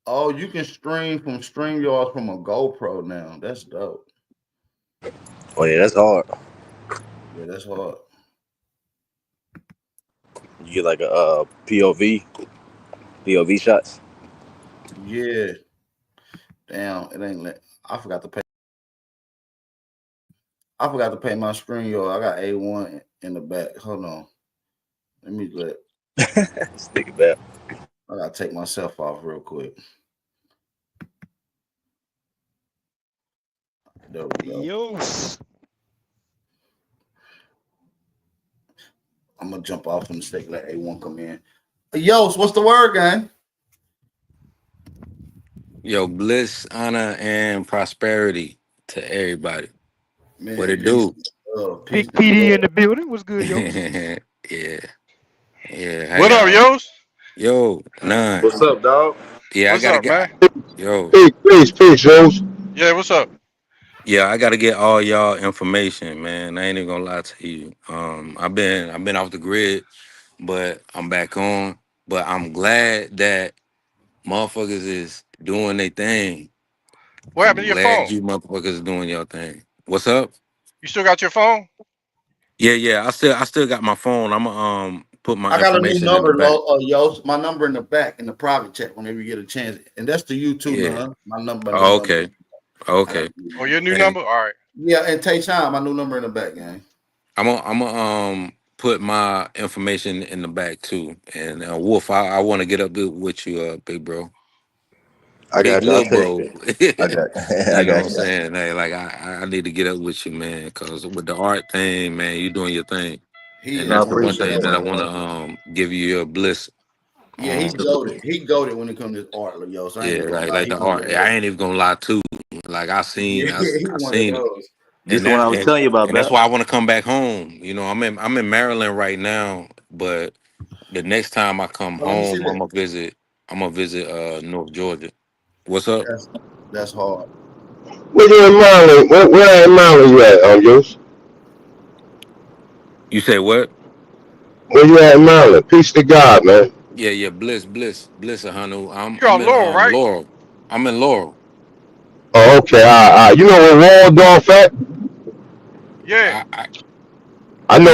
Oh, you can stream from StreamYard from a GoPro now. That's dope. Oh yeah, that's hard. Yeah, that's hard. You get like a POV shots. Yeah. Damn, it ain't lit. I forgot to pay my StreamYard. I got A1 in the back. Hold on. Let me let. Stick it back. I gotta take myself off real quick. There we go. Yo. I'm gonna jump off from the stake, let A1 come in. Yo, what's the word, gang? Yo, bliss, honor, and prosperity to everybody. Man, what it do? Big PD in the building. What's good, yo? Yeah. What up, Yos? Yo, none. What's up, dog? Yeah, What's I gotta up, get. man? Yo. Peace, Jones. Yeah, what's up? Yeah, I gotta get all y'all information, man. I ain't even gonna lie to you. I've been off the grid, but I'm back on. But I'm glad that motherfuckers is doing their thing. What happened to your Glad phone? you motherfuckers is doing your thing. What's up? You still got your phone? Yeah. I still got my phone. I'ma put my I got a new information in the number, back. Yo. My number in the back in the private chat whenever you get a chance, and that's to you too, Yeah. huh? My number. Oh, okay. Okay. Oh, your new And number? All right. Yeah, and Tayshawn, my new number in the back, gang. I'm put my information in the back too. And Wolf, I want to get up with you, big bro. I Big got you. I'll little take bro. it. I got I You know what got I'm you. saying? Hey, like I need to get up with you, man, because with the art thing, man, you doing your thing. He And No, I that's the one appreciate thing that I that. want to give you your bliss. Yeah, he's goated. He goated when it comes to art, yo. So I ain't Yeah, even gonna lie. like He the one of art. those. I ain't even gonna lie too. Like I seen Yeah, he one of it. those. This And the one I was telling you about, and that's Bap. why I want to come back home. You know, I'm in Maryland right now, but the next time I come Well, let me see home, that. I'm gonna visit North Georgia. What's up? That's hard. Where you in Maryland? Where in Maryland you at, Jones? You say what? Where you at in Maryland? Peace to God, man. Yeah, bliss, Hanu. You're I'm on in Laurel, right? Laurel. I'm in Laurel. Oh, okay. You know where Waldorf at? Yeah. I know.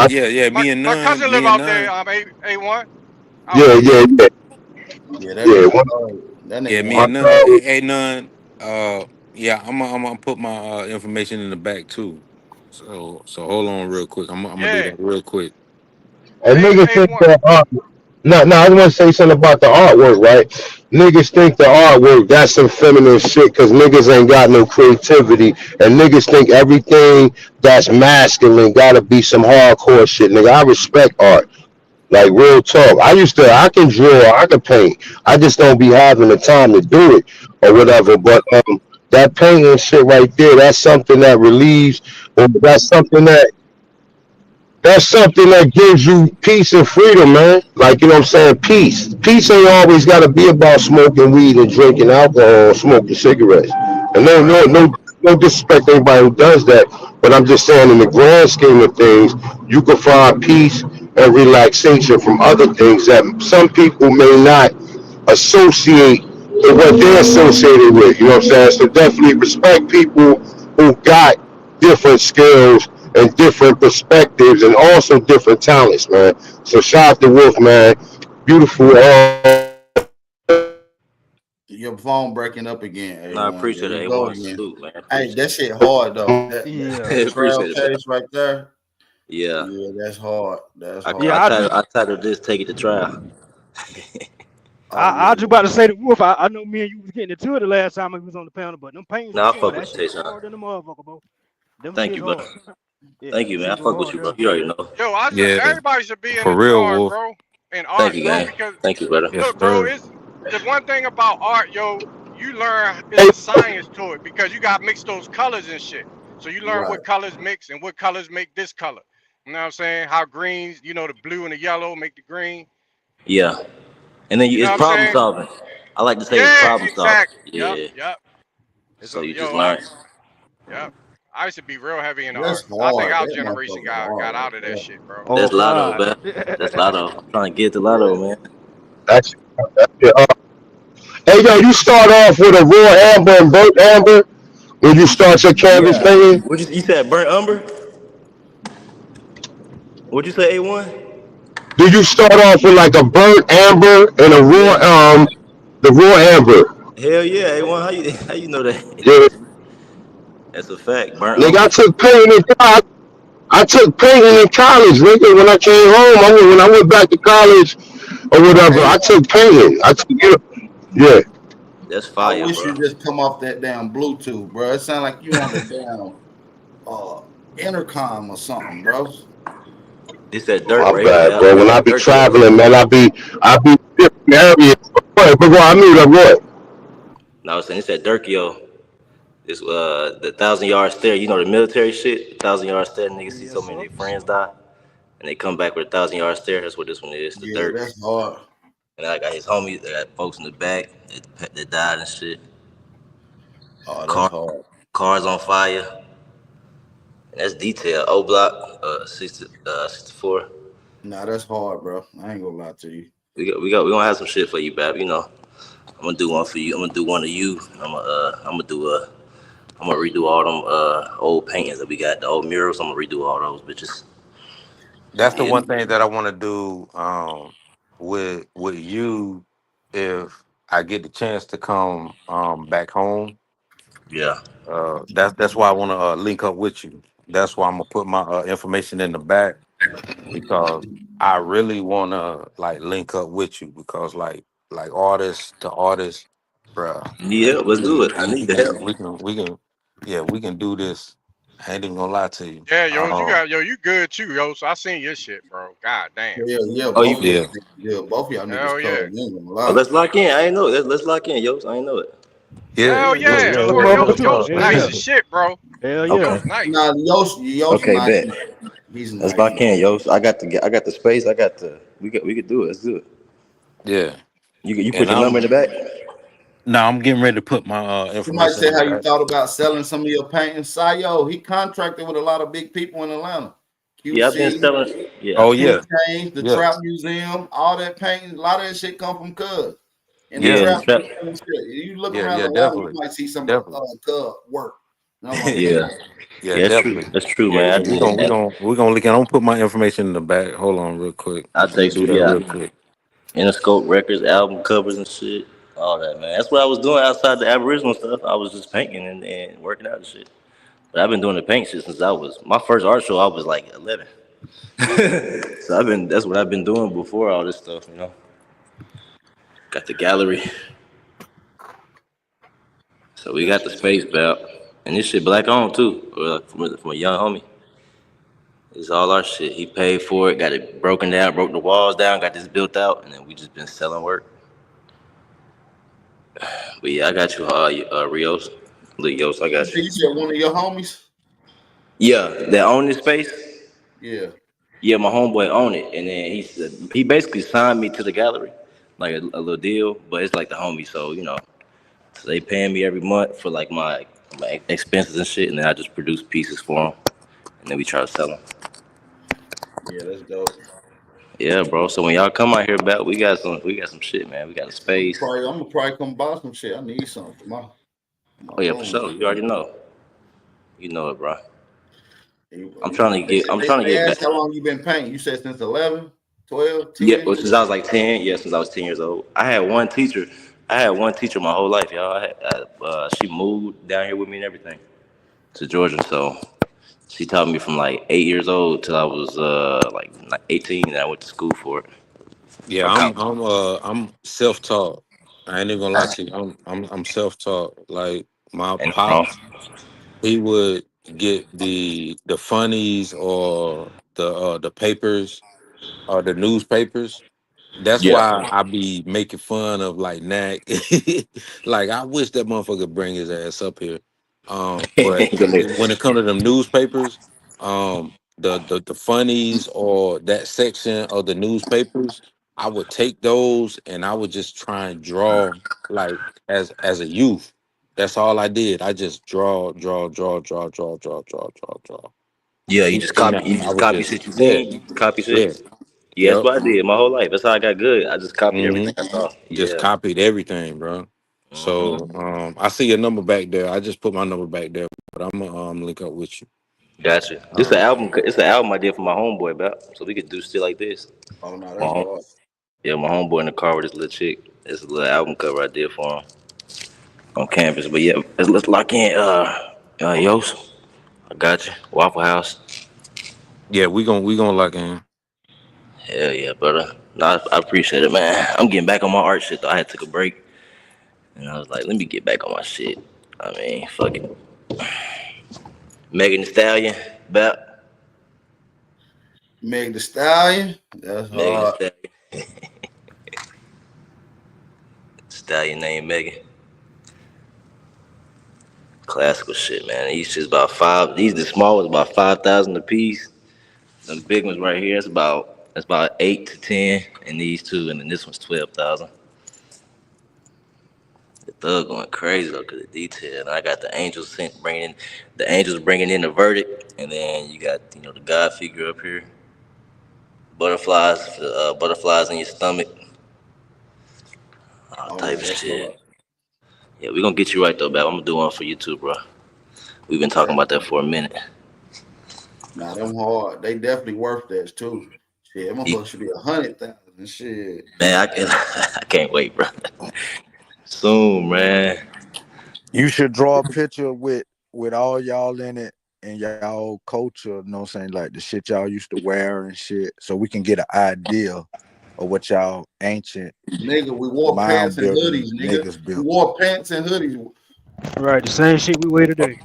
Yeah. My cousin live out there. A1. Out Yeah. that way. Yeah, that Yeah. nigga. Me and none. Hey, none. Yeah, I'm gonna put my information in the back too. So hold on real quick. I'm gonna do that real quick. And niggas think that I want to say something about the artwork, right? Niggas think the artwork, that's some feminine shit because niggas ain't got no creativity. And niggas think everything that's masculine gotta be some hardcore shit. Nigga, I respect art. Like real talk. I can draw, I can paint. I just don't be having the time to do it or whatever. But that painting shit right there, that's something that relieves, or that's something that gives you peace and freedom, man. Like, you know what I'm saying? Peace. Peace ain't always got to be about smoking weed and drinking alcohol or smoking cigarettes. And no disrespect to anybody who does that. But I'm just saying, in the grand scheme of things, you can find peace and relaxation from other things that some people may not associate with what they're associated with. You know what I'm saying? So definitely respect people who got different skills and different perspectives and also different talents, man. So shout out to Wolf, man. Beautiful. Your phone breaking up again. No, I appreciate it. Go A1 again. salute, man. Hey, that shit hard though. That trail Appreciate it, case right there. Yeah. Yeah, that's hard. That's hard. I titled this "Take It to Trial." I was about to say to Wolf. I know me and you was getting into it the last time we was on the panel, but them paintings, Nah, I fuck that with shit you, harder than the motherfucker, bro. Them Thank shit you, brother. hard. Thank you, man. I fuck with you, bro. You already know. Yo, everybody should be in For the real, art, Wolf. bro. And Thank art, you, bro, gang. because Thank you, brother. look, bro, it's the one thing about art, yo, you learn it's a science to it because you got to mix those colors and shit. So you learn what colors mix and what colors make this color. You know what I'm saying? How greens, the blue and the yellow make the green. Yeah. And then You know it's what I'm problem saying? solving. I like to say it's problem solving. Exactly. Yeah. Yep. So you just learn. Yep. I used to be real heavy in the That's art. I think hard. our That generation motherfucker got hard. out of that shit, bro. That's Lotto, man. That's Lotto. I'm trying to get to Lotto, man. That's it. Hey, yo, you start off with a raw amber and burnt amber when you start your canvas painting? What you said? Burnt umber? What'd you say? A1? Do you start off with like a burnt amber and a raw, the raw amber? Hell yeah, A1. How you know that? Yeah. That's a fact. Burnt Nigga, umber. I took painting in college, nigga. When I came home, when I went back to college or whatever, I took painting. Yeah. That's fire, I wish bro. you just come off that damn Bluetooth, bro. It sound like you on the damn intercom or something, bro. It's that dirt My right bad, here. bro. When I be traveling, man, I be different areas. But I mean, like what? No, I was saying it's that Durkio. It's the 1,000-yard stare. You know the military shit. 1,000-yard stare. Niggas see so many of their friends die, and they come back with a 1,000-yard stare. That's what this one is. The dirt. That's hard. And I got his homies. I got folks in the back that died and shit. Oh, that's hard. Cars on fire. And that's detail. O Block, 64. Nah, that's hard, bro. I ain't gonna lie to you. We gonna have some shit for you, Bab. You know, I'm gonna do one for you. I'm gonna do one of you. I'm gonna redo all them old paintings that we got, the old murals. I'm gonna redo all those bitches. That's the one thing that I want to do with you if I get the chance to come back home. Yeah. That's why I want to link up with you. That's why I'm gonna put my information in the back, because I really want to like link up with you, because like artist to artist, bruh. Yeah, let's do it. I need the help. We can do this. I ain't even gonna lie to you. Yeah, you good too, yo. So I seen your shit, bro. God damn. Yeah. Oh, you did? Yeah, both of y'all Hell niggas yeah. Oh, let's lock in. I ain't know it. Let's lock in, yo. I ain't know it. Hell yeah. Yo's nice as shit, bro. Hell yeah. Yo's nice. Nah, Yo's Okay, nice. bet. He's Let's nice. lock in, yo. I got the space. We could do it. Let's do it. Yeah. You put your number in the back? No, I'm getting ready to put my You might information. say in how the you back. thought about selling some of your paintings. Sayo, he contracted with a lot of big people in Atlanta. QC, Yeah, I've been selling. Yeah. Oh yeah. James, the Yeah. Trap Museum, all that painting, a lot of that shit come from Cuz. And Yeah, the the Trap Trap. Museum shit. You look Yeah, around yeah, Atlanta, definitely. you might see some Definitely. Cuz work. And I'm like, Yeah. Yeah, Yeah, that's definitely. true. That's true, Yeah, man. I we're did gonna that. link. I'm gonna put my information in the back. Hold on, real quick. I I'm gonna text do you, that yeah. real quick. Interscope Records, album covers and shit. All that, man. That's what I was doing outside the Aboriginal stuff. I was just painting and working out and shit. But I've been doing the paint shit since my first art show, I was like 11. So that's what I've been doing before all this stuff, you know. Got the gallery. So we got the space back. And this shit black on too, from a young homie. It's all our shit. He paid for it, got it broken down, broke the walls down, got this built out, and then we just been selling work. But yeah, I got you, Rios. Leos, I got you. you said one of your homies? Yeah, that own this space. Yeah. Yeah, my homeboy own it, and then he basically signed me to the gallery, like a little deal. But it's like the homie, so you know, so they paying me every month for like my expenses and shit, and then I just produce pieces for them, and then we try to sell them. Yeah, that's dope. Yeah, bro. So when y'all come out here, back, we got some shit, man. We got a space. I'm gonna probably come buy some shit. I need something for my Oh yeah, for sure. You already know. You know it, bro. I'm trying to get back. How long you been painting? You said since 11, 12, 10? Yeah, well, since I was like 10. Yeah, since I was 10 years old. I had one teacher my whole life, y'all. She moved down here with me and everything to Georgia. So she taught me from like 8 years old till I was like 18, and I went to school for it. Yeah, I'm self-taught. I ain't even gonna lie to you. I'm self-taught. Like my pops, he would get the funnies or the papers or the newspapers. That's why I be making fun of like Knack. Like I wish that motherfucker bring his ass up here. But when it comes to them newspapers, the funnies or that section of the newspapers, I would take those and I would just try and draw like as a youth. That's all I did. I just draw. Yeah, you just copy shit you seen. You just copy shit. Yeah, that's what I did my whole life. That's how I got good. I just copied everything I saw. Just copied everything, bro. So I see your number back there. I just put my number back there, but I'm gonna link up with you. Gotcha. This an album. It's an album I did for my homeboy, about so we could do shit like this. Oh no, that's hard. Yeah, my homeboy in the car with this little chick. It's a little album cover I did for him on campus. But yeah, let's lock in. Yos, I got you. Waffle House. Yeah, we gonna lock in. Hell yeah, brother. No, I appreciate it, man. I'm getting back on my art shit though. I had to take a break, and I was like, let me get back on my shit. I mean, fuck it. Megan Thee Stallion, back. Megan Thee Stallion. That's hard. Megan Thee Stallion. Stallion named Megan. Classical shit, man. These shit's about five. These the small ones about 5,000 a piece. The big ones right here, it's about 8 to 10, and these two, and then this one's 12,000. The thug going crazy though, cause the detail. And I got the angels bringing in the verdict, and then you got the God figure up here. Butterflies in your stomach, all type of shit. Yeah, we gonna get you right though, Bab. I'm gonna do one for you too, bro. We've been talking about that for a minute. Nah, them hard. They definitely worth that too. Shit, them motherfuckers should be 100,000 shit. Man, I can't wait, bro. Soon, man. You should draw a picture with all y'all in it and y'all culture, you know what I'm saying? Like the shit y'all used to wear and shit, so we can get an idea of what y'all ancient nigga, we wore pants and hoodies, nigga. We wore pants and hoodies. Right, the same shit we wear today.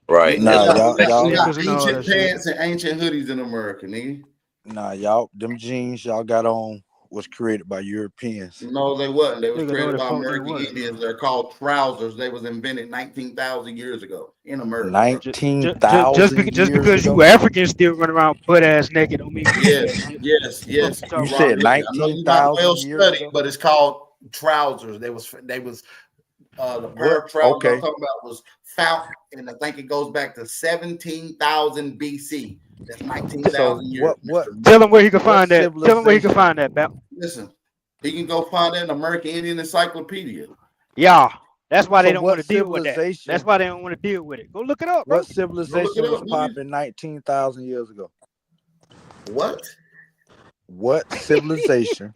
Right. Nah, y'all got ancient pants and ancient hoodies in America, nigga. Nah, y'all, them jeans y'all got on was created by Europeans. No, they wasn't. They was created by American Indians. They're called trousers. They was invented 19,000 years ago in America. 19,000 just because you Africans still run around butt ass naked don't mean yes. You said 19,000 years ago, but it's called trousers. They was the pair of trousers I'm talking about was found, and I think it goes back to 17,000 BC. That's 19,000 years. Tell him where he can find that. Tell him where he can find that, Bap. Listen, he can go find that in American Indian Encyclopedia. Yeah, that's why they don't want to deal with that. That's why they don't want to deal with it. Go look it up, bro. What civilization was popping 19,000 years ago? What civilization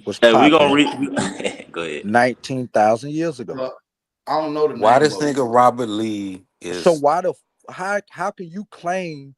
was popping? We gonna read. Go ahead. 19,000 years ago. I don't know the why this nigga Robert Lee is. So how can you claim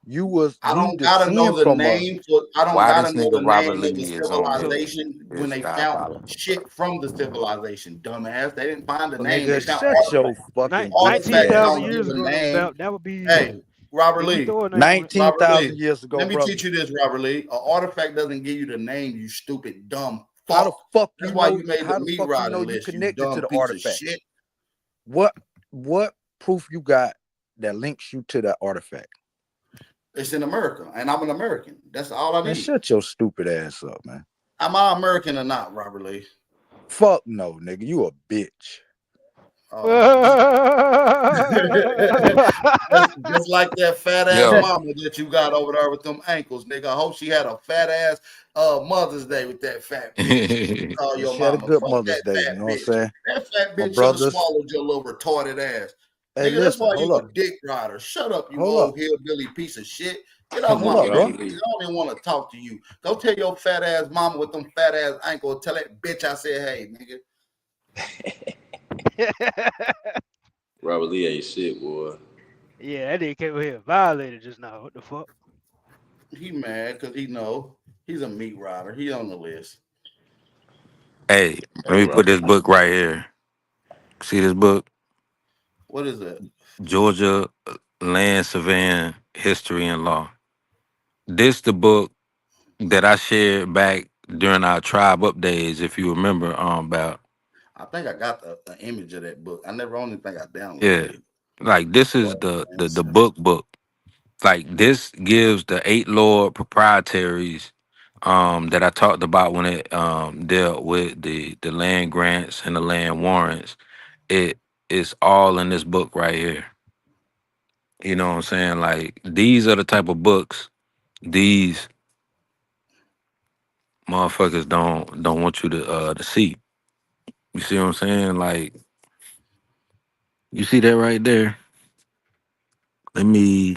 you was? I don't gotta know the name. I don't gotta know the name of the civilization when they found shit from the civilization. Dumbass, they didn't find the name. They found your fucking 19,000 years ago. That would be. Hey, Robert Lee. 19,000 years ago. Let me teach you this, Robert Lee. An artifact doesn't give you the name. You stupid dumb. How the fuck? That's why you made the meat rider list. You connected to the artifact. Shit. What proof you got that links you to that artifact? It's in America, and I'm an American. That's all I need. Man, shut your stupid ass up, man. Am I American or not, Robert Lee? Fuck no, nigga. You a bitch. Just like that fat ass mama that you got over there with them ankles, nigga. I hope she had a fat ass Mother's Day with that fat bitch. She had a good Mother's Day, you know what I'm saying? That fat bitch should have swallowed your little retarded ass. Hey, nigga, that's why you a dick rider. Shut up, you old hillbilly piece of shit. Get off my phone. I don't even want to talk to you. Go tell your fat ass mama with them fat ass ankles. Tell that bitch I said, hey, nigga. Robert Lee ain't shit, boy. Yeah, that nigga came here violated just now. What the fuck? He mad because he know he's a meat rider. He on the list. Hey, let me put this book right here. See this book? What is that? Georgia Land Surveying History and Law. This the book that I shared back during our tribe up days, if you remember, about. I think I got the image of that book. I never only think I downloaded it. Like this is the book. Like this gives the 8 Lord proprietaries that I talked about when it dealt with the land grants and the land warrants. It is all in this book right here. You know what I'm saying? Like these are the type of books these motherfuckers don't want you to see. You see what I'm saying? Like, you see that right there? Let me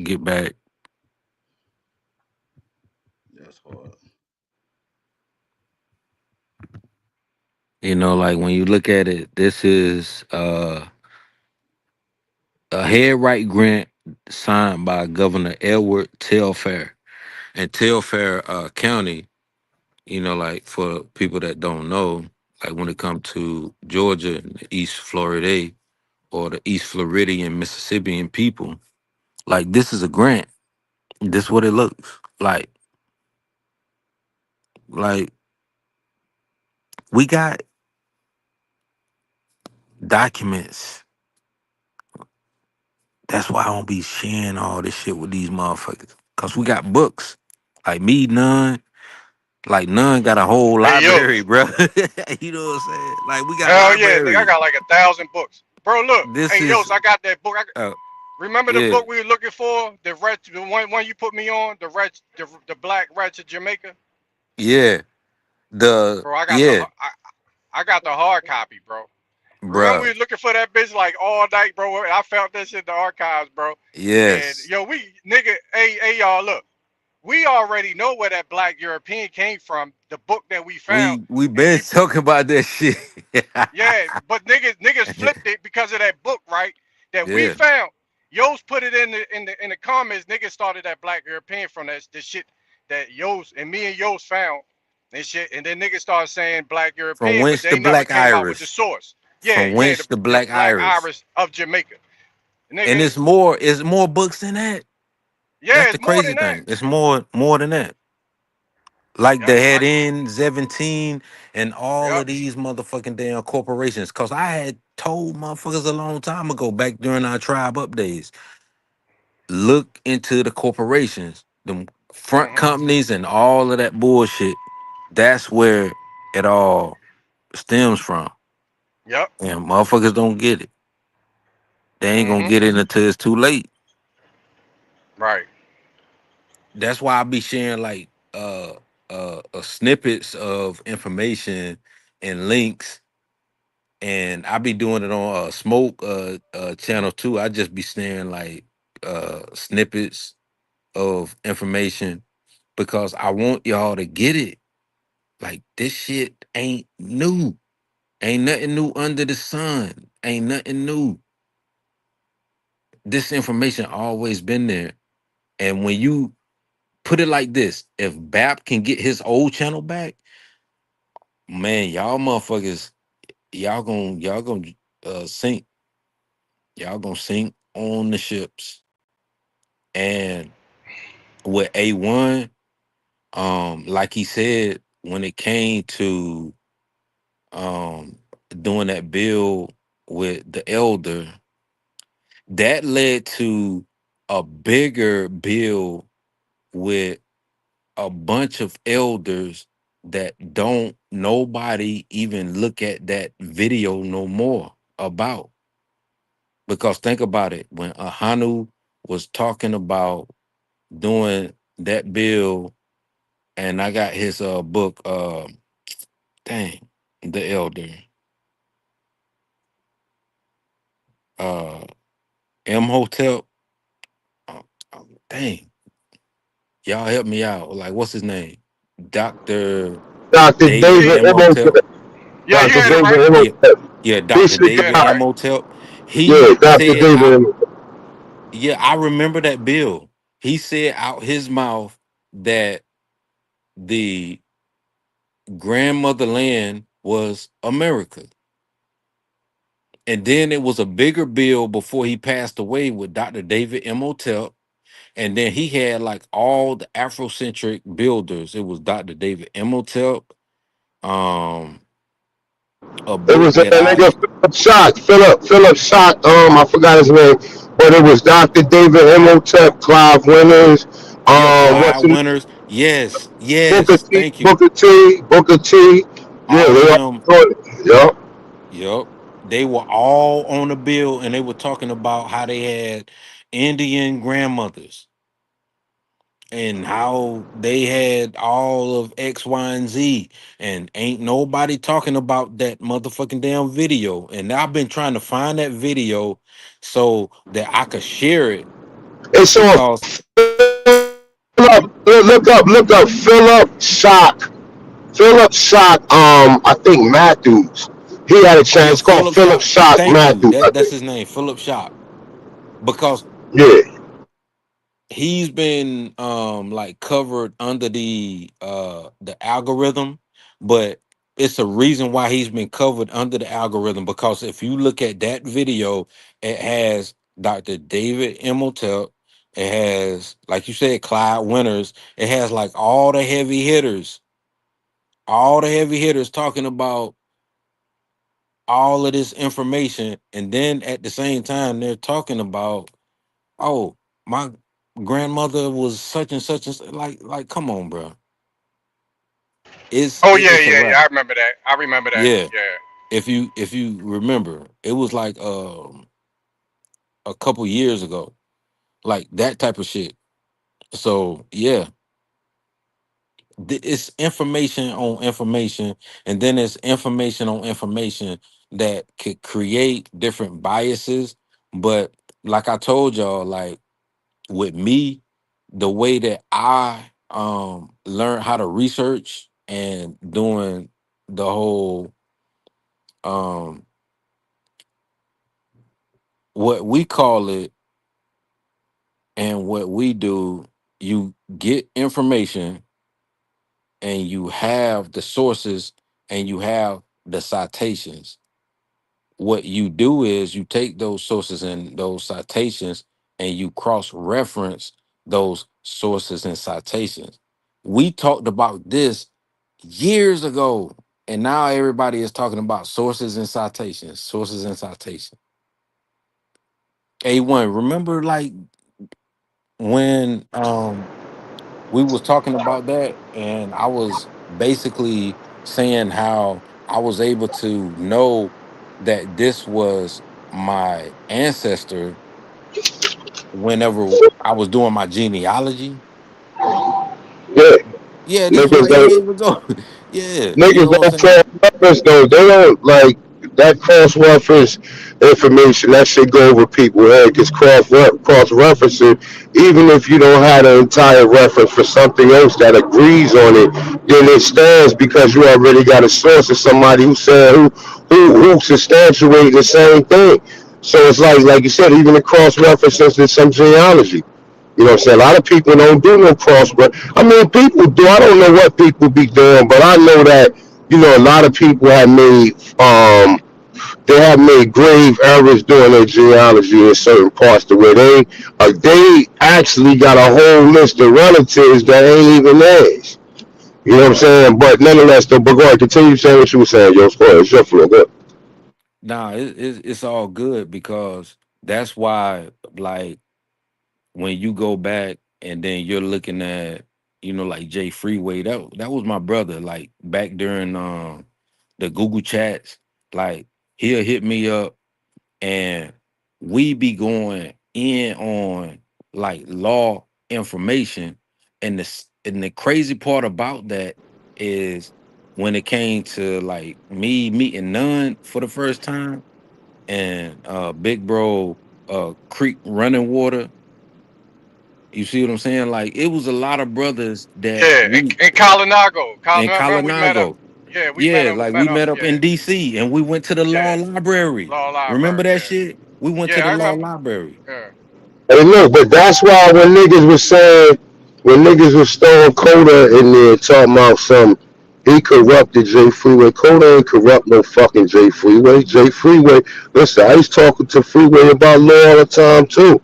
get back. That's hard. You know, like when you look at it, this is a head right grant signed by Governor Edward Telfair. And Telfair County, you know, like for people that don't know, like when it comes to Georgia and the East Florida or the East Floridian Mississippian people, like this is a grant. This is what it looks like. Like we got documents That's why I don't be sharing all this shit with these motherfuckers. Cause we got books. Like me, none. Like none got a whole Hey, yo. library, bro. You know what I'm saying? Like we got Hell yeah, nigga. I libraries. got like 1,000 books. Bro, look. This Hey, yo, is so I got that book. Remember the yeah, book we were looking for? The one you put me on? The Black Wretch of Jamaica? yeah. Bro, I got Yeah, I got the hard copy, bro. Remember we bruh. was looking for that bitch like all night, bro. I found that shit in the archives, bro. And Yes. yo, hey y'all, look. We already know where that black European came from. The book that we found, We and been talking about that shit. yeah, but niggas flipped it because of that book, right? That we Yeah. found. Yo's put it in the comments. Niggas started that black European from the shit that Yo's and me and Yo's found and shit. And then niggas started saying black From European, but whence the they never black came out with the iris? source. From Yeah, whence the the black black iris? iris of Jamaica. And Nigga, it's more books than that. yeah, That's the it's more crazy than that. thing. It's more than that. Like Yep, the head in 17 and all yep. of these motherfucking damn corporations. Cause I had told motherfuckers a long time ago back during our tribe up days, look into the corporations, the front Mm-hmm. companies and all of that bullshit. That's where it all stems from. Yep. And motherfuckers don't get it. They ain't gonna Mm-hmm. get it until it's too late. Right. That's why I be sharing like snippets of information and links, and I be doing it on Smoke channel too. I just be sharing like snippets of information because I want y'all to get it. Like this shit ain't new. Ain't nothing new under the sun. Ain't nothing new. This information always been there. And when you put it like this, if BAP can get his old channel back, man, y'all motherfuckers, y'all gonna sink. Y'all gonna sink on the ships. And with A1, like he said, when it came to doing that bill with the elder, that led to a bigger bill with a bunch of elders that don't nobody even look at that video no more about. Because think about it, when Ahanu was talking about doing that bill, and I got his book, dang, the elder, Imhotep, uh, dang, y'all help me out. Like, what's his name? Dr. Dr. David David Imhotep. Imhotep. Yeah, you Dr. had it David right. Imhotep. Yeah, Peace Dr. to You had David it God. right. Imhotep. Yeah, He Dr. said David out, Imhotep. yeah, I remember that bill. He said out his mouth that the grandmother land was America. And then it was a bigger bill before he passed away with Dr. David Imhotep. And then he had like all the Afrocentric builders. It was Dr. David Imhotep. A It book was a that I nigga Philip Shock. I forgot his name, but it was Dr. David Imhotep, Clive Winters. yeah, What's Clyde his Winters. Yes, Booker yes. T, Thank you. Booker T, Booker T. Yeah, All of they them. all doing it. Yup. Yep. They were all on the bill and they were talking about how they had Indian grandmothers and how they had all of X, Y, and Z. And ain't nobody talking about that motherfucking damn video. And I've been trying to find that video so that I could share it It's on. because Look up Philip Shock. Philip Shock. I think Matthews. He had a oh yeah, chance called Philip Philip Shop. Shock Thank you. Matthews, I That's think. his name, Philip Shop. Because Yeah. he's been like covered under the algorithm, but it's a reason why he's been covered under the algorithm, because if you look at that video, it has Dr. David Imhotep, it has, like you said, Clyde Winters, it has like all the heavy hitters talking about all of this information, and then at the same time they're talking about oh, my grandmother was such and such and like come on, bro. It's Oh it, yeah, it's a yeah, yeah. wrap. I remember that. I remember that. Yeah. Yeah. If you remember, it was like a couple years ago. Like that type of shit. So yeah, it's information on information, and then it's information on information that could create different biases. But like I told y'all, like with me, the way that I learned how to research and doing the whole what we call it and what we do, you get information and you have the sources and you have the citations. What you do is you take those sources and those citations and you cross-reference those sources and citations. We talked about this years ago, and now everybody is talking about sources and citations, sources and citations. A1, remember like when we was talking about that, and I was basically saying how I was able to know that this was my ancestor whenever I was doing my genealogy. Yeah, Yeah, this was niggas like don't years ago. Yeah, you niggas know what I'm don't saying? cross reference though. They don't like that cross reference information. That shit go over people's head. Cause cross referencing, even if you don't have the entire reference for something else that agrees on it, then it stands because you already got a source of somebody who said who substantiated the same thing. So it's like you said, even the cross references in some genealogy. You know what I'm saying? A lot of people don't do no cross, but I mean, people do. I don't know what people be doing, but I know that, you know, a lot of people have made, they have made grave errors doing their genealogy in certain parts to where they actually got a whole list of relatives that ain't even theirs. You know what I'm saying? But nonetheless, though, but go ahead, continue saying what you were saying, yo. Go ahead, it's your floor. Go ahead. Nah, it's all good because that's why, like, when you go back and then you're looking at, you know, like Jay Freeway, that was my brother. Like back during the Google chats, like he'll hit me up and we be going in on like law information. And the crazy part about that is when it came to like me meeting None for the first time and big bro Creek Running Water. You see what I'm saying? Like it was a lot of brothers that Yeah, we in Colinago. in Colinago, we met up. Colinago. Yeah, we Yeah, met we up. met up Yeah, in DC and we went to the law yeah. library. Law Remember library. that Yeah, shit? We went to yeah. the I law remember. library. Yeah. Hey, look, but that's why when niggas was saying, when niggas was throwing Coda in there talking about some, he corrupted Jay Freeway. Coda ain't corrupt no fucking Jay Freeway. Jay Freeway, listen, I was talking to Freeway about law all the time too.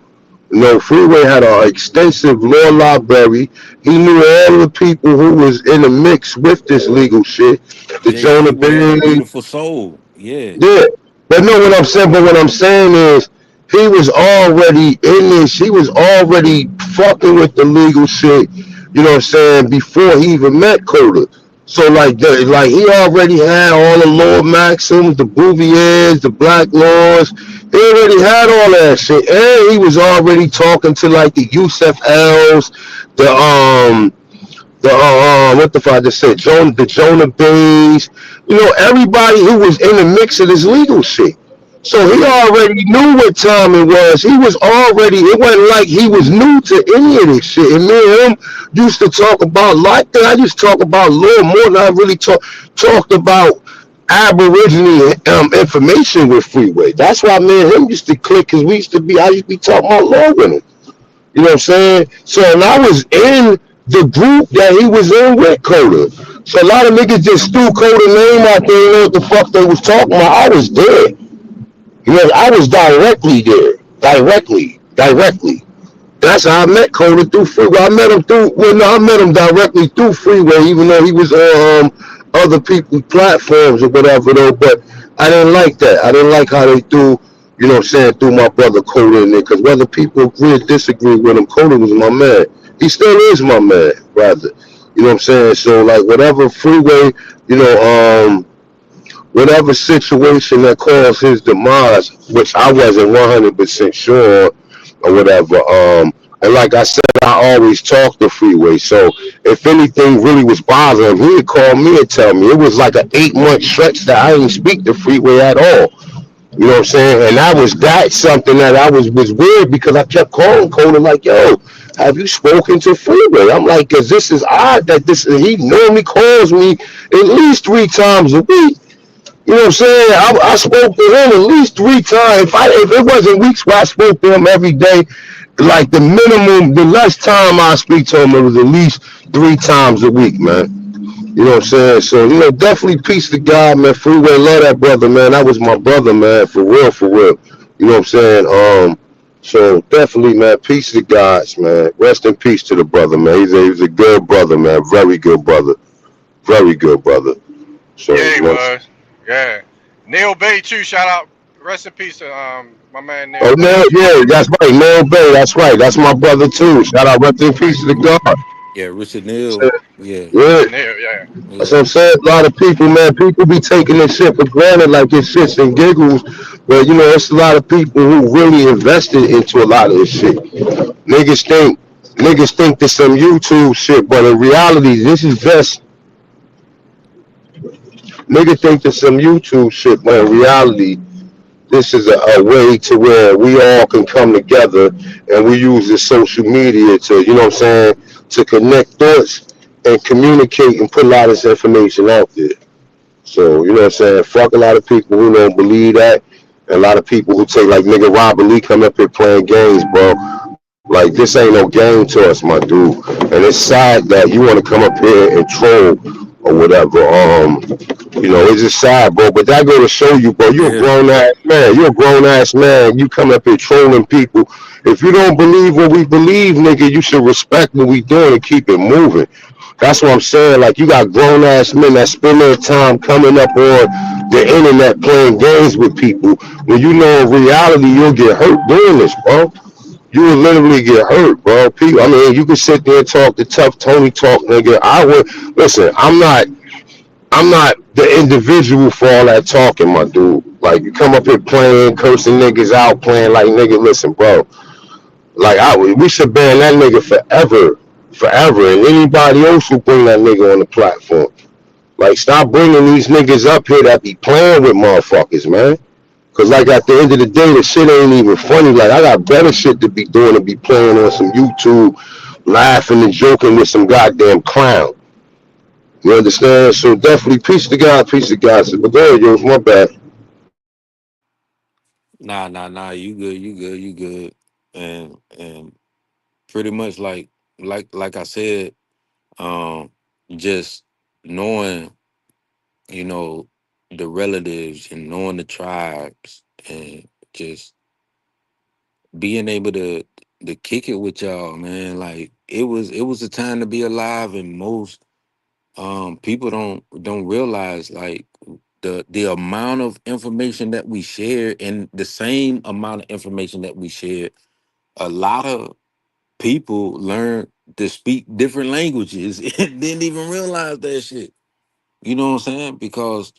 You know, Freeway had an extensive law library. He knew all the people who was in the mix with this legal shit. The Jay Jonah Freeway had a Bing, beautiful soul. Yeah. yeah, but no, what I'm saying, but what I'm saying is, he was already in this. He was already fucking with the legal shit. You know what I'm saying? Before he even met Coda. So like he already had all the law maxims, the Bouviers, the black laws. He already had all that shit, and he was already talking to like the Yusef Els, the what the fuck I just said, the Jonah Bays, you know, everybody who was in the mix of this legal shit. So he already knew what time it was. He was already, it wasn't like he was new to any of this shit. And me and him used to talk about, like that, I just talk about law more than I really talked about Aborigine information with Freeway. That's why me and him used to click, because I used to be talking about law with him. You know what I'm saying? So, and I was in the group that he was in with Coda. So a lot of niggas just threw Coda name out there, you know what the fuck they was talking about. I was there. You know, I was directly there. Directly. That's how I met Coda, through Freeway. I met him I met him directly through Freeway, even though he was on other people's platforms or whatever though. But I didn't like that. I didn't like how they threw You know what I'm saying? Through my brother Coda in there. Because whether people agree or disagree with him, Coda was my man. He still is my man, rather. You know what I'm saying? So like whatever freeway, you know, whatever situation that caused his demise, which I wasn't 100% sure or whatever. And like I said, I always talk to Freeway. So if anything really was bothering him, he'd call me and tell me. It was like an 8-month stretch that I didn't speak to Freeway at all. You know what I'm saying? And that's something that I was weird because I kept calling Coda like, yo, have you spoken to Freeway? I'm like, cause this is odd that he normally calls me at least 3 times a week. You know what I'm saying? I spoke to him at least 3 times. If it wasn't weeks where I spoke to him every day, like the minimum, the less time I speak to him, it was at least 3 times a week, man. You know what I'm saying? So, you know, definitely peace to God, man. Freeway, love that brother, man. That was my brother, man, for real, for real. You know what I'm saying? So definitely, man, peace to God, man. Rest in peace to the brother, man. He's a good brother, man. Very good brother. Very good brother. So, Yeah, he was. Yeah. Neil Bay too. Shout out. Rest in peace to my man Neil. Oh, Neil, yeah, that's right. Neil Bay, that's right. That's my brother too. Shout out, rest in peace to the God. Yeah, Richard Neal. Yeah. Yeah. Neil, yeah. That's what I'm saying. A lot of people, man, people be taking this shit for granted like it's shits and giggles. But, you know, it's a lot of people who really invested into a lot of this shit. Niggas think this some YouTube shit, but in reality, this is just niggas think this some YouTube shit, but in reality, this is a way to where we all can come together and we use this social media to, you know what I'm saying, to connect thoughts and communicate and put a lot of this information out there. So, you know what I'm saying? Fuck a lot of people who don't believe that. And a lot of people who take, like, nigga Robert Lee come up here playing games, bro. Like, this ain't no game to us, my dude. And it's sad that you want to come up here and troll or whatever. You know, it's just sad, bro. But that go to show you, bro, you're a grown ass man. You're a grown ass man. You come up here trolling people. If you don't believe what we believe, nigga, you should respect what we doing and keep it moving. That's what I'm saying. Like, you got grown ass men that spend their time coming up on the internet playing games with people when you know in reality you'll get hurt doing this, bro. You will literally get hurt, bro. People, I mean, you can sit there and talk the tough Tony talk, nigga. I would listen. I'm not the individual for all that talking, my dude. Like, you come up here playing, cursing niggas out, playing like, nigga, listen, bro. Like, we should ban that nigga forever. And anybody else who bring that nigga on the platform. Like, stop bringing these niggas up here that be playing with motherfuckers, man. Cause like at the end of the day, the shit ain't even funny. Like, I got better shit to be doing than be playing on some YouTube, laughing and joking with some goddamn clown. You understand? So definitely peace to God. But go ahead, yo, it's my bad. Nah. You good. And pretty much like I said, just knowing, you know, the relatives and knowing the tribes and just being able to kick it with y'all, man. Like, it was a time to be alive, and most people don't realize, like, the amount of information that we share, and the same amount of information that we share, a lot of people learn to speak different languages and didn't even realize that shit. You know what I'm saying? Because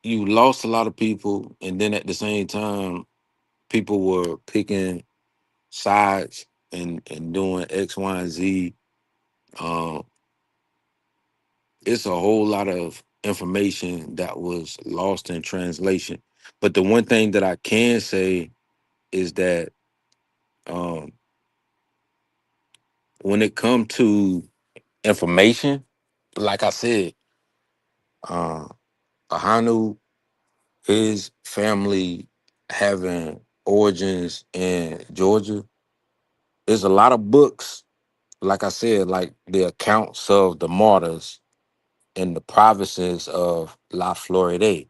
you lost a lot of people, and then at the same time, people were picking sides and doing X, Y, and Z. It's a whole lot of information that was lost in translation. But the one thing that I can say is that when it comes to information, like I said, Ahanu, his family having origins in Georgia, there's a lot of books, like I said, like the accounts of the martyrs in the provinces of La Florida.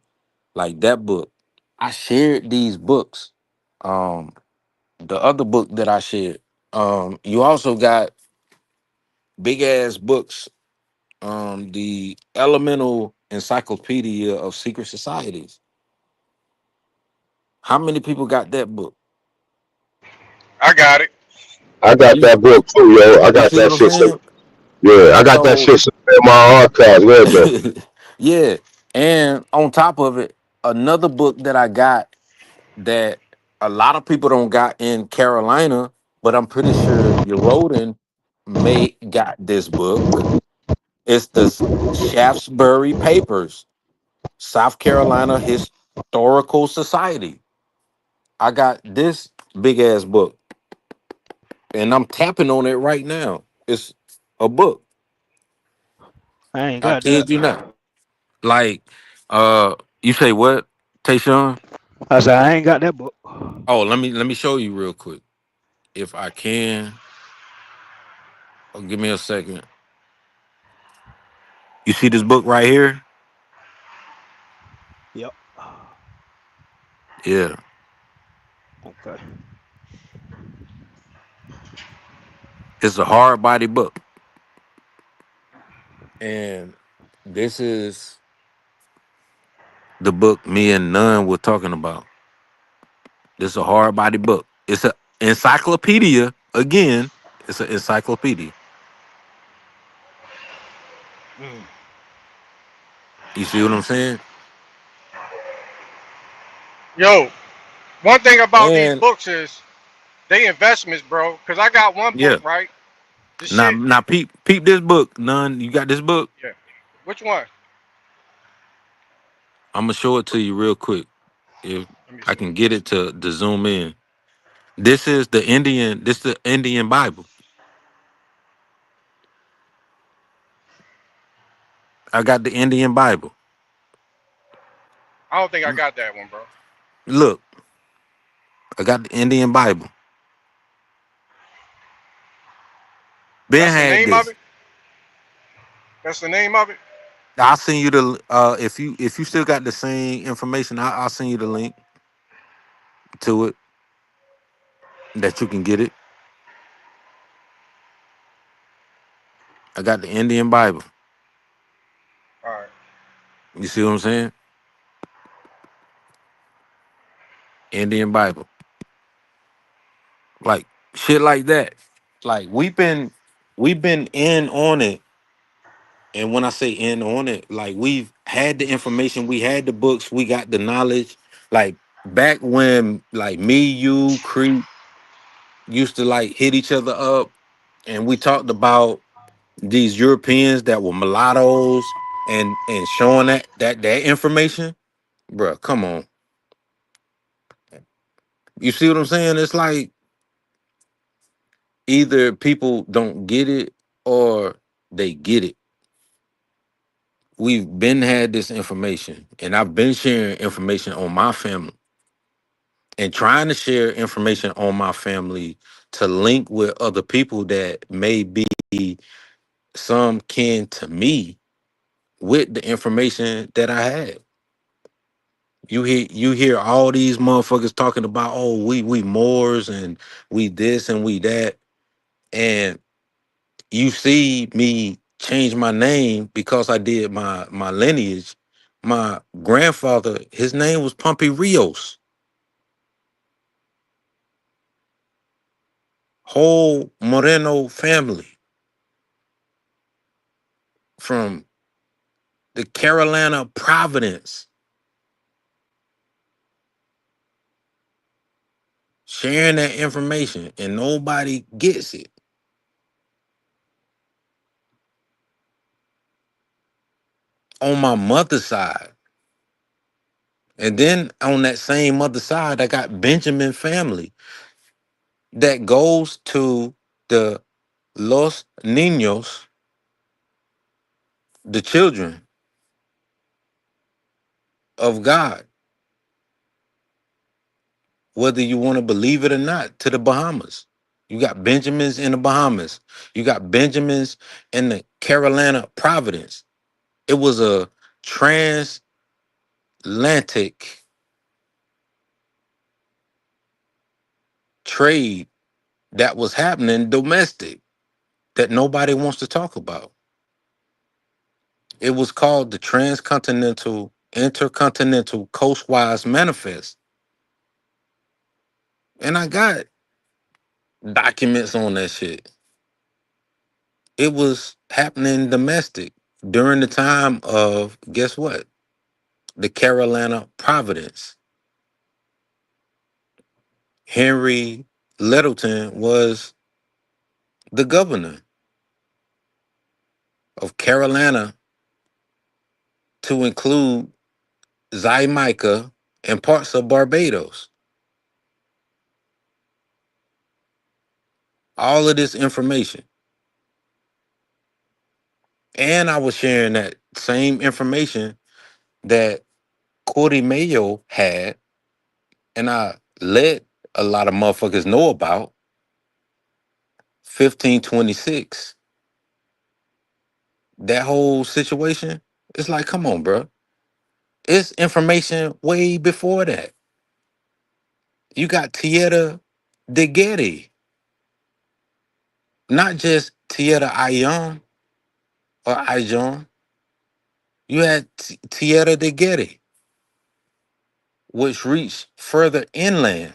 Like that book, I shared these books. The other book that I shared, you also got big ass books, the Elemental Encyclopedia of Secret Societies. How many people got that book? I got it. I got that book too, yo. I You got see what that I'm shit. saying? Yeah, I got that So shit in my archives. Where though? yeah, and on top of it, another book that I got that a lot of people don't got in Carolina, but I'm pretty sure your Roden may got this book. It's the Shaftesbury Papers, South Carolina Historical Society. I got this big ass book, and I'm tapping on it right now. It's a book. I ain't I got that. kid you not. Like, you say what, Tayshawn? I said I ain't got that book. Oh, let me show you real quick if I can. Oh, give me a second. You see this book right here? Yep. Yeah. Okay. It's a hard body book. And this is the book me and Nunn were talking about. This is a hard body book. It's an encyclopedia. Again, it's an encyclopedia. Mm. You see what I'm saying? Yo, one thing about these And books is they investments, bro. Cause I got one book, yeah. right? The Now shit. now peep this book. Nunn, you got this book? Yeah. Which one? I'm gonna show it to you real quick. If Let me I see. can get it to zoom in. This is the Indian Bible. I got the Indian Bible. I don't think I got that one, bro. Look, I got the Indian Bible. Ben That's the had name of this. it. That's the name of it. I'll send you the if you still got the same information, I'll send you the link to it that you can get it. I got the Indian Bible. All right. You see what I'm saying? Indian Bible. Like shit like that. Like we've been in on it. And when I say in on it, like we've had the information, we had the books, we got the knowledge. Like back when like me, you, Creep used to like hit each other up and we talked about these Europeans that were mulattoes and showing that information, bruh, come on. You see what I'm saying? It's like either people don't get it or they get it. We've been had this information, and I've been sharing information on my family and trying to share information on my family to link with other people that may be some kin to me with the information that I have. You hear all these motherfuckers talking about, oh, we Moors and we this and we that, and you see me change my name because I did my lineage. My grandfather, his name was Pompey Rios. Whole Moreno family from the Carolina Providence, sharing that information, and nobody gets it. On my mother's side. And then on that same mother side, I got Benjamin family that goes to the Los Niños, the children of God, whether you want to believe it or not, to the Bahamas. You got Benjamins in the Bahamas. You got Benjamins in the Carolina Providence. It was a transatlantic trade that was happening domestic that nobody wants to talk about. It was called the Transcontinental Intercontinental Coastwise Manifest. And I got documents on that shit. It was happening domestic during the time of, guess what? The Carolina Providence. Henry Littleton was the governor of Carolina, to include Jamaica and parts of Barbados. All of this information. And I was sharing that same information that Corey Mayo had, and I let a lot of motherfuckers know about 1526. That whole situation. It's like, come on, bro. It's information way before that. You got Tierra de Getty, not just Tierra Ion or Ijon. You had Tierra de Getty, which reached further inland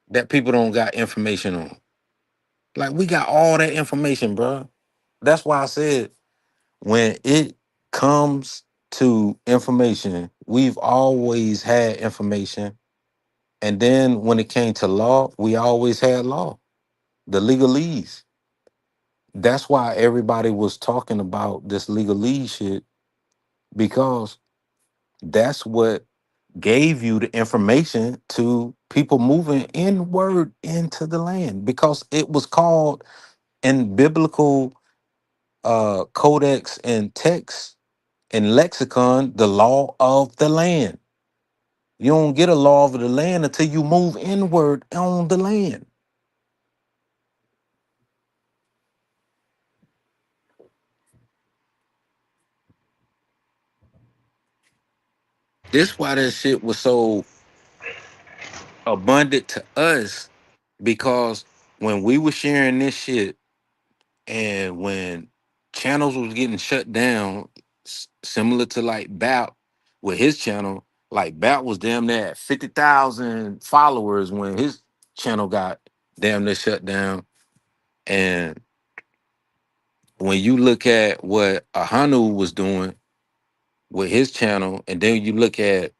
that people don't got information on. Like, we got all that information, bro. That's why I said, when it comes to information, we've always had information. And then when it came to law, we always had law, the legalese. That's why everybody was talking about this legalese shit, because that's what gave you the information to people moving inward into the land, because it was called in biblical codex and text and lexicon the law of the land. You don't get a law of the land until you move inward on the land. This why that shit was so abundant to us, because when we were sharing this shit, and when channels was getting shut down, similar to like Bap with his channel, like Bap was damn near at 50,000 followers when his channel got damn near shut down. And when you look at what Ahanu was doing with his channel, and then you look at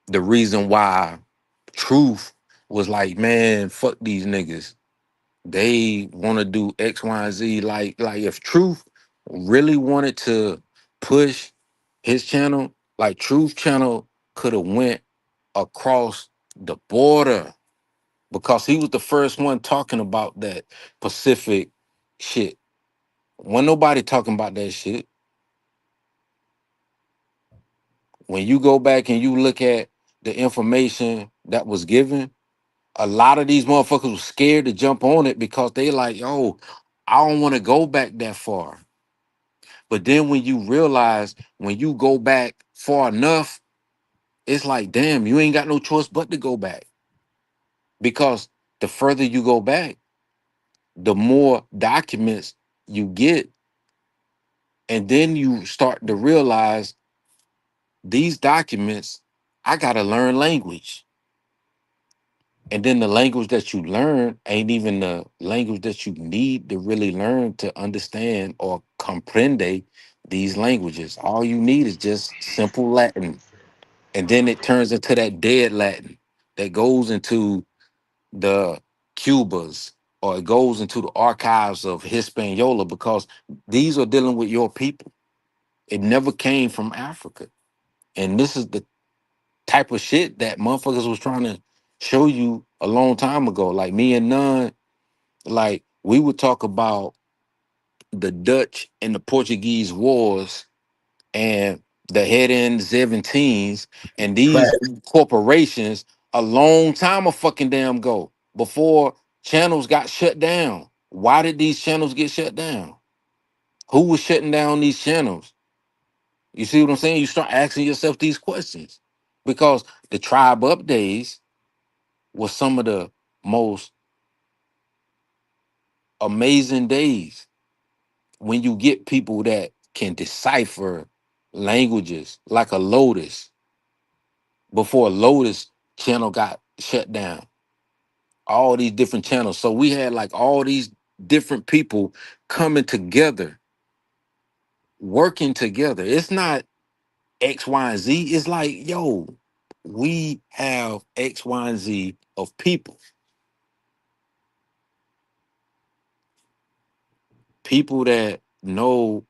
the reason why Truth was like, man, fuck these niggas. They want to do X, Y, and Z. Like if Truth really wanted to push his channel, like Truth channel could have went across the border, because he was the first one talking about that Pacific shit. Wasn't nobody talking about that shit. When you go back and you look at the information that was given, a lot of these motherfuckers were scared to jump on it, because they like, yo, I don't want to go back that far. But then when you realize, when you go back far enough, it's like, damn, you ain't got no choice but to go back. Because the further you go back, the more documents you get. And then you start to realize, these documents, I got to learn language. And then the language that you learn ain't even the language that you need to really learn to understand or comprende these languages. All you need is just simple Latin. And then it turns into that dead Latin that goes into the Cubas, or it goes into the archives of Hispaniola, because these are dealing with your people. It never came from Africa. And this is the type of shit that motherfuckers was trying to show you a long time ago. Like me and None, like we would talk about the Dutch and the Portuguese wars and the head end 17s and these corporations a long time a fucking damn go, before channels got shut down. Why did these channels get shut down? Who was shutting down these channels? You see what I'm saying? You start asking yourself these questions, because the Tribe Up days was some of the most amazing days, when you get people that can decipher languages, like a Lotus, before Lotus channel got shut down. all these different channels. So we had like all these different people coming together, working together. It's not X, Y, and Z. It's like, yo, we have X, Y, and Z of people. People that know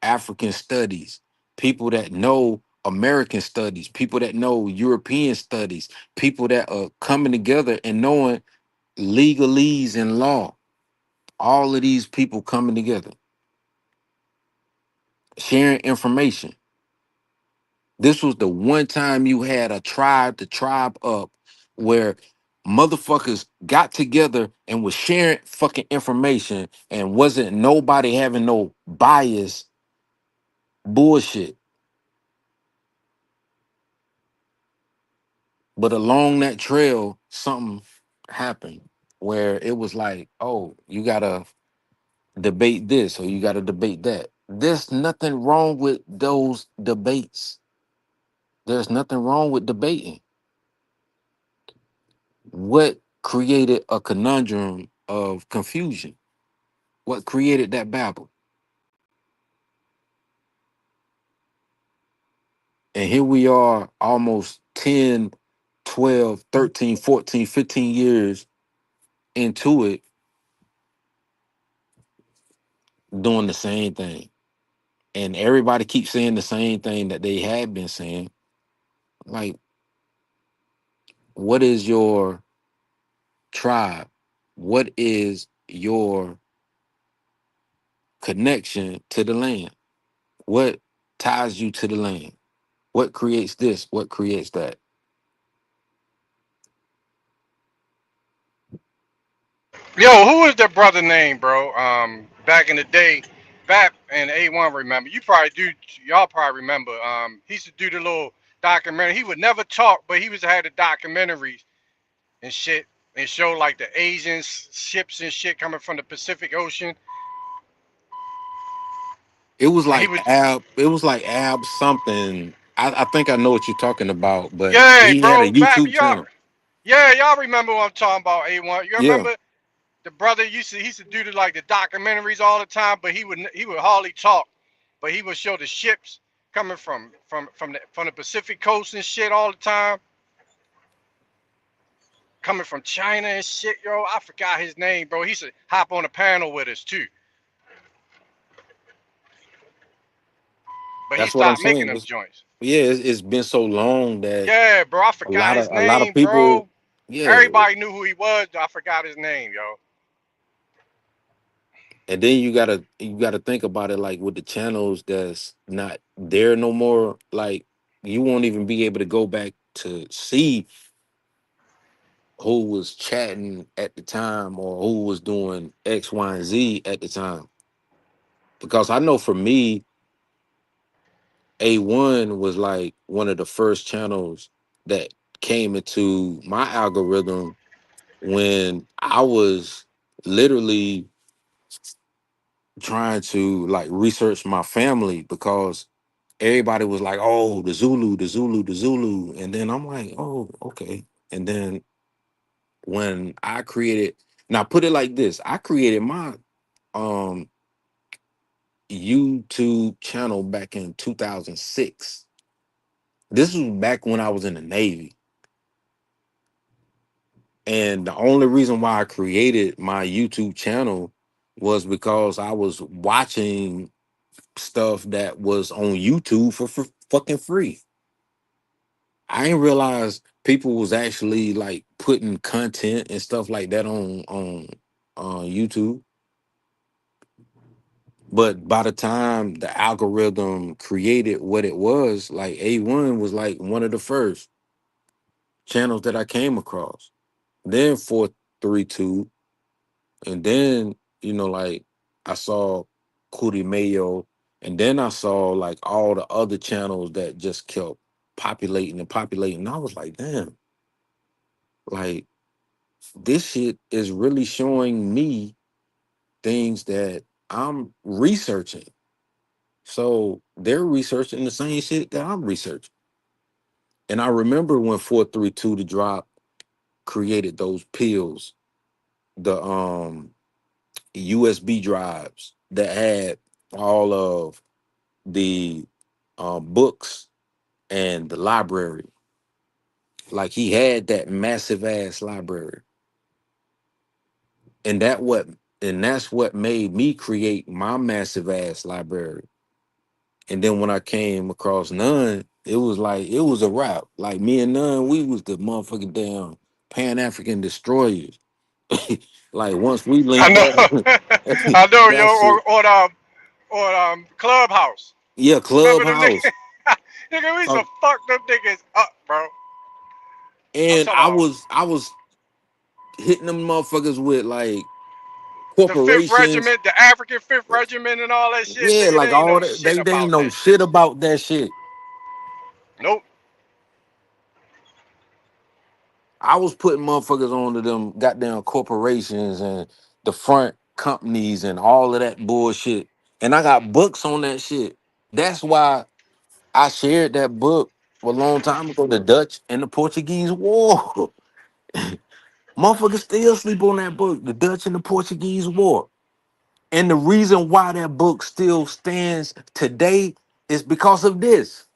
African studies, people that know American studies, people that know European studies, people that are coming together and knowing legalese and law. All of these people coming together, sharing information. This was the one time you had a tribe to tribe up where motherfuckers got together and was sharing fucking information and wasn't nobody having no bias bullshit. But along that trail, something happened where it was like, oh, you gotta debate this or you gotta debate that. There's nothing wrong with those debates. There's nothing wrong with debating. What created a conundrum of confusion? What created that babble? And here we are almost 10, 12, 13, 14, 15 years into it, doing the same thing. And everybody keeps saying the same thing that they had been saying. Like, what is your tribe? What is your connection to the land? What ties you to the land? What creates this? What creates that? Yo, who is the brother name, bro? Back in the day, Bap and A1 remember. You probably do. Y'all probably remember. He used to do the little documentary. He would never talk, but he was had the documentaries and shit and show like the Asian ships and shit coming from the Pacific Ocean. It was And he like would, Ab. It was like Ab something. I think I know what you're talking about, but yeah, he had a bro, Bap, YouTube y'all, channel. yeah, y'all remember what I'm talking about? A1, you Yeah, remember? The brother he used to do like the documentaries all the time, but he would hardly talk, but he would show the ships coming from the Pacific coast and shit all the time, coming from China and shit, yo. I forgot his name, bro. He used to hop on a panel with us too, but he that's what I'm stopped making saying. them joints. It's been so long that Yeah, bro, I a forgot lot his of a lot of name, people, bro. yeah. Everybody knew who he was. I forgot his name, yo. And then you gotta think about it like with the channels that's not there no more. Like you won't even be able to go back to see who was chatting at the time or who was doing X, Y, and Z at the time. Because I know for me, A1 was like one of the first channels that came into my algorithm when I was literally trying to like research my family because everybody was like, oh, the Zulu, the Zulu, the Zulu. And then I'm like, oh, okay. And then when I created, now put it like this, I created my um YouTube channel back in 2006. This was back when I was in the Navy. And the only reason why I created my YouTube channel was because I was watching stuff that was on YouTube for fucking free. I didn't realize people was actually like putting content and stuff like that on YouTube. But by the time the algorithm created what it was, like A1 was like one of the first channels that I came across. Then 432, and then like I saw Cootie Mayo, and then I saw like all the other channels that just kept populating and populating. And I was like, damn, like this shit is really showing me things that I'm researching. So they're researching the same shit that I'm researching. And I remember when 432 to drop, created those pills, the USB drives that had all of the books and the library. Like he had that massive ass library. And that's what made me create my massive ass library. And then when I came across None, it was a wrap. Like me and None, we was the motherfucking damn Pan-African destroyers. Like once we I linked up, know. I know, yo, that shit. or Clubhouse. Yeah, Remember them Clubhouse. niggas? Nigga, we used Uh, to fuck them niggas up, bro. I'm and talking I about was hitting them motherfuckers with like the Fifth corporations. Regiment, the African Fifth Regiment, and all that shit, Yeah, nigga. like They ain't all know that. shit They ain't about know that shit. shit about that shit. Nope. I was putting motherfuckers onto them goddamn corporations and the front companies and all of that bullshit. And I got books on that shit. That's why I shared that book a long time ago, The Dutch and the Portuguese War. Motherfuckers still sleep on that book, The Dutch and the Portuguese War. And the reason why that book still stands today is because of this.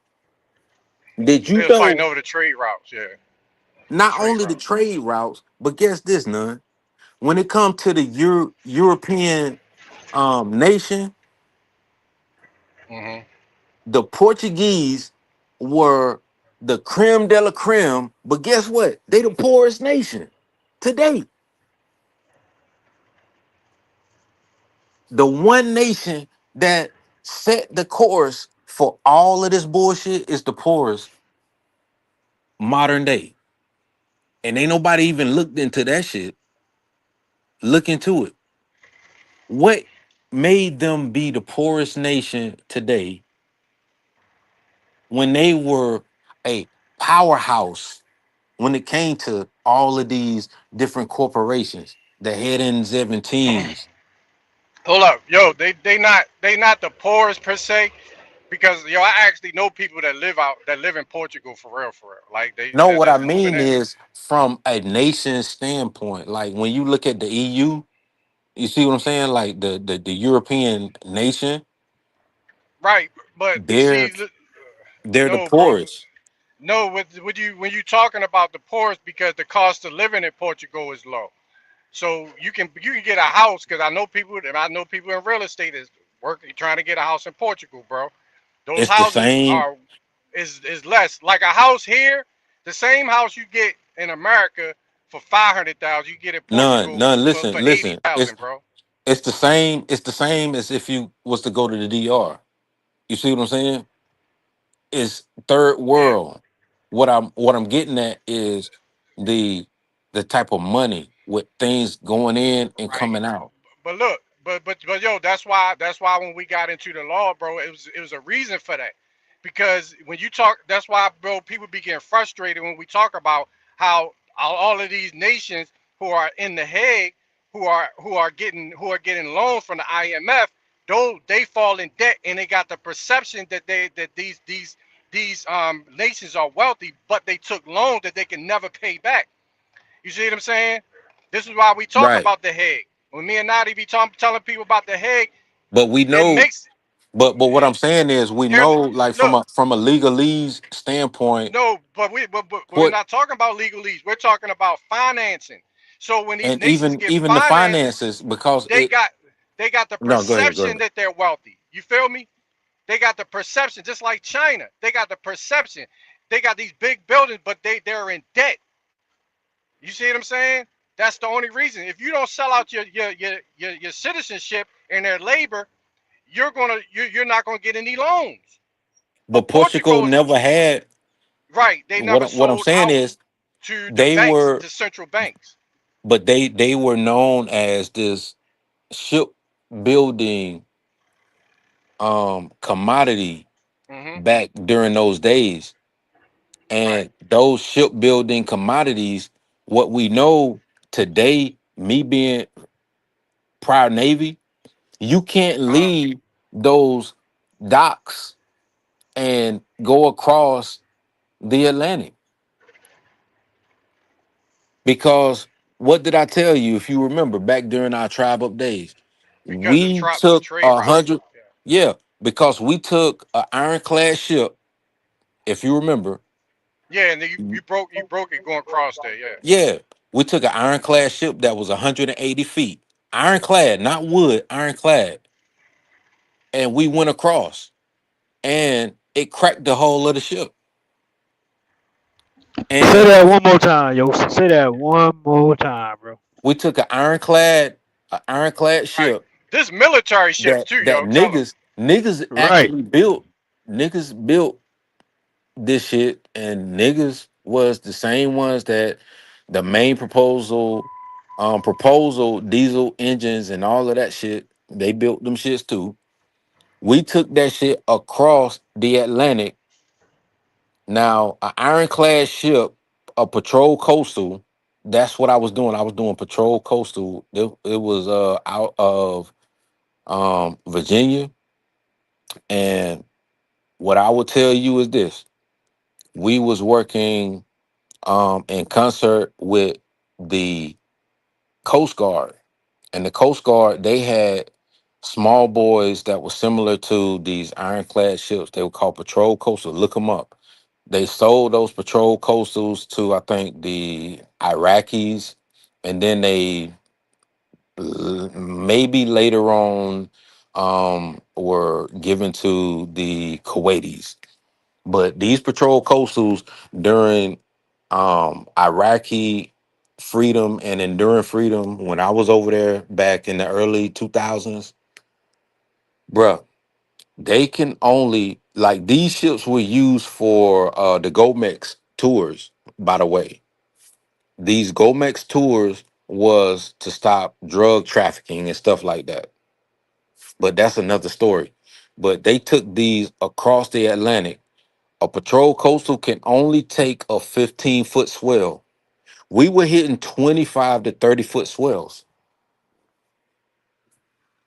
Did They you was fighting know over the trade routes, yeah. not Trade only the routes. trade routes, but guess this, None? When it comes to the European nation, Mm-hmm. the Portuguese were the creme de la creme, but guess what? They the poorest nation today. The one nation that set the course for all of this bullshit is the poorest modern day. And ain't nobody even looked into that shit. Look into it. What made them be the poorest nation today when they were a powerhouse when it came to all of these different corporations, the head in 17s? Hold up, yo, they not the poorest per se, because yo, I actually know people that live in Portugal for real, for real. Like No, what I that's moving mean in. is from a nation standpoint. Like when you look at the EU, you see what I'm saying? Like the European nation, Right, but they're see, they're the no, bro, poorest. no. With you when you talking about the poorest, because the cost of living in Portugal is low. So you can get a house, because I know people in real estate is working trying to get a house in Portugal, bro. Those It's the houses same. are is less. Like a house here, the same house you get in America for 500,000, you get in None, Portugal none. for Listen, eighty listen. thousand, bro. It's the same. It's the same as if you was to go to the DR. You see what I'm saying? It's third Yeah, world. What I'm getting at is the the type of money with things going in and right. coming out. But look, but yo, that's why when we got into the law, bro, it was a reason for that. Because when you talk, that's why, bro, people be getting frustrated when we talk about how all of these nations who are in the Hague, who are getting loans from the IMF, though they fall in debt and they got the perception that these nations are wealthy, but they took loans that they can never pay back. You see what I'm saying? This is why we talk Right. about the Hague. When me and Nadi be telling people about the Hague, But we it know. makes But what I'm saying is we here. know, like from Look, a legalese standpoint, no, but we're what not talking about legalese. We're talking about financing. So when these and nations get even the financed, finances because they it. got they got the No, go ahead. Go perception ahead. that they're wealthy. You feel me? They got the perception, just like China. They got the perception. They got these big buildings, but they're in debt. You see what I'm saying? That's the only reason. If you don't sell out your citizenship and their labor, you're not gonna get any loans. But But Portugal Portugal is never had. right. They never What I'm sold saying out is to the they banks, were, the central banks. but they were known as this shipbuilding commodity Hmm. back during those days. Right. And those shipbuilding commodities, what we know today, me being prior Navy, you can't leave those docks and go across the Atlantic. Because what did I tell you? If you remember back during our tribe up days, because of we the took trade routes. 100. Yeah, because we took an ironclad ship. If you remember. Yeah, and then you broke it going across there. Yeah. Yeah, we took an ironclad ship that was 180 feet. Ironclad, not wood, ironclad. And we went across, and it cracked the hull of the ship. And say that one more time, yo. Say that one more time, bro. We took an ironclad ship. Right. This military ship too, that yo. Niggas actually built this shit, and niggas was the same ones that the main proposal diesel engines and all of that shit. They built them shits too. We took that shit across the Atlantic. Now, an ironclad ship, a patrol coastal. That's what I was doing. I was doing patrol coastal. It was out of Virginia. And what I will tell you is this: we was working in concert with the Coast Guard, and the Coast Guard, they had small boys that were similar to these ironclad ships. They were called patrol coastals. Look them up. They sold those patrol coastals to, I think, the Iraqis, and then they maybe later on were given to the Kuwaitis. But these patrol coastals during Iraqi freedom and enduring freedom, when I was over there back in the early 2000s, bruh, they can only, like, these ships were used for the Gomex tours, by the way. These Gomex tours was to stop drug trafficking and stuff like that. But that's another story. But they took these across the Atlantic. A patrol coastal can only take a 15-foot swell. We were hitting 25 to 30-foot swells.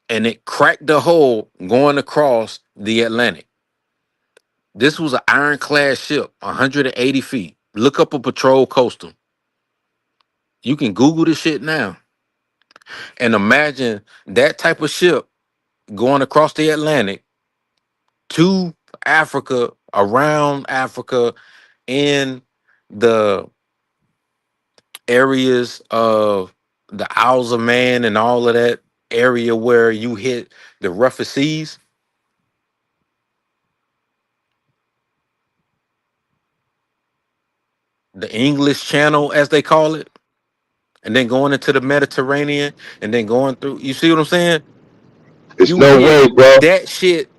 And it cracked the hull going across the Atlantic. This was an ironclad ship, 180 feet. Look up a patrol coastal. You can Google this shit now. And imagine that type of ship going across the Atlantic to Africa, around Africa, in the areas of the Isles of Man and all of that area where you hit the roughest seas. The English Channel, as they call it, and then going into the Mediterranean, and then going through. You see what I'm saying? There's no way, bro. That shit,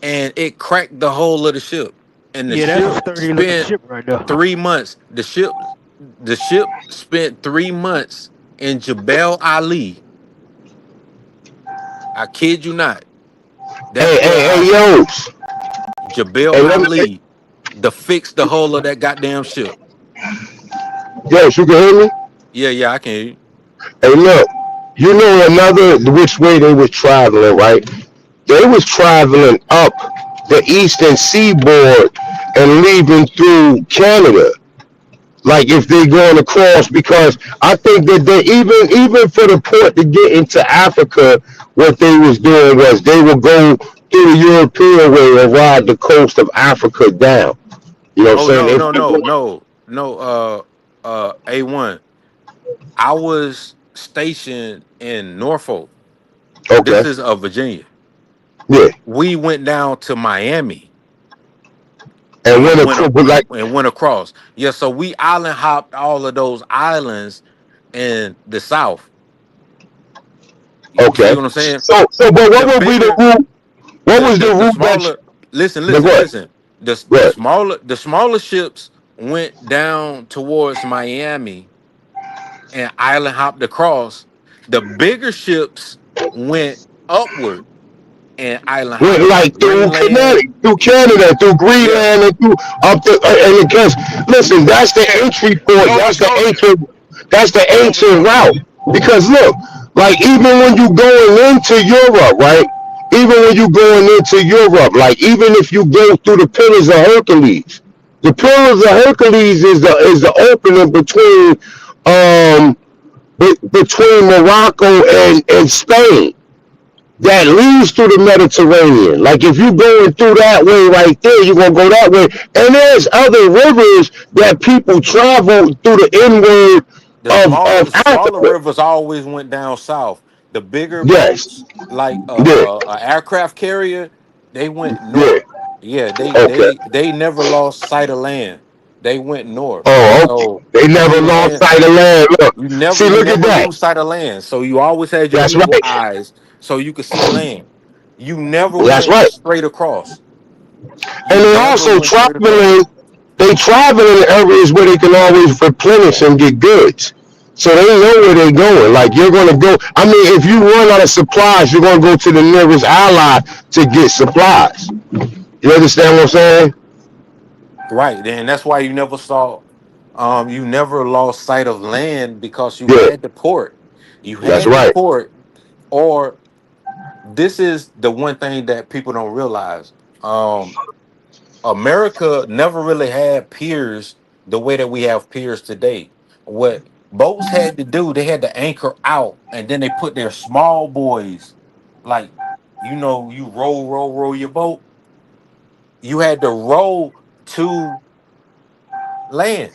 and it cracked the whole of the ship. And the ship spent ship right there. 3 months. The ship spent 3 months in Jebel Ali. I kid you not. Hey, yo. Jebel Ali to fix the whole of that goddamn ship. Yes, you can hear me? Yeah, I can hear you. Hey, look, you know which way they was traveling, right? They was traveling up the eastern seaboard and leaving through Canada. Like if they're going across, because I think that they even for the port to get into Africa, what they was doing was they would go through the European way and ride the coast of Africa down. You know what I'm saying? No. A1. I was stationed in Norfolk. Okay. This is Virginia. Yeah. We went down to Miami. And went across. Yeah, so we island hopped all of those islands in the South. Okay. See what I'm saying? So but what would be the route? What was the route? Listen. The smaller ships went down towards Miami and island hopped across. The bigger ships went upward and island hopped. Like through Canada, through Greenland, and through up to and because listen, that's the entry point. That's the ancient route. Because look, like even when you going into Europe, right? Even when you going into Europe, like even if you go through the Pillars of Hercules, the Pillars of Hercules is the opening between between Morocco and Spain that leads through the Mediterranean. Like if you're going through that way right there, you're gonna go that way. And there's other rivers that people travel through the inward The of smaller Africa. rivers always went down south. The bigger Yes. boats, like Yeah. an aircraft carrier, they went Yeah. north. Yeah, Okay. they never lost sight of land. They went north. Oh, okay. So They you never lost land, sight of land. Look. you See, look at never that. lose sight of land. So you always had your That's eagle right. eyes so you could see land. You never That's went right. straight across. And You they never also went straight across. travel in areas where they can always replenish and get goods. So they know where they're going. Like you're gonna go. I mean, if you run out of supplies, you're gonna go to the nearest ally to get supplies. You understand what I'm saying? Right. And that's why you never saw you never lost sight of land because you Yeah, had the port. You that's had the right. port, or this is the one thing that people don't realize. America never really had piers the way that we have piers today. What boats had to do, they had to anchor out and then they put their small boys, like, you roll your boat. You had to row to land.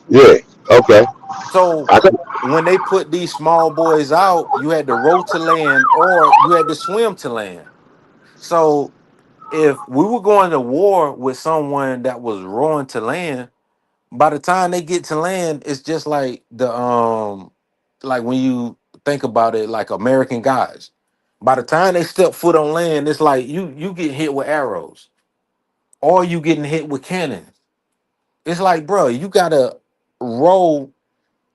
Yeah. Okay. So I can, when they put these small boys out, you had to row to land or you had to swim to land. So if we were going to war with someone that was rowing to land, by the time they get to land, it's just like like when you think about it, like American guys. By the time they step foot on land, it's like you get hit with arrows or you getting hit with cannons. It's like, bro, you gotta row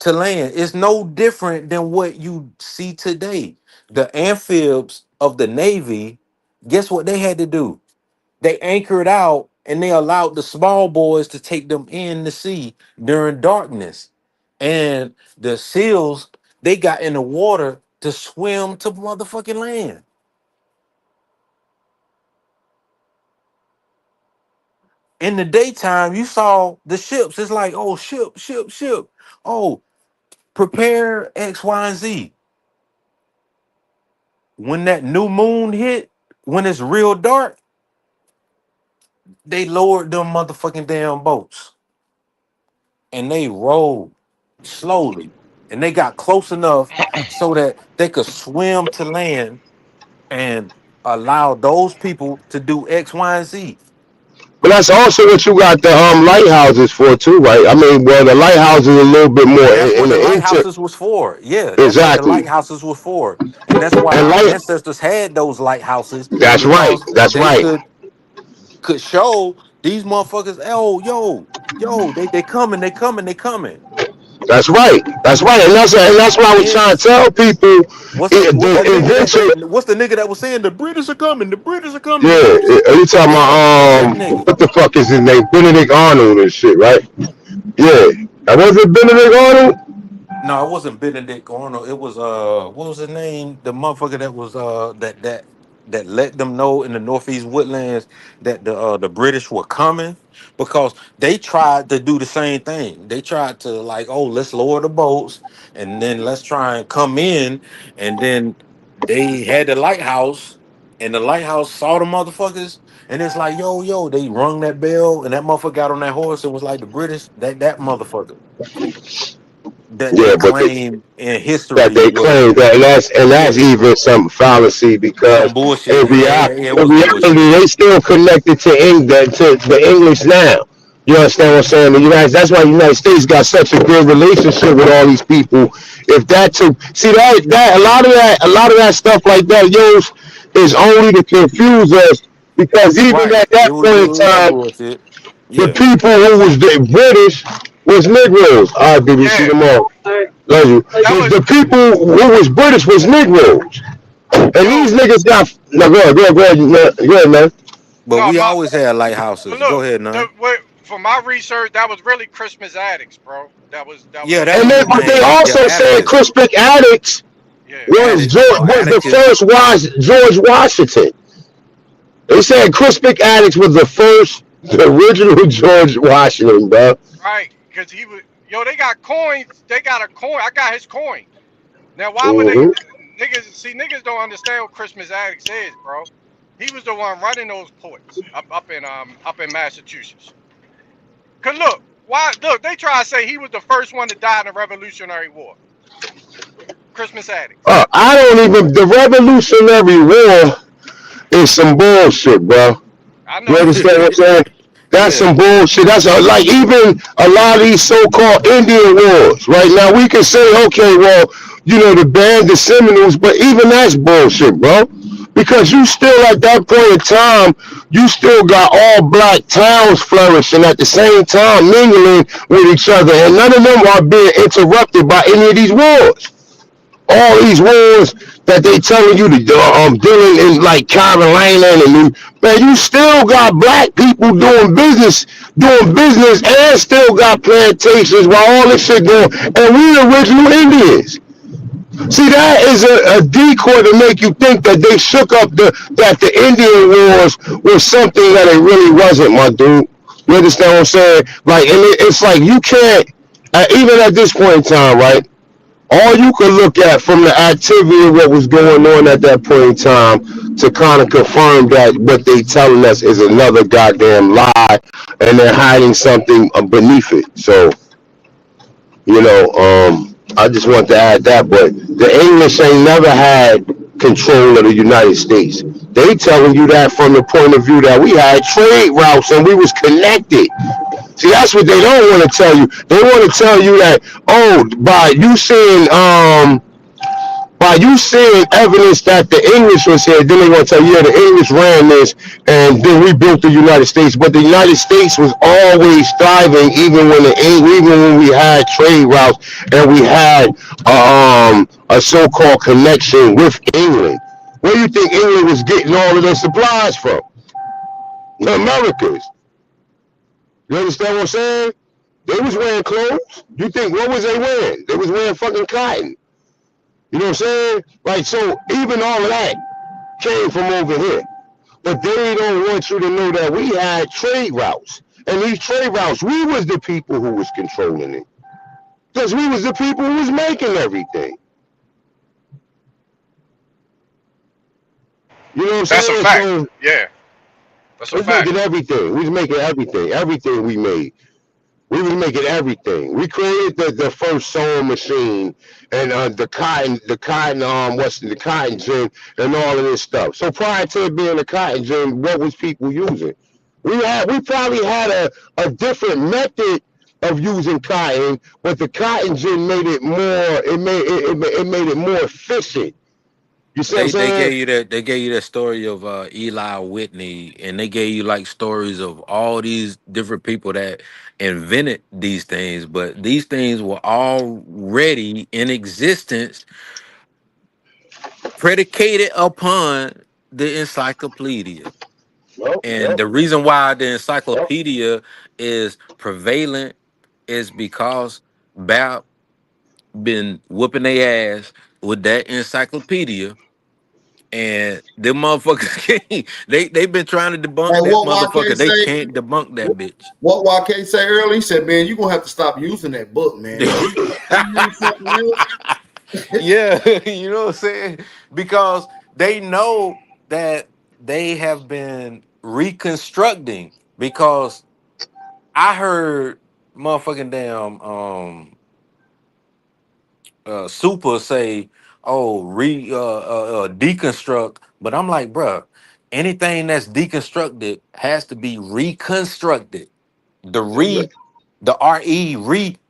to land. It's no different than what you see today. The amphibs of the Navy, guess what they had to do? They anchored out and they allowed the small boys to take them in the sea during darkness. And the SEALs, they got in the water to swim to motherfucking land. In the daytime, you saw the ships. It's like, oh, ship. Oh, prepare X, Y, and Z. When that new moon hit, when it's real dark, they lowered them motherfucking damn boats and they rowed slowly and they got close enough so that they could swim to land and allow those people to do X, Y, and Z. but that's also what you got the lighthouses for too, right? I mean, well, the lighthouses a little bit more That's in what the the lighthouses was for. Yeah, that's what the exactly. lighthouses was for. And that's why And our light. ancestors had those lighthouses That's right. because That's they right. could show these motherfuckers, oh, yo, they coming. That's right. That's right. And that's what I was trying to tell people. What's the Eventually, what's the nigga that was saying the British are coming? yeah. Are you talking That about nigga. what the fuck is his name? Benedict Arnold and shit, right? Yeah. And was it Benedict Arnold? No, it wasn't Benedict Arnold. It was what was his name? The motherfucker that was that let them know in the Northeast Woodlands that the British were coming because they tried to do the same thing. They tried to like, oh, let's lower the boats and then let's try and come in, and then they had the lighthouse and the lighthouse saw the motherfuckers and it's like, yo, they rung that bell and that motherfucker got on that horse and was like the British, that motherfucker that they Yeah, but claim in that history they was, claim that, and that's yeah, even some fallacy some because bullshit. Yeah, it was reality bullshit. they still connected to England, to the English now. You understand what I'm saying? That's why the United States got such a good relationship with all these people. If that took, see that a lot of that stuff like that, is only to confuse us because even Right. at It that was point in that time, bullshit. the Yeah. people who was the British was Negroes. All right, baby, see Yeah, them all. Love you. that was The people who was British was Negroes. And these yo. niggas got no go ahead, man. But No, we my always had but lighthouses. Go look, ahead, man. for my research, that was really Christmas addicts, bro. That was Yeah, that And was then the but they name. Yeah, also said atticus. Crispic Attucks yeah. was the Atticus. first George Washington. They said Crispic Attucks was the original George Washington, bro. Right, because he was Yo, they got coins. They got a coin. I got his coin. Now, why would they? Niggas don't understand what Christmas Addicts is, bro. He was the one running those ports up in Massachusetts. Cause look, they try to say he was the first one to die in the Revolutionary War. Christmas Addicts. I don't even. The Revolutionary War is some bullshit, bro. You understand what I'm saying? That's some bullshit. That's like even a lot of these so-called Indian wars. Right now, we can say, okay, well, you know, the band, the Seminoles, but even that's bullshit, bro. Because you still at that point in time, you still got all black towns flourishing at the same time, mingling with each other, and none of them are being interrupted by any of these wars. All these wars that they telling you to dealing in like Carolina and man, you still got black people doing business and still got plantations while all this shit going, and we the original Indians. See, that is a decoy to make you think that they shook up that the Indian wars was something that it really wasn't, my dude. You understand what I'm saying? Like, and it's like you can't, even at this point in time, right? All you can look at from the activity of what was going on at that point in time to kind of confirm that what they telling us is another goddamn lie, and they're hiding something beneath it. So, you know, I just want to add that, but the English ain't never had control of the United States. They telling you that from the point of view that we had trade routes and we was connected. See, that's what they don't want to tell you. They want to tell you that, oh, by you seeing evidence that the English was here, then they want to tell you, yeah, the English ran this, and then we built the United States. But the United States was always thriving, even when we had trade routes and we had a so-called connection with England. Where do you think England was getting all of their supplies from? The Americas. You understand what I'm saying? They was wearing clothes. You think, what was they wearing? They was wearing fucking cotton. You know what I'm saying? Like, so even all of that came from over here. But they don't want you to know that we had trade routes. And these trade routes, we was the people who was controlling it. Because we was the people who was making everything. You know what I'm saying? That's a fact. So, yeah. That's a we was fact. making everything. We was making everything. Everything we made. We was making everything. We created the first sewing machine and the cotton gin and all of this stuff. So prior to it being a cotton gin, what was people using? We probably had a different method of using cotton, but the cotton gin made it more. It made it more efficient. You see what I'm saying? They gave you that story of Eli Whitney, and they gave you like stories of all these different people that invented these things, but these things were already in existence, predicated upon the encyclopedia. And the reason why the encyclopedia is prevalent is because Bap been whooping their ass with that encyclopedia, and them motherfuckers can't. They've been trying to debunk And that what motherfucker. YK They say? can't debunk that bitch. What YK say earlier? He said, "Man, you gonna have to stop using that book, man." Yeah, you know what I'm saying? Because they know that they have been reconstructing. Because I heard motherfucking damn Super say, "Oh, deconstruct," but I'm like, bruh, anything that's deconstructed has to be reconstructed. The re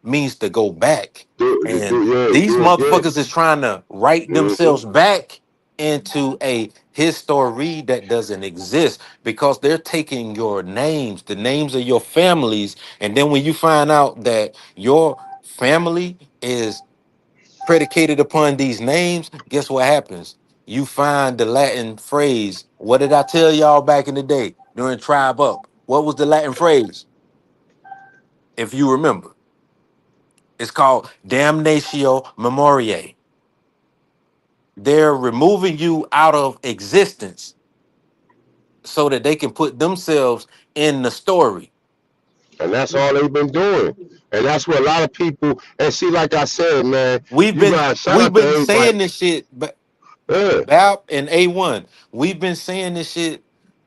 means to go back, and these motherfuckers is trying to write themselves back into a history that doesn't exist, because they're taking your names, the names of your families, and then when you find out that your family is predicated upon these names, guess what happens? You find the Latin phrase. What did I tell y'all back in the day during Tribe Up? What was the Latin phrase? If you remember, it's called damnatio memoriae. They're removing you out of existence so that they can put themselves in the story. And that's all they've been doing. And that's what a lot of people, and see, like I said, man, We've you been got shout out to saying everybody. this shit, but Yeah. BAP and A1. We've been saying this shit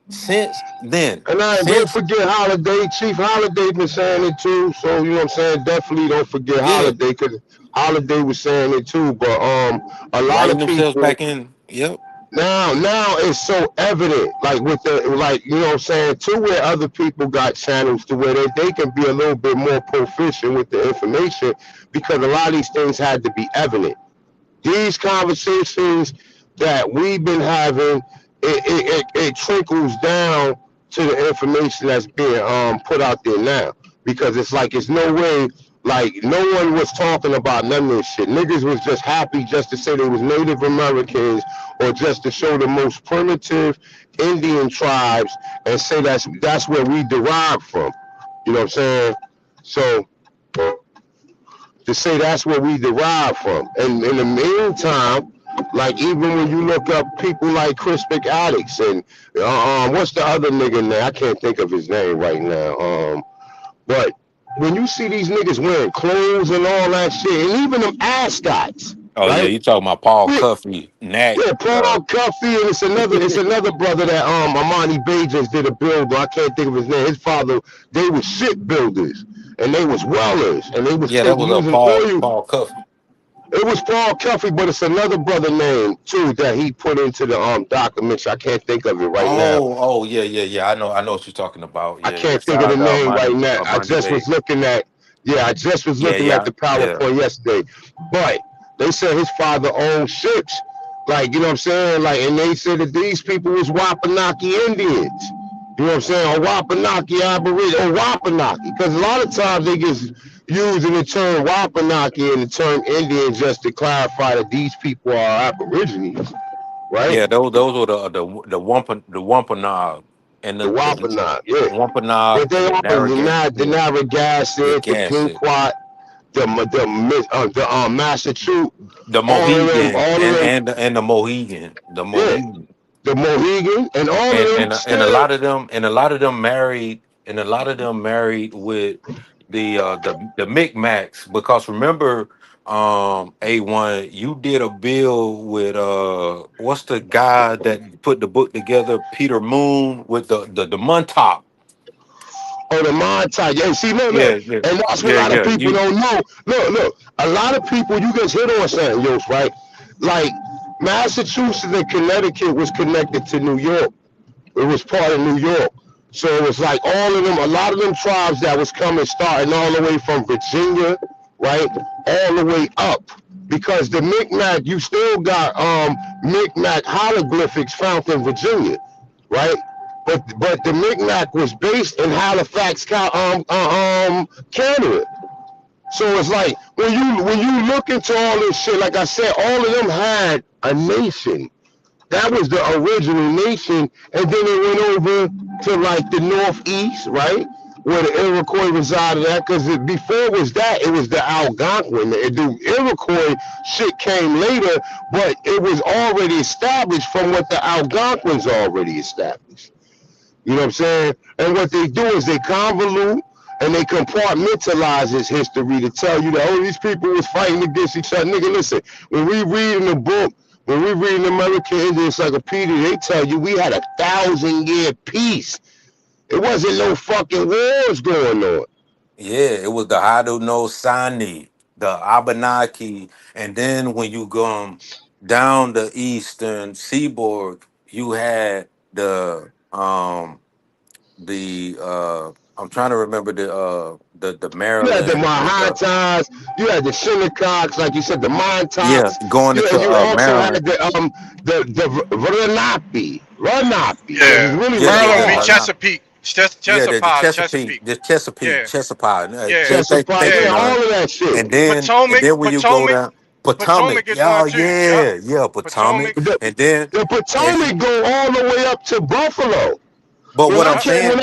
since then. And don't forget Holiday. Chief Holiday been saying it too. So you know what I'm saying? Definitely don't forget Holiday, because Holiday was saying it too. But a lot writing of themselves people back in. Yep. now it's so evident, like with the, like, you know what I'm saying, to where other people got channels to where they can be a little bit more proficient with the information, because a lot of these things had to be evident. These conversations that we've been having, it trickles down to the information that's being put out there now, because it's like, it's no way, like, no one was talking about none of this shit. Niggas was just happy just to say they was Native Americans, or just to show the most primitive Indian tribes and say that's where we derive from. You know what I'm saying? So to say that's where we derive from. And in the meantime, like, even when you look up people like Chris McAddicts and what's the other nigga name? I can't think of his name right now. But when you see these niggas wearing clothes and all that shit, and even them ascots. Oh, right? yeah, you talking about Paul Cuffey, Nat. Yeah, Paul Cuffey, and it's another brother that Amani Bajans did a build. I can't think of his name. His father, they were shipbuilders, and they was wellers, and they was that was using oil. Paul Cuffey. It was Paul Cuffey, but it's another brother name too that he put into the documentary. I can't think of it right now. Oh, yeah. I know what you're talking about. Yeah, I can't think of the name right now. I just was looking at the PowerPoint yesterday. But they said his father owned ships. Like, you know what I'm saying? Like, and they said that these people was Wapanaki Indians. You know what I'm saying? Or Wapanaki Aboriginal, or Wapanaki. Because a lot of times they get using the term Wapanaki and the term Indian just to clarify that these people are Aborigines. Right? Yeah, those were the Wampanoag and the Wampanoag, yeah. Wampanoag, but they are the Narragansett, the Pequot, the Massachusetts, the Mohegan, and the Mohegan, the Mohegan. The Mohegan, and all of them, and a lot of them married, with the Micmacs, because remember, A1, you did a bill with what's the guy that put the book together, Peter Moon, with the Montauk. Oh, the Montauk. Yeah, see, look. And that's what a lot of people don't know. Look. A lot of people, you just hit on something, Yost, right? Like, Massachusetts and Connecticut was connected to New York. It was part of New York. So it was like all of them, a lot of them tribes that was coming, starting all the way from Virginia, right, all the way up. Because the Micmac, you still got Micmac hieroglyphics found in Virginia, right? But the Micmac was based in Halifax, Canada. So it's like, when you look into all this shit, like I said, all of them had a nation. That was the original nation, and then it went over to like the northeast, right, where the Iroquois resided at. Because before it was that, it was the Algonquin. The Iroquois shit came later, but it was already established from what the Algonquins already established. You know what I'm saying? And what they do is they convolute and they compartmentalize this history to tell you that, oh, these people was fighting against each other. Nigga, listen, when we read in the book, when we read in American Indian Encyclopedia, they tell you we had 1,000-year peace. It wasn't no fucking wars going on. Yeah, it was the Haudenosaunee, the Abenaki, and then when you go down the eastern seaboard, you had the I'm trying to remember the Maryland. You had the Mahatmas, you had the Shinnecocks, like you said, the Montaukes. Yeah, going into you also Maryland. had the Lenape. Yeah, really Maryland, Chesapeake. Chesapeake. All of that shit. And then when you go down Potomac, Potomac, and then the Potomac go all the way up to Buffalo. But what I'm saying,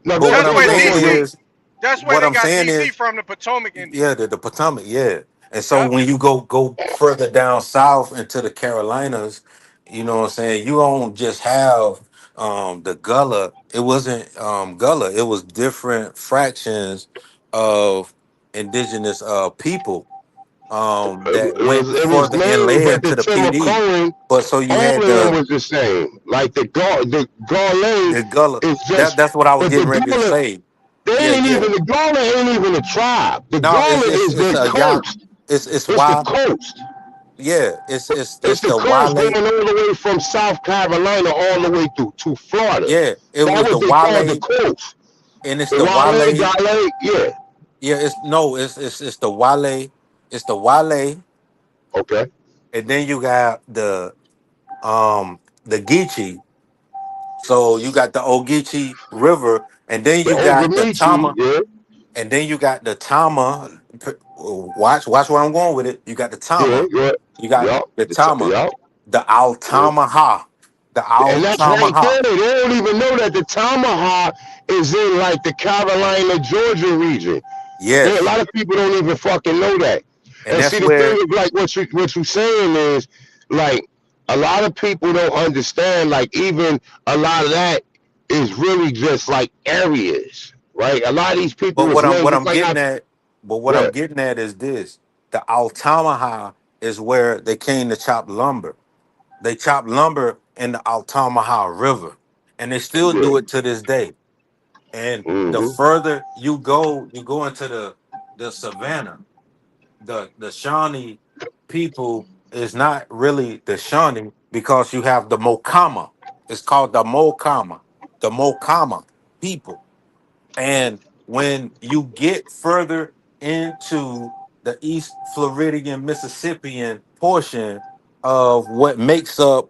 that's where they got DC from, the Potomac Indians. Yeah, the Potomac, yeah. And so when you go further down south into the Carolinas, you know what I'm saying, you don't just have the Gullah. It wasn't Gullah. It was different fractions of indigenous people that went It was further named, but inland the to the PD. Timucuan, But so you all had of them was the same. Like the Gaulle Gullah. is just, That's what I was but getting the ready to Gullah, say. they Yeah, ain't yeah. even, the Gaulle ain't even a tribe. The No, Gaulle is it's the a y'all. coast. It's It's the wild. coast. Yeah, it's The the coast Wale. going all the way from South Carolina all the way through to Florida. Yeah, it That was was the they called the Wale, coast. and it's The the Wale, Wale. Gale, yeah. Yeah, it's the Wale. It's the Wale, Okay. and then you got the Geechee. So you got the Ogeechee River, and then The you got the Ogeechee, Tama, yeah, and then you got the Tama. Watch where I'm going with it. You got the yeah, Tama, yeah. you got Yup. the Tama, Yup. the Yeah. Altamaha, the And that's right Altamaha. there. They don't even know that the Tomahawk is in like the Carolina, Georgia region. A Yes, lot of people don't even fucking know that. and And that's see, the thing where. is, like what you're saying is, like a lot of people don't understand. Like even a lot of that is really just like areas, right? A lot of these people But was named what just I'm like I. getting at, but what I'm What? getting at is this: the Altamaha is where they came to chop lumber. They chop lumber in the Altamaha River, and they still Yeah. do it to this day. And the Mm-hmm. further you go into the savannah. The Shawnee people is not really the Shawnee because you have the Mokama. It's called the Mokama people. And when you get further into the East Floridian Mississippian portion of what makes up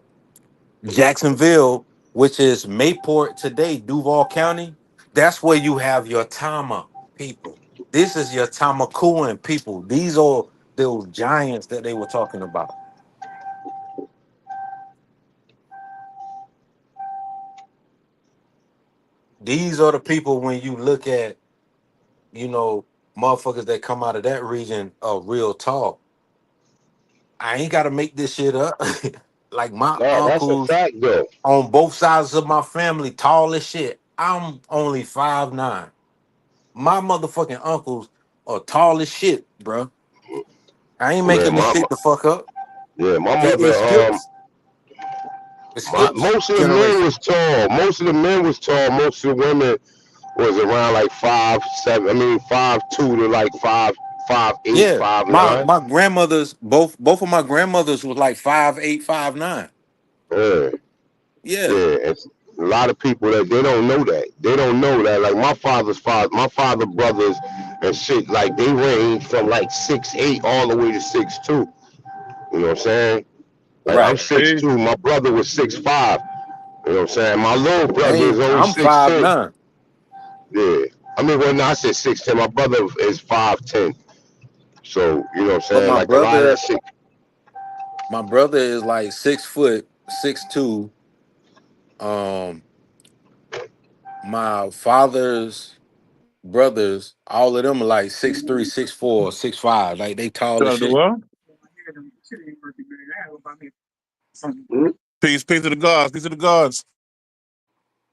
Jacksonville, which is Mayport today, Duval County, that's where you have your Tama people. This is your Tamakuan people. These are those giants that they were talking about. These are the people when you look at, motherfuckers that come out of that region are real tall. I ain't got to make this shit up. Like my No, that's a uncles fact though. on both sides of my family, tall as shit. I'm only 5'9". My motherfucking uncles are tall as shit, bro. I ain't Man, making this shit the fuck up. my It mother, skips. It skips most of the men generation. was tall. Most of the men was tall. Most of the women was around like 5'7". I mean 5'2" to like 5'8", Yeah, my 5'9". my grandmothers, both of my grandmothers was like 5'8", 5'9". Yeah, Yeah, yeah. It's a lot of people that they don't know that. They don't know that. Like my father brothers and shit. Like they range from like 6'8" all the way to 6'2". You know what I'm saying? Like I'm right. 6'2". My brother was 6'5". You know what I'm saying? My little brother is only I'm 6'10". 5'9". Yeah. I mean, well, no, I said 6'10". My brother is 5'10". So, you know what I'm But saying? Like a lot of that shit. my brother is like 6', 6'2". My father's brothers, all of them are like 6'3", 6'4", 6'5". Like they tall as Shout out to shit. what? Peace to the gods. Peace to the gods.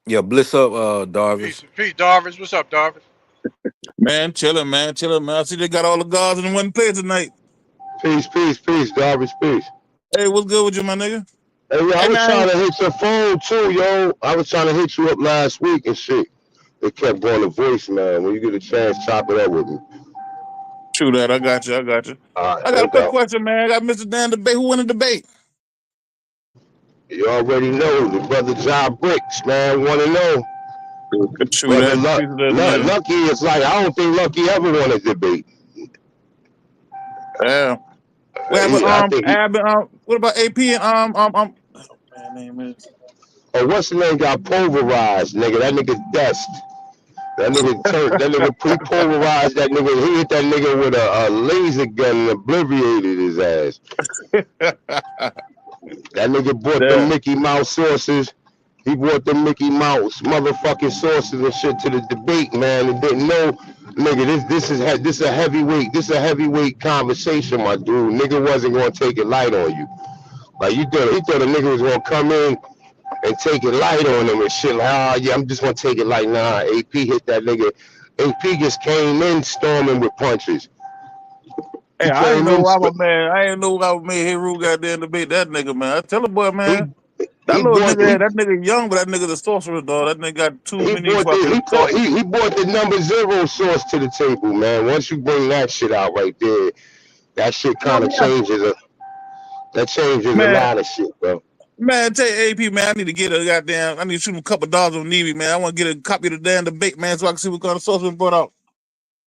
Yeah, bliss up, Darvis. Pete Darvis, what's up, Darvis? Man, chilling, man. I see they got all the gods in one place tonight. Peace, Darvis, peace. Hey, what's good with you, my nigga? Hey, yo, I Hey, was man. trying to hit your phone too, yo. I was trying to hit you up last week and shit. It kept going to voicemail. When you get a chance, chop it up with me. True that. I got you. All right, I got no a quick doubt. question, man. I got Mr. Dan debate. Who won the debate? You already know the brother John Bricks, man. Want to know? True Brother that. Lucky is like, I don't think Lucky ever won a debate. Yeah. What about AP and man, name is. Oh, what's the name? Got pulverized, nigga. That nigga dust. That nigga pre-pulverized that nigga. He hit that nigga with a laser gun and obliterated his ass. That nigga bought the Mickey Mouse sources. He brought the Mickey Mouse motherfucking sources and shit to the debate, man, and didn't know, nigga, this is a heavyweight. This is a heavyweight conversation, my dude. Nigga wasn't gonna take it light on you. Like he thought a nigga was gonna come in and take it light on him and shit. Like, yeah, I'm just gonna take it light. Nah, AP hit that nigga. AP just came in storming with punches. Hey, I ain't know I was mad. I ain't know I was made Heru goddamn debate that nigga, man. I tell the boy, man. That little nigga, that nigga young, but that nigga the sorcerer, dog. That nigga got too many fucking. He brought the number 0 source to the table, man. Once you bring that shit out right there, that shit kind of changes a lot of shit, bro. Man, tell you, AP, man, I need to get a goddamn. I need to shoot him a couple dollars on Navy, man. I want to get a copy of the damn debate, man, so I can see what kind of sorcerer brought out.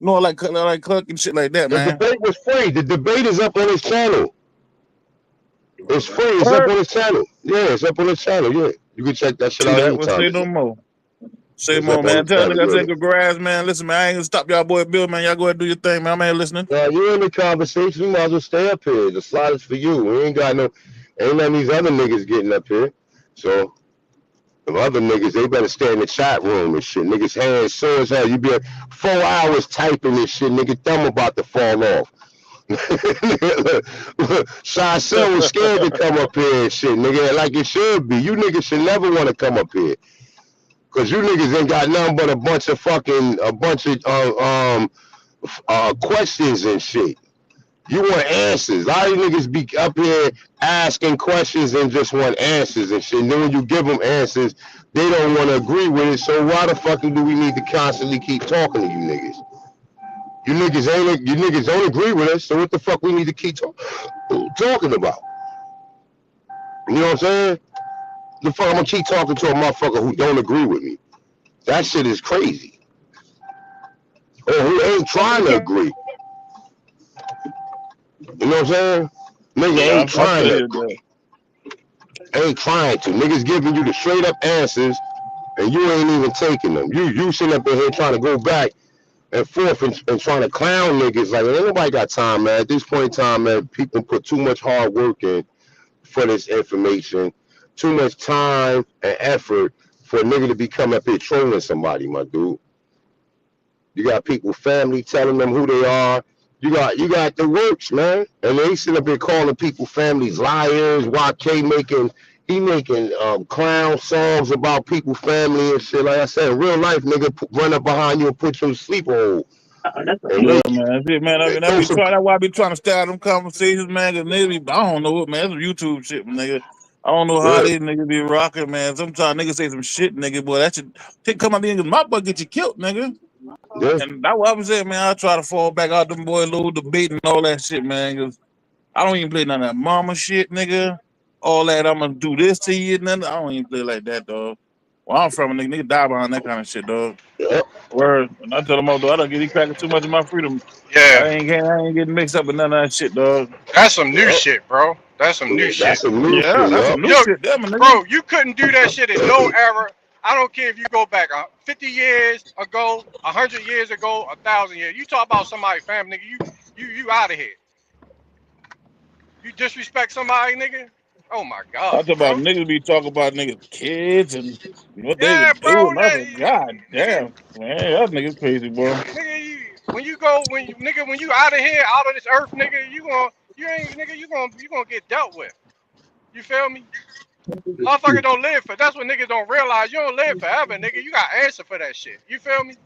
No, like Clark and shit like that, man. The debate was free. The debate is up on his channel. It's free. It's up on his channel. Yeah, it's up on his channel. Yeah, you can check that shit out anytime. Say no more. Say more, man. Tell nigga I take a grass, man. Listen, man, I ain't gonna stop y'all boy Bill, man. Y'all go ahead and do your thing, man. I'm here listening. You're in the conversation. You might as well stay up here. The slot is for you. We ain't got ain't none of these other niggas getting up here. So the other niggas, they better stay in the chat room and shit. Niggas hands sore as hell. You be 4 hours typing this shit. Nigga thumb about to fall off. Shasel was scared to come up here and shit, nigga, like it should be. You niggas should never want to come up here. Cause you niggas ain't got nothing but a bunch of questions and shit. You want answers. A lot of you niggas be up here asking questions and just want answers and shit. And then when you give them answers, they don't want to agree with it. So why the fuck do we need to constantly keep talking to you niggas? You niggas don't agree with us, so what the fuck we need to keep talking about? You know what I'm saying? The fuck I'm gonna keep talking to a motherfucker who don't agree with me. That shit is crazy. Or who ain't trying to agree. You know what I'm saying? Nigga ain't trying to agree. Ain't trying to. Niggas giving you the straight up answers and you ain't even taking them. You sitting up in here trying to go back and forth and trying to clown niggas. Like, ain't nobody got time, man. At this point in time, man, people put too much hard work in for this information, too much time and effort for a nigga to be coming up here trolling somebody, my dude. You got people, family telling them who they are. You got the works, man. And they sit up here calling people families liars. YK making clown songs about people family and shit. Like I said, in real life, nigga run up behind you and put you in sleeper hole. Yeah, man. That's why I be trying to start them conversations, man. Cause niggas, I don't know what, man. That's some YouTube shit, nigga. I don't know how these niggas be rocking, man. Sometimes niggas say some shit, nigga. Boy, that shit come out the niggas. My butt get you killed, nigga. Yeah. And that's what I was saying, man. I try to fall back out them boy little debate and all that shit, man. Cause I don't even play none of that mama shit, nigga. All that I'm gonna do this to you, none. I don't even play like that, dog. Where I'm from, nigga die behind that kind of shit, dog. Word. And I tell them all, dog, I don't get these cracking too much of my freedom. Yeah. I ain't getting mixed up with none of that shit, dog. That's some new shit, bro. That's some new shit. That's some new shit. Damn, bro, you couldn't do that shit in no era. I don't care if you go back 50 years ago, 100 years ago, 1,000 years. You talk about somebody's family, nigga, you out of here. You disrespect somebody, nigga? Oh my God. I talk about niggas be talking about niggas kids and what they were doing. God damn, man, that nigga's crazy, bro. Nigga, when you out of here, out of this earth, nigga, you gonna get dealt with. You feel me? Motherfucker don't live for. That's what niggas don't realize. You don't live forever, nigga. You got to answer for that shit. You feel me?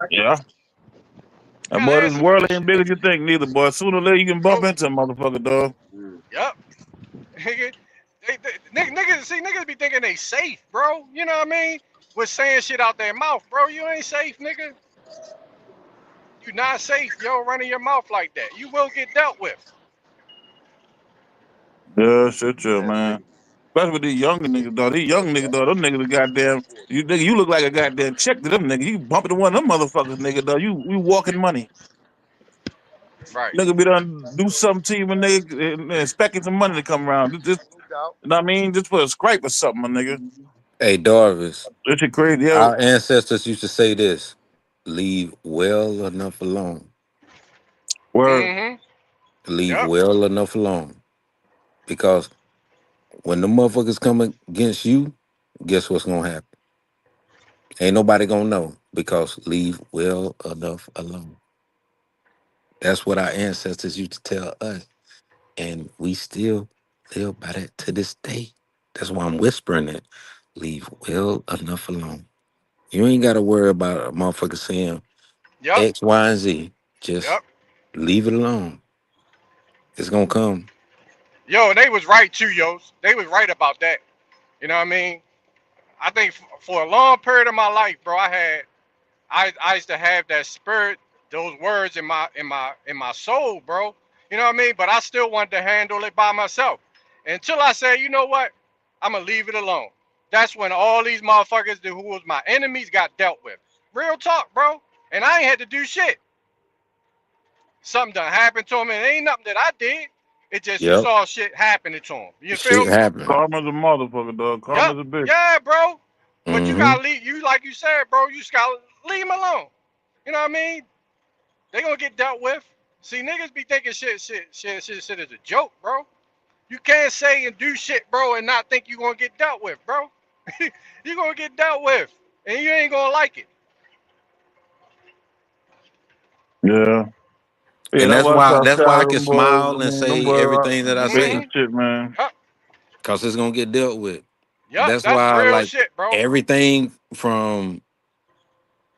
Yeah. And boy, this world ain't big as you think, neither, boy. Sooner or later, you can bump into a motherfucker, dog. Yep. Niggas be thinking they safe, bro. You know what I mean? With saying shit out their mouth, bro. You ain't safe, nigga. You not safe, yo, running your mouth like that. You will get dealt with. Yeah, shit, yeah, man. Especially with these younger niggas, dog. These young niggas, dog. Them niggas are goddamn. You look like a goddamn check to them niggas. You bump into one of them motherfuckers, nigga, dog. You walking money. Right. Nigga be done do something to you when they expecting some money to come around. Just, you know what I mean? Just put a scrape or something, my nigga. Hey, Darvis. That shit crazy. Yeah. Our ancestors used to say this: leave well enough alone. Word. Mm-hmm. Leave well enough alone. Because when the motherfuckers come against you, guess what's gonna happen? Ain't nobody gonna know, because leave well enough alone. That's what our ancestors used to tell us. And we still live by that to this day. That's why I'm whispering it. Leave well enough alone. You ain't got to worry about a motherfucker saying Yep. X, Y, and Z. Just Yep. leave it alone. It's gonna come. Yo, they was right too, yo. They was right about that. You know what I mean? I think for a long period of my life, bro, I used to have that spirit, those words in my soul, bro. You know what I mean? But I still wanted to handle it by myself. Until I said, you know what? I'm gonna leave it alone. That's when all these motherfuckers who was my enemies got dealt with. Real talk, bro. And I ain't had to do shit. Something done happened to him, and it ain't nothing that I did. It just you Yep. saw shit happening to him. You feel Shit me? happen. Karma's a motherfucker, dog. Karma's a bitch. Yeah, bro. But you Mm-hmm. gotta leave. You like you said, bro. You just gotta leave them alone. You know what I mean? They gonna get dealt with. See, niggas be thinking shit is a joke, bro. You can't say and do shit, bro, and not think you gonna get dealt with, bro. You gonna get dealt with, and you ain't gonna like it. Yeah. Yeah, And that's why I try to that's stay why out I of can them boys. I smile and mean, them say boys everything that I basic say. shit, man. Cause it's gonna get dealt with. Yup, That's that's why real like shit, bro. everything from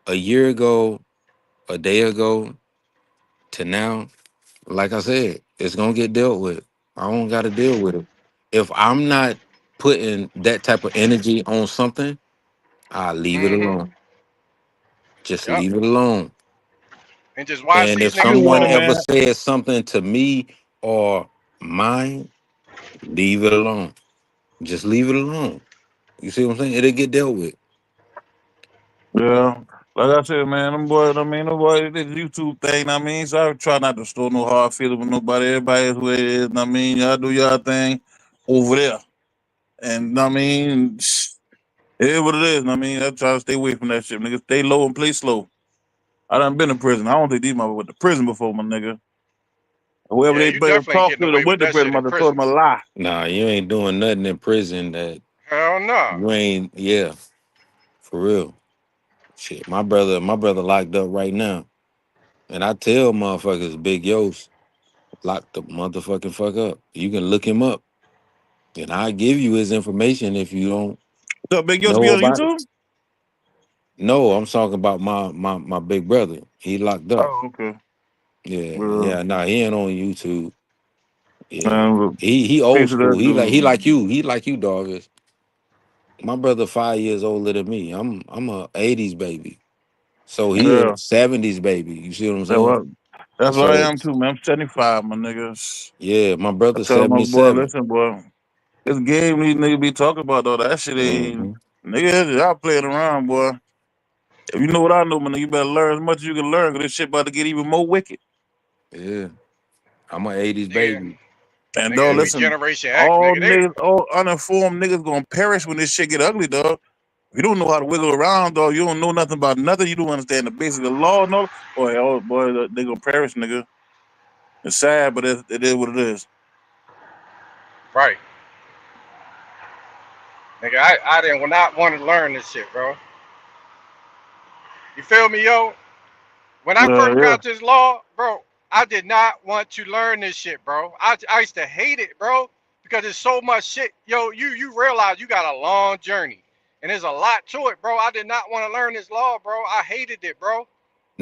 a year ago, a day ago to now, like I said, it's gonna get dealt with. I don't gotta deal with it. If I'm not putting that type of energy on something, I leave it Mm-hmm. alone. Just Yup. leave it alone. And just watch And these if I be niggas someone wanting, fall. ever man. says something to me or mine, leave it alone. Just leave it alone. You see what I'm saying? It'll get dealt with. Yeah. Like I said, man, them boys, them boys, this YouTube thing, I mean, so I try not to store no hard feelings with nobody. Everybody is who it is, I mean, y'all do y'all thing over there. And I mean, it is what it is. I mean, I try to stay away from that shit, nigga. Stay low and play slow. I done been in prison. I don't think these motherfuckers went to prison before, my nigga. Whoever Yeah, they you definitely ain't talk getting to that away with went to that prison, shit in must have told prison. them a lie. Nah, you ain't doing nothing in prison that Hell no. you ain't, yeah, for real. Shit, my brother locked up right now. And I tell motherfuckers, Big Yo's locked the motherfucking fuck up. You can look him up. And I give you his information if you don't So Big Yo's be know on about it. YouTube? No, I'm talking about my big brother. He locked up. Oh, okay. Yeah, nah, he ain't on YouTube. Yeah. Man, He old peace to school. that He dude, like man. you. He like you, Darvis. My brother 5 years older than me. I'm a 80s baby. So he a Yeah. 70s baby. You see what I'm That's saying? what I So am too, man. I'm 75, my niggas. yeah, my I brother's tell my boy, 77. listen, boy, this game these niggas be talking about though, that shit ain't Hmm. niggas, y'all playing around, boy. If you know what I know, man, you better learn as much as you can learn, cause this shit about to get even more wicked. Yeah. I'm an 80s Nigga, baby. And dog, nigga, we listen, Generation X, all nigga. They niggas, all uninformed niggas gonna perish when this shit get ugly, dog. If you don't know how to wiggle around, dog, you don't know nothing about nothing. You don't understand the basics of the law, no. Boy, they gonna perish, nigga. It's sad, but it is what it is. right. Nigga, I didn't not want to learn this shit, bro. You feel me, yo? When I first Yeah. got this law, bro, I did not want to learn this shit, bro. I used to hate it, bro, because there's so much shit. Yo, you realize you got a long journey, and there's a lot to it, bro. I did not want to learn this law, bro. I hated it, bro.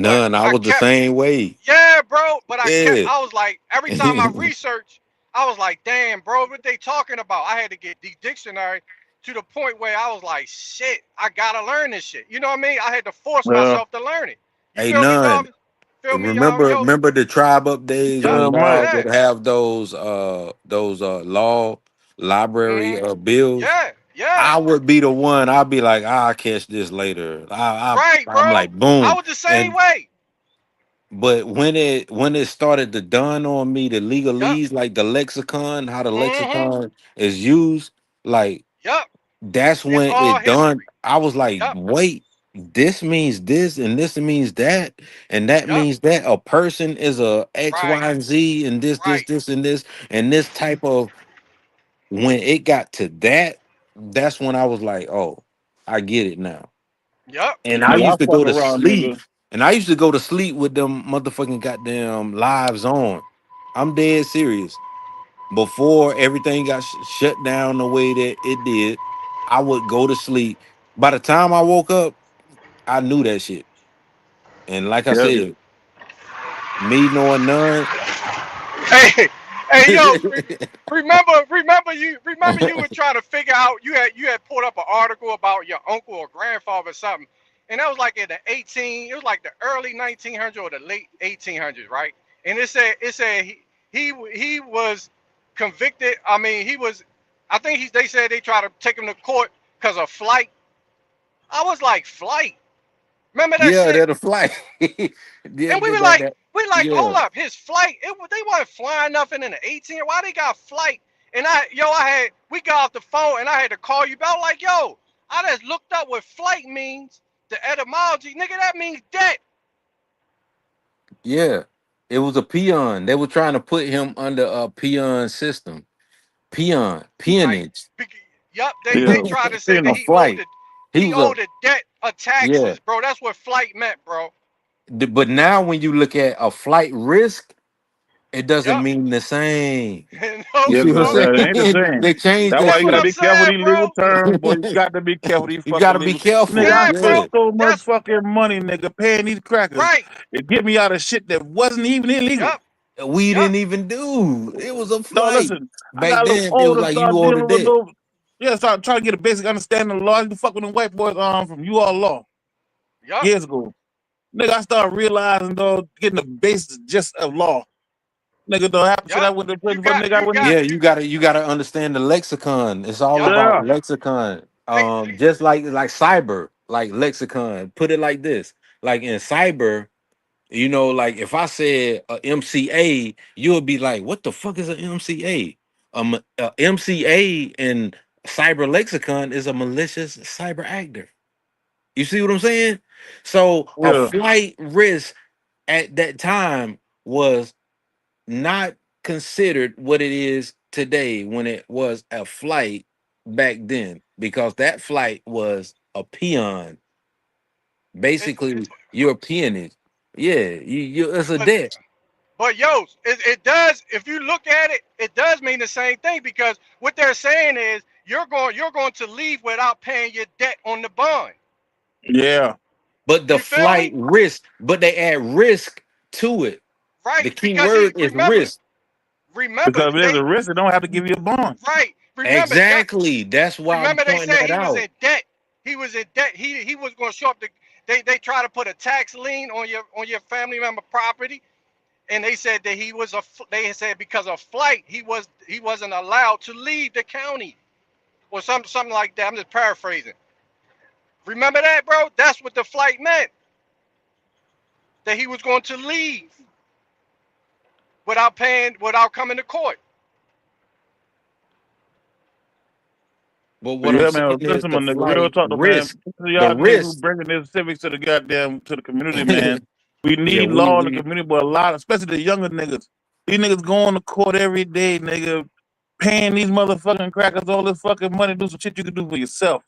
But None. I I was the kept, same way. yeah, bro. But Yeah. I was like, every time I researched, I was like, damn, bro, what they talking about? I had to get the dictionary to the point where I was like, shit, I gotta learn this shit. You know what I mean? I had to force myself to learn it. You Hey, feel me, none. dog? Feel me, yo? Remember the tribe up days Yup, when y'all yeah, would have those law library bills. yeah. I would be the one. I'd be like, I'll catch this later. Right, I'm bro. like, I boom. was the same way. But when it started to dawn on me, the Yup. legalese, like the lexicon, how the Mm-hmm. lexicon is used, like Yup. that's It's when all it dawned. history. I was like, Yup. wait, this means this, and this means that, and that Yup. means that a person is a X, Right. Y, and Z, and Right. and this type of. When it got to that, that's when I was like, oh, I get it now. Yup. And I Yeah, I used to fuck go to around, sleep. nigga. And I used to go to sleep with them motherfucking goddamn lives on. I'm dead serious. before everything got shut down the way that it did, I would go to sleep. By the time I woke up, I knew that shit. And like I Yep. said, me knowing none. Hey, yo, remember you were trying to figure out, you had pulled up an article about your uncle or grandfather or something, and that was like in the it was like the early 1900s or the late 1800s, right? And it said he was convicted. I mean, they said they tried to take him to court because of flight. I was like, flight? Remember that Yeah, shit? they're the flight. Yeah, And we were like, hold up, his flight, they weren't flying nothing in the 18. Why they got flight? And we got off the phone and I had to call you back. Like, yo, I just looked up what flight means, the etymology. Nigga, that means debt. Yeah, it was a peon. They were trying to put him under a peon system. Peonage. Yup, they tried to say that he owed a debt of taxes, bro. That's what flight meant, bro. But now when you look at a flight risk, it doesn't mean the same. You see what I'm saying? It ain't the same. They changed That's that why you gotta shit. be careful with these legal terms, boy. You got to be careful with these You gotta be careful. Nigga, I Yeah. spent so much fucking money, nigga, paying these crackers to get me out of shit that wasn't even illegal. We didn't even do. It was a flight. No, listen. I Back got a then, little it was older, like you started owed a dealing with debt. those. Yeah, start trying to get a basic understanding of the law. You fucking them white boys from UR Law years ago. Nigga, I started realizing though, getting the basics just of law. Nigga, don't have to I went to prison for nigga. I wouldn't. Yeah, you gotta understand the lexicon. It's all about lexicon. Just like cyber, like lexicon. Put it like this: like in cyber, you know, like if I said a MCA, you would be like, "What the fuck is an MCA?" A MCA in cyber lexicon is a malicious cyber actor. You see what I'm saying? So a flight risk at that time was not considered what it is today when it was a flight back then, because that flight was a peon. Basically, you're a peonage. Yeah, it's a debt. But yo, it does. If you look at it, it does mean the same thing, because what they're saying is you're going to leave without paying your debt on the bond. Yeah. But the flight risk, but they add risk to it. Right. The key word is risk. Remember, because if there's a risk, they don't have to give you a bond. Right. Remember, exactly. That's why remember I'm they pointing said that he out. was in debt. He was in debt. He was going to show up to. They try to put a tax lien on your family member property, and they said that they said because of flight he wasn't allowed to leave the county, or something like that. I'm just paraphrasing. Remember that, bro? That's what the flight meant. That he was going to leave without coming to court. But what I'm saying is listen, my the nigga, real flight talk, risk. man. Y'all The niggas risk. who bringing this civics to the community, man. We need law in the community, but a lot, especially the younger niggas. These niggas going to court every day, nigga, paying these motherfucking crackers all this fucking money, do some shit you can do for yourself.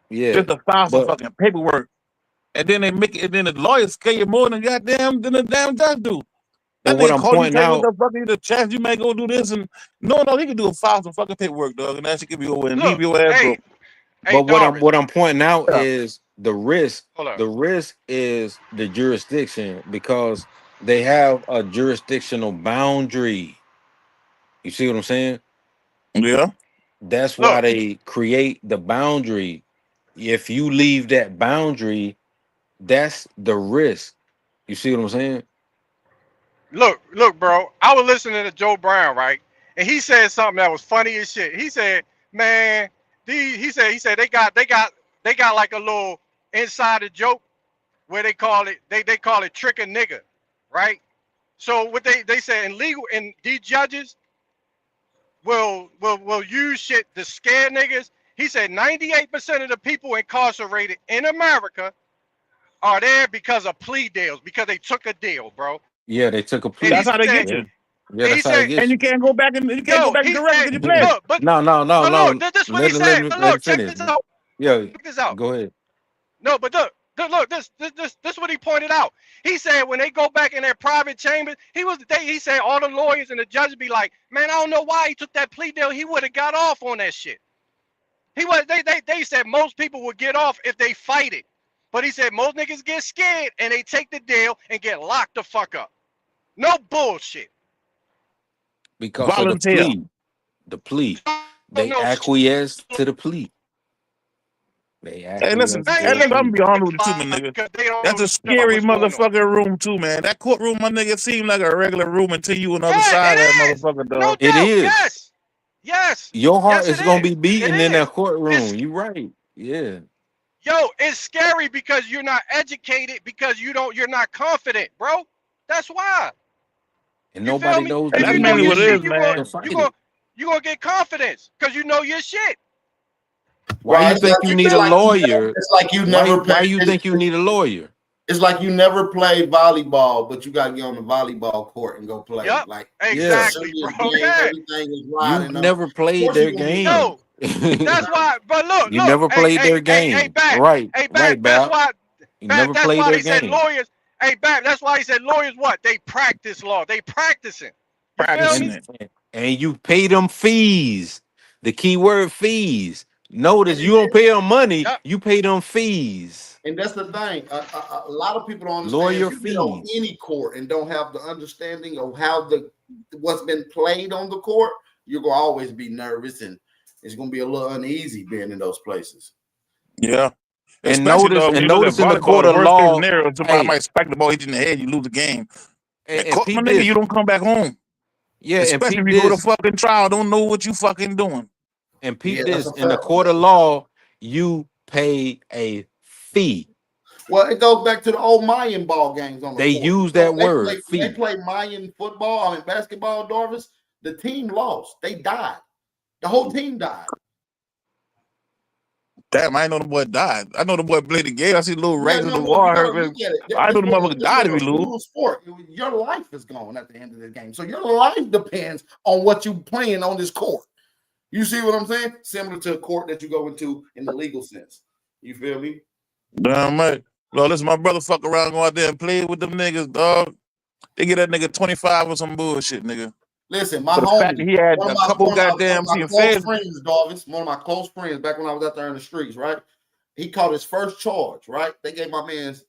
Yeah. Just to file some fucking paperwork. And then they make it, and then the lawyers scare you more than the damn judge do. But what I'm pointing out, what the fuck is the chance you may go do this, and no, he can do a file some fucking paperwork, dog, and that shit can be over and leave your ass broke. but what I'm pointing out is the risk. The risk is the jurisdiction, because they have a jurisdictional boundary. You see what I'm saying? Yeah. That's why they create the boundary. If you leave that boundary, that's the risk. You see what I'm saying? Look, bro. I was listening to Joe Brown, right? And he said something that was funny as shit. He said, "Man, he said they got like a little insider joke where they call it trick a nigga, right? So what they say in legal, and these judges will use shit to scare niggas. He said 98% of the people incarcerated in America are there because of plea deals, because they took a deal, bro. Yeah, they took a plea. That's how they get you. Yeah, that's how they get you. And you can't go back and you can't go back to the record because you played. No. This is what he said. But look, check this out. Yeah, check this out. go ahead. No, but look, Look, this what he pointed out. He said when they go back in their private chambers, he said all the lawyers and the judges be like, man, I don't know why he took that plea deal. He would have got off on that shit. They said most people would get off if they fight it. But he said most niggas get scared and they take the deal and get locked the fuck up. No bullshit. Because Volunteer. of the plea. They acquiesced to the plea. Hey, listen, I'm gonna be honest with you too, my nigga. That's a scary motherfucking room too, man. That courtroom, my nigga, seemed like a regular room until you on the other side of that motherfucker, dog. No It doubt. is. Yes. Your heart Yes, is it gonna is. be beating It in that is. courtroom. You right. Yeah. Yo, it's scary because you're not educated, because you're not confident, bro. That's why. And You nobody feel me? knows If the you know mainly your what it shit, is, man. you're gonna get confidence because you know your shit. Why you think you need a lawyer? It's like you never. Why you think you need a lawyer? It's like you never played volleyball, but you got to get on the volleyball court and go play. Yep. Like Exactly, serious bro. game, Yeah. everything is right. You've never played their game. No, that's why. But look, You never played their game. Hey, Bab. Right. Hey, Bab, Right, that's Bab. why. You Bab, never that's played why their they said game. lawyers. Hey, Bab, that's why he said lawyers. What? They practice law. They practicing. You feel me? And you pay them fees. The key word fees. Notice you don't pay them money. You pay them fees. And that's the thing. A lot of people don't understand. Lawyer If you get on fees. any court and don't have the understanding of how what's been played on the court, you're gonna always be nervous and it's gonna be a little uneasy being in those places. Yeah. And Especially, notice- dog, when and you look notice at in the volleyball, court of worst case law- scenario, somebody Hey. might spike the ball, hit you in the head, you lose the game. And Court, peep my nigga, this. you don't come back home. Yeah, and Especially peep if you go to this. fucking trial, don't know what you fucking doing. And peep Yeah, this. that's a In the fact. court of law, you pay a fee. Well, it goes back to the old Mayan ball games on the They court. use that word, They fee. play Mayan football, basketball, Darvis. The team lost. They died. The whole team died. Damn, I ain't know the boy died. I know the boy played the game. I see little rags in the You wall. gotta look at it. I know the This motherfucker died if he was a lose. brutal sport. Your life is gone at the end of the game. So your life depends on what you playing on this court. You see what I'm saying? Similar to a court that you go into in the legal sense. You feel me? Damn right. Well, listen, my brother fuck around, go out there and play with them niggas, dog. They get that nigga 25 or some bullshit, nigga. Listen, my For the fact homie, that he had one a of my- couple one of my- goddamn one of my feds. close friends, Darvis, one of my close friends back when I was out there in the streets, right? He caught his first charge, right? They gave my man's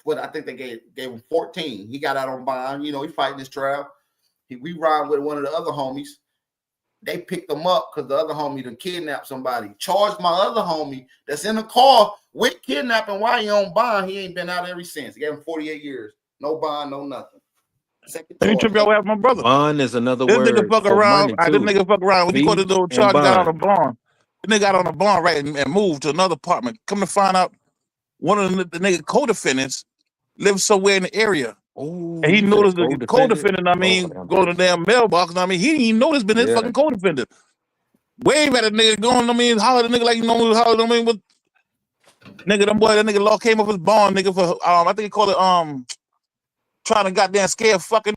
what I think they gave him 14. He got out on bond, you know, he fighting his trial. We ride with one of the other homies. They picked him up because the other homie done kidnapped somebody. Charged my other homie that's in the car with kidnapping while he on bond. He ain't been out ever since. He gave him 48 years. No bond, no nothing. Let me trip y'all out, my brother. Bond is another This word nigga fuck for around. money This too. nigga fuck around. When he Fee go to the and charge, got on a bond. bond. The nigga got on a bond, right, and moved to another apartment. Come to find out, one of the nigga co-defendants lives somewhere in the area. Ooh, And he you said noticed the co-defendant? co-defendant, go to the damn mailbox. I mean, he didn't even know this been his Yeah. fucking co-defendant. Wave at a nigga going, holler at the nigga like you know, holler at him with nigga, that nigga law came up his bond, nigga, for I think he called it trying to goddamn scare fucking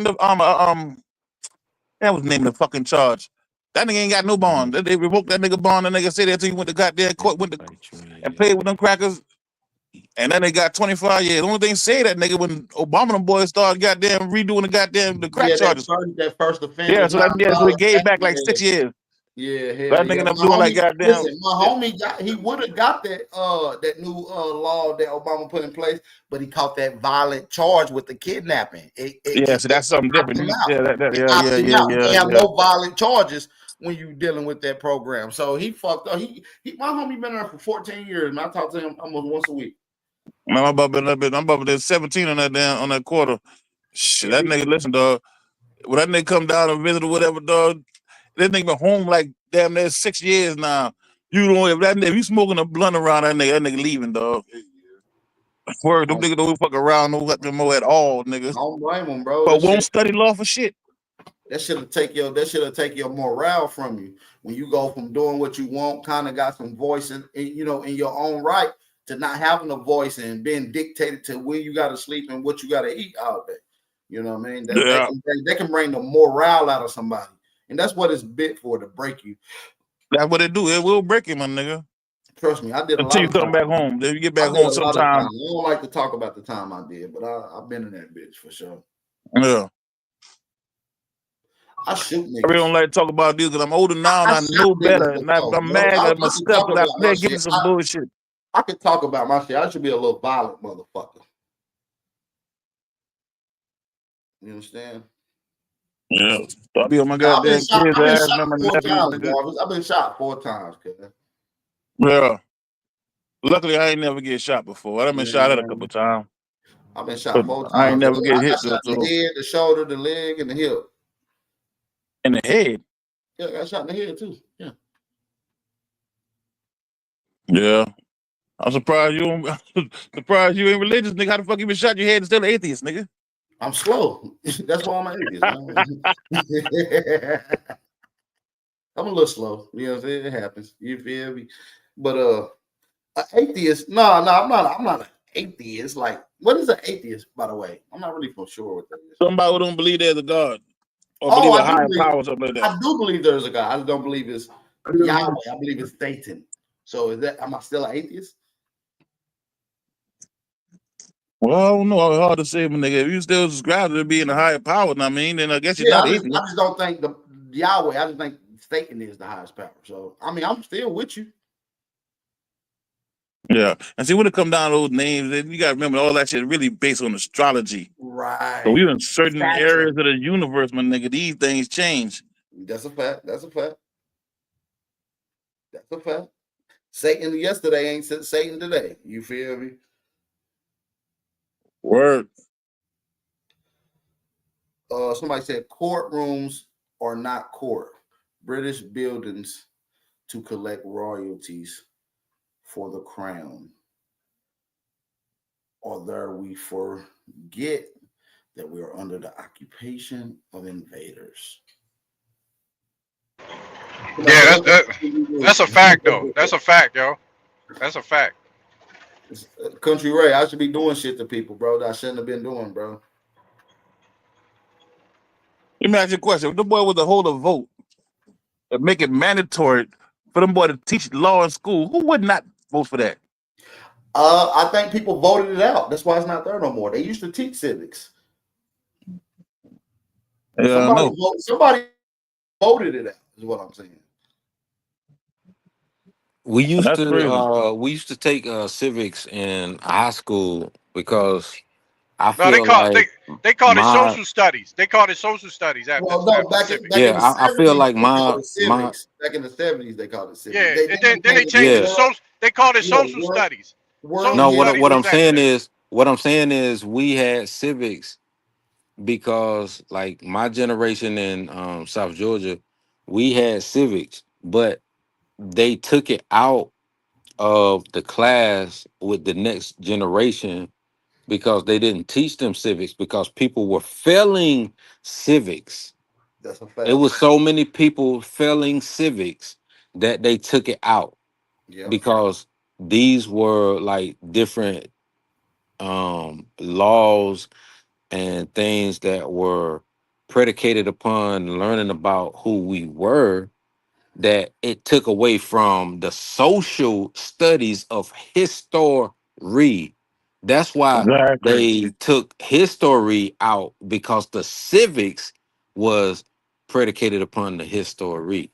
that was the name of the fucking charge. That nigga ain't got no bond. They revoked that nigga bond. The nigga said that till he went to goddamn court, and played with them crackers. And then they got 25 years. The only thing say that nigga when Obama them boys started goddamn redoing the crack charges. That first offense. Yeah, so he gave back like 6 years. Yeah, That nigga them doing like goddamn. Listen, my homie he would have got that new law that Obama put in place, but he caught that violent charge with the kidnapping. So that's something different. Yeah, They have no violent charges when you dealing with that program. So he fucked up. My homie been there for 14 years, man. I talk to him almost once a week. Man, I'm about to 17 on that quarter. Shit, that nigga, listen, dog. When that nigga come down and visit or whatever, dog, that nigga been home like damn near 6 years now. You don't if you smoking a blunt around that nigga leaving, dog. Word, them niggas don't fuck around no nothing more at all, niggas. I don't blame him, bro. But won't study law for shit. That should take your morale from you when you go from doing what you want, kind of got some voice in your own right, to not having a voice and being dictated to when you got to sleep and what you got to eat all day. You know what I mean? They can bring the morale out of somebody, and that's what it's bit for, to break you. That's what it do. It will break you, my nigga. Trust me, I did a lot Until you of come time. back home. Then you get back I did home a lot of time. sometime. I don't like to talk about the time I did, but I've been in that bitch for sure. Yeah. I shoot niggas. I really don't like to talk about this because I'm older now and I know better. And I'm mad at myself because I played getting some bullshit. I can talk about my shit. I should be a little violent motherfucker. You understand? Yeah. I'll be on my goddamn kids' ass. I've been shot 4 times, kid. Yeah. Luckily, I ain't never get shot before. I've been shot at a couple times. I've been shot 4 times. I ain't never get hit. I got shot in the head, the shoulder, the leg, and the hip. In the head? Yeah, I got shot in the head too. Yeah. Yeah. I'm surprised you ain't religious, nigga. How the fuck you been shot in your head and still an atheist, nigga? I'm slow. That's why I'm an atheist. I'm a little slow. You know what I'm saying? It happens. You feel me? But an atheist, no, I'm not an atheist. Like, what is an atheist, by the way? I'm not really for sure what that is. Somebody who don't believe there's a God. Or believe a higher power or something like that. I do believe there's a God. I just don't believe it's Yahweh. I believe it's Satan. So am I still an atheist? Well, I don't know. It's hard to say, my nigga. If you still subscribe to being a higher power, I mean, then I guess you're not atheist. I just don't think the Yahweh. I just think Satan is the highest power. So I mean, I'm still with you. Yeah, and see when it come down to those names, then you got to remember all that shit is really based on astrology. Right. So we're in certain areas of the universe, my nigga. These things change. That's a fact. That's a fact. That's a fact. Satan yesterday ain't Satan today. You feel me? Word. Somebody said courtrooms are not court. British buildings to collect royalties for the crown. Or there we forget that we are under the occupation of invaders. Yeah, that's a fact, though. That's a fact, yo. That's a fact. Country Ray, I should be doing shit to people, bro, that I shouldn't have been doing, bro. Let me ask you a question. If the boy was to hold a vote and make it mandatory for them boy to teach law in school, who would not vote for that? I think people voted it out. That's why it's not there no more. They used to teach civics. Yeah, somebody voted it out, is what I'm saying. We used to take civics in high school because I feel they called it social studies. They called it social studies after. Well, no, back in the 70s, I feel like back in the 70s they called it civics. Yeah, and then they changed it to social. They called it social studies. No, what I'm saying is we had civics because like my generation in South Georgia, we had civics, but they took it out of the class with the next generation because they didn't teach them civics because people were failing civics. That's a fact. It was so many people failing civics that they took it out because these were like different laws and things that were predicated upon learning about who we were, that it took away from the social studies of history. That's why they took history out, because the civics was predicated upon the history.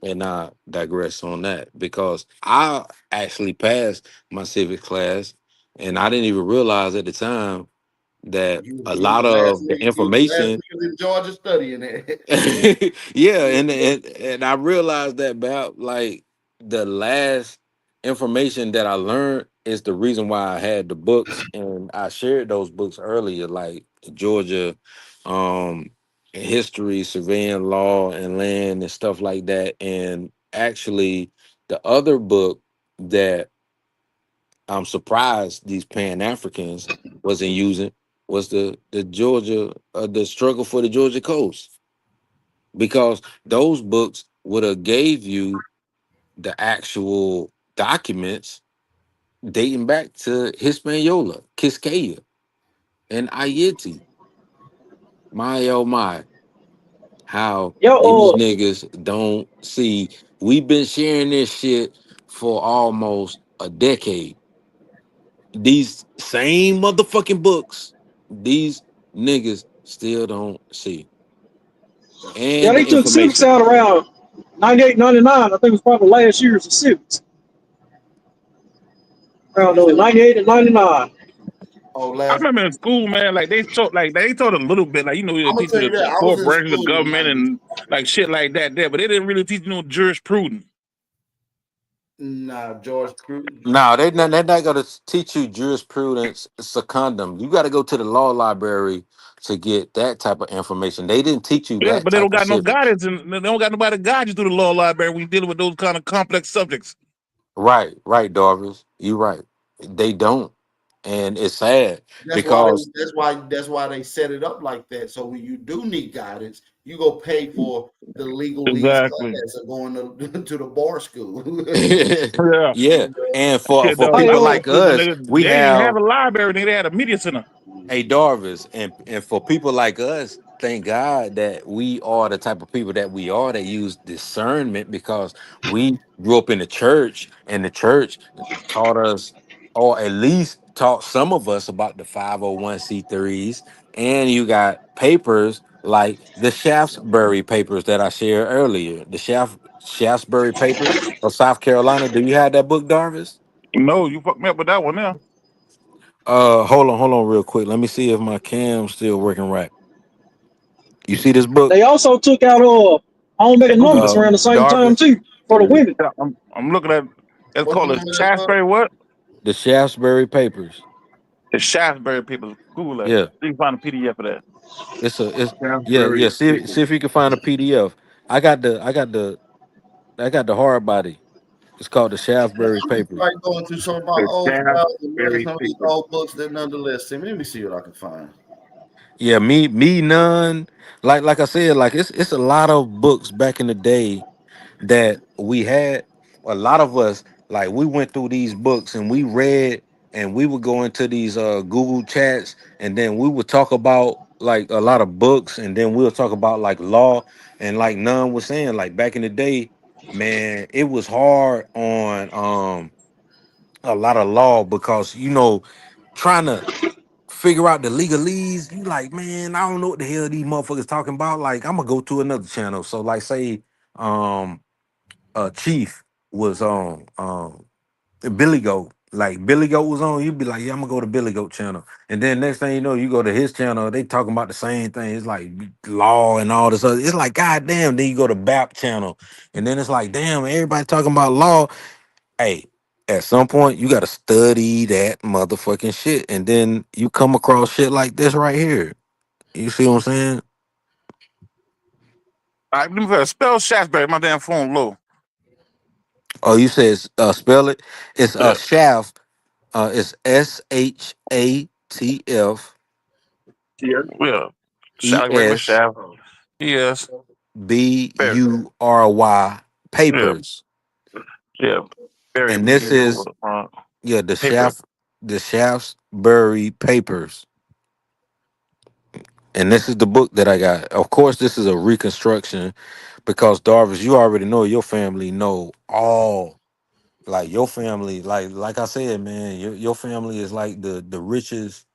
And I digress on that because I actually passed my civics class and I didn't even realize at the time that a lot of the information in Georgia studying it. yeah, and I realized that about like the last information that I learned is the reason why I had the books, and I shared those books earlier, like Georgia history, surveying law and land and stuff like that. And actually the other book that I'm surprised these Pan-Africans wasn't using was the Georgia, the struggle for the Georgia coast, because those books would have gave you the actual documents dating back to Hispaniola, Quisqueya, and Ayiti. My oh my, how these niggas don't see. We've been sharing this shit for almost a decade. These same motherfucking books, these niggas still don't see. Yeah, And they the took civics information. out around 98, 99. I think it was probably last year's of civics. Around 98 and 99. Oh, I remember in school, man, like they taught a little bit, like they I'm gonna teach you tell you that the I was core in branches of school in government and like shit like that there, but they didn't really teach you no jurisprudence. Nah, George Cruz. No, they're not gonna teach you jurisprudence secundum. You got to go to the law library to get that type of information. They didn't teach you Yeah, that but they don't type of got no civics. guidance and they don't got nobody to guide you through the law library when you're dealing with those kind of complex subjects. Right, Darvis. You right. They don't, and it's sad because That's why they set it up like that. So when you do need guidance, you go pay for the legalese Exactly. class of going to the bar school. yeah, and for Shit, dog, people those like people, us, nigga, we they didn't have have a library, nigga, they had a media center. a Darvis, and for people like us, thank God that we are the type of people that we are that use discernment because we grew up in the church, and the church taught us, or at least taught some of us about the 501c3s, and you got papers like the Shaftesbury papers that I shared earlier, the Shaftesbury papers of South Carolina. Do you have that book, Darvis? No, you fucked me up with that one now. Hold on real quick. Let me see if my cam's still working right. You see this book? They also took out Home Making Numbers around the same time Darvis? too for the women. I'm looking at it's called the Shaftesbury what? The Shaftesbury papers. The Shaftesbury papers. Google that. Yeah. You can find a PDF of that. It's Shaftesbury yeah. See if you can find a PDF. I got the hard body. It's called the Shaftesbury I'm just papers. like going through some of my old files and reading some of these old books that nonetheless. Let me see what I can find. Yeah, me none. Like I said, like it's a lot of books back in the day that we had. A lot of us, like, we went through these books and we read, and we would go into these Google chats, and then we would talk about like a lot of books, and then we'll talk about like law, and like None was saying, like back in the day, man, it was hard on a lot of law because trying to figure out the legalese. You like, man, I don't know what the hell these motherfuckers talking about. Like, I'm gonna go to another channel. So like, say Chief was on Billy Goat. Like Billy Goat was on, you'd be like, yeah, I'm gonna go to Billy Goat channel. And then next thing you know, you go to his channel, they talking about the same thing. It's like law and all this other. It's like, goddamn. Then you go to BAP channel, and then it's like, damn, everybody talking about law. Hey, at some point you gotta study that motherfucking shit. And then you come across shit like this right here. You see what I'm saying? All right, let me spell Shaftesbury. My damn phone low. Oh, you said spell it. It's Yeah. Shaft. It's SHATF. Yeah. Shaftesbury Shaft. Yes. BURY papers. Yeah. Very And this is the Shaftesbury papers. And this is the book that I got. Of course, this is a reconstruction because Darvis, you already know your family know all. Like your family, like I said, man, your family is like the richest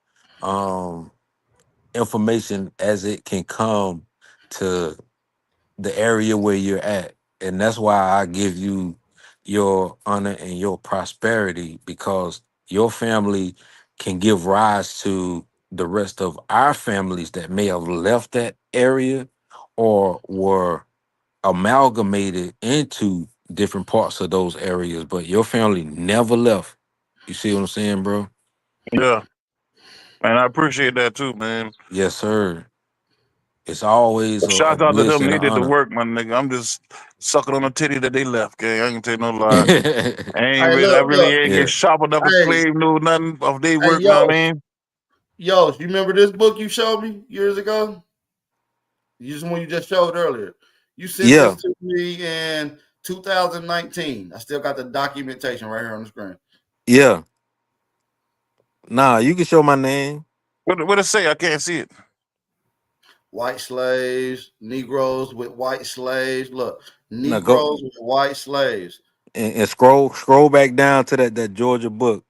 information as it can come to the area where you're at. And that's why I give you your honor and your prosperity, because your family can give rise to the rest of our families that may have left that area or were amalgamated into different parts of those areas, but your family never left. You see what I'm saying, bro? Yeah. And I appreciate that too, man. Yes, sir. It's always a Shout out to bliss them. and They an did the honor. work, my nigga. I'm just sucking on the titty that they left, gang. I ain't tell no lie. I Look, ain't get sharpened up and claim no nothing of their work, know what I mean? Yo, you remember this book you showed me years ago? One you just showed earlier. You sent this to me in 2019. I still got the documentation right here on the screen. Yeah. Nah, you can show my name. What it say? I can't see it. White slaves, Negroes with white slaves. Look, Now Negroes with white slaves. and scroll back down to that Georgia book.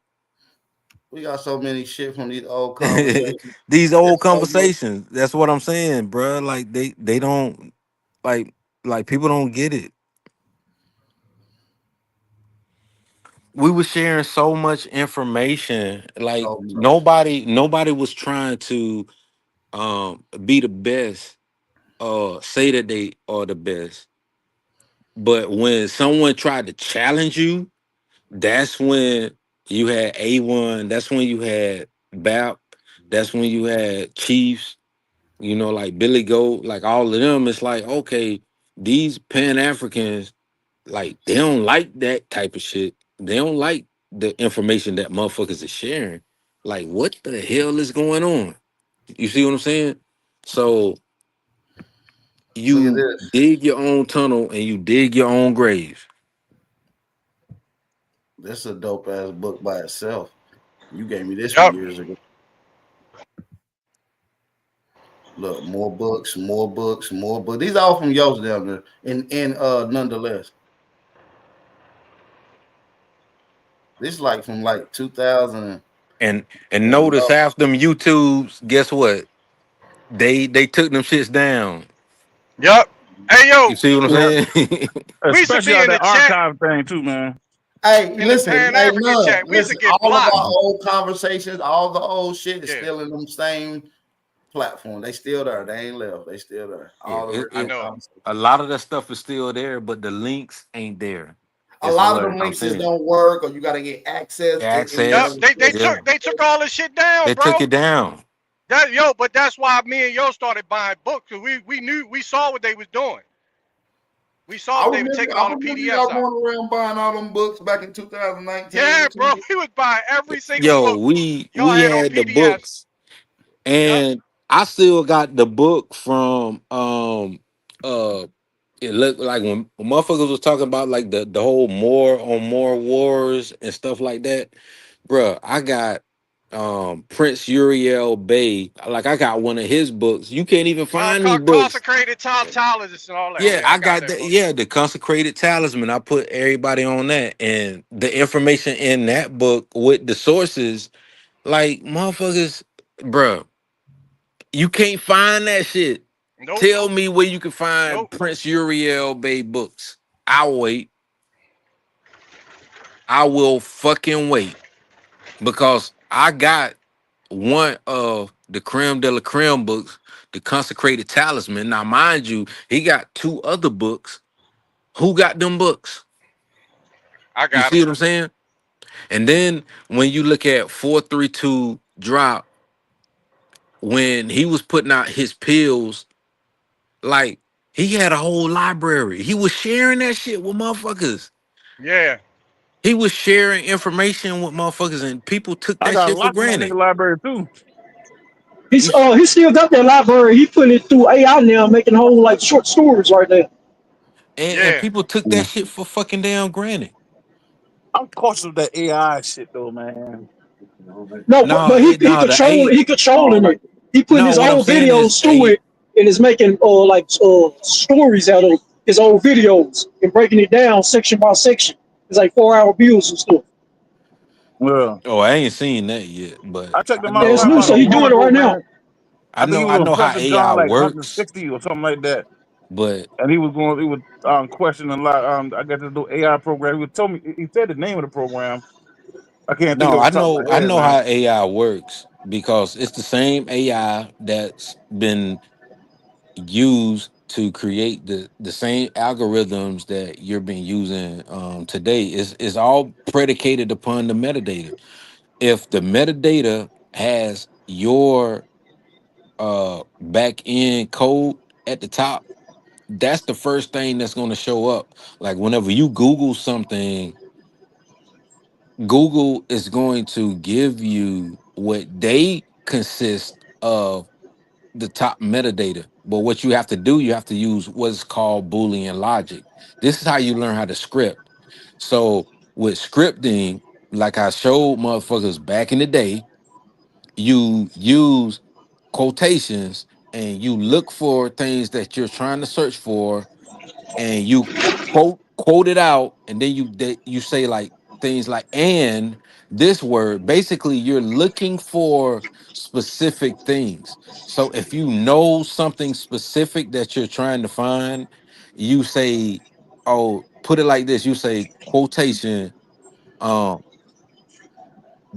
We got so many shit from these old conversations. These old It's so much. conversations. That's what I'm saying, bro. Like they don't like people don't get it. We were sharing so much information. Like So much. nobody was trying to be the best or say that they are the best. But when someone tried to challenge you, that's when you had A1, that's when you had BAP, that's when you had Chiefs, you know, like Billy Goat, like all of them. It's like, okay, these Pan-Africans, like, they don't like that type of shit. They don't like the information that motherfuckers are sharing. Like, what the hell is going on? You see what I'm saying? So you dig your own tunnel and you dig your own grave. This is a dope ass book by itself. You gave me this from years ago. Look, more books. These are all from Yost down there. And nonetheless. This like from like 2000. And notice half them YouTubes, guess what? They took them shits down. Yup. Hey yo. You see what I'm saying? Especially on that archive thing too, man. Hey, listen, chat, we listen, used to get all blocked. of our old conversations, all the old shit is still in them same platform. They still there. They ain't left. They still there. A lot of that stuff is still there, but the links ain't there. A lot of them links just don't work, or you got to get access. They took all this shit down, They bro. took it down. But that's why me and Yo started buying books, because we saw what they was doing. We saw they were taking all the PDFs y'all out. going around buying all them books back in 2019. Yeah, bro, we was buying every single book. We had had the books, and I still got the book from it looked like when motherfuckers was talking about like the whole more wars and stuff like that, bruh. I got Prince Uriel Bay. Like, I got one of his books. You can't even find these books. Consecrated Talisman and all that. Yeah, I got that. Yeah, the Consecrated Talisman. I put everybody on that, and the information in that book with the sources, like, motherfuckers, bruh, you can't find that shit. Tell me where you can find Prince Uriel Bay books. I'll wait. I will fucking wait, because I got one of the creme de la creme books, the Consecrated Talisman. Now, mind you, he got two other books. Who got them books? I got. You see what I'm saying? And then when you look at 432 Drop, when he was putting out his pills, like, he had a whole library. He was sharing that shit with motherfuckers. Yeah. He was sharing information with motherfuckers, and people took that shit for granted. Library too. He still got that library. He put it through AI now, making whole like short stories right there. And people took that shit for fucking damn granted. I'm cautious of that AI shit though, man. But he controlling it. He putting his own videos through it, and is making stories out of his old videos and breaking it down section by section. It's like 4-hour views and stuff. Yeah. Oh, I ain't seen that yet, but I checked him out. It's new, so he's doing it right now. I know how AI like works. 160 or something like that. But he was questioning a lot. I got this new AI program. He said the name of the program. I can't think of it. I know how AI works, because it's the same AI that's been used to create the same algorithms that you're been using today. Is all predicated upon the metadata. If the metadata has your back end code at the top, that's the first thing that's going to show up. Like, whenever you Google something, Google is going to give you what they consist of the top metadata. But what you have to do, you have to use what's called Boolean logic. This is how you learn how to script. So with scripting, like I showed motherfuckers back in the day, you use quotations and you look for things that you're trying to search for, and you quote quote it out, and then you say like things like and this word. Basically, you're looking for specific things. So if you know something specific that you're trying to find, you say, oh, put it like this. You say quotation, um,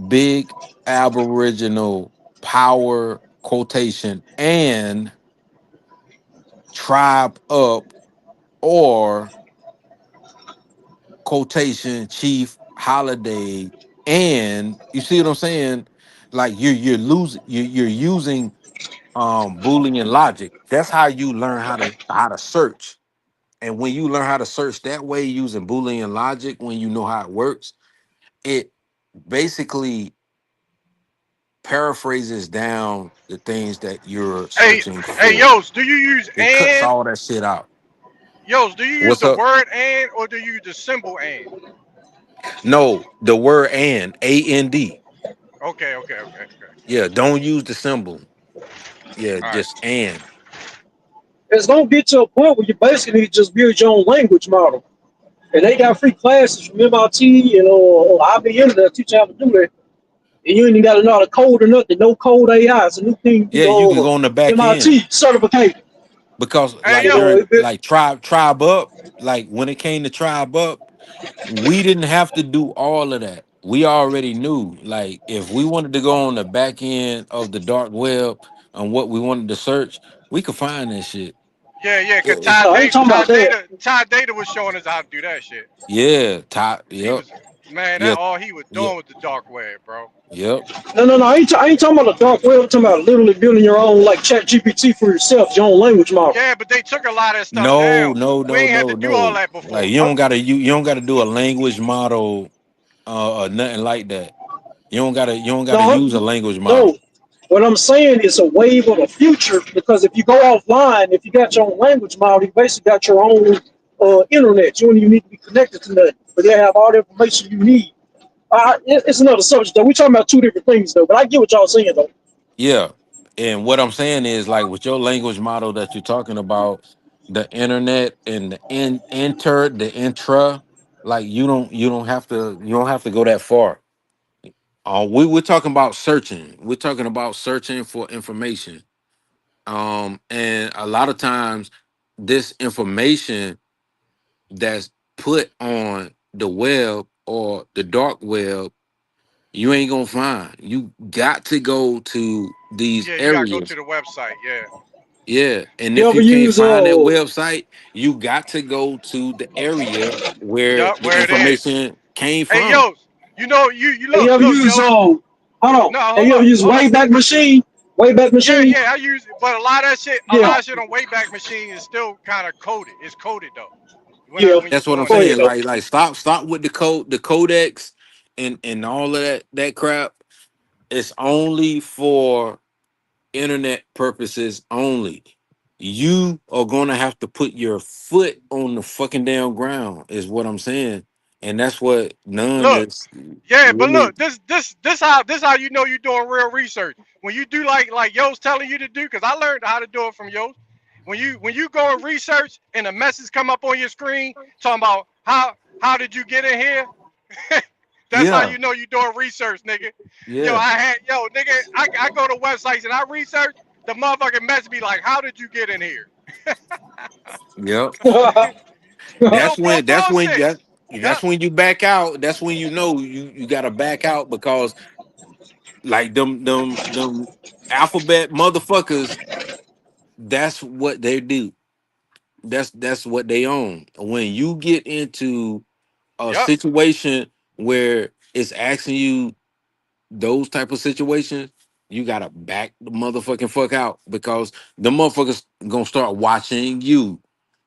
big Aboriginal power quotation and tribe up or quotation chief holiday, and you see what I'm saying, like you're losing, you're using Boolean logic. That's how you learn how to search. And when you learn how to search that way using Boolean logic, when you know how it works, it basically paraphrases down the things that you're Hey, searching hey, for. Yos, do you use It cuts and? all that shit out. Yos, do you use What's the up? word and or do you use the symbol and? No, the word and. Okay, okay, okay, okay. Yeah, don't use the symbol. Yeah, All right. just and. It's gonna get to a point where you basically need to just build your own language model. And they got free classes from MIT and IBM that teach you how to do that. And you ain't even got to know how to code or nothing. No code AI. It's a new thing. Yeah, you can go on the back end MIT certification. because Hey, like yo. during like tribe up, like when it came to tribe up, we didn't have to do all of that. We already knew. Like if we wanted to go on the back end of the dark web and what we wanted to search, we could find that shit. Yeah, cause No, I ain't talking about that. Ty Data was showing us how to do that shit. Yeah, top. He Yep. was, man, that Yep. all he was Yep. doing was the dark web, bro. Yep. No. I ain't talking about the dark web. I'm talking about literally building your own like Chat GPT for yourself, your own language model. Yeah, but they took a lot of that stuff No, down. no, We no, ain't had no, to do all no. that Like before. you don't gotta do a language model or nothing like that. You don't gotta use a language No. model. What I'm saying is a wave of the future because if you go offline, if you got your own language model, you basically got your own internet. You don't even need to be connected to nothing, but they have all the information you need. It's another subject though. We're talking about two different things though, but I get what y'all saying though. Yeah. And what I'm saying is like with your language model that you're talking about, the internet and the intra, like you don't have to go that far. We're talking about searching. We're talking about searching for information. And a lot of times this information that's put on the web or the dark web, you ain't gonna find. You got to go to these Yeah, you gotta go to areas. the website. Yeah. Yeah. And You if ever you can't use find that website, you got to go to the area where Yup, the where it is. information came Hey, from. yo, you and you look, ever use yo. hold on, No, and you ever use hold up. Wayback Machine? Wayback Machine? Yeah, I use it, but a lot of Yeah, shit on Wayback Machine is still kind of coded. It's coded though. yeah. When you That's what I'm doing Go that ahead saying. shit. though. Like stop with the codex and all of that crap. It's only for internet purposes only. You are gonna have to put your foot on the fucking damn ground, is what I'm saying. And that's what none Look, is yeah, but really. look, this how you know you're doing real research. When you do like Yo's telling you to do, because I learned how to do it from Yo. When you go and research and a message come up on your screen talking about how did you get in here? That's how Yeah, you know you're doing research, nigga. yeah, Nigga, I go to websites and I research, the motherfucking message be like, how did you get in here? yep. No bullshit. That's Yep. when you back out. That's when you know you gotta back out because like them alphabet motherfuckers, that's what they do. That's what they own. When you get into a Yep. situation where it's asking you those type of situations, you gotta back the motherfucking fuck out because the motherfuckers gonna start watching you.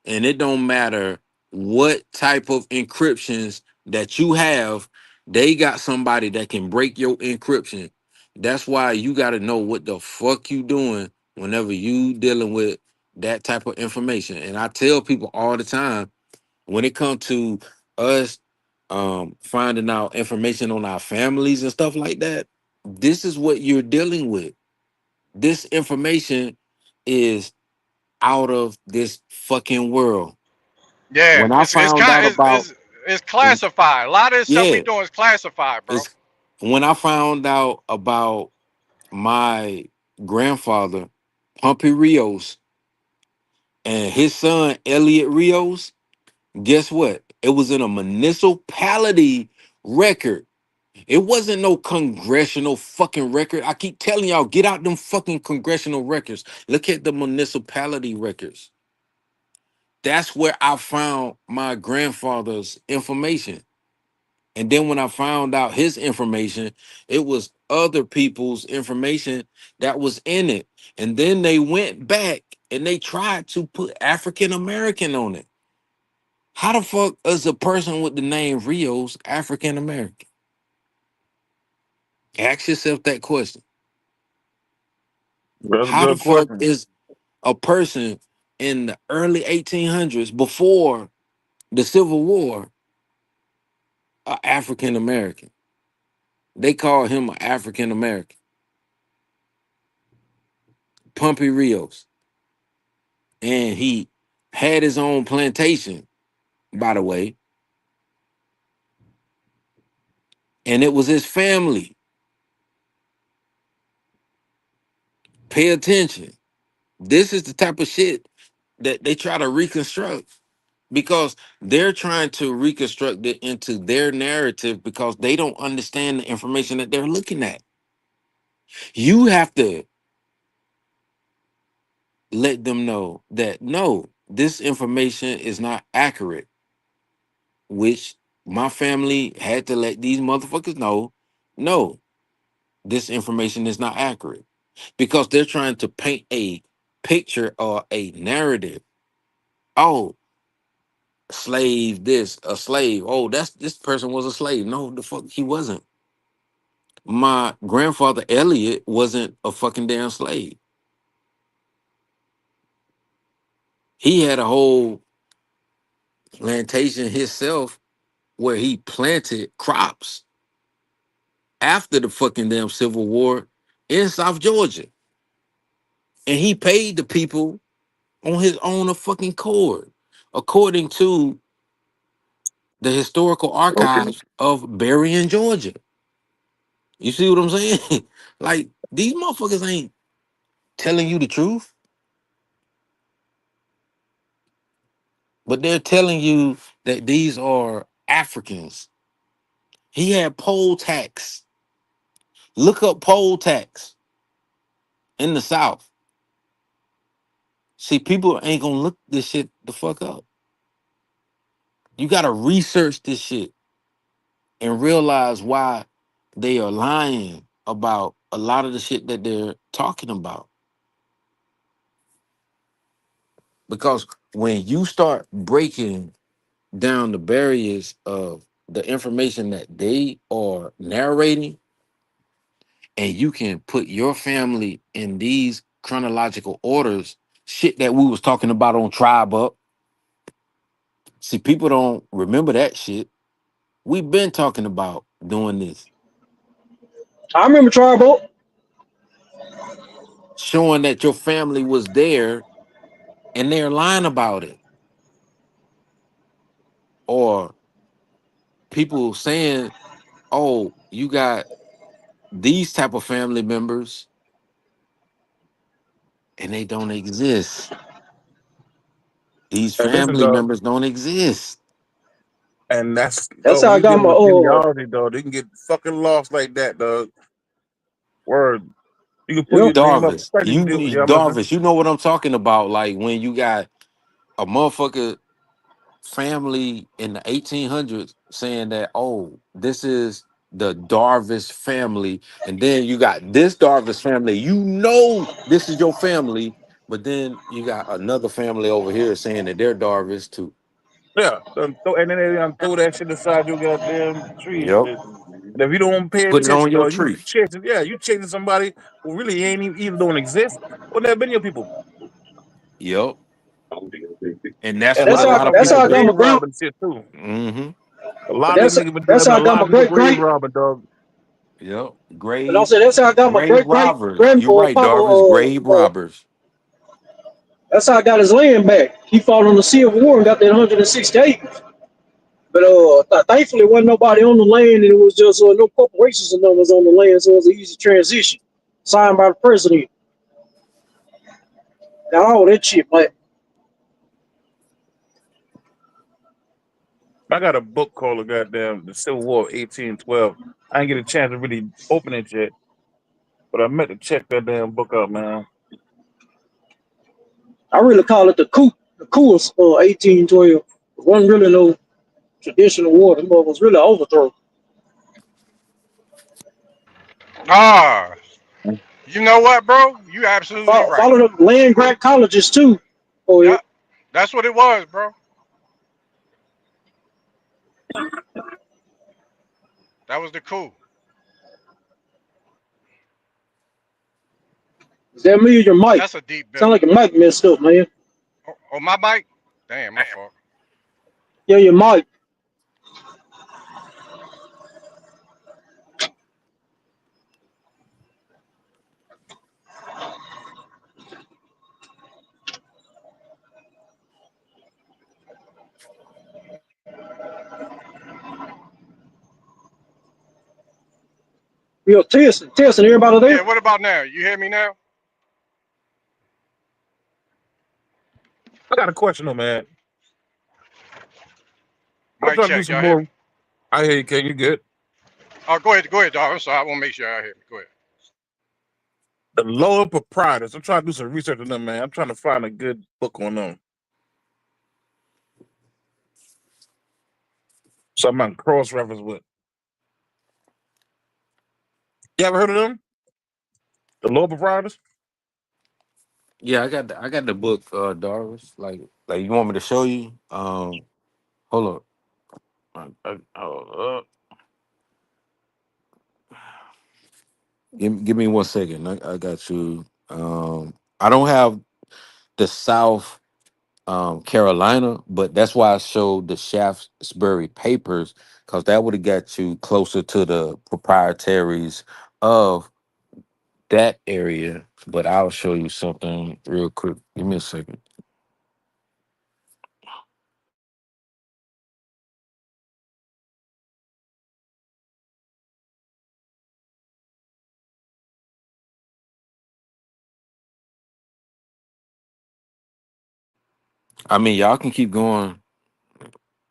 And it don't matter what type of encryptions that you have, they got somebody that can break your encryption. That's why you gotta know what the fuck you doing whenever you dealing with that type of information. And I tell people all the time when it comes to us finding out information on our families and stuff like that, this is what you're dealing with. This information is out of this fucking world. Yeah, When I found out about it's classified. A lot of this stuff we doing is classified, bro. when I found out about my grandfather, Pumpy Rios, and his son Elliot Rios, guess what? It was in a municipality record. It wasn't no congressional fucking record. I keep telling y'all, get out them fucking congressional records. Look at the municipality records. That's where I found my grandfather's information. And then when I found out his information, it was other people's information that was in it. And then they went back and they tried to put African American on it. How the fuck is a person with the name Rios African American? Ask yourself that question. That's a How the good fuck question. is a person in the early 1800s, before the Civil War, African American? They call him an African American. Pumpy Rios. And he had his own plantation, by the way. And it was his family. Pay attention. This is the type of shit that they try to reconstruct, because they're trying to reconstruct it into their narrative because they don't understand the information that they're looking at. You have to let them know that no, this information is not accurate, which my family had to let these motherfuckers know, no, this information is not accurate, because they're trying to paint a picture or a narrative. Oh, slave this, a slave. Oh, this person was a slave. No, the fuck he wasn't. My grandfather Elliot wasn't a fucking damn slave. He had a whole plantation himself where he planted crops after the fucking damn Civil War in South Georgia. And he paid the people on his own fucking accord, according to the historical archives of Berrien, Georgia. You see what I'm saying? Like, these motherfuckers ain't telling you the truth, but they're telling you that these are Africans. He had poll tax. Look up poll tax in the South. See, people ain't gonna look this shit the fuck up. You gotta research this shit and realize why they are lying about a lot of the shit that they're talking about. Because when you start breaking down the barriers of the information that they are narrating, and you can put your family in these chronological orders, shit that we was talking about on Tribe Up. See, people don't remember that shit. We've been talking about doing this. I remember Tribe Up. Showing that your family was there and they're lying about it. Or people saying, oh, you got these type of family members and they don't exist. These family members don't exist. And that's how I got my genealogy, dog. They can get fucking lost like that, dog. Word. You can put your name up. Darvis, you know what I'm talking about. Like when you got a motherfucker family in the 1800s saying that, oh, this is the Darvis family, and then you got this Darvis family, you know this is your family, but then you got another family over here saying that they're Darvis too. Yeah, and then they throw that shit aside your goddamn tree. Yep. And if you don't pay Put it on attention, your dog, tree. you chasing somebody who really ain't even don't exist, or never been your people. Yep. And that's what a lot of people do. Grave robbing shit too. Mm-hmm. A lot of niggas been doing a lot of grave robbing, dog. Yep. Grave. And also, that's how I got my great robbers. grandpa. You're right, Darvis. Grave robbers. That's how I got his land back. He fought on the Civil War and got that 160 acres. But thankfully, wasn't nobody on the land, and it was just no corporations or none was on the land, so it was an easy transition. Signed by the president. Got all that shit, man. I got a book called The Civil War of 1812. I didn't get a chance to really open it yet, but I meant to check that damn book out, man. I really call it the coup of 1812. It wasn't really no traditional war. The war was really overthrow. Ah, you know what, bro? You absolutely right. Follow the land grant colleges too. Oh yeah, that's what it was, bro. That was the coup. Is that me or your mic? That's a deep bill. Sound like your mic messed up, man. Oh, my mic? Damn, my fault. Yeah, your mic. Yo, testing, everybody there? Yeah, what about now? You hear me now? I got a question though, man. Mic check, y'all hear me? I hear you, Ken. You good? Oh, go ahead, dog. I'm sorry. I want to make sure y'all hear me. Go ahead. The lower proprietors. I'm trying to do some research on them, man. I'm trying to find a good book on them. Something I can cross-reference with. You ever heard of them? The lower proprietors? Yeah, I got the book, Darvis. Like you want me to show you? Hold up. Give me 1 second. I got you. I don't have the South Carolina, but that's why I showed the Shaftesbury Papers, because that would have got you closer to the proprietaries of that area. But I'll show you something real quick. Give me a second. I mean, y'all can keep going.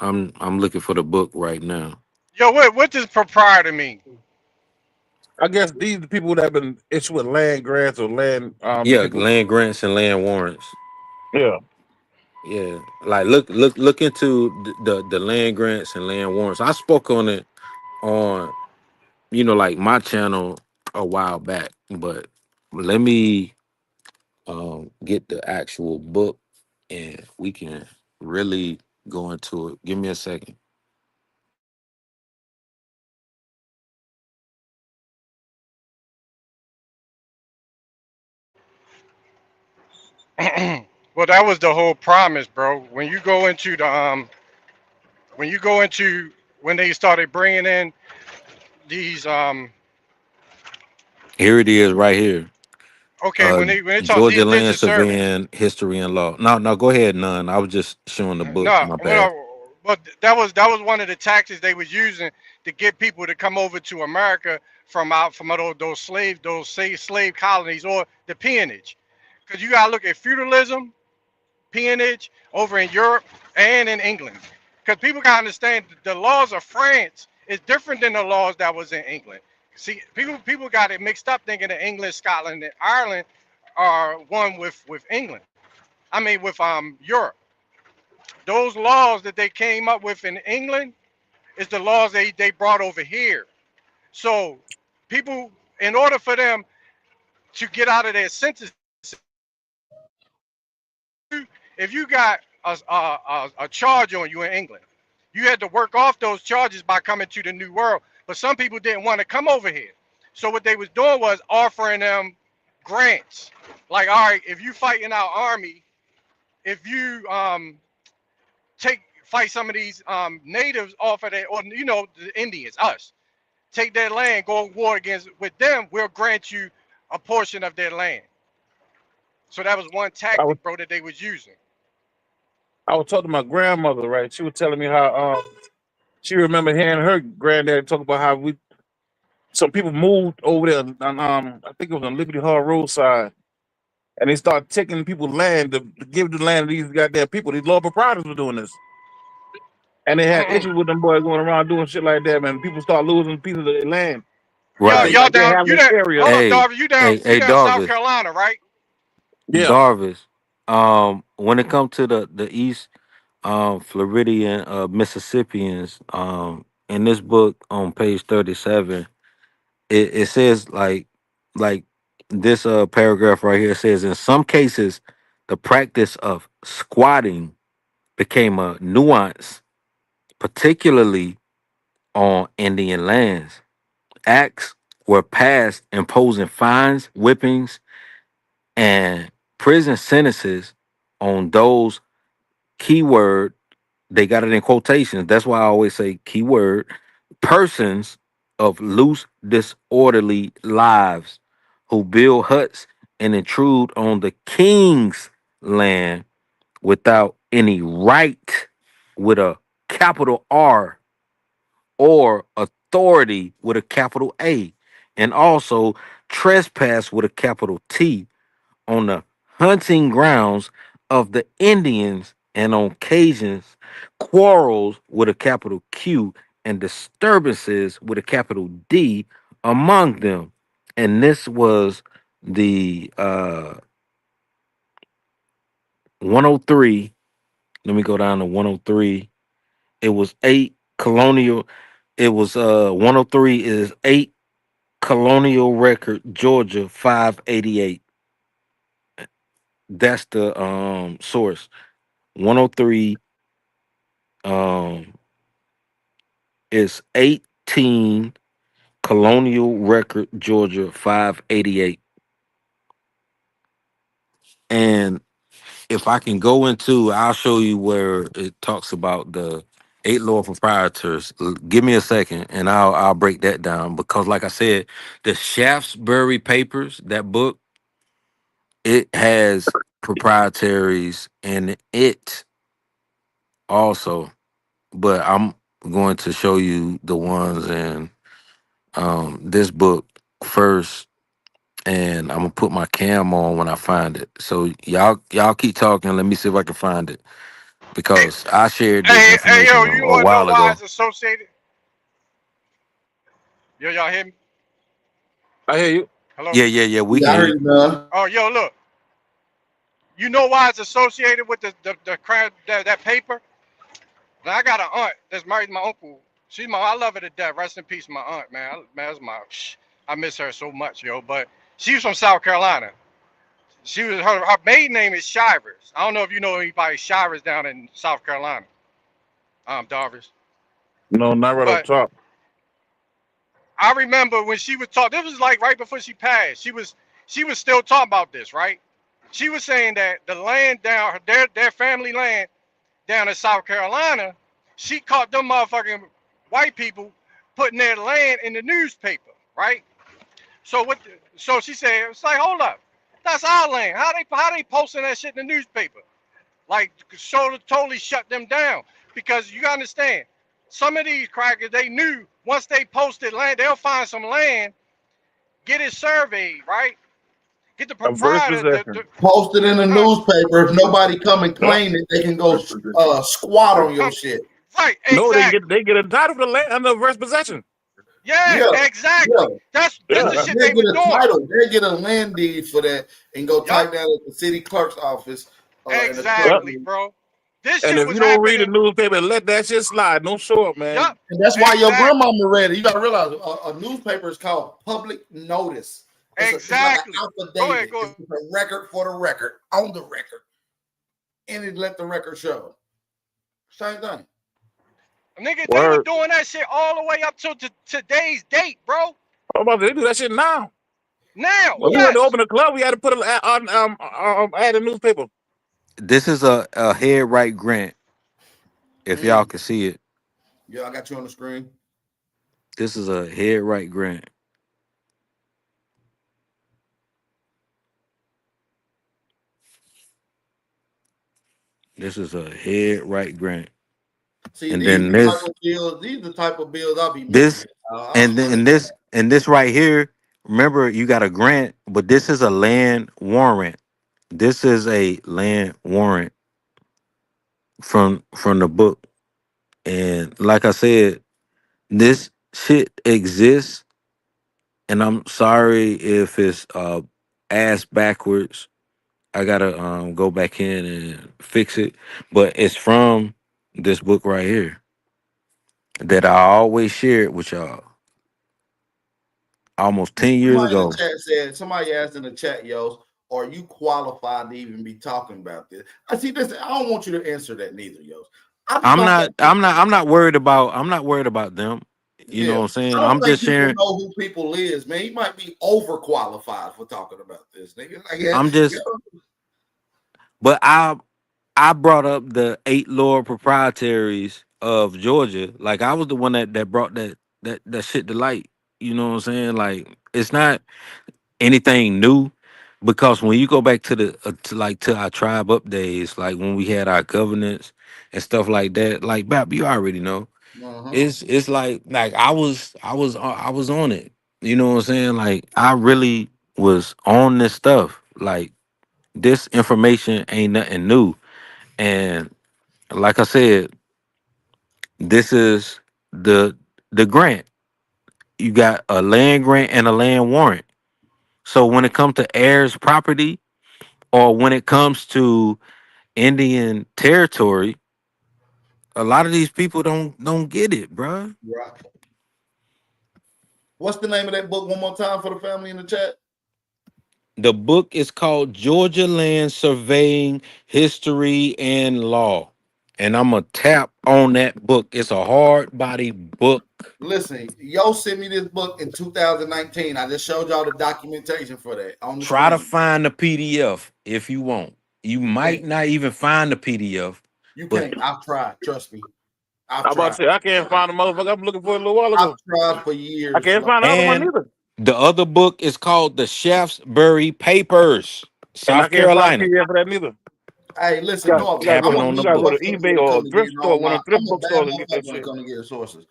I'm looking for the book right now. Yo, what does proprietor mean? I guess these are the people that have been issuing land grants or land. Land grants and land warrants. Yeah. Yeah, like look into the land grants and land warrants. I spoke on it on like my channel a while back, but let me get the actual book and we can really go into it. Give me a second. Well, that was the whole promise, bro. When you go into when they started bringing in these Here it is, right here. Okay, when they talk Georgia these Land digit surveys. Surveying History and Law. No, go ahead, none. I was just showing the book. My bad. But that was one of the tactics they was using to get people to come over to America from those slave colonies or the peonage, because you gotta look at feudalism, peonage over in Europe and in England, because people gotta understand the laws of France is different than the laws that was in England. See, people got it mixed up thinking that England, Scotland, and Ireland are one with England. I mean with Europe. Those laws that they came up with in England is the laws they brought over here. So people, in order for them to get out of their sentences, if you got a charge on you in England, you had to work off those charges by coming to the New World. But some people didn't want to come over here. So what they was doing was offering them grants. Like, all right, if you fight in our army, if you fight some of these natives off of their, or the Indians, us, take their land, go to war with them, we'll grant you a portion of their land. So that was one tactic, bro, that they was using. I was talking to my grandmother, right? She was telling me how she remember hearing her granddad talk about how some people moved over there on I think it was on Liberty Hall roadside, and they started taking people's land to give the land to these goddamn people. These law proprietors were doing this. And they had issues with them boys going around doing shit like that, man. People start losing pieces of their land. Right. Y'all down? You down? Area. Hold up, Hey, Darby. You down South Darvis. Carolina, right? Yeah. Darvis. When it comes to the East Floridian Mississippians, in this book on page 37, it says like this paragraph right here says, in some cases the practice of squatting became a nuance, particularly on Indian lands. Acts were passed imposing fines, whippings, and prison sentences on those keyword, they got it in quotations. That's why I always say keyword, persons of loose, disorderly lives who build huts and intrude on the king's land without any right with a capital R or authority with a capital A, and also trespass with a capital T on the hunting grounds of the Indians, and on occasions quarrels with a capital Q and disturbances with a capital D among them. And this was the 103. Let me go down to 103. It was 8 colonial. It was 103 is 8 colonial record Georgia 588. That's the source. 103 is 18 colonial record Georgia 588. And if I can go into, I'll show you where it talks about the 8 law proprietors. Give me a second and I'll break that down, because like I said, the Shaftesbury Papers, that book, it has proprietaries in it also, but I'm going to show you the ones in this book first, and I'm gonna put my cam on when I find it. So y'all keep talking. Let me see if I can find it, because I shared this Hey, information yo, you a wanna know while why ago. it's associated? Yo, y'all hear me? I hear you. Hello? Yeah. We can hear you. Oh, yo, look. You know why it's associated with the crime, that paper? Now, I got an aunt that's married to my uncle. I love her to death. Rest in peace, my aunt, man. That's I miss her so much, yo. But she was from South Carolina. Her maiden name is Shivers. I don't know if you know anybody Shivers down in South Carolina. Darvis. No, not right up But top. I remember when she was talking. This was like right before she passed. She was still talking about this, right? She was saying that the land down their family land down in South Carolina, she caught them motherfucking white people putting their land in the newspaper, right? So so she said, it's like, hold up, that's our land. How they posting that shit in the newspaper? Like, totally shut them down, because you gotta understand, some of these crackers, they knew once they posted land, they'll find some land, get it surveyed, right? Get the A first proprietor. Post it in the newspaper. If nobody come and claim it, they can go squat on your shit. Right, No, exactly. they get a title for the land under first possession. Yeah, exactly. Yeah. That's the shit They they were get a doing. title. They get a land deed for that and go type that at the city clerk's office. Exactly, bro. This And shit if was you don't read the happening. newspaper, let that shit slide. Don't show up, man. Yep. And that's why your grandmama read it. You got to realize a newspaper is called public notice. Exactly. It's like an affidavit. It's a record for the record, on the record. And it let the record show. Same thing. Nigga, they were doing that shit all the way up to today's date, bro. I'm about to do that shit now. Now, when we went to open a club, we had to put add a newspaper. This is a head right grant. If y'all can see it, Yeah, I got you on the screen. this is a head right grant. This is a head right grant. See, And these then the type this, of bills. These the type of bills I'll be this, missing. and then this right here. Remember, you got a grant, but this is a land warrant. This is a land warrant from the book. And like I said, this shit exists. And I'm sorry if it's ass backwards. I gotta go back in and fix it. But it's from this book right here that I always shared with y'all almost 10 years Somebody in ago. the chat said, somebody asked in the chat, yo, are you qualified to even be talking about this? I see this. I don't want you to answer that neither, yo. I'm not worried about them. You know what I'm saying? I don't I'm think just people sharing. know who people is, man. He might be overqualified for talking about this, nigga. Like, I'm just, but I brought up the 8 Lord proprietaries of Georgia. Like I was the one that brought that shit to light. You know what I'm saying? Like it's not anything new, because when you go back to the to our tribe up days, like when we had our governance and stuff like that, like Bap, you already know. It's like I was on it. You know what I'm saying? Like I really was on this stuff. Like this information ain't nothing new. And like I said, this is the grant. You got a land grant and a land warrant. So when it comes to heirs property, or when it comes to Indian territory, a lot of these people don't get it, bruh. Right. What's the name of that book one more time for the family in the chat? The book is called Georgia Land Surveying History and Law. And I'm going to tap on that book. It's a hard body book. Listen, yo sent me this book in 2019. I just showed y'all the documentation for that. On the Try to screen. find the PDF if you want. You might not even find the PDF. You can't. I've tried. Trust me. I'm about to say, I can't find the motherfucker I'm looking for a little while ago. I've tried for years. I can't find the other one either. The other book is called The Shaftesbury Papers, South Carolina. And I can't find a PDF for that neither. Hey, listen, You no, gotta go to eBay or a thrift store, one of the thrift bookstores and get that shit. Gonna get sources.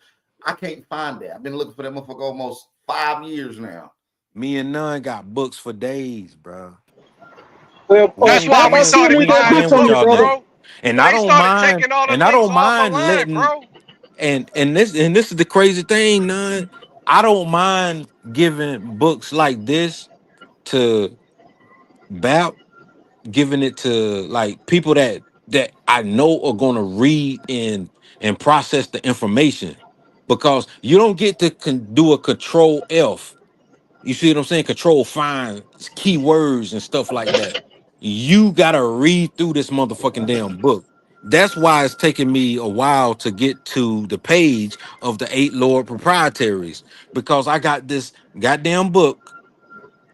I can't find that. I've been looking for that motherfucker almost 5 years now. Me and None got books for days, bro. Well, that's why we started buying books, bro. And I don't mind. And I don't mind letting. Bro. And this is the crazy thing, None. I don't mind giving books like this to BAP, giving it to like people that I know are gonna read and process the information, because you don't get to do a Control F. You see what I'm saying? Control find keywords and stuff like that. You gotta read through this motherfucking damn book. That's why it's taking me a while to get to the page of the 8 Lord proprietaries, because I got this goddamn book.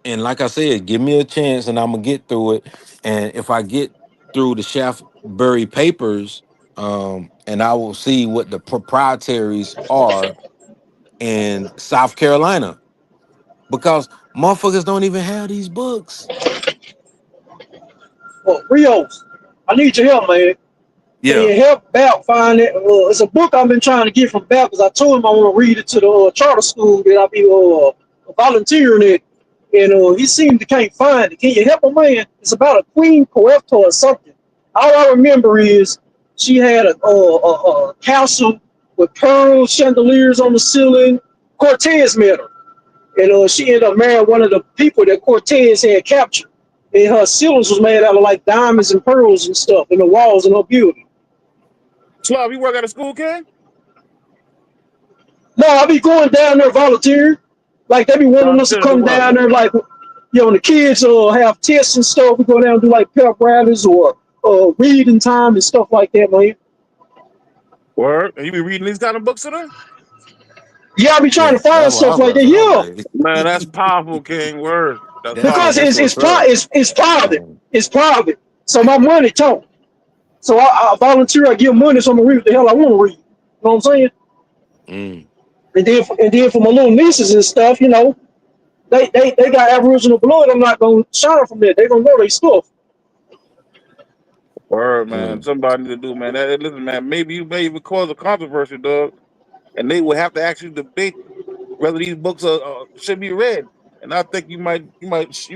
And like I said, give me a chance and I'm gonna get through it. And if I get through the Shaftesbury Papers, and I will see what the proprietaries are in South Carolina, because motherfuckers don't even have these books. Well, Rios, I need your help, man. Yeah. Can you help BAP find it? It's a book I've been trying to get from BAP, because I told him I want to read it to the charter school that I'll be volunteering at. And he seemed to can't find it. Can you help him, man? It's about a Queen Coepto or something. All I remember is she had a castle with pearl chandeliers on the ceiling. Cortez met her. And she ended up marrying one of the people that Cortez had captured. And her ceilings was made out of like diamonds and pearls and stuff in the walls in her building. Slav, you work at a school, Ken? No, I be going down there volunteering. Like they be wanting us to come down there, like when the kids have tests and stuff. We go down and do like pep rallies or reading time and stuff like that, man. Word? And you be reading these kind of books to them? Yeah, I be trying to find stuff like that. Yeah, man, that's powerful, King. Word. That's because it's private. It's private. So my money talk. So I volunteer. I give money, so I'm gonna read what the hell I want to read. You know what I'm saying? Mm. And then for my little nieces and stuff, they got Aboriginal blood. I'm not gonna shine from that. They gonna know their stuff. Word, man. Somebody need to do, man. Listen, man. Maybe you may even cause a controversy, dog, and they will have to actually debate whether these books should be read. And I think you might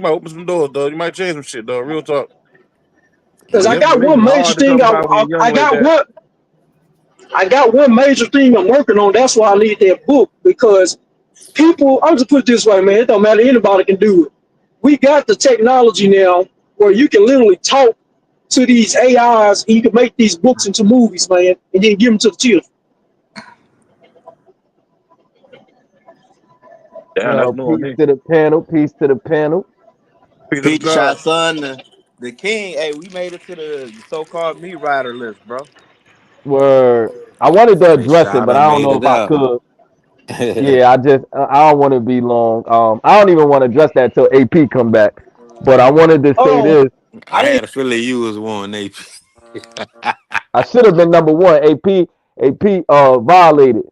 open some doors, dog. You might change some shit, dog. Real talk. Because I got one major thing. I got one major thing I'm working on. That's why I need that book, because people, I'll just put it this way, man, it don't matter, anybody can do it. We got the technology now where you can literally talk to these AIs and you can make these books into movies, man, and then give them to the children. Peace to the panel. Peace to the panel. Peace, shot son. The king. Hey, we made it to the so-called meat rider list, bro. Word. I wanted to address it, but I don't know if I could. Yeah, I don't want to be long. I don't even want to address that till AP come back. But I wanted to say this. I had a feeling you was one, AP. I should have been number one. AP violated.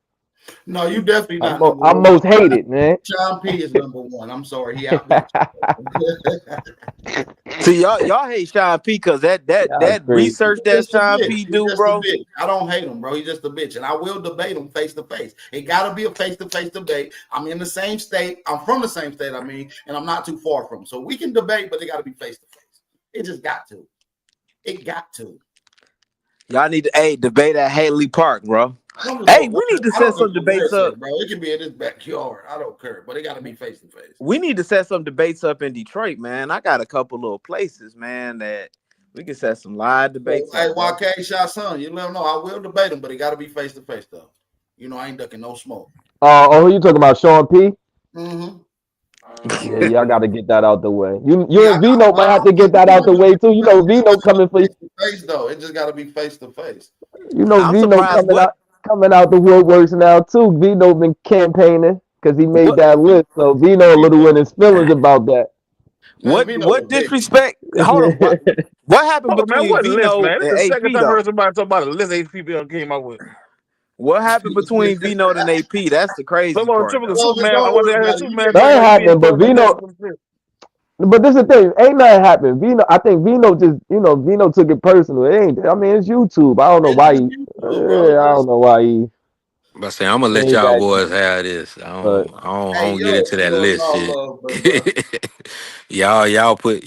No, you definitely not. I'm most hated, man. Sean P is number one. I'm sorry, he out. See, y'all hate Sean P because that research that Sean P do, bro. I don't hate him, bro. He's just a bitch, and I will debate him face to face. It gotta be a face to face debate. I'm in the same state. I'm from the same state. I mean, and I'm not too far from him, so we can debate, but it gotta be face to face. It just got to. It got to. Y'all need to debate at Haley Park, bro. Hey, we need to set some debates up, bro. It can be in his backyard. I don't care, but it got to be face to face. We need to set some debates up in Detroit, man. I got a couple little places, man, that we can set some live debates. Hey, YK shot son, you let him know I will debate him, but it got to be face to face though. You know, I ain't ducking no smoke. Who you talking about, Sean P? Mm-hmm. Yeah, y'all got to get that out the way. You and Vino might have to get that out the way too. You know, Vino coming for you. Face though, it just got to be face to face. You know, Vino coming out the woodworks now too. Vino been campaigning because he made that list, so Vino a little in his feelings about that. What disrespect? Hold on. What happened between Vino and This is the second AP? time I heard somebody talk about a list AP came out with. What happened between Vino and AP? That's the crazy part. That happened, but Vino. But this is the thing, ain't nothing happened. I think Vino just, Vino took it personal. It ain't. I mean, it's YouTube. I don't know why he. I don't know why he. But say I'm gonna let y'all boys have this. I don't get into that list shit. y'all put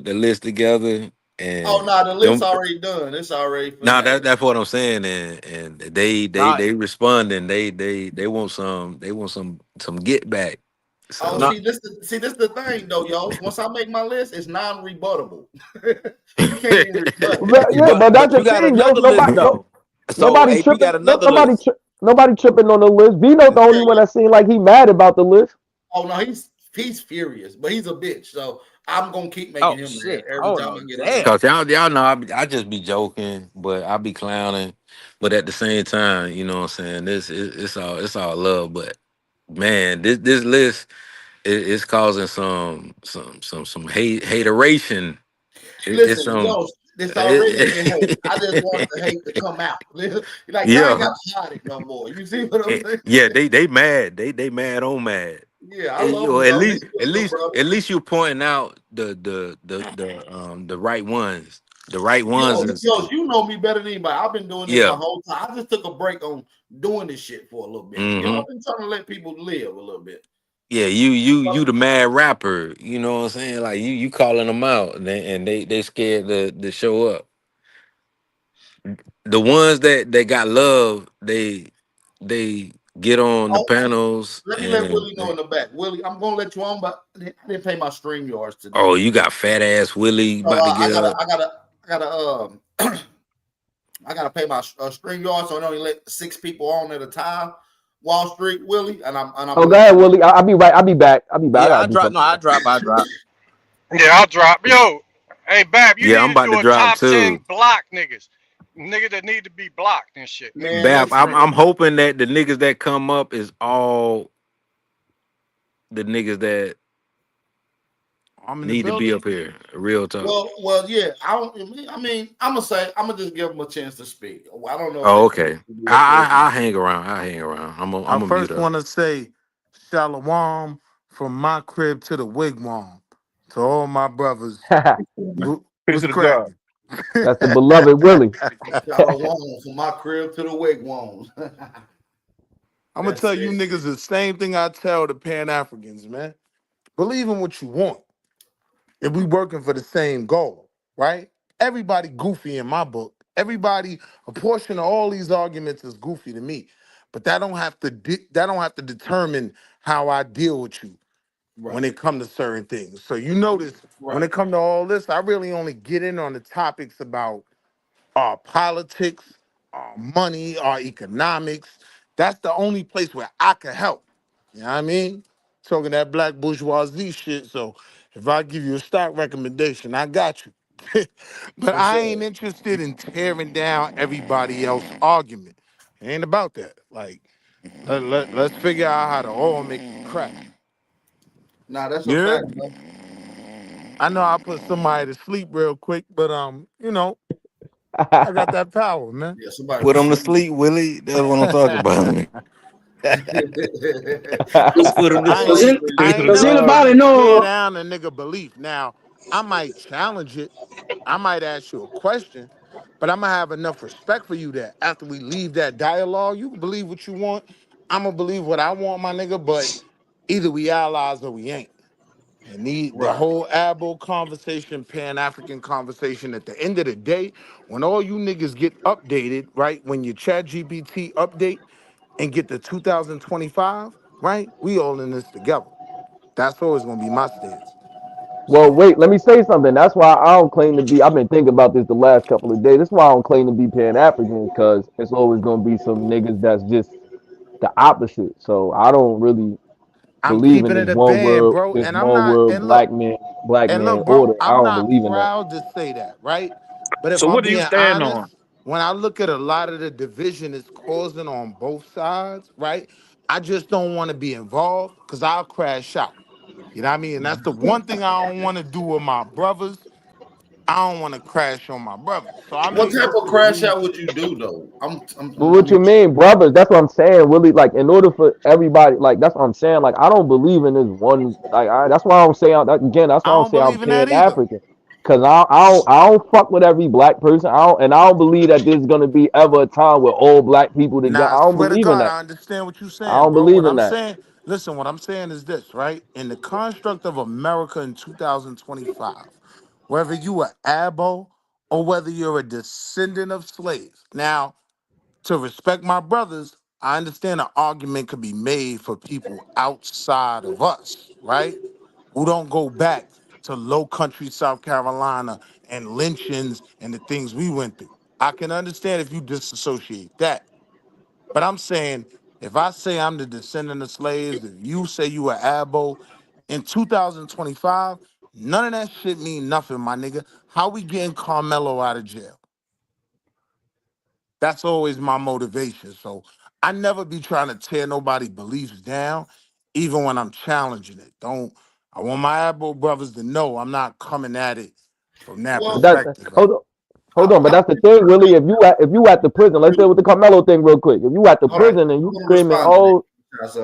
the list together. And the list's already done. It's already. That's what I'm saying. And they responding. They want some get back. So, this is the thing though, y'all. Once I make my list, it's non-rebuttable. You can't even rebut. But that's the thing. Nobody tripping on the list. Vino the only one that seemed like he mad about the list. Oh no, he's furious, but he's a bitch. So I'm gonna keep making him mad every time I get it. Because y'all know I just be joking, but I be clowning. But at the same time, you know what I'm saying? It's all love. But man, this list is causing some hateration. Listen, it's already hate. I just want the hate to come out. Like y'all ain't got to hide it no more. You see what I'm saying? Yeah, they mad. They mad on mad. Yeah, I love at least you pointing out the right ones. The right ones. You know me better than anybody. I've been doing this the whole time. I just took a break on doing this shit for a little bit. Mm-hmm. I've been trying to let people live a little bit. Yeah, you the mad rapper. You know what I'm saying? Like you calling them out, and they scared to show up. The ones that got love, they get on the panels. Let me let Willie know in the back. Willie, I'm gonna let you on, but I didn't pay my StreamYards today. Oh, you got fat ass Willie about to get up. I gotta pay my StreamYards, so I only let 6 people on at a time. Wall Street Willie, and I'm. Oh, go ahead, Willie. I'll be right. I'll be back. I drop. I drop. Yeah, I'll drop. Yo, hey, Bab, you need I'm about to do to drop top too. 10 block niggas that need to be blocked and shit. Man, Bab, I'm hoping that the niggas that come up is all the niggas that need to be up here. Real talk. Well, yeah. I mean, I'm gonna just give them a chance to speak. I don't know. Oh, okay. I hang around. I'm I first want to say shalom from my crib to the wigwam to all my brothers. What's cracking? That's the beloved Willie. From my crib to the wigwams. I'm gonna tell you niggas the same thing I tell the Pan-Africans, man. Believe in what you want. If we working for the same goal, right? Everybody goofy in my book. Everybody, a portion of all these arguments is goofy to me. But that don't have to determine how I deal with you when it comes to certain things. So you notice when it comes to all this, I really only get in on the topics about our politics, our money, our economics. That's the only place where I can help. You know what I mean? Talking that black bourgeoisie shit. So if I give you a stock recommendation, I got you. But I ain't interested in tearing down everybody else's argument. It ain't about that. Like, let's figure out how to all make it crack. Nah, that's a fact, bro. I know I put somebody to sleep real quick, but you know, I got that power, man. Yeah, somebody Put them to sleep, Willie. That's what I'm talking about. Just put him to sleep. I ain't Does never anybody know? tear down a nigga belief. Now, I might challenge it. I might ask you a question, but I'm gonna have enough respect for you that after we leave that dialogue, you can believe what you want. I'm gonna believe what I want, my nigga. But either we allies or we ain't. And the whole ABO conversation, Pan-African conversation, at the end of the day, when all you niggas get updated, right? When your ChatGPT update and get to 2025, right? We all in this together. That's always gonna be my stance. Well, wait, let me say something. That's why I don't claim to be. I've been thinking about this the last couple of days. That's why I don't claim to be Pan-African, because it's always gonna be some niggas that's just the opposite. So I don't really I'm believe in keeping this it a one band, world, bro. this And I'm one not, world and look, black man bro, order. I I'm don't not believe in that. proud to say that, right? But if So I'm what do you being stand on? honest, when I look at a lot of the division it's causing on both sides, right? I just don't want to be involved because I'll crash out. You know what I mean? And that's the one thing I don't want to do with my brothers. I don't want to crash on my brothers. So I What may type look of to crash leave. out would you do though? But what you mean, brothers? That's what I'm saying, Willie. Like, in order for everybody, like, that's what I'm saying. Like, I don't believe in this one. Like, that's why I don't say again. That's I why I don't don't say I'm believe in that either. Pan-African, because I don't fuck with every black person. I don't believe that there's gonna be ever a time where all black people together. Now, I I don't swear to believe in God, that. I understand what you're I saying, don't bro. believe What in I'm that. saying, listen, what I'm saying is this, right? In the construct of America in 2025, whether you are Abo or whether you're a descendant of slaves. Now, to respect my brothers, I understand an argument could be made for people outside of us, right? Who don't go back to low country South Carolina and lynchings and the things we went through. I can understand if you disassociate that. But I'm saying, if I say I'm the descendant of slaves, if you say you are Abo, in 2025, none of that shit mean nothing, my nigga. How we getting Carmelo out of jail? That's always my motivation. So I never be trying to tear nobody's beliefs down, even when I'm challenging it. I want my Abo brothers to know I'm not coming at it from that perspective. Hold on, but that's the thing, Willie. If you at the prison, let's deal with the Carmelo thing real quick. If you at the prison and you screaming, "Oh,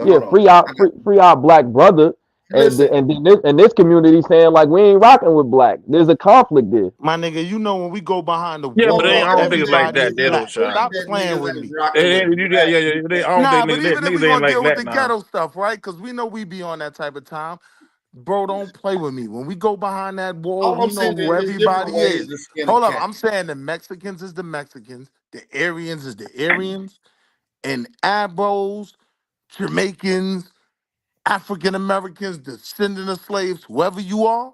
yeah, free our black brother," and this community saying like we ain't rocking with black, there's a conflict there. My nigga, you know when we go behind the Yeah, but wall, I don't think it's like everybody that, is though, black. Sean. Stop playing with me. I don't think But even if niggas we ain't gonna like deal with that the now. ghetto stuff, right? Because we know we be on that type of time. Bro, don't play with me. When we go behind that wall, All we I'm know saying who is different everybody ways is. to skin a Hold up, cat. I'm saying the Mexicans is the Mexicans, the Aryans is the Aryans, and Abos, Jamaicans, African Americans, descendant of slaves, whoever you are,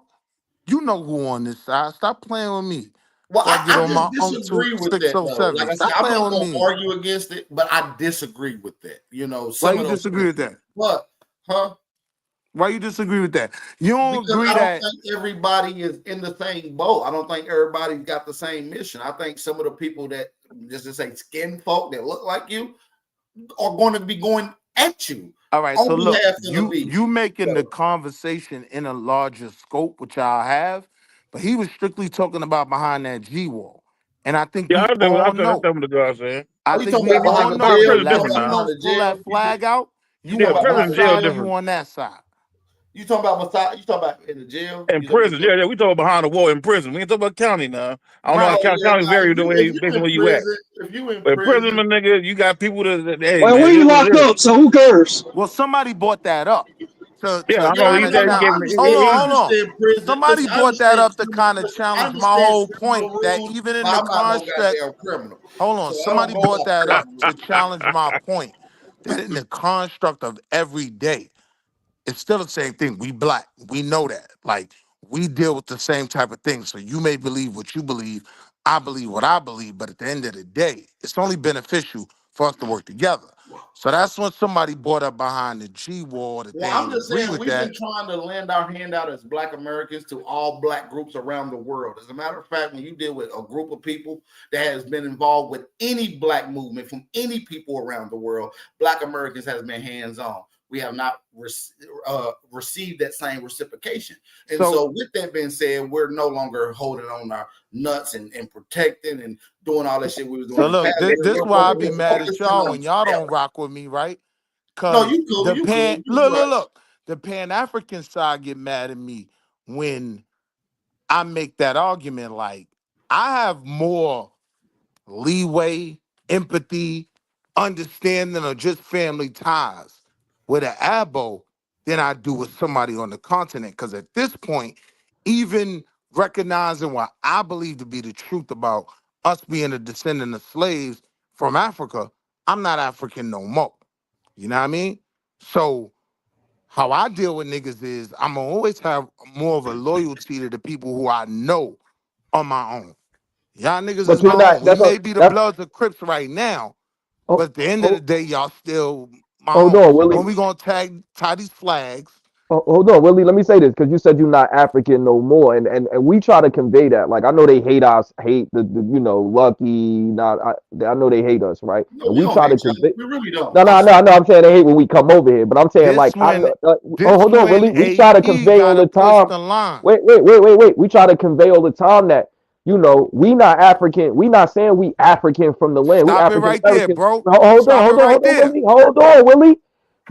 you know who on this side. Stop playing with me. Well, So I get I on just my Uncle disagree with that though. Like 607. I said, Stop I'm playing not with gonna me. argue against it, but I disagree with that. You know, Why some you of those disagree with things. that? What? Huh? Why you disagree with that? You don't Because agree I don't that think everybody is in the same boat. I don't think everybody's got the same mission. I think some of the people that just to say skin folk that look like you are going to be going at you. all right, On so look, behalf of the you people. making the conversation in a larger scope, which I'll have, but he was strictly talking about behind that G wall. And I think Yeah, we I all that's know. what the guy's saying. I Are you think talking we about all behind the know. About jail? The prison You talking less different about you now. behind know the pull jail? that flag out, you You talking Yeah, on about our prison behind jail side or the you different. on that side. You talking about Masai? You talking about in the jail? In prison, yeah. We talking behind the wall in prison. We ain't talking about county now. I don't know how county vary the way based on where you at. If you in But prison, my nigga, you got people that hey, well, man, we locked up, so who cares? Well, somebody bought that up to yeah, I know kind he of said he gave hold on. Somebody bought that up to kind of challenge my whole point that even in the construct. Hold on, somebody bought that up to challenge my point that in the construct of every day, it's still the same thing. We black, we know that. Like we deal with the same type of thing. So you may believe what you believe, I believe what I believe, but at the end of the day, it's only beneficial for us to work together. So that's when somebody bought up behind the G wall that they I'm ain't just agree saying with we've that. been trying to lend our hand out as Black Americans to all Black groups around the world. As a matter of fact, when you deal with a group of people that has been involved with any Black movement from any people around the world, Black Americans has been hands-on. We have not received that same reciprocation. And so with that being said, we're no longer holding on our nuts and protecting and doing all that shit we was doing. So look, this is why I be mad at y'all when y'all don't rock with me, right? No, you cool. Look. The Pan-African side get mad at me when I make that argument. Like I have more leeway, empathy, understanding, or just family ties with an Abo than I do with somebody on the continent. Because at this point, even recognizing what I believe to be the truth about us being a descendant of slaves from Africa, I'm not African no more. You know what I mean? So how I deal with niggas is I'm gonna always have more of a loyalty to the people who I know on my own. Y'all niggas But is you're my not. own. We may be the Bloods of Crips right now, Oh, but at the end of the day, y'all still my hold own. on, So Willie. when we gonna tie these flags? Hold on, Willie. Let me say this because you said you're not African no more, and we try to convey that. Like I know they hate us, hate the Lucky. Not I know they hate us, right? No, and we we don't try to hate you. convey. We really don't. No. I'm saying they hate when we come over here, but I'm saying like I know. Hold on, Willie. We try to convey all the time. The line. Wait. We try to convey all the time that we not African. We not saying we African from the land. We Stop it African right there, American. bro. Hold Stop on, it right there. Willie. Hold on, Willie.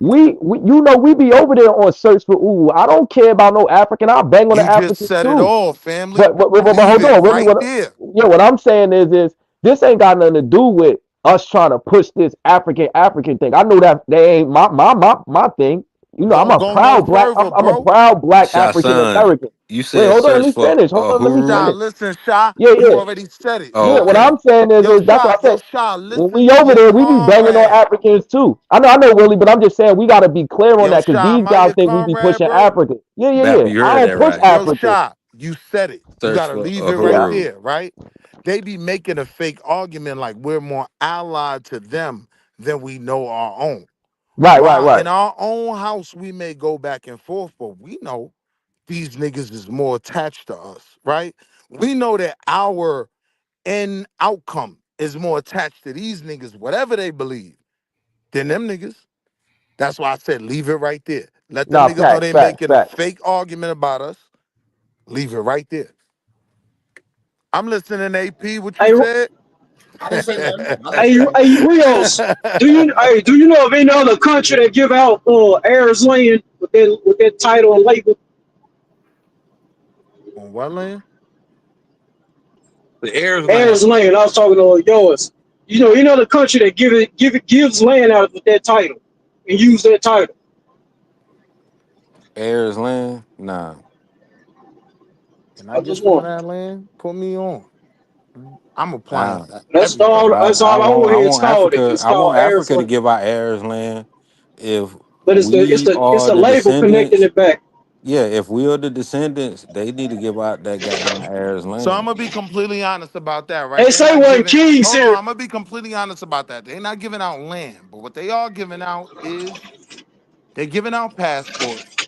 We we be over there on search for I don't care about no African. I'll bang on the You just Africans said it too. all, family. But hold on, Willie. Right there. What I'm saying is this ain't got nothing to do with us trying to push this African thing. I know that they ain't my thing. I'm Don't a go no proud black. further, I'm a bro. proud black African Shasan, American. you Wait, said hold on. Let search me for finish. Hold on. Let me Shy, finish. listen, Shy. Yeah. You already said it. Oh, Yeah, what okay. I'm saying is that's what I said. Shy, When listen we to over your there, we be banging on comrade. Africans too. I know, Willie, but I'm just saying we got to be clear on that because Shy, these am I guys your think we be comrade, pushing bro? African. Bap, Yeah. you I heard don't that push right. African. Shy, you said it. You Search gotta for leave it right Haru. there, right? They be making a fake argument like we're more allied to them than we know our own. While Right. in our own house, we may go back and forth, but we know these niggas is more attached to us, right? We know that our end outcome is more attached to these niggas, whatever they believe, than them niggas. That's why I said leave it right there. Let them niggas know they making a Facts. fake argument about us. Leave it right there. I'm listening, AP. What you said? I didn't say nothing. Hey, Rios, do you know of any other country that give out heirs land with that title and label? On what land? The heirs Heirs land. I was talking to yours. Any other country that gives land out with that title and use that title. Heirs land? Nah. Can I I get just some of want. that land? Put me on. I'm applying Nah. to That's everybody. all. That's all I want to hear. It's called it. It's I called want heirs Africa to land. give our heirs land if But it's we are the the label connecting descendants. it back. Yeah, if we are the descendants, they need to give out that goddamn heirs So I'm land. gonna be completely honest about that, right? They They're say not when giving. kings Hold on, here. I'm gonna be completely honest about that. They're not giving out land, but what they are giving out is they're giving out passports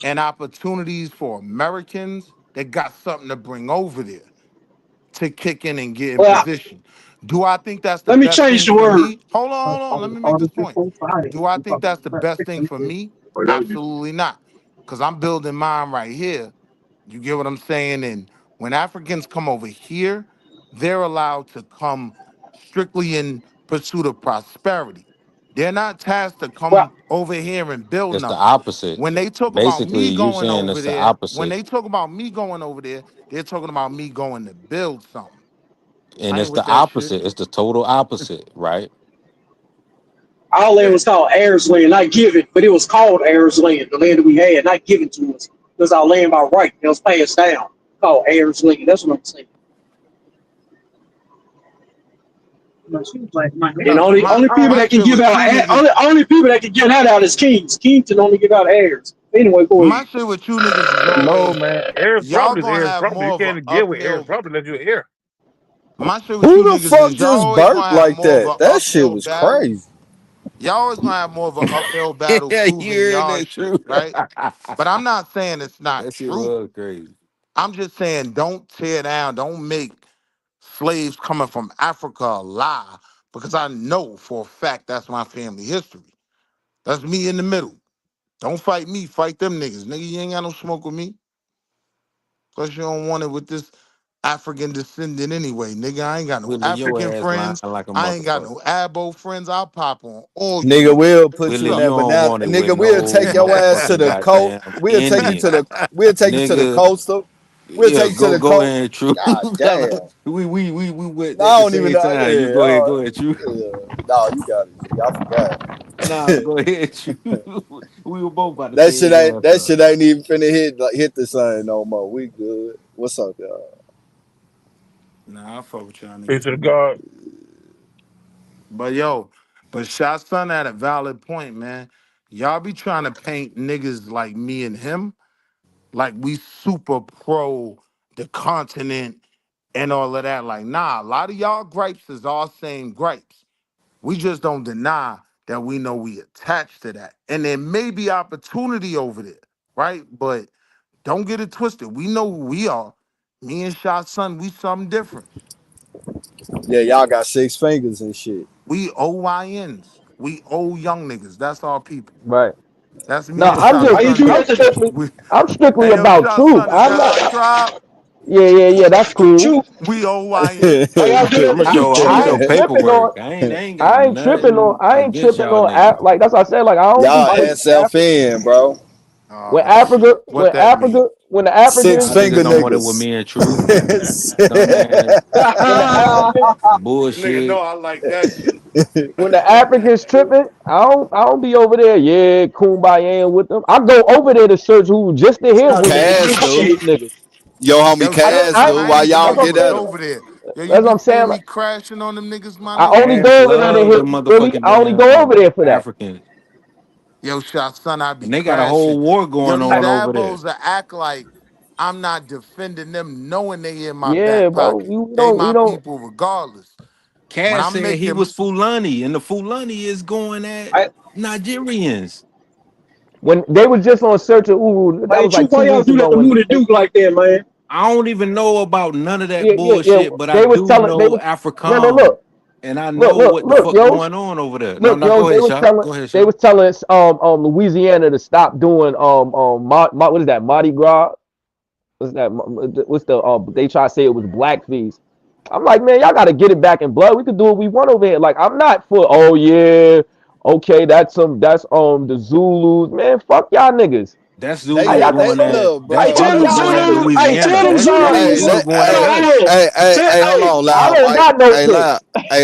and opportunities for Americans that got something to bring over there to kick in and get in Well, position. Do I think that's the let me best change thing the for word. me? Hold on. Let me make this point. Do I think that's the best thing for me? Absolutely not. Because I'm building mine right here. You get what I'm saying? And when Africans come over here, they're allowed to come strictly in pursuit of prosperity. They're not tasked to come over here and build It's the nothing. opposite. When they talk about Basically, me you going saying over it's the there, when opposite. they talk about me going over there, they're talking about me going to build something. And I ain't it's the with that shit. opposite. It's the total opposite, right? Our land was called heirs land, not given, but it was called heirs land, the land that we had, not given to us. It was our land by right. It was passed down, called heirs land. That's what I'm saying. And only people that can give out only people that can give that out is kings. Kings can only give out heirs. Anyway, go My ahead. shit with you niggas is No, always man. Heirs y'all property is gonna heirs have property. You more of an can't get with heirs uphill. property unless you're heir. My shit with you Who the niggas fuck is y'all just always burped gonna have like more of that? an That shit uphill was battle. crazy. Y'all always gonna have more of an uphill battle Yeah, you proving heard y'all that shit, true. right? But I'm not saying it's not That shit true. was crazy. I'm just saying don't tear down, don't make slaves coming from Africa a lie, because I know for a fact that's my family history. That's me in the middle. Don't fight me, fight them niggas. Nigga, you ain't got no smoke with me. Plus you don't want it with this African descendant anyway. Nigga, I ain't got no Willie, your African ass lying friends. like a I ain't got motherfucker. no Abo friends. I'll pop on all you Nigga, niggas. we'll put What's you Willie, in you up? that don't banana. want it with Nigga, we'll no take your ass to motherfucking the coast. goddamn We'll take you to Indian. the Nigga, coastal. We'll yeah, take you to go the go coast. ahead, True. God damn. we went No, at I the don't even same know. time. You go ahead, True. No, you got it. G. I forgot. Nah, go ahead, True. We were both about to tear his ass That up. shit ain't even finna hit the sun no more. We good. What's up, y'all? Nah, I fuck with y'all Peace niggas, to the man. God. But Shot Son had a valid point, man. Y'all be trying to paint niggas like me and him like we super pro the continent and all of that. Like, nah, a lot of y'all gripes is all same gripes. We just don't deny that we know we attached to that. And there may be opportunity over there, right? But don't get it twisted. We know who we are. Me and Shot Son, we something different. Yeah, y'all got 6 fingers and shit. We OYNs. We old young niggas. That's our people. Right. That's No, me and Shot Son. We, I'm strictly hey, yo, about Shot truth. Son, is I'm that not. our tribe? Yeah. That's cool. We OYNs. I'ma I show ain't tripping on. paperwork. I ain't got nothing I ain't against tripping y'all on. niggas. Like that's what I said. Like I don't be Y'all tripping. SFN, bro. Oh shit. What that mean? When the 6 Africans, Y'all niggas finger don't want it with niggas. me and Truth. Dumbass. when the Africans, Nigga, no, Bullshit. I like that shit. when the Africans tripping, I don't be over there. Yeah, kumbaya with them. I go over there to search who just to hear when they Cass fucking do. these niggas. Yo, homie Yo, Cass Shotson, do. I Why ain't y'all know That's you what I'm get was at saying. him? over there. Yo, you That's what be I'm seeing saying. me Like, crashing on them niggas, my I nigga? only Cash go over there to love hit the Willie. motherfucking I only go over there for that. Africans. Yo, Shotson, I be And they got a whole crashing. war Yo, going these on over there. abos that act like I'm not defending them, knowing they in my Yeah, back bro. pocket. We They my don't. people regardless. When Cash I'm said he making was Fulani, and the Fulani is going at Nigerians. When they was just on search of Uru, that Hey, was like Truth, 2 why y'all weeks do that ago. to When Moody they, Duke like that, man? I don't even know about none of that yeah. bullshit, but I They was do telling. They know was no. Afrikaans, Look, and I know what the look, fuck yo. going on over there. No, Look, no, yo, go ahead, Shot. Go ahead, they Shot. was telling Louisiana to stop doing what is that, Mardi Gras? What's the they try to say it was blackface. I'm like, man, y'all gotta get it back in blood. We could do what we want over here. Like, I'm not for okay, that's the Zulus. Man, fuck y'all niggas. That's They Zulu Y'all they going at look, that's bro. fuck Zulu y'all going at niggas. Louisiana. Them That ain't Hey, Zulus. Zulu going at us. hold on, I loud don't Mike. got no shit.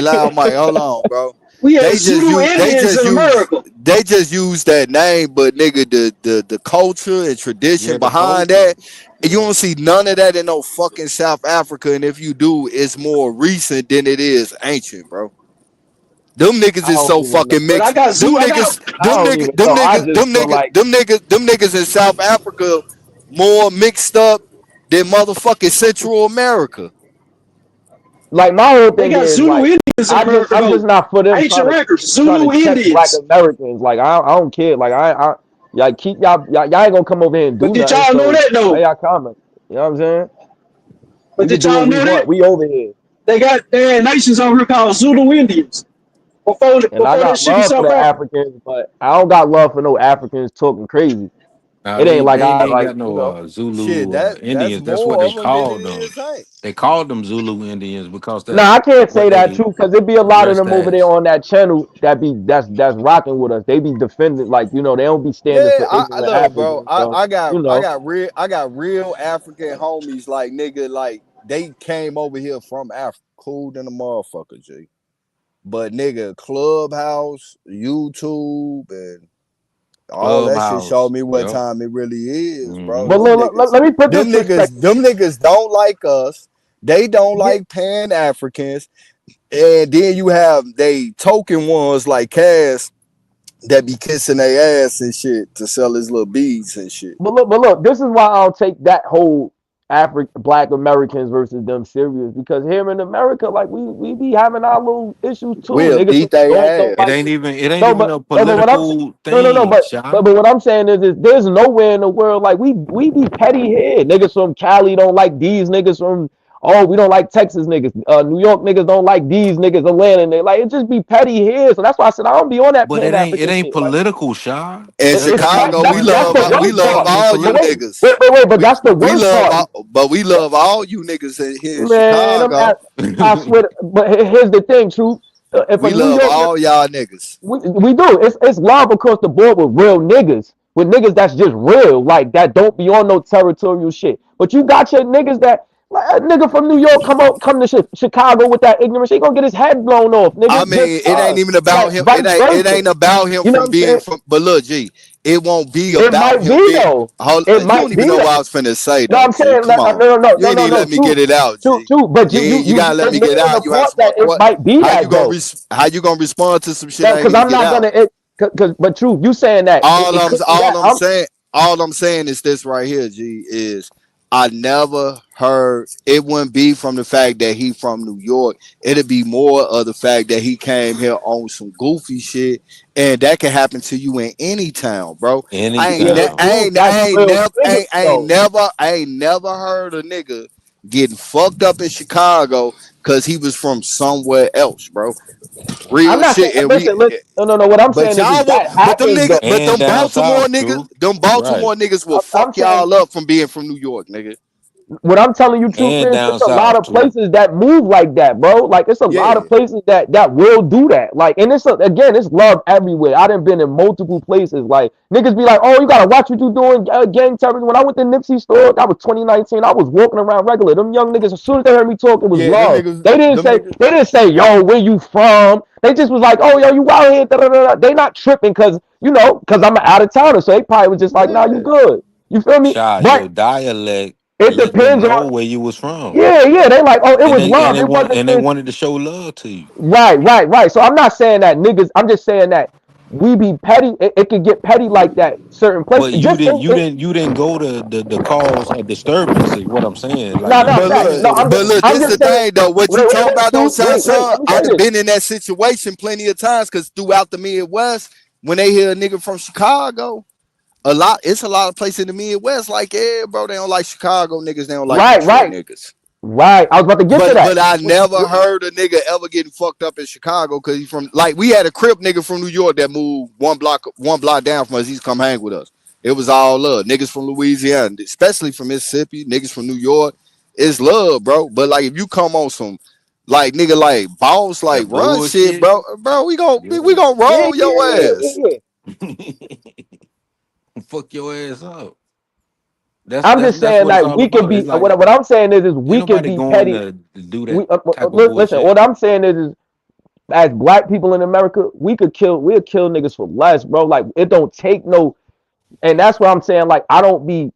Loud Mike. Hold on, bro. We had They just Zulu use, Indians in America. they just use that name, but nigga, the culture and Yeah, tradition the behind culture. that, you Yeah. don't see none of that in no fucking South Africa. And if you do, it's more recent than it is ancient, bro. Them niggas I is don't so even know. fucking But I mixed. got Zulu. I don't even know. I just feel like Them niggas in South Africa more mixed up than motherfucking Central America. my whole They thing got is Zulu like Indians in America I'm though. just not for them Ancient records, trying Zulu to check black Indians. Americans. Like I don't care. Like I y'all keep y'all ain't gonna come over here and But do did nothing. y'all know So that pay though? y'all comment. You know what I'm saying? But We can did do y'all what we know want. that? We over here. They had nations over here called Zulu Indians And I before that got shit in love for South the Africa. Africans, but I don't got love for no Africans talking crazy. Nah, It ain't like they I ain't like got no Zulu Shit, that's Indians. That's what more they of them than called it them. is ain't. They called them Zulu Indians because Nah, that's I can't what say that they too, because it be a lot of dressed them over there as. on that channel that's rocking with us. They be defending, like, they don't be standing Yeah, for I ignorant look, bro. Africans. So, I got real African homies like nigga, like they came over here from Africa, cool than a motherfucker, G. But nigga, Clubhouse, YouTube, and all that shit showed Clubhouse. me what Yep. time it really is, bro. but let me put this perspective. Them niggas don't like us. They don't like Pan Africans. And then you have they token ones like Cass that be kissing their ass and shit to sell his little beads and shit. But look, this is why I don't take that whole Black Americans versus them serious, because here in America, like we be having our little issues too. We'll Niggas beat their don't ass. like It ain't no, even but a no, but what I'm political no, thing, Sean. but what I'm saying is there's nowhere in the world like we be petty here. Niggas from Cali don't like these niggas from we don't like Texas niggas. New York niggas don't like these niggas. Atlanta, they like it just be petty here. So that's why I said I don't be on that But Pan it African ain't shit. Like, political, Sean. In it's petty. Chicago, we That's love the worst part. all you But niggas. wait, but that's the We worst part. love all you niggas here in Man, Chicago. I swear. But here's the thing, Truth. If a We New love York, all y'all niggas. we do. It's love across the board with real niggas, with niggas that's just real, like that don't be on no territorial shit. But you got your niggas that. Like, a nigga from New York come to Chicago with that ignorance, he gonna get his head blown off, nigga. I mean, it ain't even about him. Vice It versa. ain't about him You know from what I'm being saying? from. But look, G, it won't be It about might him be being. though. You It don't might even be know what that. I was finna say No, though, I'm G. saying Come on, you ain't even let me get it out, G. True. But You gotta let me get admitted out. the You have part some that it what? might be How you that gonna though. how you gonna respond to some shit I ain't Because even I'm get not out? gonna. But Truth, you saying that it could be that. All I'm saying is this right here, G, is I never heard it wouldn't be from the fact that he from New York. It'd be more of the fact that he came here on some goofy shit, and that can happen to you in any town, bro. I Anytime. ain't never heard a nigga getting fucked up in Chicago because he was from somewhere else, bro. I'm Real not saying. shit, and Listen. No. What I'm but saying is y'all will, that happens though. but And them down Baltimore south niggas, too. Right. will I'm fuck saying. y'all up from being from New York, nigga. What I'm telling you, truth And is, down it's a lot south of too. places that move like that, bro. Like it's a lot Yeah. of places that will do that. Like, and again, it's love everywhere. I done been in multiple places. Like niggas be like, oh, you gotta watch what you doing, gang terrorism. When I went to Nipsey store, that was 2019. I was walking around regular. Them young niggas, as soon as they heard me talk, it was Yeah, love. They didn't say, yo, where you from? They just was like, oh, yo, you out here? Da, da, da, da. They not tripping because I'm an out of towner. So they probably was just like, nah, you good. You feel me? Shy, But your dialect it let them depends know on. where you was from. Yeah. They like, oh, it was love. It wasn't they this. wanted to show love to you. Right. So I'm not saying that niggas. I'm just saying that we be petty. It could get petty like that. Certain places. But you didn't go to the cause of disturbance is what I'm saying. Like No, you facts. didn't No, go to I'm This the just saying. thing though. What you talking about though, Truth. son? Let me say I've this. been in that situation plenty of times because throughout the Midwest, when they hear a nigga from Chicago, it's a lot of places in the Midwest like, yeah, bro, they don't like Chicago niggas, they don't like Detroit niggas. Right. I was about to get to that. But I never heard a nigga ever getting fucked up in Chicago because he's from, like, we had a Crip nigga from New York that moved one block down from us. He's come hang with us. It was all love. Niggas from Louisiana, especially from Mississippi, niggas from New York, it's love, bro. But like if you come on some like nigga like boss like that run shit, bullshit. bro, we gonna roll your ass. Fuck your ass up. I'm just That's saying what it's that all we could about. be. It's like What I'm saying is ain't we could nobody be going petty. to do that type of Listen, bullshit. what I'm saying is as black people in America, we'll kill niggas for less, bro. Like it don't take no, and that's what I'm saying. Like I don't be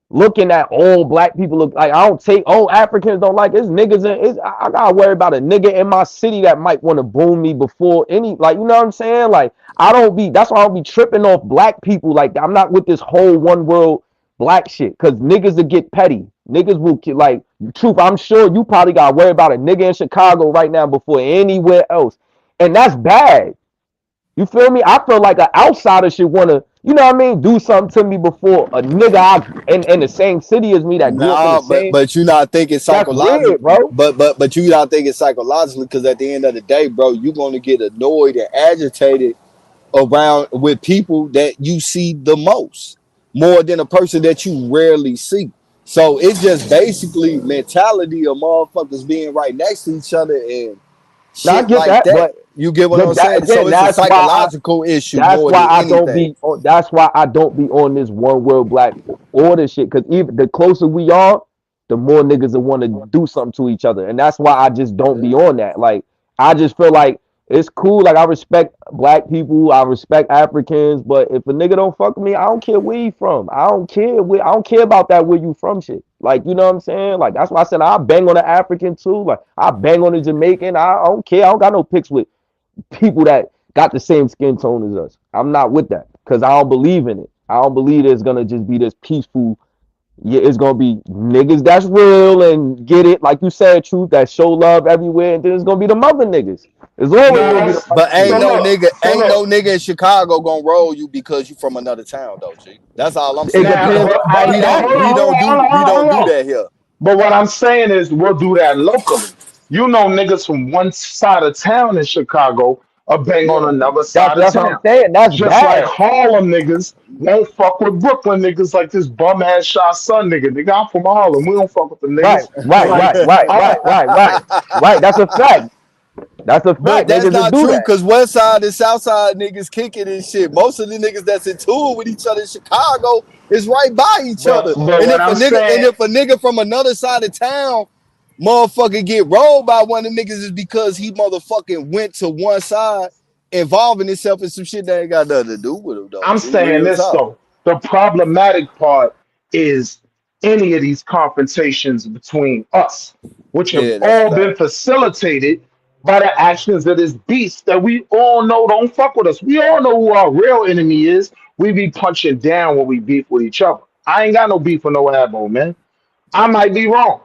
looking at all black people look like I don't take Africans don't like it's niggas in I gotta worry about a nigga in my city that might want to boom me before any like you know what I'm saying? Like that's why I don't be tripping off black people like that. I'm not with this whole one world black shit because niggas will get petty. Niggas will like truth. I'm sure you probably gotta worry about a nigga in Chicago right now before anywhere else. And that's bad. You feel me? I feel like an outsider should want to, you know what I mean, do something to me before a nigga in the same city as me that grew up in the Nah, same. but you not thinking That's psychologically, weird, bro. but you not thinking psychologically because at the end of the day, bro, you're gonna get annoyed and agitated around with people that you see the most. more than a person that you rarely see. So it's just basically mentality of motherfuckers being right next to each other and Now, I shit get like that, that. but You get what I'm saying? again, So it's a psychological issue that's more why than I don't anything. be. That's why I don't be on this one world black order shit. Because even the closer we are, the more niggas that want to do something to each other, and that's why I just don't be on that. Like I just feel like it's cool. Like I respect black people, I respect Africans, but if a nigga don't fuck with me, I don't care where you from. I don't care. I don't care about that where you from shit. Like you know what I'm saying? Like that's why I said I bang on the African too. Like I bang on the Jamaican. I don't care. I don't got no pics with people that got the same skin tone as us. I'm not with that because I don't believe in it. I don't believe there's gonna just be this peaceful. Yeah, it's gonna be niggas that's real and get it, like you said, truth that show love everywhere, and then it's gonna be the mother niggas. It's always gonna be the But ain't so no look, nigga, ain't no nigga in Chicago gonna roll you because you from another town though, G. That's all I'm It saying. depends. We don't do that here. But what I'm saying is we'll do that locally. You know, niggas from one side of town in Chicago are bang on another side of That's what I'm town. saying. That's Just like bad. Harlem niggas won't fuck with Brooklyn niggas like this bum ass Shah Son nigga. Nigga, I'm from Harlem. We don't fuck with the niggas. Right. That's a fact. That's a But fact. that's Niggas will not do true that. because West Side and South Side niggas kicking and shit. Most of the niggas that's in tour with each other in Chicago is right by each other. But And what if a I'm nigga saying, from another side of town, motherfucker get rolled by one of the niggas is because he motherfucking went to one side, involving himself in some shit that ain't got nothing to do with him though. I'm G, saying real this talk. though. The problematic part is any of these confrontations between us, which have Yeah, that's all fact. been facilitated by the actions of this beast that we all know don't fuck with us. We all know who our real enemy is. We be punching down when we beef with each other. I ain't got no beef with no Abo, man. I might be wrong.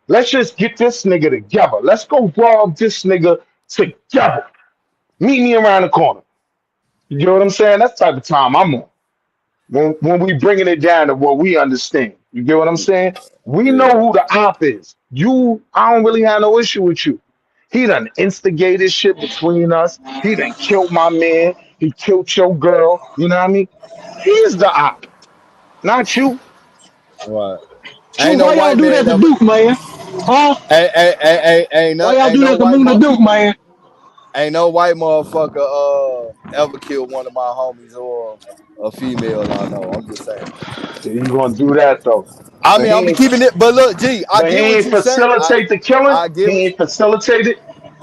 Let's just get this nigga together. Let's go rob this nigga together. Meet me around the corner. You know what I'm saying? That's the type of time I'm on. When we bringing it down to what we understand. You get what I'm saying? We know who the op is. I don't really have no issue with you. He done instigated shit between us. He done killed my man. He killed your girl. You know what I mean? He's the op, not you. Right. So why y'all do that to Duke, man? Huh? Ain't Why y'all ain't do no that to white Moon the Duke, man? Ain't no white motherfucker ever killed one of my homies or a female I know. I'm just saying. You gonna do that though? I But mean, he I'm ain't. keeping it, but look, G, I But he get what ain't you saying. facilitate the killing. I get He what. ain't facilitated.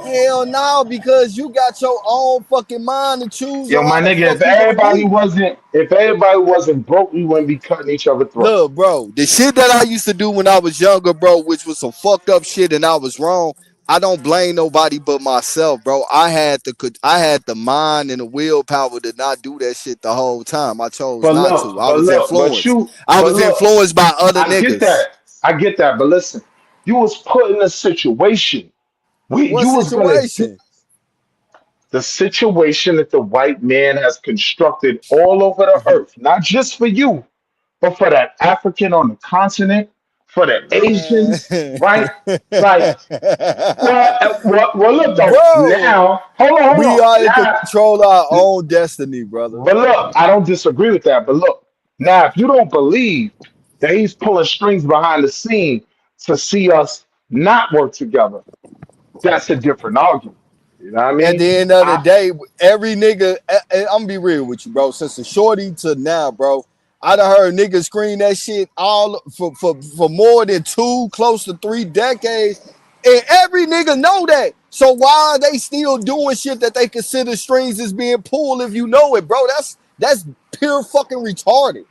Hell no, because you got your own fucking mind to choose Yo, on my how the nigga, fuck you gonna move. if everybody wasn't broke, we wouldn't be cutting each other throats. Look, bro, the shit that I used to do when I was younger, bro, which was some fucked up shit, and I was wrong. I don't blame nobody but myself, bro. I had the mind and the willpower to not do that shit the whole time. I chose But not look, to. I was influenced. I but was look, influenced by other I get niggas. that. I get that. But listen, you was put in a situation where What you was gonna do situation? the situation that the white man has constructed all over the earth, not just for you, but for that African on the continent, for the Asians, right? Like, well, look though. Bro, Now, hold we on. are in Now, control of our own destiny, brother. but look, I don't disagree with that. But look, now if you don't believe that he's pulling strings behind the scene to see us not work together, that's a different argument. You know what I At mean? the end of the day, every nigga, I'm gonna be real with you, bro. Since the shorty to now, bro, I done heard niggas scream that shit all for more than 2, close to 3 decades. And every nigga know that. So why are they still doing shit that they consider strings as being pulled if you know it, bro? That's pure fucking retarded.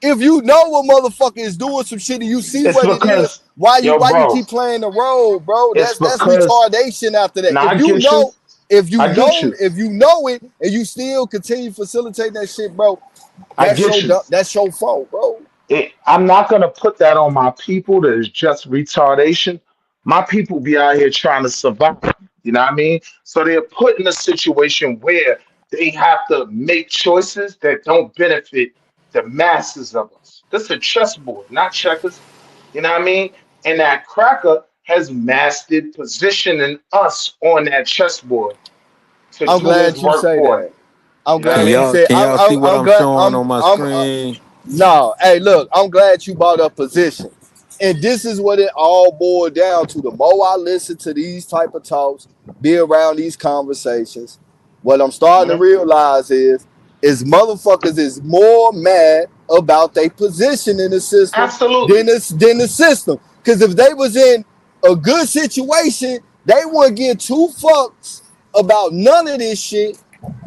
If you know what motherfucker is doing some shit and you see It's what it is, because, why you bro, keep playing the role, bro? it's That's because, retardation after that. now If I you get you. know, if you I get know, you. if you know it and you still continue facilitating that shit, bro, I get you. that's your fault, bro. I'm not gonna put that on my people that is just retardation. My people be out here trying to survive. You know what I mean? So they're put in a situation where they have to make choices that don't benefit the masses of us. This is a chessboard, not checkers. You know what I mean? And that cracker has mastered positioning us on that chessboard to I'm do his glad you work say for him. that. I'm You know what I glad you mean? said. Can y'all see what I'm I'm glad. showing on my screen? No, hey, look, I'm glad you brought up position. And this is what it all boiled down to. The more I listen to these type of talks, be around these conversations, what I'm starting to realize is motherfuckers is more mad about their position in the system Absolutely. than the system. Because if they was in a good situation, they wouldn't give two fucks about none of this shit,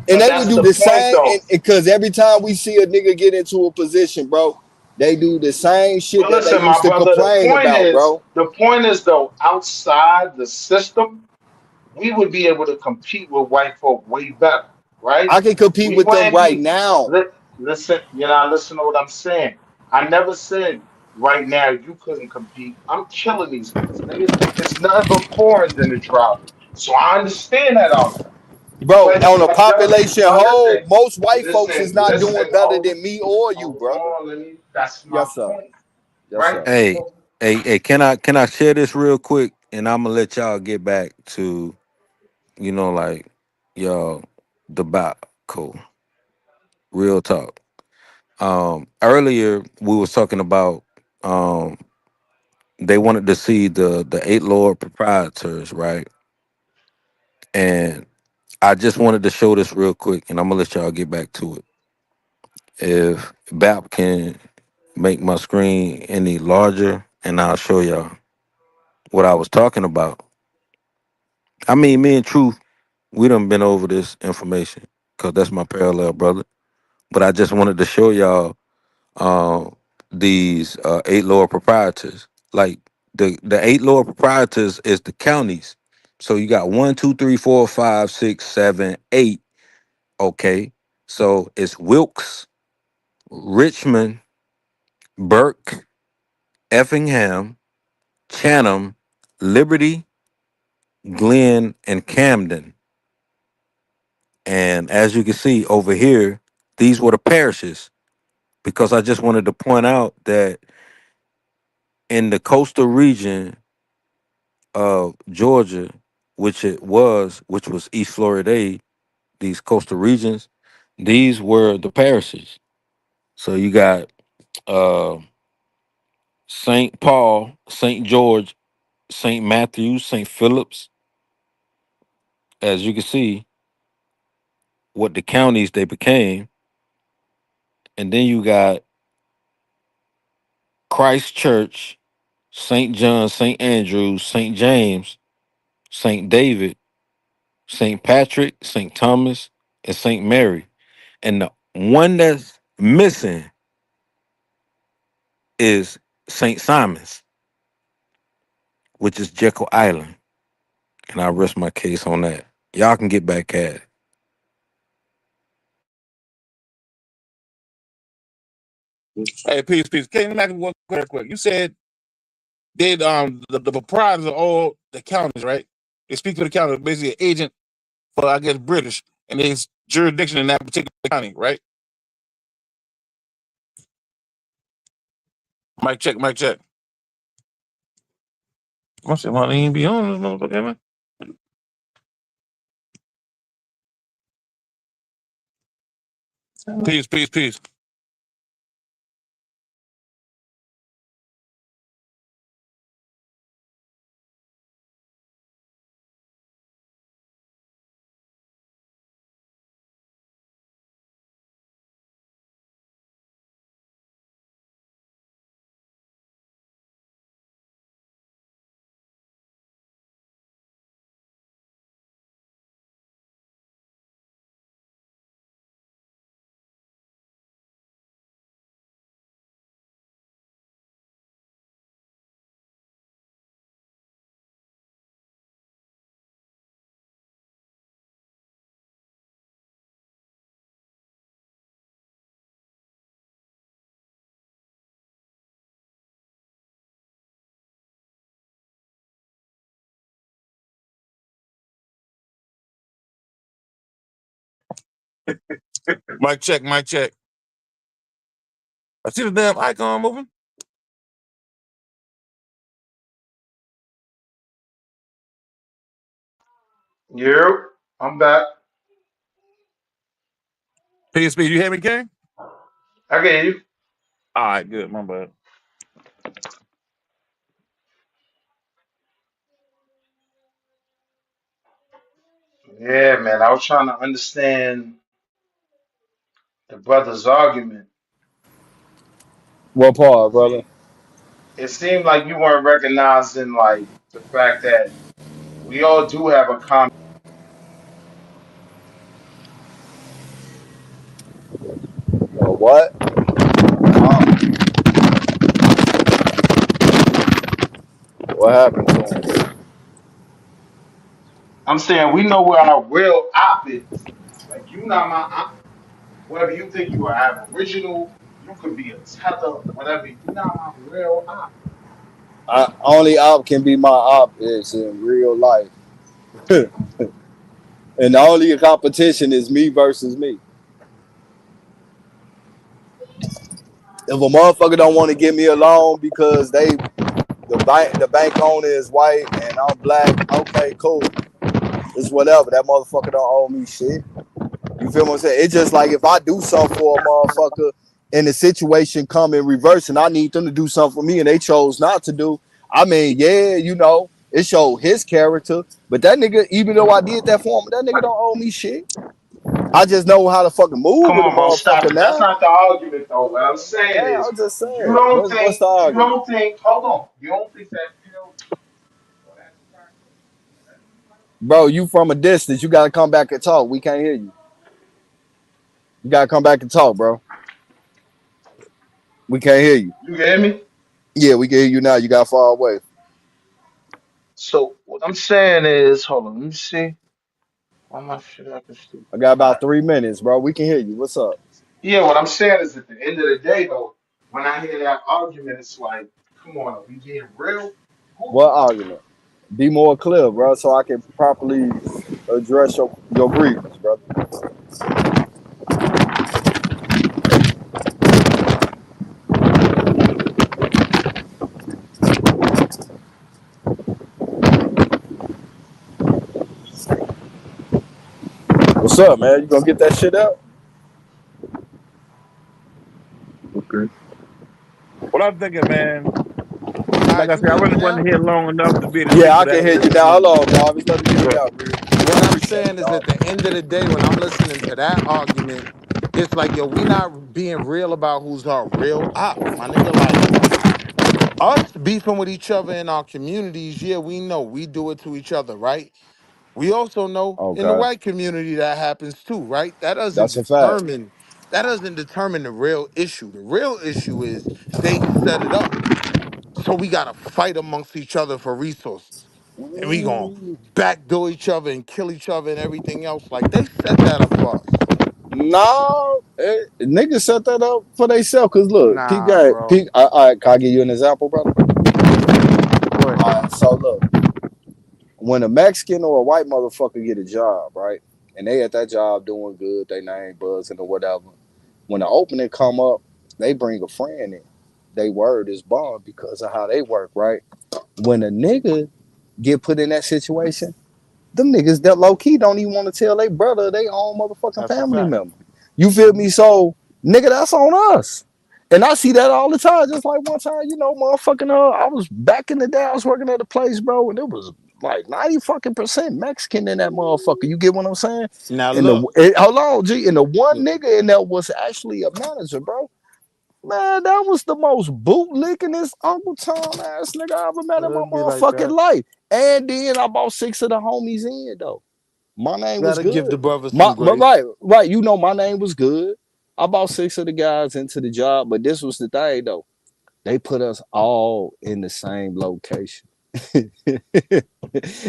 and But they would that's do the the point, same. though. Because every time we see a nigga get into a position, bro, they do the same shit But that they listen, my used to brother, complain about, bro. the point is though, outside the system, we would be able to compete with white folk way better, right? I can compete We with them wouldn't right be. now. Listen, listen to what I'm saying. I never said right now you couldn't compete. I'm killing these niggas, nigga. It's nothing but foreigners in the tribe. So I understand that argument. Bro, But on a population whole, most white folks is not doing better hold than me or you, brother. on, let me. That's my Yes, sir. point, Yes, right? sir. Hey, hey, can I share this real quick? And I'm gonna let y'all get back to, like, y'all tobacco. Real talk. Earlier we was talking about they wanted to see the eight Lord proprietors, right? And I just wanted to show this real quick, and I'm gonna let y'all get back to it. If BAP can make my screen any larger, and I'll show y'all what I was talking about. I mean, me and Truth, we done been over this information because that's my parallel brother. But I just wanted to show y'all these eight lower proprietors. Like the eight lower proprietors is the counties. So you got 1, 2, 3, 4, 5, 6, 7, 8. Okay. So it's Wilkes, Richmond, Burke, Effingham, Chatham, Liberty, Glenn, and Camden. And as you can see over here, these were the parishes, because I just wanted to point out that in the coastal region of Georgia, which was East Florida, these coastal regions, these were the parishes. So you got uh, St. Paul, St. George, St. Matthews, St. Phillips. As you can see, what the counties they became. And then you got Christ Church, St. John, St. Andrews, St. James, St. David, St. Patrick, St. Thomas, and St. Mary. And the one that's missing is St. Simon's, which is Jekyll Island. And I rest my case on that. Y'all can get back at it. Hey, peace. Can you ask me one quick? You said the proprietors of all the counties, right? They speak to the county, basically an agent for, I guess, British and his jurisdiction in that particular county, right? Mic check. I said, well, he ain't be on this motherfucker, man. Peace. Mic check. I see the damn icon moving. Yeah, I'm back. Peace. You hear me, King? I get you. All right, good. My bad. Yeah, man. I was trying to understand the brother's argument. What part, brother? It seemed like you weren't recognizing like the fact that we all do have a common. What? What happened to him? I'm saying we know where our real op is. Like you not my op. Whether you think you are aboriginal, you could be a tether, whatever. You not my real op. Only op can be my op is in real life. And the only competition is me versus me. If a motherfucker don't want to give me a loan because the bank owner is white and I'm black, okay, cool. It's whatever. That motherfucker don't owe me shit. You feel what I'm saying? It's just like if I do something for a motherfucker and the situation come in reverse and I need them to do something for me and they chose not to do, I mean, yeah, you know, it showed his character. But that nigga, even though I did that for him, that nigga don't owe me shit. I just know how to fucking move Come with a on, bro, stop motherfucker it. That's now. not the argument, though. What I'm saying Yeah, is, I'm just you saying. don't What's think, the you argument? don't think. Hold on, you don't think that bill. Bro, you from a distance. You gotta come back and talk. We can't hear you. You gotta come back and talk, bro. We can't hear you. You hear me? Yeah, we can hear you now. You got far away. So what I'm saying is, hold on, let me see. Why my shit acting stupid? I got All right. about 3 minutes, bro. We can hear you. What's up? Yeah, what I'm saying is, at the end of the day, though, when I hear that argument, it's like, come on, are we being real? What argument? Be more clear, bro, so I can properly address your grievance, brother. What's up, man? You gonna get that shit out? Okay. What I'm thinking, man. Like I said, I really wasn't here long enough to be able to speak Yeah, to I can that. hear you now. Hold on, Bob. It's let me get it But out, man. What I'm Appreciate saying it, is, dog. at the end of the day, when I'm listening to that argument, it's like, yo, we not being real about who's our real op, my nigga. Like us beefing with each other in our communities, yeah, we know we do it to each other, right? We also know in the Okay, white community that happens too, right? that's a fact. That doesn't determine the real issue. The real issue is they set it up. So we gotta fight amongst each other for resources. And we gonna backdoor each other and kill each other and everything else. Like they set that up for us. No, niggas set that up for themselves. Cause look, Nah, bro. all right, can I give you an example, brother? Go ahead. All right, so look, when a Mexican or a white motherfucker get a job, right, and they at that job doing good, they name buzzing or whatever. When the opening come up, they bring a friend in. They word is bond because of how they work, right? When a nigga get put in that situation, them niggas that low key don't even want to tell their brother they own motherfucking That's a family fact. member. You feel me? So, nigga, that's on us. And I see that all the time. Just like one time, you know, motherfucking, I was back in the day, I was working at a place, bro, and it was like 90 fucking percent Mexican in that motherfucker. You get what I'm saying? Now And look. hold on, G, and the one nigga in there was actually a manager, bro. Man, that was the most bootlicking Uncle Tom ass nigga I ever met in my It'd be like motherfucking that. life. And then I bought 6 of the homies in though. My name was Gotta give good. the brother some grace. Right. You know my name was good. I bought 6 of the guys into the job, but this was the thing though. They put us all in the same location.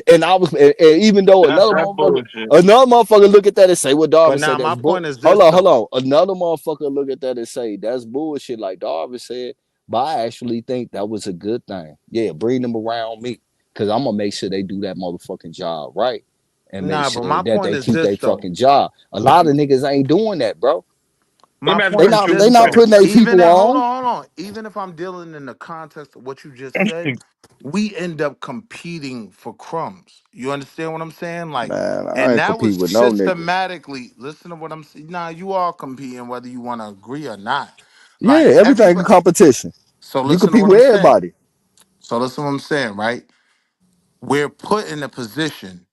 And I was, and even though that's that bullshit. another motherfucker look at that and say, "What But Darvin now said my that's bull." point is Hold this on, though. Another motherfucker look at that and say that's bullshit, like Darvin said. But I actually think that was a good thing. Yeah, bring them around me because I'm gonna make sure they do that motherfucking job right and make Nah, but sure my that point they is keep this their though. fucking job. A lot of niggas ain't doing that, bro. Let My me ask you They point is something, not Truth. they this not though. putting their Even people at on. hold on. Even if I'm dealing in the context of what you just said, we end up competing for crumbs. You understand what I'm saying? Like, Man, I and ain't that was compete with no nigga. systematically. Listen to what I'm saying. Nah, you are competing whether you want to agree or not. Yeah, Like everything a everybody. competition. So You listen to compete what with I'm saying. everybody. So listen to what I'm saying, right? We're put in a position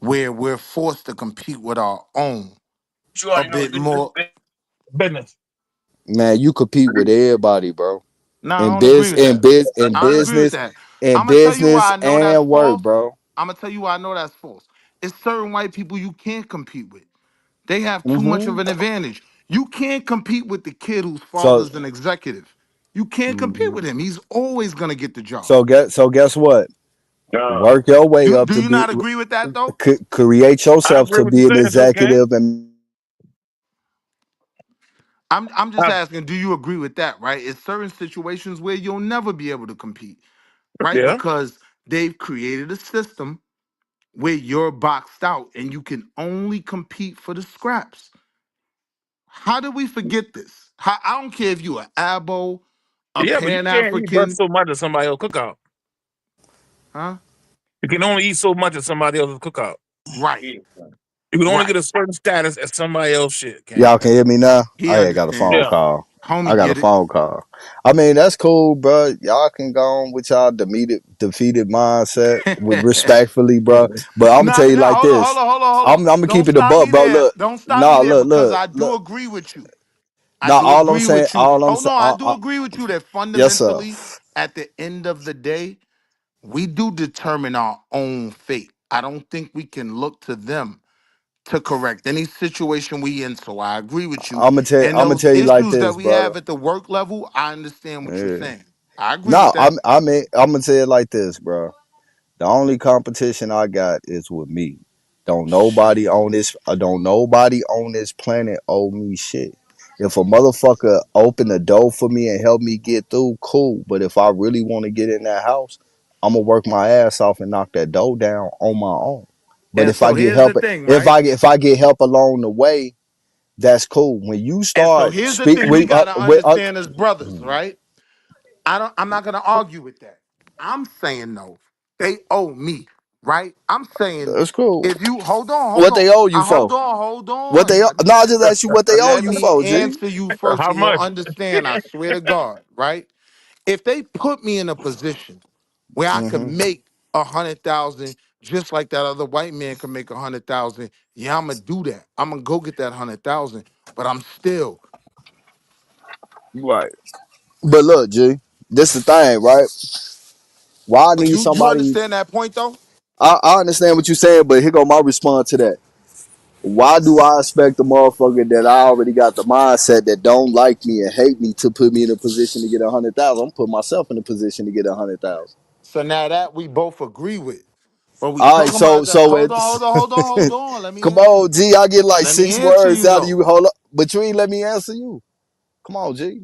where we're forced to compete with our own You a already know bit this is more. business. Man, you compete with everybody, bro. No, I In don't agree biz, with in that. biz, in I don't agree with business, that. in I'm gonna tell you business why I know that's and work, false. bro. I'm gonna tell you why I know that's false. It's certain white people you can't compete with. They have too much of Hmm. an advantage. You can't compete with the kid whose So, father's an executive. You can't compete mhm. with him. He's always gonna get the job. so guess what? Uh, Work your way Do up do to you be not agree with that though? create I yourself agree to with you be an saying too, Ken. executive and I'm just asking, do you agree with that, right? It's certain situations where you'll never be able to compete, right? Yeah. Because they've created a system where you're boxed out and you can only compete for the scraps. How did we forget this? I don't care if you are Abo, a Yeah, but you Pan can't eat but African, so much of somebody else's cookout. huh? You can only eat so much of somebody else's cookout. Right, You can only right. get a certain status at somebody else's shit, Ken. y'all can hear me now. He I had got a phone understands. Yeah. call. I Homie got a get it. phone call. I mean, that's cool, bro. Y'all can go on with y'all defeated mindset with respectfully, bro. But I'm gonna Nah, tell you nah, like hold on, this. hold on, hold on, hold on. I'm gonna Don't keep it a stop buck, me bro. there. Look, Don't stop no, me there look, because look, I look. do agree with you. I No, do all I'm agree saying, with you. Hold on, I do I, agree with you that yes, sir. fundamentally, at the end of the day, we do determine our own fate. I don't think we can look to them to correct any situation we in. So I agree with you. And I'm gonna those tell you like issues that this, we brother. have at the work level, I understand what you're Yeah. saying. I agree No, with that. I'm gonna tell you like this, bro. The only competition I got is with me. Shit. Don't nobody on this planet owe me shit. If a motherfucker open the door for me and help me get through, cool. But if I really want to get in that house, I'm gonna work my ass off and knock that door down on my own. But And if I so get here's the help, thing, right? if I get help along the way, that's cool. When you And so start here's the speak, thing we gotta with understand as brothers, right? I'm not gonna argue with that. I'm saying no, they owe me, right? I'm saying that's cool. if you hold on, hold What on, they owe you for? hold What on. they owe? No, I just asked you what they owe Let you me for, G. answer you first How and you'll much? understand. I swear to God, right? If they put me in a position where I could Hmm. make 100,000 just like that other white man could make 100,000, yeah, I'm gonna do that. I'm gonna go get that 100,000, but I'm still. Right. But look, G, this the thing, right? Why I But need you somebody. understand that point though? I understand what you're saying, but here go my response to that. Why do I expect the motherfucker that I already got the mindset that don't like me and hate me to put me in a position to get 100,000? I'm putting myself in a position to get 100,000. So now that we both agree with. But we All right, talking so about that. so Hold on, it's hold on, hold on, hold on. Let me come answer on, you. G. I get like Let me 6 answer words you out of though. you. Hold up, but you ain't let me answer you. Come on, G.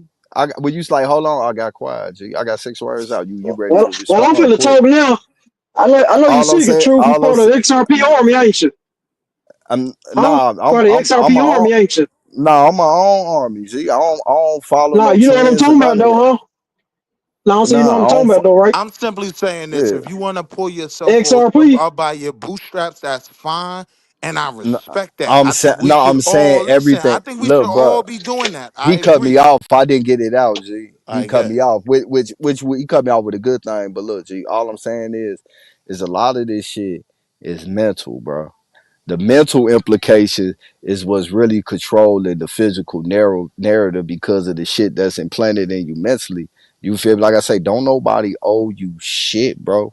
When you like, hold on, I got quiet, G. I got 6 words out. You ready to Well, I'm respond finna quick? talk now. I know you All I'm see the saying, truth. You all I'm part of saying, the XRP army, ain't you? I'm Huh? nah, Part of the I'm XRP my own. army, ain't you? Nah, I'm my own army. G. I don't follow Nah, no you know what I'm trends or talking about none of though, that. huh? Nah, I'm saying you know what Nah, I'm I talking don't. about though, right? I'm simply saying this. Yeah. If you want to pull yourself XRP. up by your bootstraps, that's fine. And I No, respect that. I think we should I'm saying all listen. I everything. think we should Look, bro. all be doing that. I He cut me agree. off. I didn't get it out, G. He I cut get it. me off, which he cut me off with a good thing. But look, G. All I'm saying is a lot of this shit is mental, bro. The mental implication is what's really controlling the physical narrative because of the shit that's implanted in you mentally. You feel me? Like I say, don't nobody owe you shit, bro.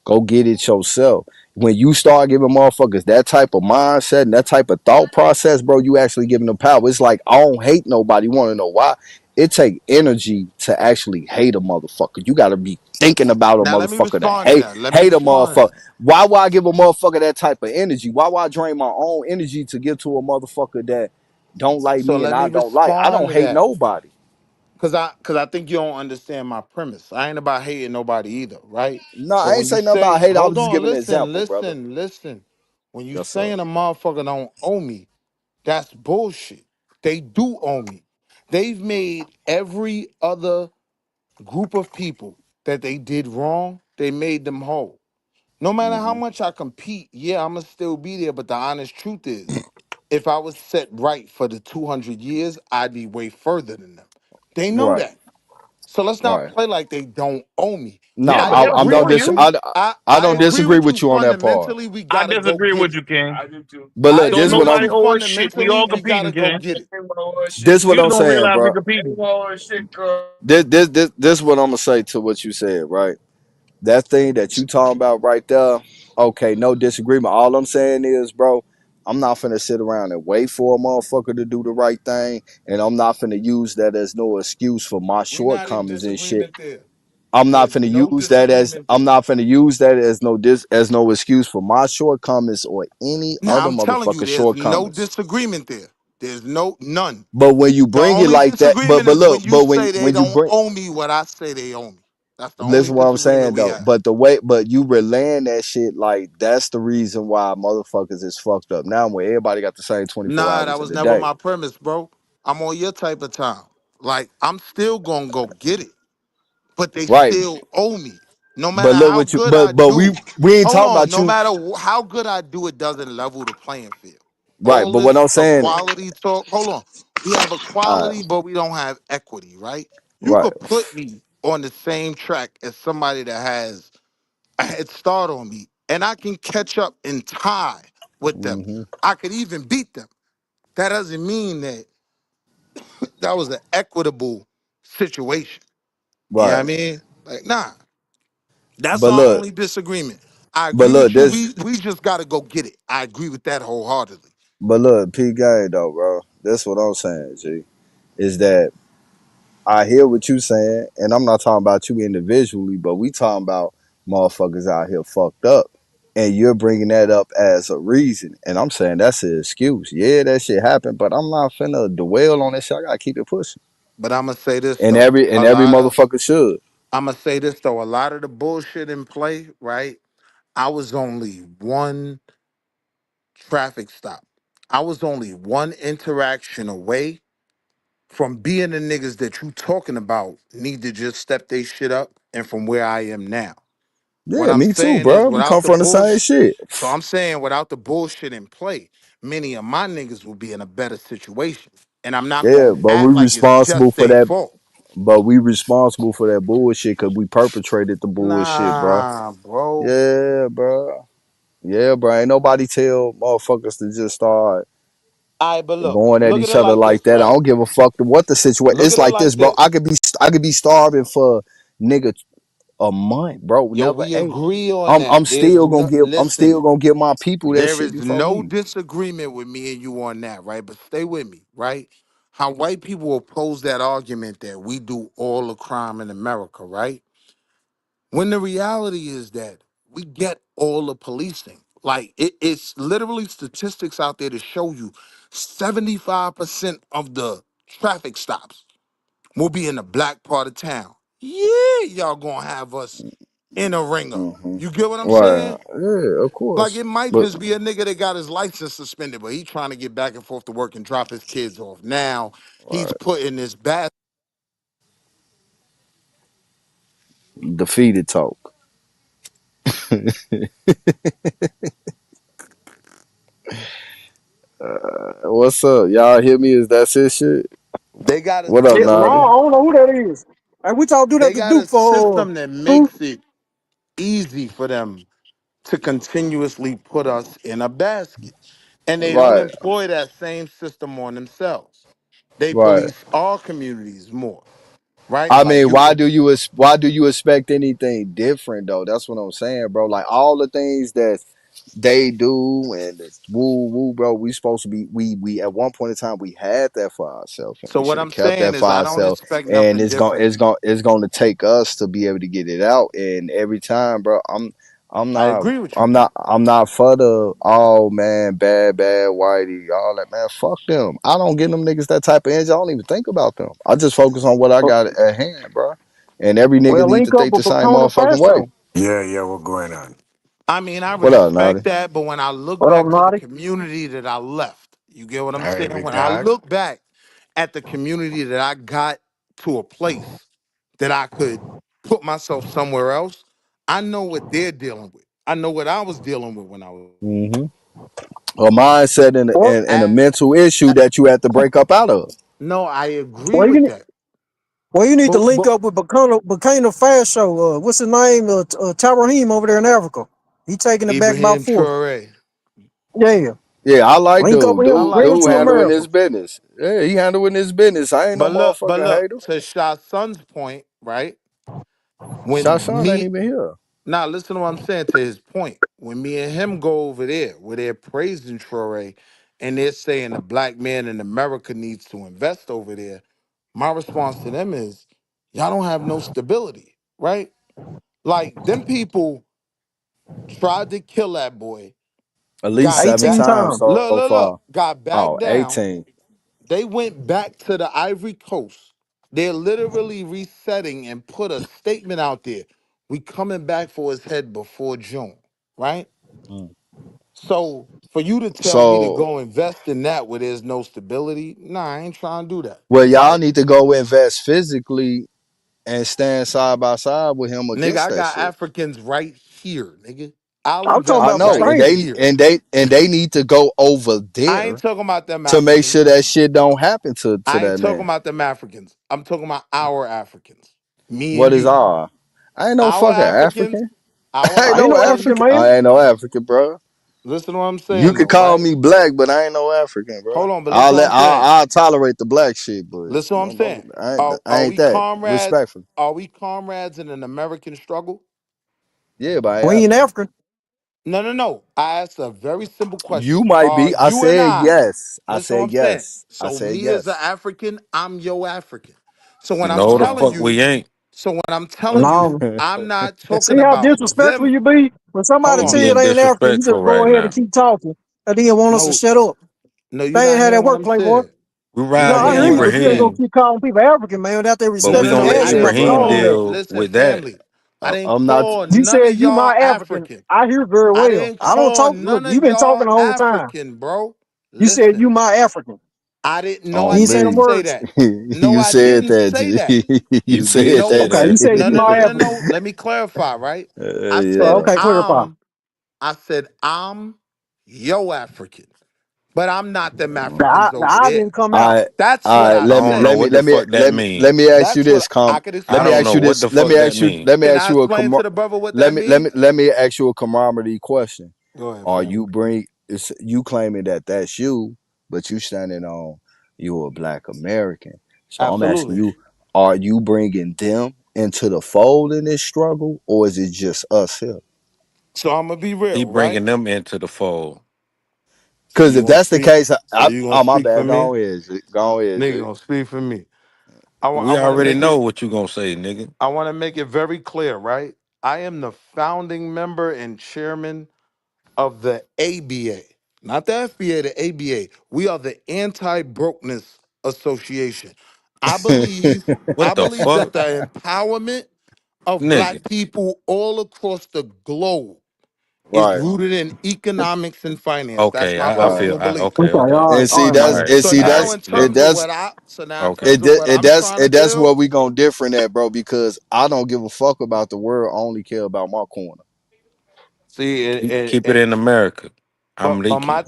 Go get it yourself. When you start giving motherfuckers that type of mindset and that type of thought process, bro, you actually giving them power. It's like I don't hate nobody. You want to know why? It take energy to actually hate a motherfucker. You got to be thinking about a Now let me motherfucker to respond to that. Let me hate a respond to motherfucker. that. Why would I give a motherfucker that type of energy? Why would I drain my own energy to give to a motherfucker that don't like So me and let I me don't like? I respond don't to hate that. nobody. Cause I think you don't understand my premise. I ain't about hating nobody either, right? No, So I ain't when you saying nothing about say, hate. I was hold just on, giving an listen, example, brother. listen, listen. When you Yes, sir. saying a motherfucker don't owe me, that's bullshit. They do owe me. They've made every other group of people that they did wrong, they made them whole. No matter how Hmm. much I compete, yeah, I'ma still be there. But the honest truth is, if I was set right for the 200 years, I'd be way further than them. They know Right. that. So let's not Right. play like they don't owe me. No, I Yeah, I agree don't with you. I I don't agree disagree with you with you on that part. fundamentally. We I gotta go disagree get with it. you, King. But look, I Don't agree with nobody you owe us shit. We fundamentally. all We gotta competing, go King. get it. this what You I'm just don't saying, realize we bro. competing. This what I'm gonna say to what you said, right? That thing that you talking about right there, okay, no disagreement. All I'm saying is, bro, I'm not finna sit around and wait for a motherfucker to do the right thing, and I'm not finna use that as no excuse for my We not in shortcomings and shit. disagreement there. I'm not There's finna no use that as disagreement I'm there. not finna use that as no excuse for my shortcomings or any Now other I'm telling you, motherfucker there's no shortcomings. disagreement there. There's none. But when you The bring it only like that, disagreement but is look, when you but say they when you don't bring owe me what I say they owe me. That's the only listen what I'm disagreement saying we though. have. But you relaying that shit like that's the reason why motherfuckers is fucked up now when everybody got the same 24 Nah, that hours in was the never day. my premise, bro. I'm on your type of time. Like, I'm still gonna go get it, but they Right. still owe me. No But matter look how what you good I but do. we ain't Hold talking on. about No you. matter how good I do, it doesn't level the playing field. Right. All But what this I'm saying, equality talk. Hold on. We have all right, equality, but we don't have equity, right? You right. could put me on the same track as somebody that has a head start on me, and I can catch up and tie with them. Hmm. I could even beat them. That doesn't mean that that was an equitable situation. You know what I Right. mean? Like, nah, that's But our look, only disagreement. I but agree look, with you. this We just gotta go get it. I agree with that wholeheartedly. but look, P game though, bro. That's what I'm saying, G. Is that I hear what you saying, and I'm not talking about you individually, but we talking about motherfuckers out here fucked up. And you're bringing that up as a reason. And I'm saying that's an excuse. Yeah, that shit happened, but I'm not finna dwell on that shit. I gotta keep it pushing. But I'm gonna say this And though. every motherfucker should. I'm gonna say this though. A lot of the bullshit in play, right? I was only one traffic stop. I was only one interaction away from being the niggas that you talking about need to just step they shit up and from where I am now. What Yeah, I'm me too, saying is bro. We without come the from the same bullshit. shit. So I'm saying without the bullshit in play, many of my niggas will be in a better situation. And I'm not Yeah, gonna but we act like it's responsible just for their that. fault. But we responsible for that bullshit because we perpetrated the bullshit, bro. Nah, bro. Yeah, bro. Yeah, bro. Ain't nobody tell motherfuckers to just start All right, but going at look at each it other like like this, that. I right? don't give a fuck what the situation. Look It's at it like this, like bro. this. I could be starving for nigga a month, bro. Yo, Never we ate. agree on I'm that. There's still gonna no give. I'm still listen. gonna give my people that There shit is before no me. disagreement with me and you on that, right? But stay with me, right? How white people oppose that argument that we do all the crime in America, right? When the reality is that we get all the policing. Like it's literally statistics out there to show you 75% of the traffic stops will be in the black part of town. Yeah, y'all gonna have us in a ringer. Hmm. You get what I'm Right. saying? Yeah, of Like course. it might But just be a nigga that got his license suspended, but he trying to get back and forth to work and drop his kids off. Now he's right. putting this bad. Defeated talk. What's up? Y'all hear me? Is that it shit? They got a What up, Yeah, no, system. Nadi? I don't know who that is. Hey, we talk do that They to got a Duke for system that Truth. makes it easy for them to continuously put us in a basket. And they don't Right, employ that same system on themselves. They right. police our communities more, right? I Like mean, you could why do you expect anything different though? That's what I'm saying, bro. Like all the things that they do and it's woo woo, bro. We supposed to be we at one point in time we had that for ourselves and so we what should have I'm kept saying that for is I don't ourselves. expect And nothing different. it's gonna take us to be able to get it out. And every time, bro, I'm I not agree with you. I'm not for the oh man bad whitey all that man fuck them. I don't get them niggas that type of energy. I don't even think about them. I just focus on what I got at hand, bro. And every nigga Well, need to link up think the with same Patrona motherfucking way. Faso. Yeah, yeah, what's going on? I mean, I What up, respect Naughty? that, but when I look What up, back to the Naughty? community that I left, you get what I'm saying? Every When I dog. look back at the community that I got to a place that I could put myself somewhere else, I know what they're dealing with. I know what I was dealing with when I was. Mm-hmm. A mindset Well, and a mental issue that you have to break up out of. No, I agree well, you with can that. Well, you need to link up with Bacana Fast Show. What's his name? Tyrahim over there in Africa. He taking it back by Ibrahim force. Traore. Yeah. Yeah, I like Link up dude. with him. Bring him Dude to handling America. his business. Yeah, he handling his business. I ain't no But motherfucking look, hater. to Shah Son's point, right? When Shashan ain't me even here. now listen to what I'm saying to his point. When me and him go over there, where they're praising Traore and they're saying a black man in America needs to invest over there, my response to them is, y'all don't have no stability, right? Like them people tried to kill that boy, At least got 7 18 back. times times. so far. Got back Oh, down. 18. They went back to the Ivory Coast. They're literally resetting and put a statement out there. We coming back for his head before June, right? Mm. So for you to tell me to So, go invest in that where there's no stability, nah, I ain't trying to do that. well, y'all Like, need to go invest physically and stand side by side with him nigga, against I that got shit. Africans right here, nigga. I'll I'm talking invest I about for know, right and strangers. here. they need to go over I ain't there talking about them to make Africans. sure that shit don't happen to I ain't that talking man. about them Africans. I'm talking about our Africans. Me and What is you. all? I ain't no Our fucking Africans, African. our I ain't I ain't no no Africans. African African. man. I ain't no African, bro. Listen to what I'm You saying could though, call right? me black, but I ain't no African, bro. Hold on, but listen to what I'm saying. I'll tolerate the black shit, but Listen to what I'm saying. I Are ain't we that comrades? respectful. Are we comrades in an American struggle? Yeah, but I ain't We ain't African. African. No. I asked a very simple You question. might Are be. I you and said I? yes. I Listen to what said I'm saying. yes. I So said me as an yes. African, I'm your African. So when I'm No, the telling fuck you, we ain't. No. I'm not See talking how about disrespectful them. you be? When Hold somebody You on. tell you being they ain't African, you disrespectful just go right ahead and now. keep talking. And then want us to No, shut up. no, you're They ain't not had hearing that what work, I'm Playboy. saying. We You're No, ride not I with hearing hear what you, I'm but you ain't gonna saying. Ibrahim, keep calling people African, man, without they but No, we no, respecting gonna no. and let I asking didn't what's going Ibrahim call. on there. deal Listen, with that. family. I didn't I'm not. call You none said of you y'all my African. African. I hear very I well. didn't I don't call talk. Look, none of you've been talking y'all the whole time. African, bro. You said Listen, you my African. I didn't know. I You On ain't say them didn't me. say words. that. No, You I said didn't that, say that. G. You You did said No, say that, Okay, that. you G. said you my African. no. Let me clarify, right? I said Yeah. Okay, clarify. I said I'm yo African, but I'm not them The Africans over I there. didn't come out. All right. That's All what right. I I don't know said. what the fuck that mean. Let me ask you That's what this, I could let I me explain don't to ask know you you. what this. the fuck that mean. Can I explain to the brother what that means? Let me ask you a camaraderie question. Go ahead, Are family. you you claiming that that's you, but you standing on you're a black American. So I'm asking Absolutely. you, are you bringing them into the fold in this struggle, or is it just us here? So I'm gonna be He real, right? bringing them into the fold. So Because you if gonna that's the speak? case, So you gonna oh my speak for bad. me? Go ahead, G. Go ahead, Nigga G. gonna speak for me. I We want to already make it. know what you gonna say, nigga. I want to make it very clear, right? I am the founding member and chairman of the ABA, not the FBA, the ABA. We are the Anti-Brokenness Association. I believe, What I the believe that fuck? the empowerment of Nigga. black people all across the globe is Right, rooted in economics and finance. That's Okay, my I right. personal belief. okay, Okay, okay. And all see, right, that's man. and So see, now that's in it. terms of what I so now in Okay. terms of what I'm trying to That's where build, we gonna different at, bro. Because I don't give a fuck about the world. I only care about my corner. see Keep it in America. I'm but leaking.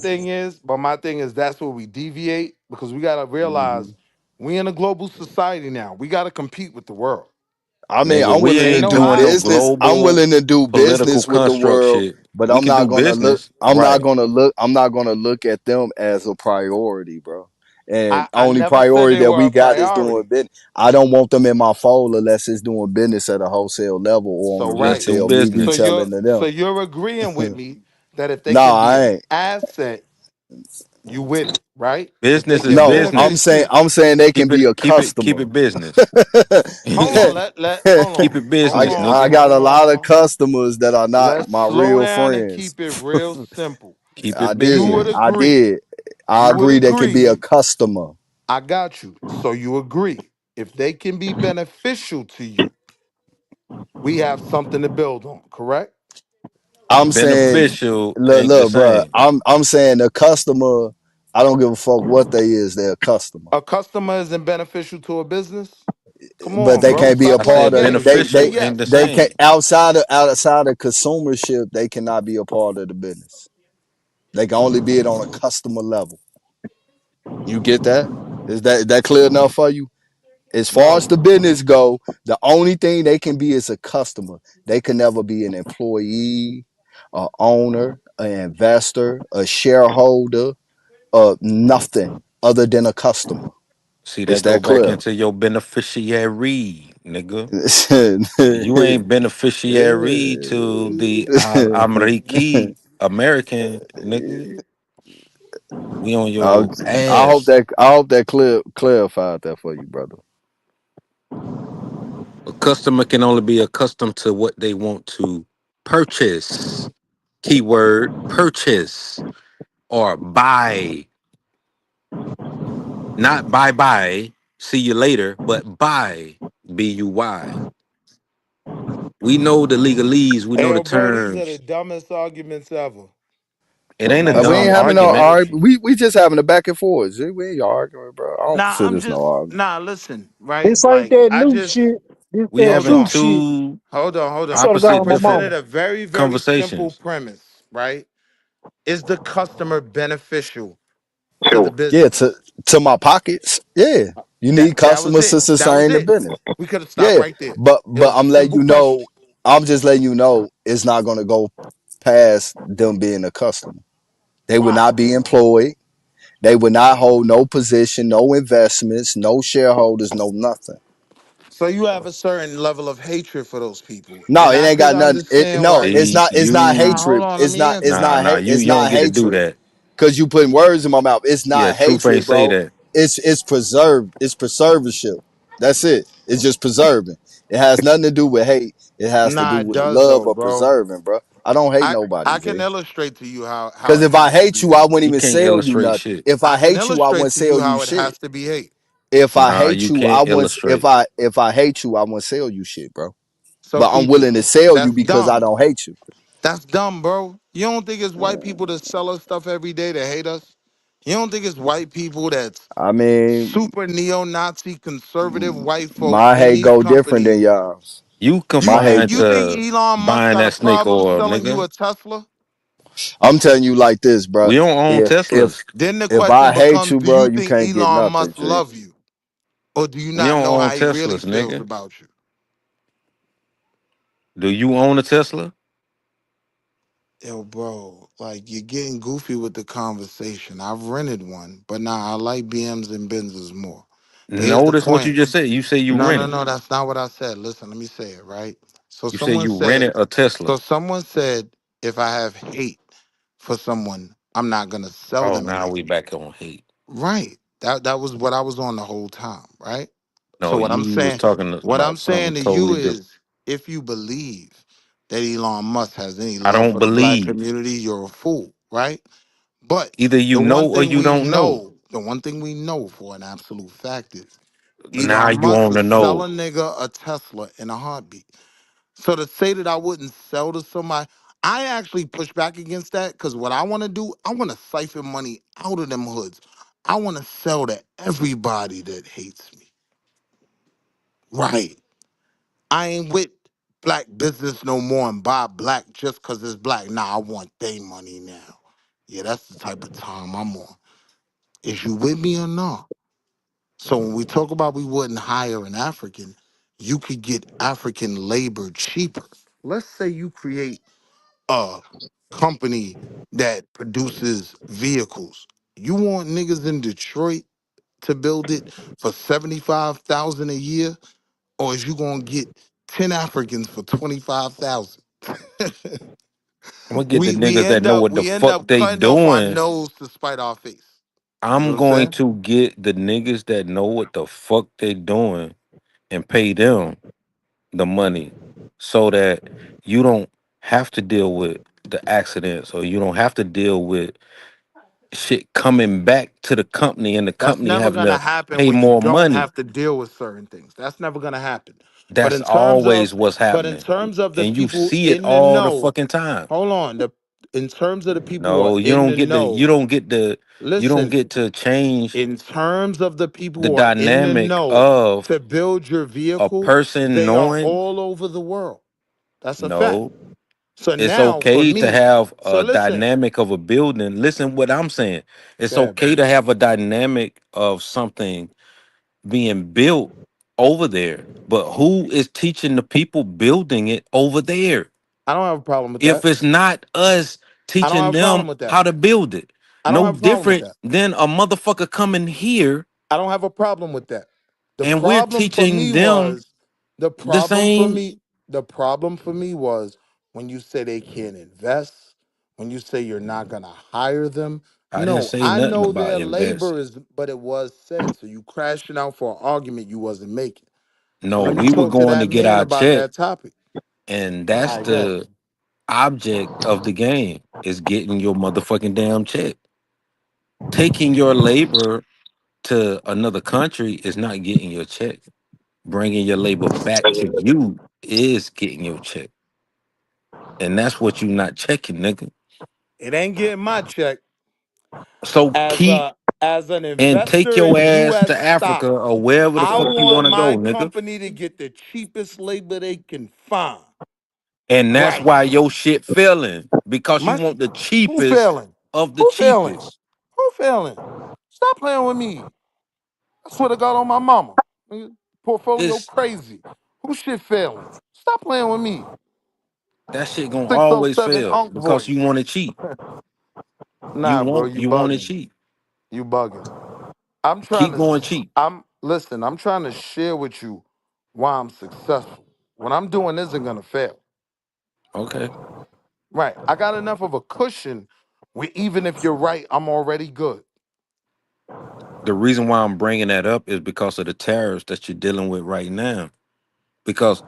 my thing is that's where we deviate because we gotta Mhm. realize we in a global society now. We gotta compete with the world. I mean, Nigga, I'm we willing to Ain't ain't no do doing no hiding. business. I'm global willing to do political business with the construct world, shit. but We can do business, right? I'm not gonna look at them as a priority, bro. And I only never said priority they that were we a got is doing priority. business. I don't want them in my fold unless it's doing business at a wholesale level or on So the Let's right. do retail, me So business. retailing you're to so them. you're agreeing with me that if they No, can be I an ain't. asset, you with it, right? If they Business is can No, benefit business. you. I'm saying they can be a Keep customer. it business. Hold on, let hold Keep on, it business, I nigga. got a lot of customers that are not Let's my slow real down and friends. keep it real simple. Keep it business. I did. I You would agree they can be agree. a customer. I got you. So you agree. If they can be beneficial to you, we have something to build on, correct? I'm saying, Beneficial ain't the look, bro. same. I'm saying a customer. I don't give a fuck what they is. They're a customer, A customer isn't beneficial to a business. Come but on, they bro. can't be a Stop I playing part said of. games. Just say beneficial ain't the yes. They can't same. outside of consumership. They cannot be a part of the business. They can only be it on a customer level. You get that? Is that clear enough for you? As far as the business go, the only thing they can be is a customer. They can never be an employee, a owner, an investor, a shareholder, nothing other than a customer. See, It's that go that back clear. into your beneficiary, nigga. You ain't beneficiary to the Amriki American, nigga. We on I, your I hope ass. that clarified that for you, brother. A customer can only be accustomed to what they want to purchase. Keyword purchase or buy. Not bye bye, see you later, but buy. B-U-Y. We know the legalese, we Hey, know the yo, bro, these are the terms. dumbest arguments ever. It ain't a Like, We ain't dumb having no argument. argument. We just having a back and forth. See, we ain't arguing, bro. I don't nah, consider I'm this no just, argument. nah, listen, right? This ain't Like, that I new just, shit. This We that hold having true on, shit. two hold I on. swear to God, opposite on my Presented mama. a very, very simple conversations. premise, right? Is the customer beneficial to the Yeah, business? to my pockets. Yeah. You need That was customers it. to That was sustain the it. business. We could have stopped Yeah. right there. It But was a I'm letting simple you question. know, I'm just letting you know it's not gonna go past them being a customer. They would Why? not be employed. They would not hold no position, no investments, no shareholders, no nothing. So you have a certain level of hatred for those people, No, and it I ain't could got nothing. understand No, why. it's See, not. It's not Nah, you hold hatred. on. Let me answer nah, you. nah, you It's you don't not get to do hatred. that. Cause you putting words in my mouth. It's Yeah, not truth ain't hatred, say bro. that. It's preserved. It's preservership. That's it. It's just preserving. It has nothing to do with hate. It has to do Nah, it with does love though, or bro. preserving, bro. I don't hate nobody, I can G. illustrate to you how Cause it if I has to hate be you, I hate. wouldn't You even can't sell you illustrate nothing. shit. If I I can hate you, I illustrate wouldn't to you sell you how it shit. has to be hate. If I Nah, hate you you, can't illustrate. if I hate you, I wouldn't sell you shit, bro. So But I'm Future, willing to sell you that's because I dumb. don't hate you. That's dumb, bro. You don't think it's white people that sell us stuff every day that hate us? You don't think it's white people that's I mean, super neo-Nazi conservative white folks my in hate these go different than companies? y'all's. You My hate confined You think to Elon Musk buying got a that snake problem oil, selling you nigga. a Tesla? I'm telling you like this, bro. We don't own If Teslas. Then the if I question hate becomes, you, do bro, you you think can't get Elon nothing, Musk G. love you? Or do you We not don't know own how he really Teslas, feels nigga. about you? Do you own a Tesla? Yo, bro, like you're getting goofy with the conversation. I've rented one, but nah, I like BMs and Benzes more. But here's the Notice what you point. just said. You say you No, no, rented. no, that's not what I said. Listen, let me say it, right? So You say someone you said, rented a Tesla. if I have hate for someone, I'm not gonna sell Oh, them now we anything. back on hate. Right. That was what I was on the whole time, right? So No, you was talking what I'm about something saying to you totally different. is if you believe that Elon Musk has any I love don't for the black believe. community, you're a fool, right? But Either you know or you don't know. the one thing we know for an absolute fact is Now Elon you Musk want would to sell know. a nigga a Tesla in a heartbeat. So to say that I wouldn't sell to somebody, I actually push back against that because what I want to do, I want to siphon money out of them hoods. I want to sell to everybody that hates me. Right. I ain't with black business no more and buy black just because it's black. Nah, I want they money now. Yeah, that's the type of time I'm on. Is you with me or not? So when we talk about we wouldn't hire an African, you could get African labor cheaper. Let's say you create a company that produces vehicles. You want niggas in Detroit to build it for 75,000 a year, or is you gonna get 10 Africans for 25,000? I'm gonna get the we niggas that end know up what the we end fuck up they cutting off our doing. nose to spite our face. You know I'm what I'm going saying? to get the niggas that know what the fuck they doing and pay them the money so that you don't have to deal with the accidents or you don't have to deal with shit coming back to the company and the That's company never having gonna to happen pay when you more don't money. have to deal with certain things. That's never gonna happen. But That's in terms always of what's but in happening. terms of the And you people see it in the all the know, fucking time. hold on. In terms of the people who are No, you in don't the get the know, you don't get the you don't listen, get to change in terms of the people the who are in the dynamic know of to build your a vehicle, person they are knowing. all over the world. That's a fact. No, So it's now for okay to me, have so a listen, dynamic of a building. Listen what I'm saying. It's yeah, okay bro. to have a dynamic of something being built over there. But who is teaching the people building it over there? I don't have a problem with If that. it's not us I don't teaching have a problem them with that. how to build it, I don't no have a problem with different that. than a motherfucker coming here I don't have a problem with that. The and we're problem for teaching me them was the the problem for same. me. The problem for me was when you say they can't invest, when you say you're not gonna hire them. I didn't No, say I nothing know about their invest. labor is, but it was said. So you crashing out for an argument you wasn't making. So No, let me we were talk to going to that get man our about check, that topic. and All that's right, good. the object of the game is getting your motherfucking damn check. Taking your labor to another country is not getting your check. Bringing your labor back to you is getting your check. And that's what you not checking, nigga. It ain't getting my check So as keep a as an and take investor your in ass U.S. to Africa stock. or wherever the I fuck you want want to my go, nigga. company to get the cheapest labor they can find. And that's Right. why your shit failing because you My want the who cheapest failing? of the Who failing? cheapest. Who failing? Stop playing with me. I swear to God on my mama. Nigga, portfolio It's crazy. Who shit failing? Stop playing with me. that shit gonna always 607 fail Unk because you voice. want it cheap. Nah, bro, you You want it bugging. cheap. You bugging. I'm trying Keep to going cheap. I'm trying to share with you why I'm successful. What I'm doing isn't gonna fail. Okay. Right. I got enough of a cushion where even if you're right, I'm already good. The reason why I'm bringing that up is because of the tariffs that you're dealing with right now. Because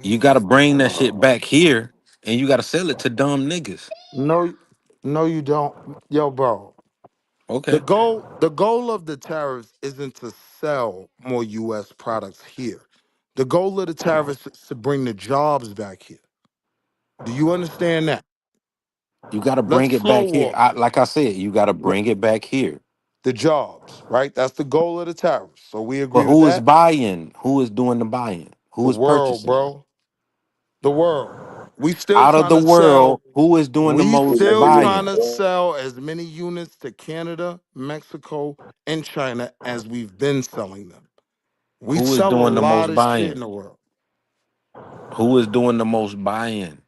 you got to bring that shit back here and you got to sell it to dumb niggas. No, no, you don't. Yo, bro. Okay. The goal of the tariffs isn't to sell more US products here. The goal of the tariffs is to bring the jobs back here. Do you understand that? You got to Let's bring it slow back here. walk it. Like I said, you got to Let- bring it back here. The jobs, right? That's the goal of the tariffs. So we But agree with who is that? buying? Who is doing the buying? Who The is world, purchasing? bro. The world. We still Out of trying the to sell world, who is doing the We most still trying buying? to sell as many units to Canada, Mexico, and China as we've been selling them. We Who is sell a doing the lot most of shit buying? in the world. Who is doing the most buying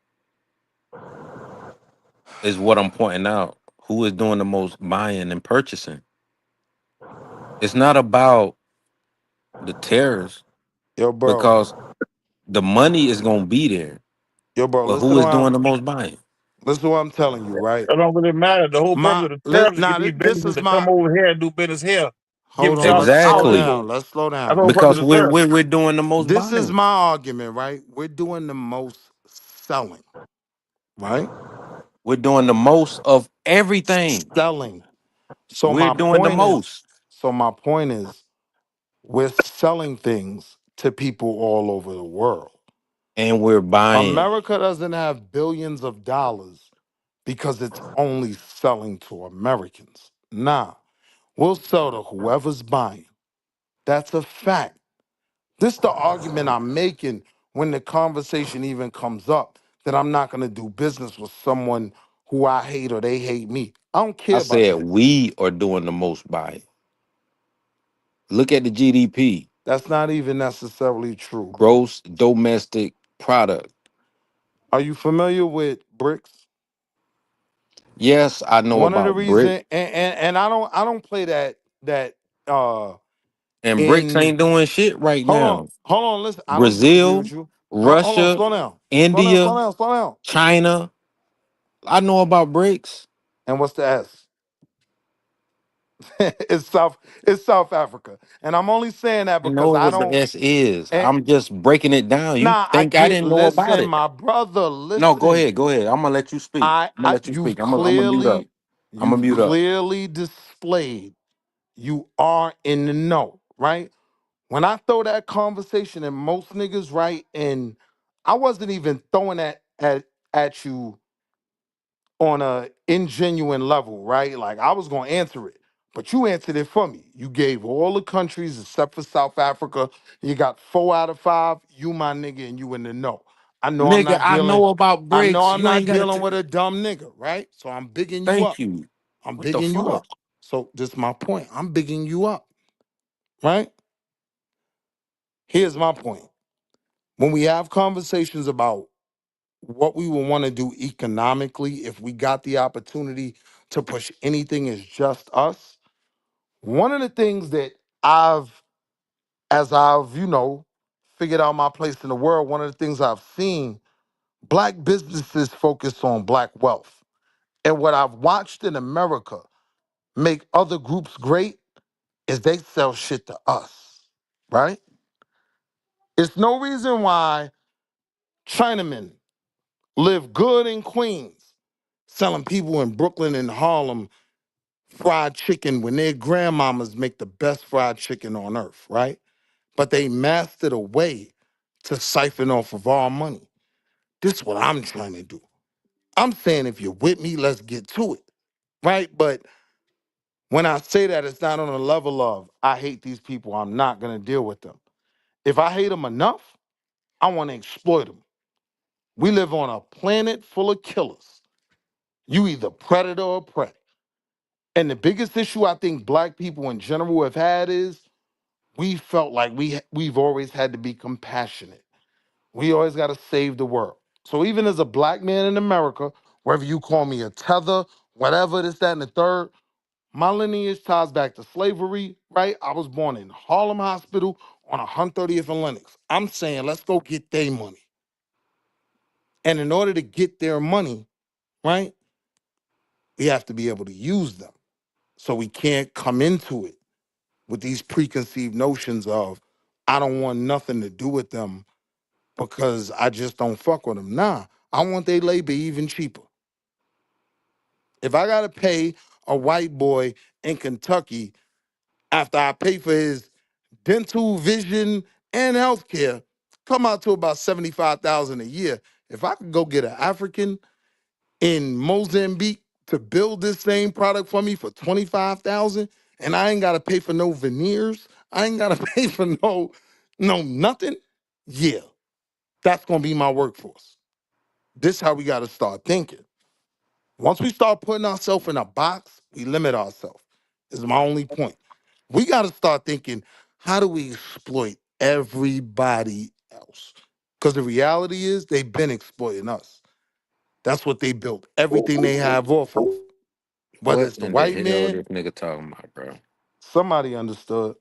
is what I'm pointing out. Who is doing the most buying and purchasing? It's not about the tariffs Yo, bro. because the money is gonna be there. Yo, bro, But listen who to is doing the most buying? what I'm telling you, right? It don't really matter. The whole purpose of the tariff is to get these This businesses is to my come over here and do business here, give hold on, jobs to let's our slow Exactly. down. people. Let's slow That's down. the whole purpose Because of the tariff. we're doing the most This is buying. my argument, right? We're doing the most selling, right? We're doing the most of everything. Selling. So We're my doing the point is, most. we're selling things to people all over the world. And we're buying. America doesn't have billions of dollars because it's only selling to Americans. Nah, we'll sell to whoever's buying. That's a fact. This the argument I'm making when the conversation even comes up that I'm not gonna do business with someone who I hate or they hate me. I don't I care about said that. we are doing the most buying. Look at the GDP, That's not even necessarily true, bro. gross domestic product. Are you familiar with BRICS? Yes, I know One of the about brick. reason and I don't play that And bricks in ain't doing shit right now. hold on, listen. I don't disagree with Brazil, you. Hold on, Russia, slow down. Slow down, slow India, down, slow down. China. I know about bricks. And what's the S? It's South Africa. And I'm only saying that I because know I what the don't S is. and I'm just breaking it down. You nah, I think I get didn't know about listen, it? my brother, No, go listen. ahead. Go ahead. I'm gonna let you speak. I'm gonna let you speak. I'm gonna mute up. I'm gonna You've mute up. clearly displayed you are in the know, right? When I throw that conversation and most niggas, right, and I wasn't even throwing that at you on a ingenuine level, right? Like I was gonna answer it, but you answered it for me. You gave all the countries except for South Africa. You got 4 out of 5. You my nigga, and you in the know. I know I'm Nigga, not I dealing. know about I know bricks. I'm You ain't not gotta dealing with a dumb nigga, right? So I'm bigging you thank up. you. I'm What the bigging you fuck? up. So this is my point. I'm bigging you up, right? Here's my point. When we have conversations about what we will want to do economically, if we got the opportunity to push anything as just us, one of the things that as I've, figured out my place in the world, one of the things I've seen, black businesses focus on black wealth. And what I've watched in America make other groups great is they sell shit to us, right? It's no reason why Chinamen live good in Queens, selling people in Brooklyn and Harlem fried chicken when their grandmamas make the best fried chicken on earth, right? But they mastered a way to siphon off of our money. This is what I'm trying to do. I'm saying if you're with me, let's get to it, right? But when I say that, it's not on a level of, I hate these people, I'm not gonna deal with them. If I hate them enough, I wanna exploit them. We live on a planet full of killers. You either predator or prey. And the biggest issue I think black people in general have had is we felt like we've always had to be compassionate. We always got to save the world. So even as a black man in America, whether you call me a tether, whatever, this, that, and the third, my lineage ties back to slavery, right? I was born in Harlem Hospital on 130th and Lenox. I'm saying let's go get their money. And in order to get their money, right, we have to be able to use them. So we can't come into it with these preconceived notions of, I don't want nothing to do with them because I just don't fuck with them. Nah, I want their labor even cheaper. If I gotta pay a white boy in Kentucky after I pay for his dental, vision, and healthcare, come out to about $75,000 a year. If I could go get an African in Mozambique to build this same product for me for $25,000, and I ain't gotta pay for no veneers, I ain't gotta pay for no nothing. Yeah, that's gonna be my workforce. This is how we gotta start thinking. Once we start putting ourselves in a box, we limit ourselves. Is my only point. We gotta start thinking, how do we exploit everybody else? Because the reality is they've been exploiting us. That's what they built everything they have off of. Whether What it's the in the white hell man, this nigga talking about, bro? somebody understood.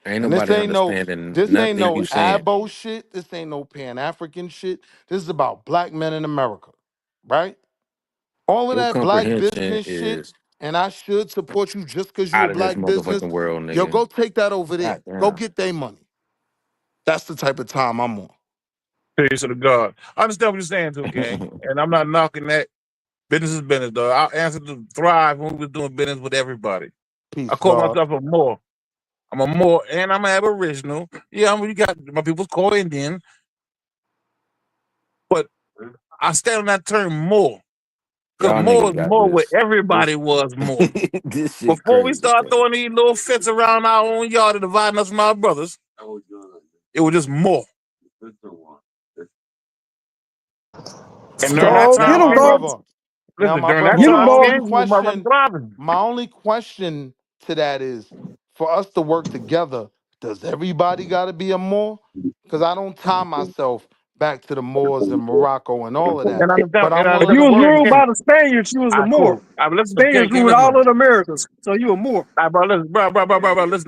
Ain't And this nobody ain't no understanding nothing you saying. abo shit. This ain't no Pan-African shit. This is about black men in America, right? All of Your that black comprehension business shit, is and I should support you just because you a out of this black business. motherfucking world, Yo, nigga. go take that over there. God Go damn. get their money. That's the type of time I'm on. Peace to the God. I understand what you're saying, too, gang. And I'm not knocking that. Business is business, though. I answered to thrive when we was doing business with everybody. Peace, I call God. myself a Moor. I'm a Moor, and I'm an Aboriginal. Yeah, you got my people's call Indian, but I stand on that term Moor. Because Y'all more niggas is got more where this everybody was more. this shit Before we crazy, start bro. throwing these little fits around our own yard and dividing us from our brothers, it was just more. And during that Dog, get time Now, him, my came, dog. brother. Now, listen, my during that brother, Get him, my time dog. only came, we was motherfucking question, thriving. my only question to that is, for us to work together, does everybody got to be a Moor? Because I don't tie myself back to the Moors in Morocco and all of that. And I understand, But I'm and I If willing you to was listen, work Ken, ruled with Ken. by you. the Spaniards, you was All a right, Moor. cool. All right, listen, Spaniards Ken, ruled listen. all of the Americas, so you a Moor. All right, bro, listen, bro,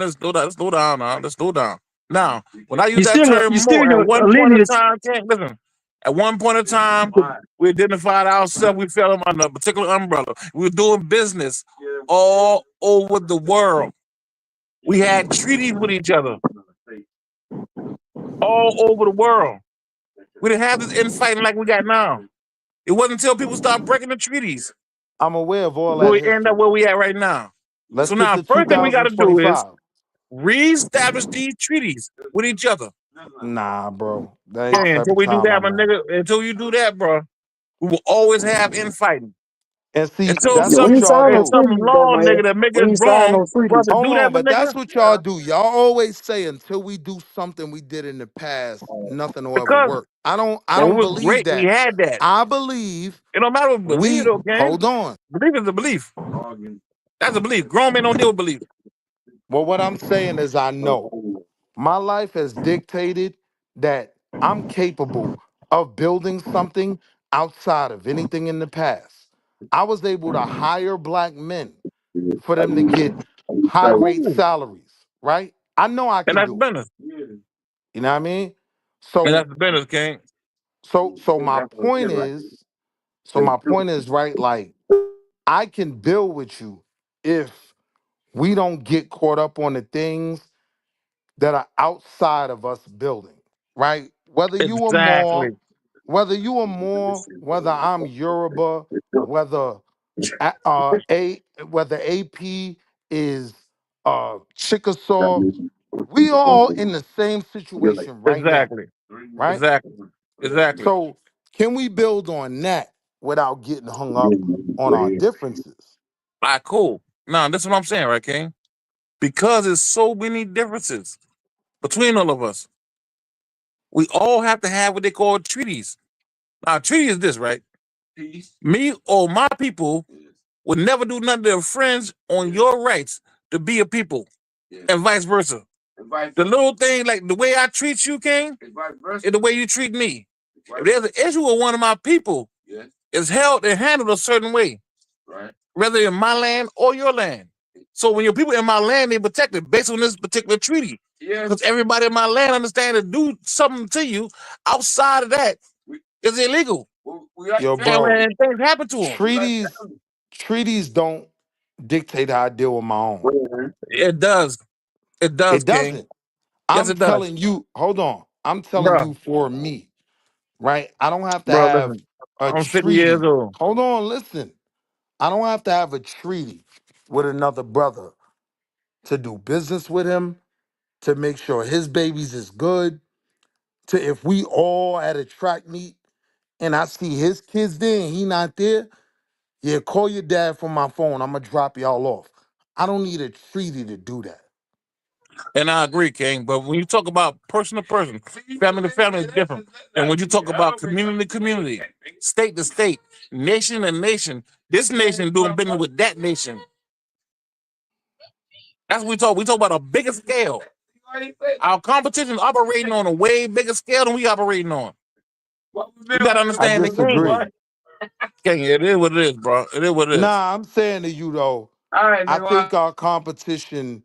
let's slow down. Let's slow down now. Let's slow down. Now, when I use You that still, term you still more, at a one point in lineage. time, Ken, listen. At one point in time, we identified ourselves. We fell under a particular umbrella. We were doing business all over the world. We had treaties with each other all over the world. We didn't have this infighting like we got now. It wasn't until people started breaking the treaties I'm aware of all where that we end up history. where we at right now. Let's So get now, to first thing we got to do is 2025. reestablish these treaties with each other. Nah, bro. That ain't the Okay, type until of we do time that, my I'm on. nigga, until you do that, bro, we will always have infighting. And see, Until that's Yeah, we what ain't y'all signed no do. some treaties though, law, man. nigga, that make We us ain't signed wrong no for us treaties. to Hold do that, on, my but nigga. that's what y'all do. Y'all always say until we do something we did in the past, nothing will ever Because work. I when we don't was believe great, we that. had that. I believe It don't matter what we believe, we though, gang. hold on. Belief is a belief. That's a belief. Grown men don't deal with belief. Well, what I'm saying is I know. My life has dictated that I'm capable of building something outside of anything in the past. I was able to hire black men for them to get high rate Cool. salaries, right? I know I And can that's do it. business. You know what I mean? And So that's the business, King. so my point is right, like I can build with you if we don't get caught up on the things that are outside of us building, right? Exactly. Whether I'm Yoruba, whether whether AP is Chickasaw, we all in the same situation right now, Exactly. right? Exactly. Exactly. So can we build on that without getting hung up on our differences? All right, cool. Now, that's what I'm saying, right, King? Because there's so many differences between all of us, we all have to have what they call treaties. Now, a treaty is this, right? Me or my people would never do nothing to their friends on your rights to be a people, and vice versa. The little thing, like the way I treat you, King, is the way you treat me. If there's an issue with one of my people, it's held and handled a certain way, whether in my land or your land. So when your people in my land, they protected based on this particular treaty. Because everybody in my land understand to do something to you outside of that is illegal. Yo, And bro, when things happen to them, treaties don't dictate how I deal with my own. it does. It does, It King. doesn't. Yes, I'm it does. telling you, hold on. I'm telling Bro, you for me, right? I don't have to bro, have listen. a I'm 50 years treaty. old. Hold on, listen. I don't have to have a treaty with another brother to do business with him, to make sure his babies is good, to if we all at a track meet and I see his kids there and he not there, yeah, call your dad from my phone. I'm gonna drop y'all off. I don't need a treaty to do that. And I agree, King. But when you talk about person to person, family to family is different. And when you talk about community to community, state to state, nation to nation, this nation doing business with that nation. That's what we talk. We talk about a bigger scale. Our competition is operating on a way bigger scale than we operating on. You gotta I understand the disagree. game. King, it is what it is, bro. It is what it is. Nah, I'm saying to you though, I think our competition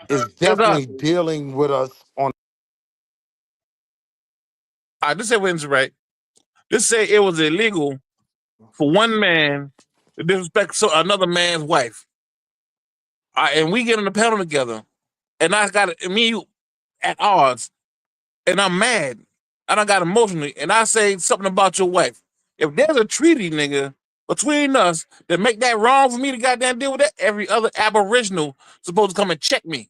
is Yes, sir. definitely dealing with us on. I just say what's right. Just say it was illegal for one man to disrespect another man's wife. And we get on the panel together, and I got me and you at odds, and I'm mad, and I got emotionally, and I say something about your wife. If there's a treaty, nigga, between us that make that wrong for me to goddamn deal with that, every other aboriginal supposed to come and check me,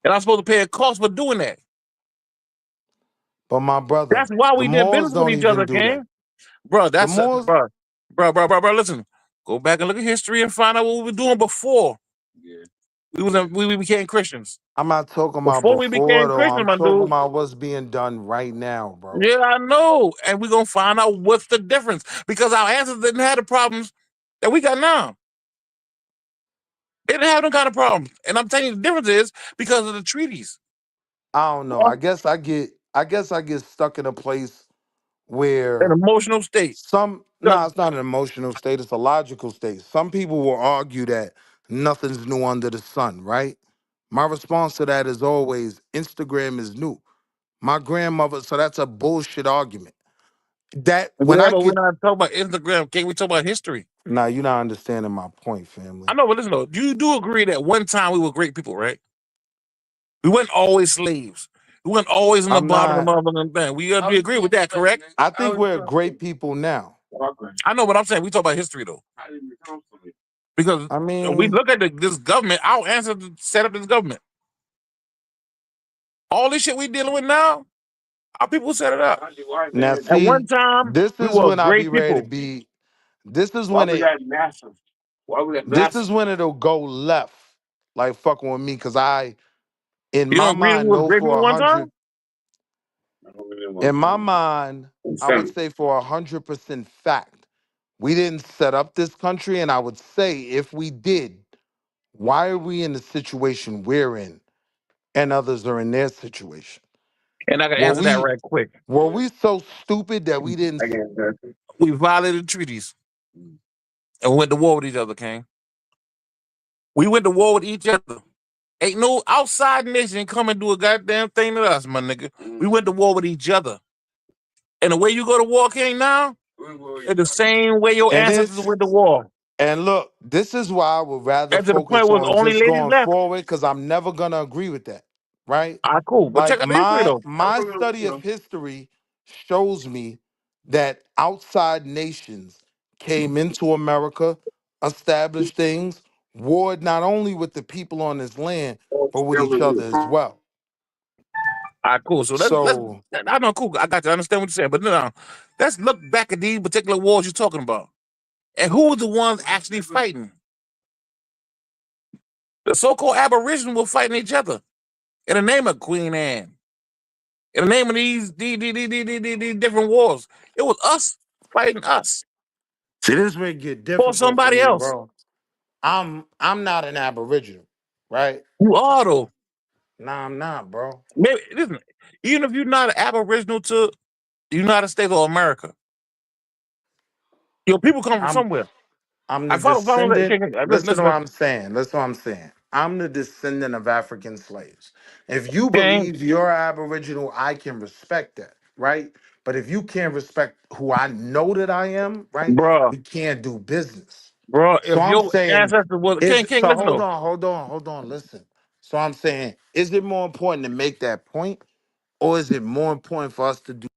and I'm supposed to pay a cost for doing that. But my brother, That's why the we did Moors business with don't each even other, do that. King. Bro, The that's Moors, bro. Listen, go back and look at history and find out what we were doing before we became Christians. I'm not talking about Before we before became though. Christians, I'm my talking dude. about what's being done right now, bro. Yeah, I know, and we're gonna find out what's the difference because our ancestors didn't have the problems that we got now. They didn't have them kind of problems, and I'm telling you, the difference is because of the treaties. I don't know. I guess I get stuck in a place An where emotional state. it's not an emotional state, it's a logical state. Some people will argue that nothing's new under the sun, right? My response to that is always Instagram is new. My grandmother, so that's a bullshit argument. That when Yeah, I but we're get not talking about Instagram. Can't we talk about history? Nah, you're not understanding my point, family. I know, but listen though, you do agree that one time we were great people, right? We weren't always slaves. We weren't always on the I'm bottom of not the motherfucking thing. We agree with that, correct? I think we're great people now. I know what I'm saying. We talk about history though, because I we mean, look at this government. Our ancestors set up this government. All this shit we dealing with now, our people set it up. now At one see, time, this we is were when I be great ready to people. be this is when it'll go left. Like fucking with me, cause in You my don't agree we mind was know great for people one time? 100, in my mind, I would say for 100% fact, we didn't set up this country, and I would say if we did, why are we in the situation we're in? and others are in their situation. And I can Were answer that we right quick. were we so stupid that we didn't We violated treaties and went to war with each other, King. We went to war with each other. Ain't no outside nation come and do a goddamn thing to us, my nigga. We went to war with each other. And the way you go to war, King, now, it's the same way your and ancestors this went to war. and look, this is why I would rather And to the point focus where on only just ladies going left. forward because I'm never gonna agree with that. Right? All right, cool. But check Like out the history, though. my study of history shows me that outside nations came into America, established things, warred not only with the people on this land, but with each other as well. All right, cool. So let's So I know, cool. I got to understand what you're saying, but no, let's look back at these particular wars you're talking about, and who was the ones actually fighting? The so-called Aboriginals were fighting each other in the name of Queen Anne, in the name of these different wars. It was us fighting us see, this is where it get or difficult for somebody me, else. bro. I'm not an Aboriginal, right? You are though. Nah, I'm not, bro. Maybe listen, even if you're not an Aboriginal to the United States or America, your people come from somewhere. I'm the I follow that. descendant. Listen to what Listen. I'm saying. Listen to what I'm saying. I'm the descendant of African slaves. If you Gang, believe you're Aboriginal, I can respect that, right? But if you can't respect who I know that I am, right, bro, we can't do business. So if I'm your saying, ancestor was is King, so listen hold though. on, hold on, listen. So I'm saying, is it more important to make that point, or is it more important for us to do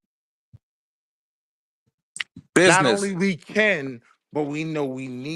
not Business. only we can, but we know we need?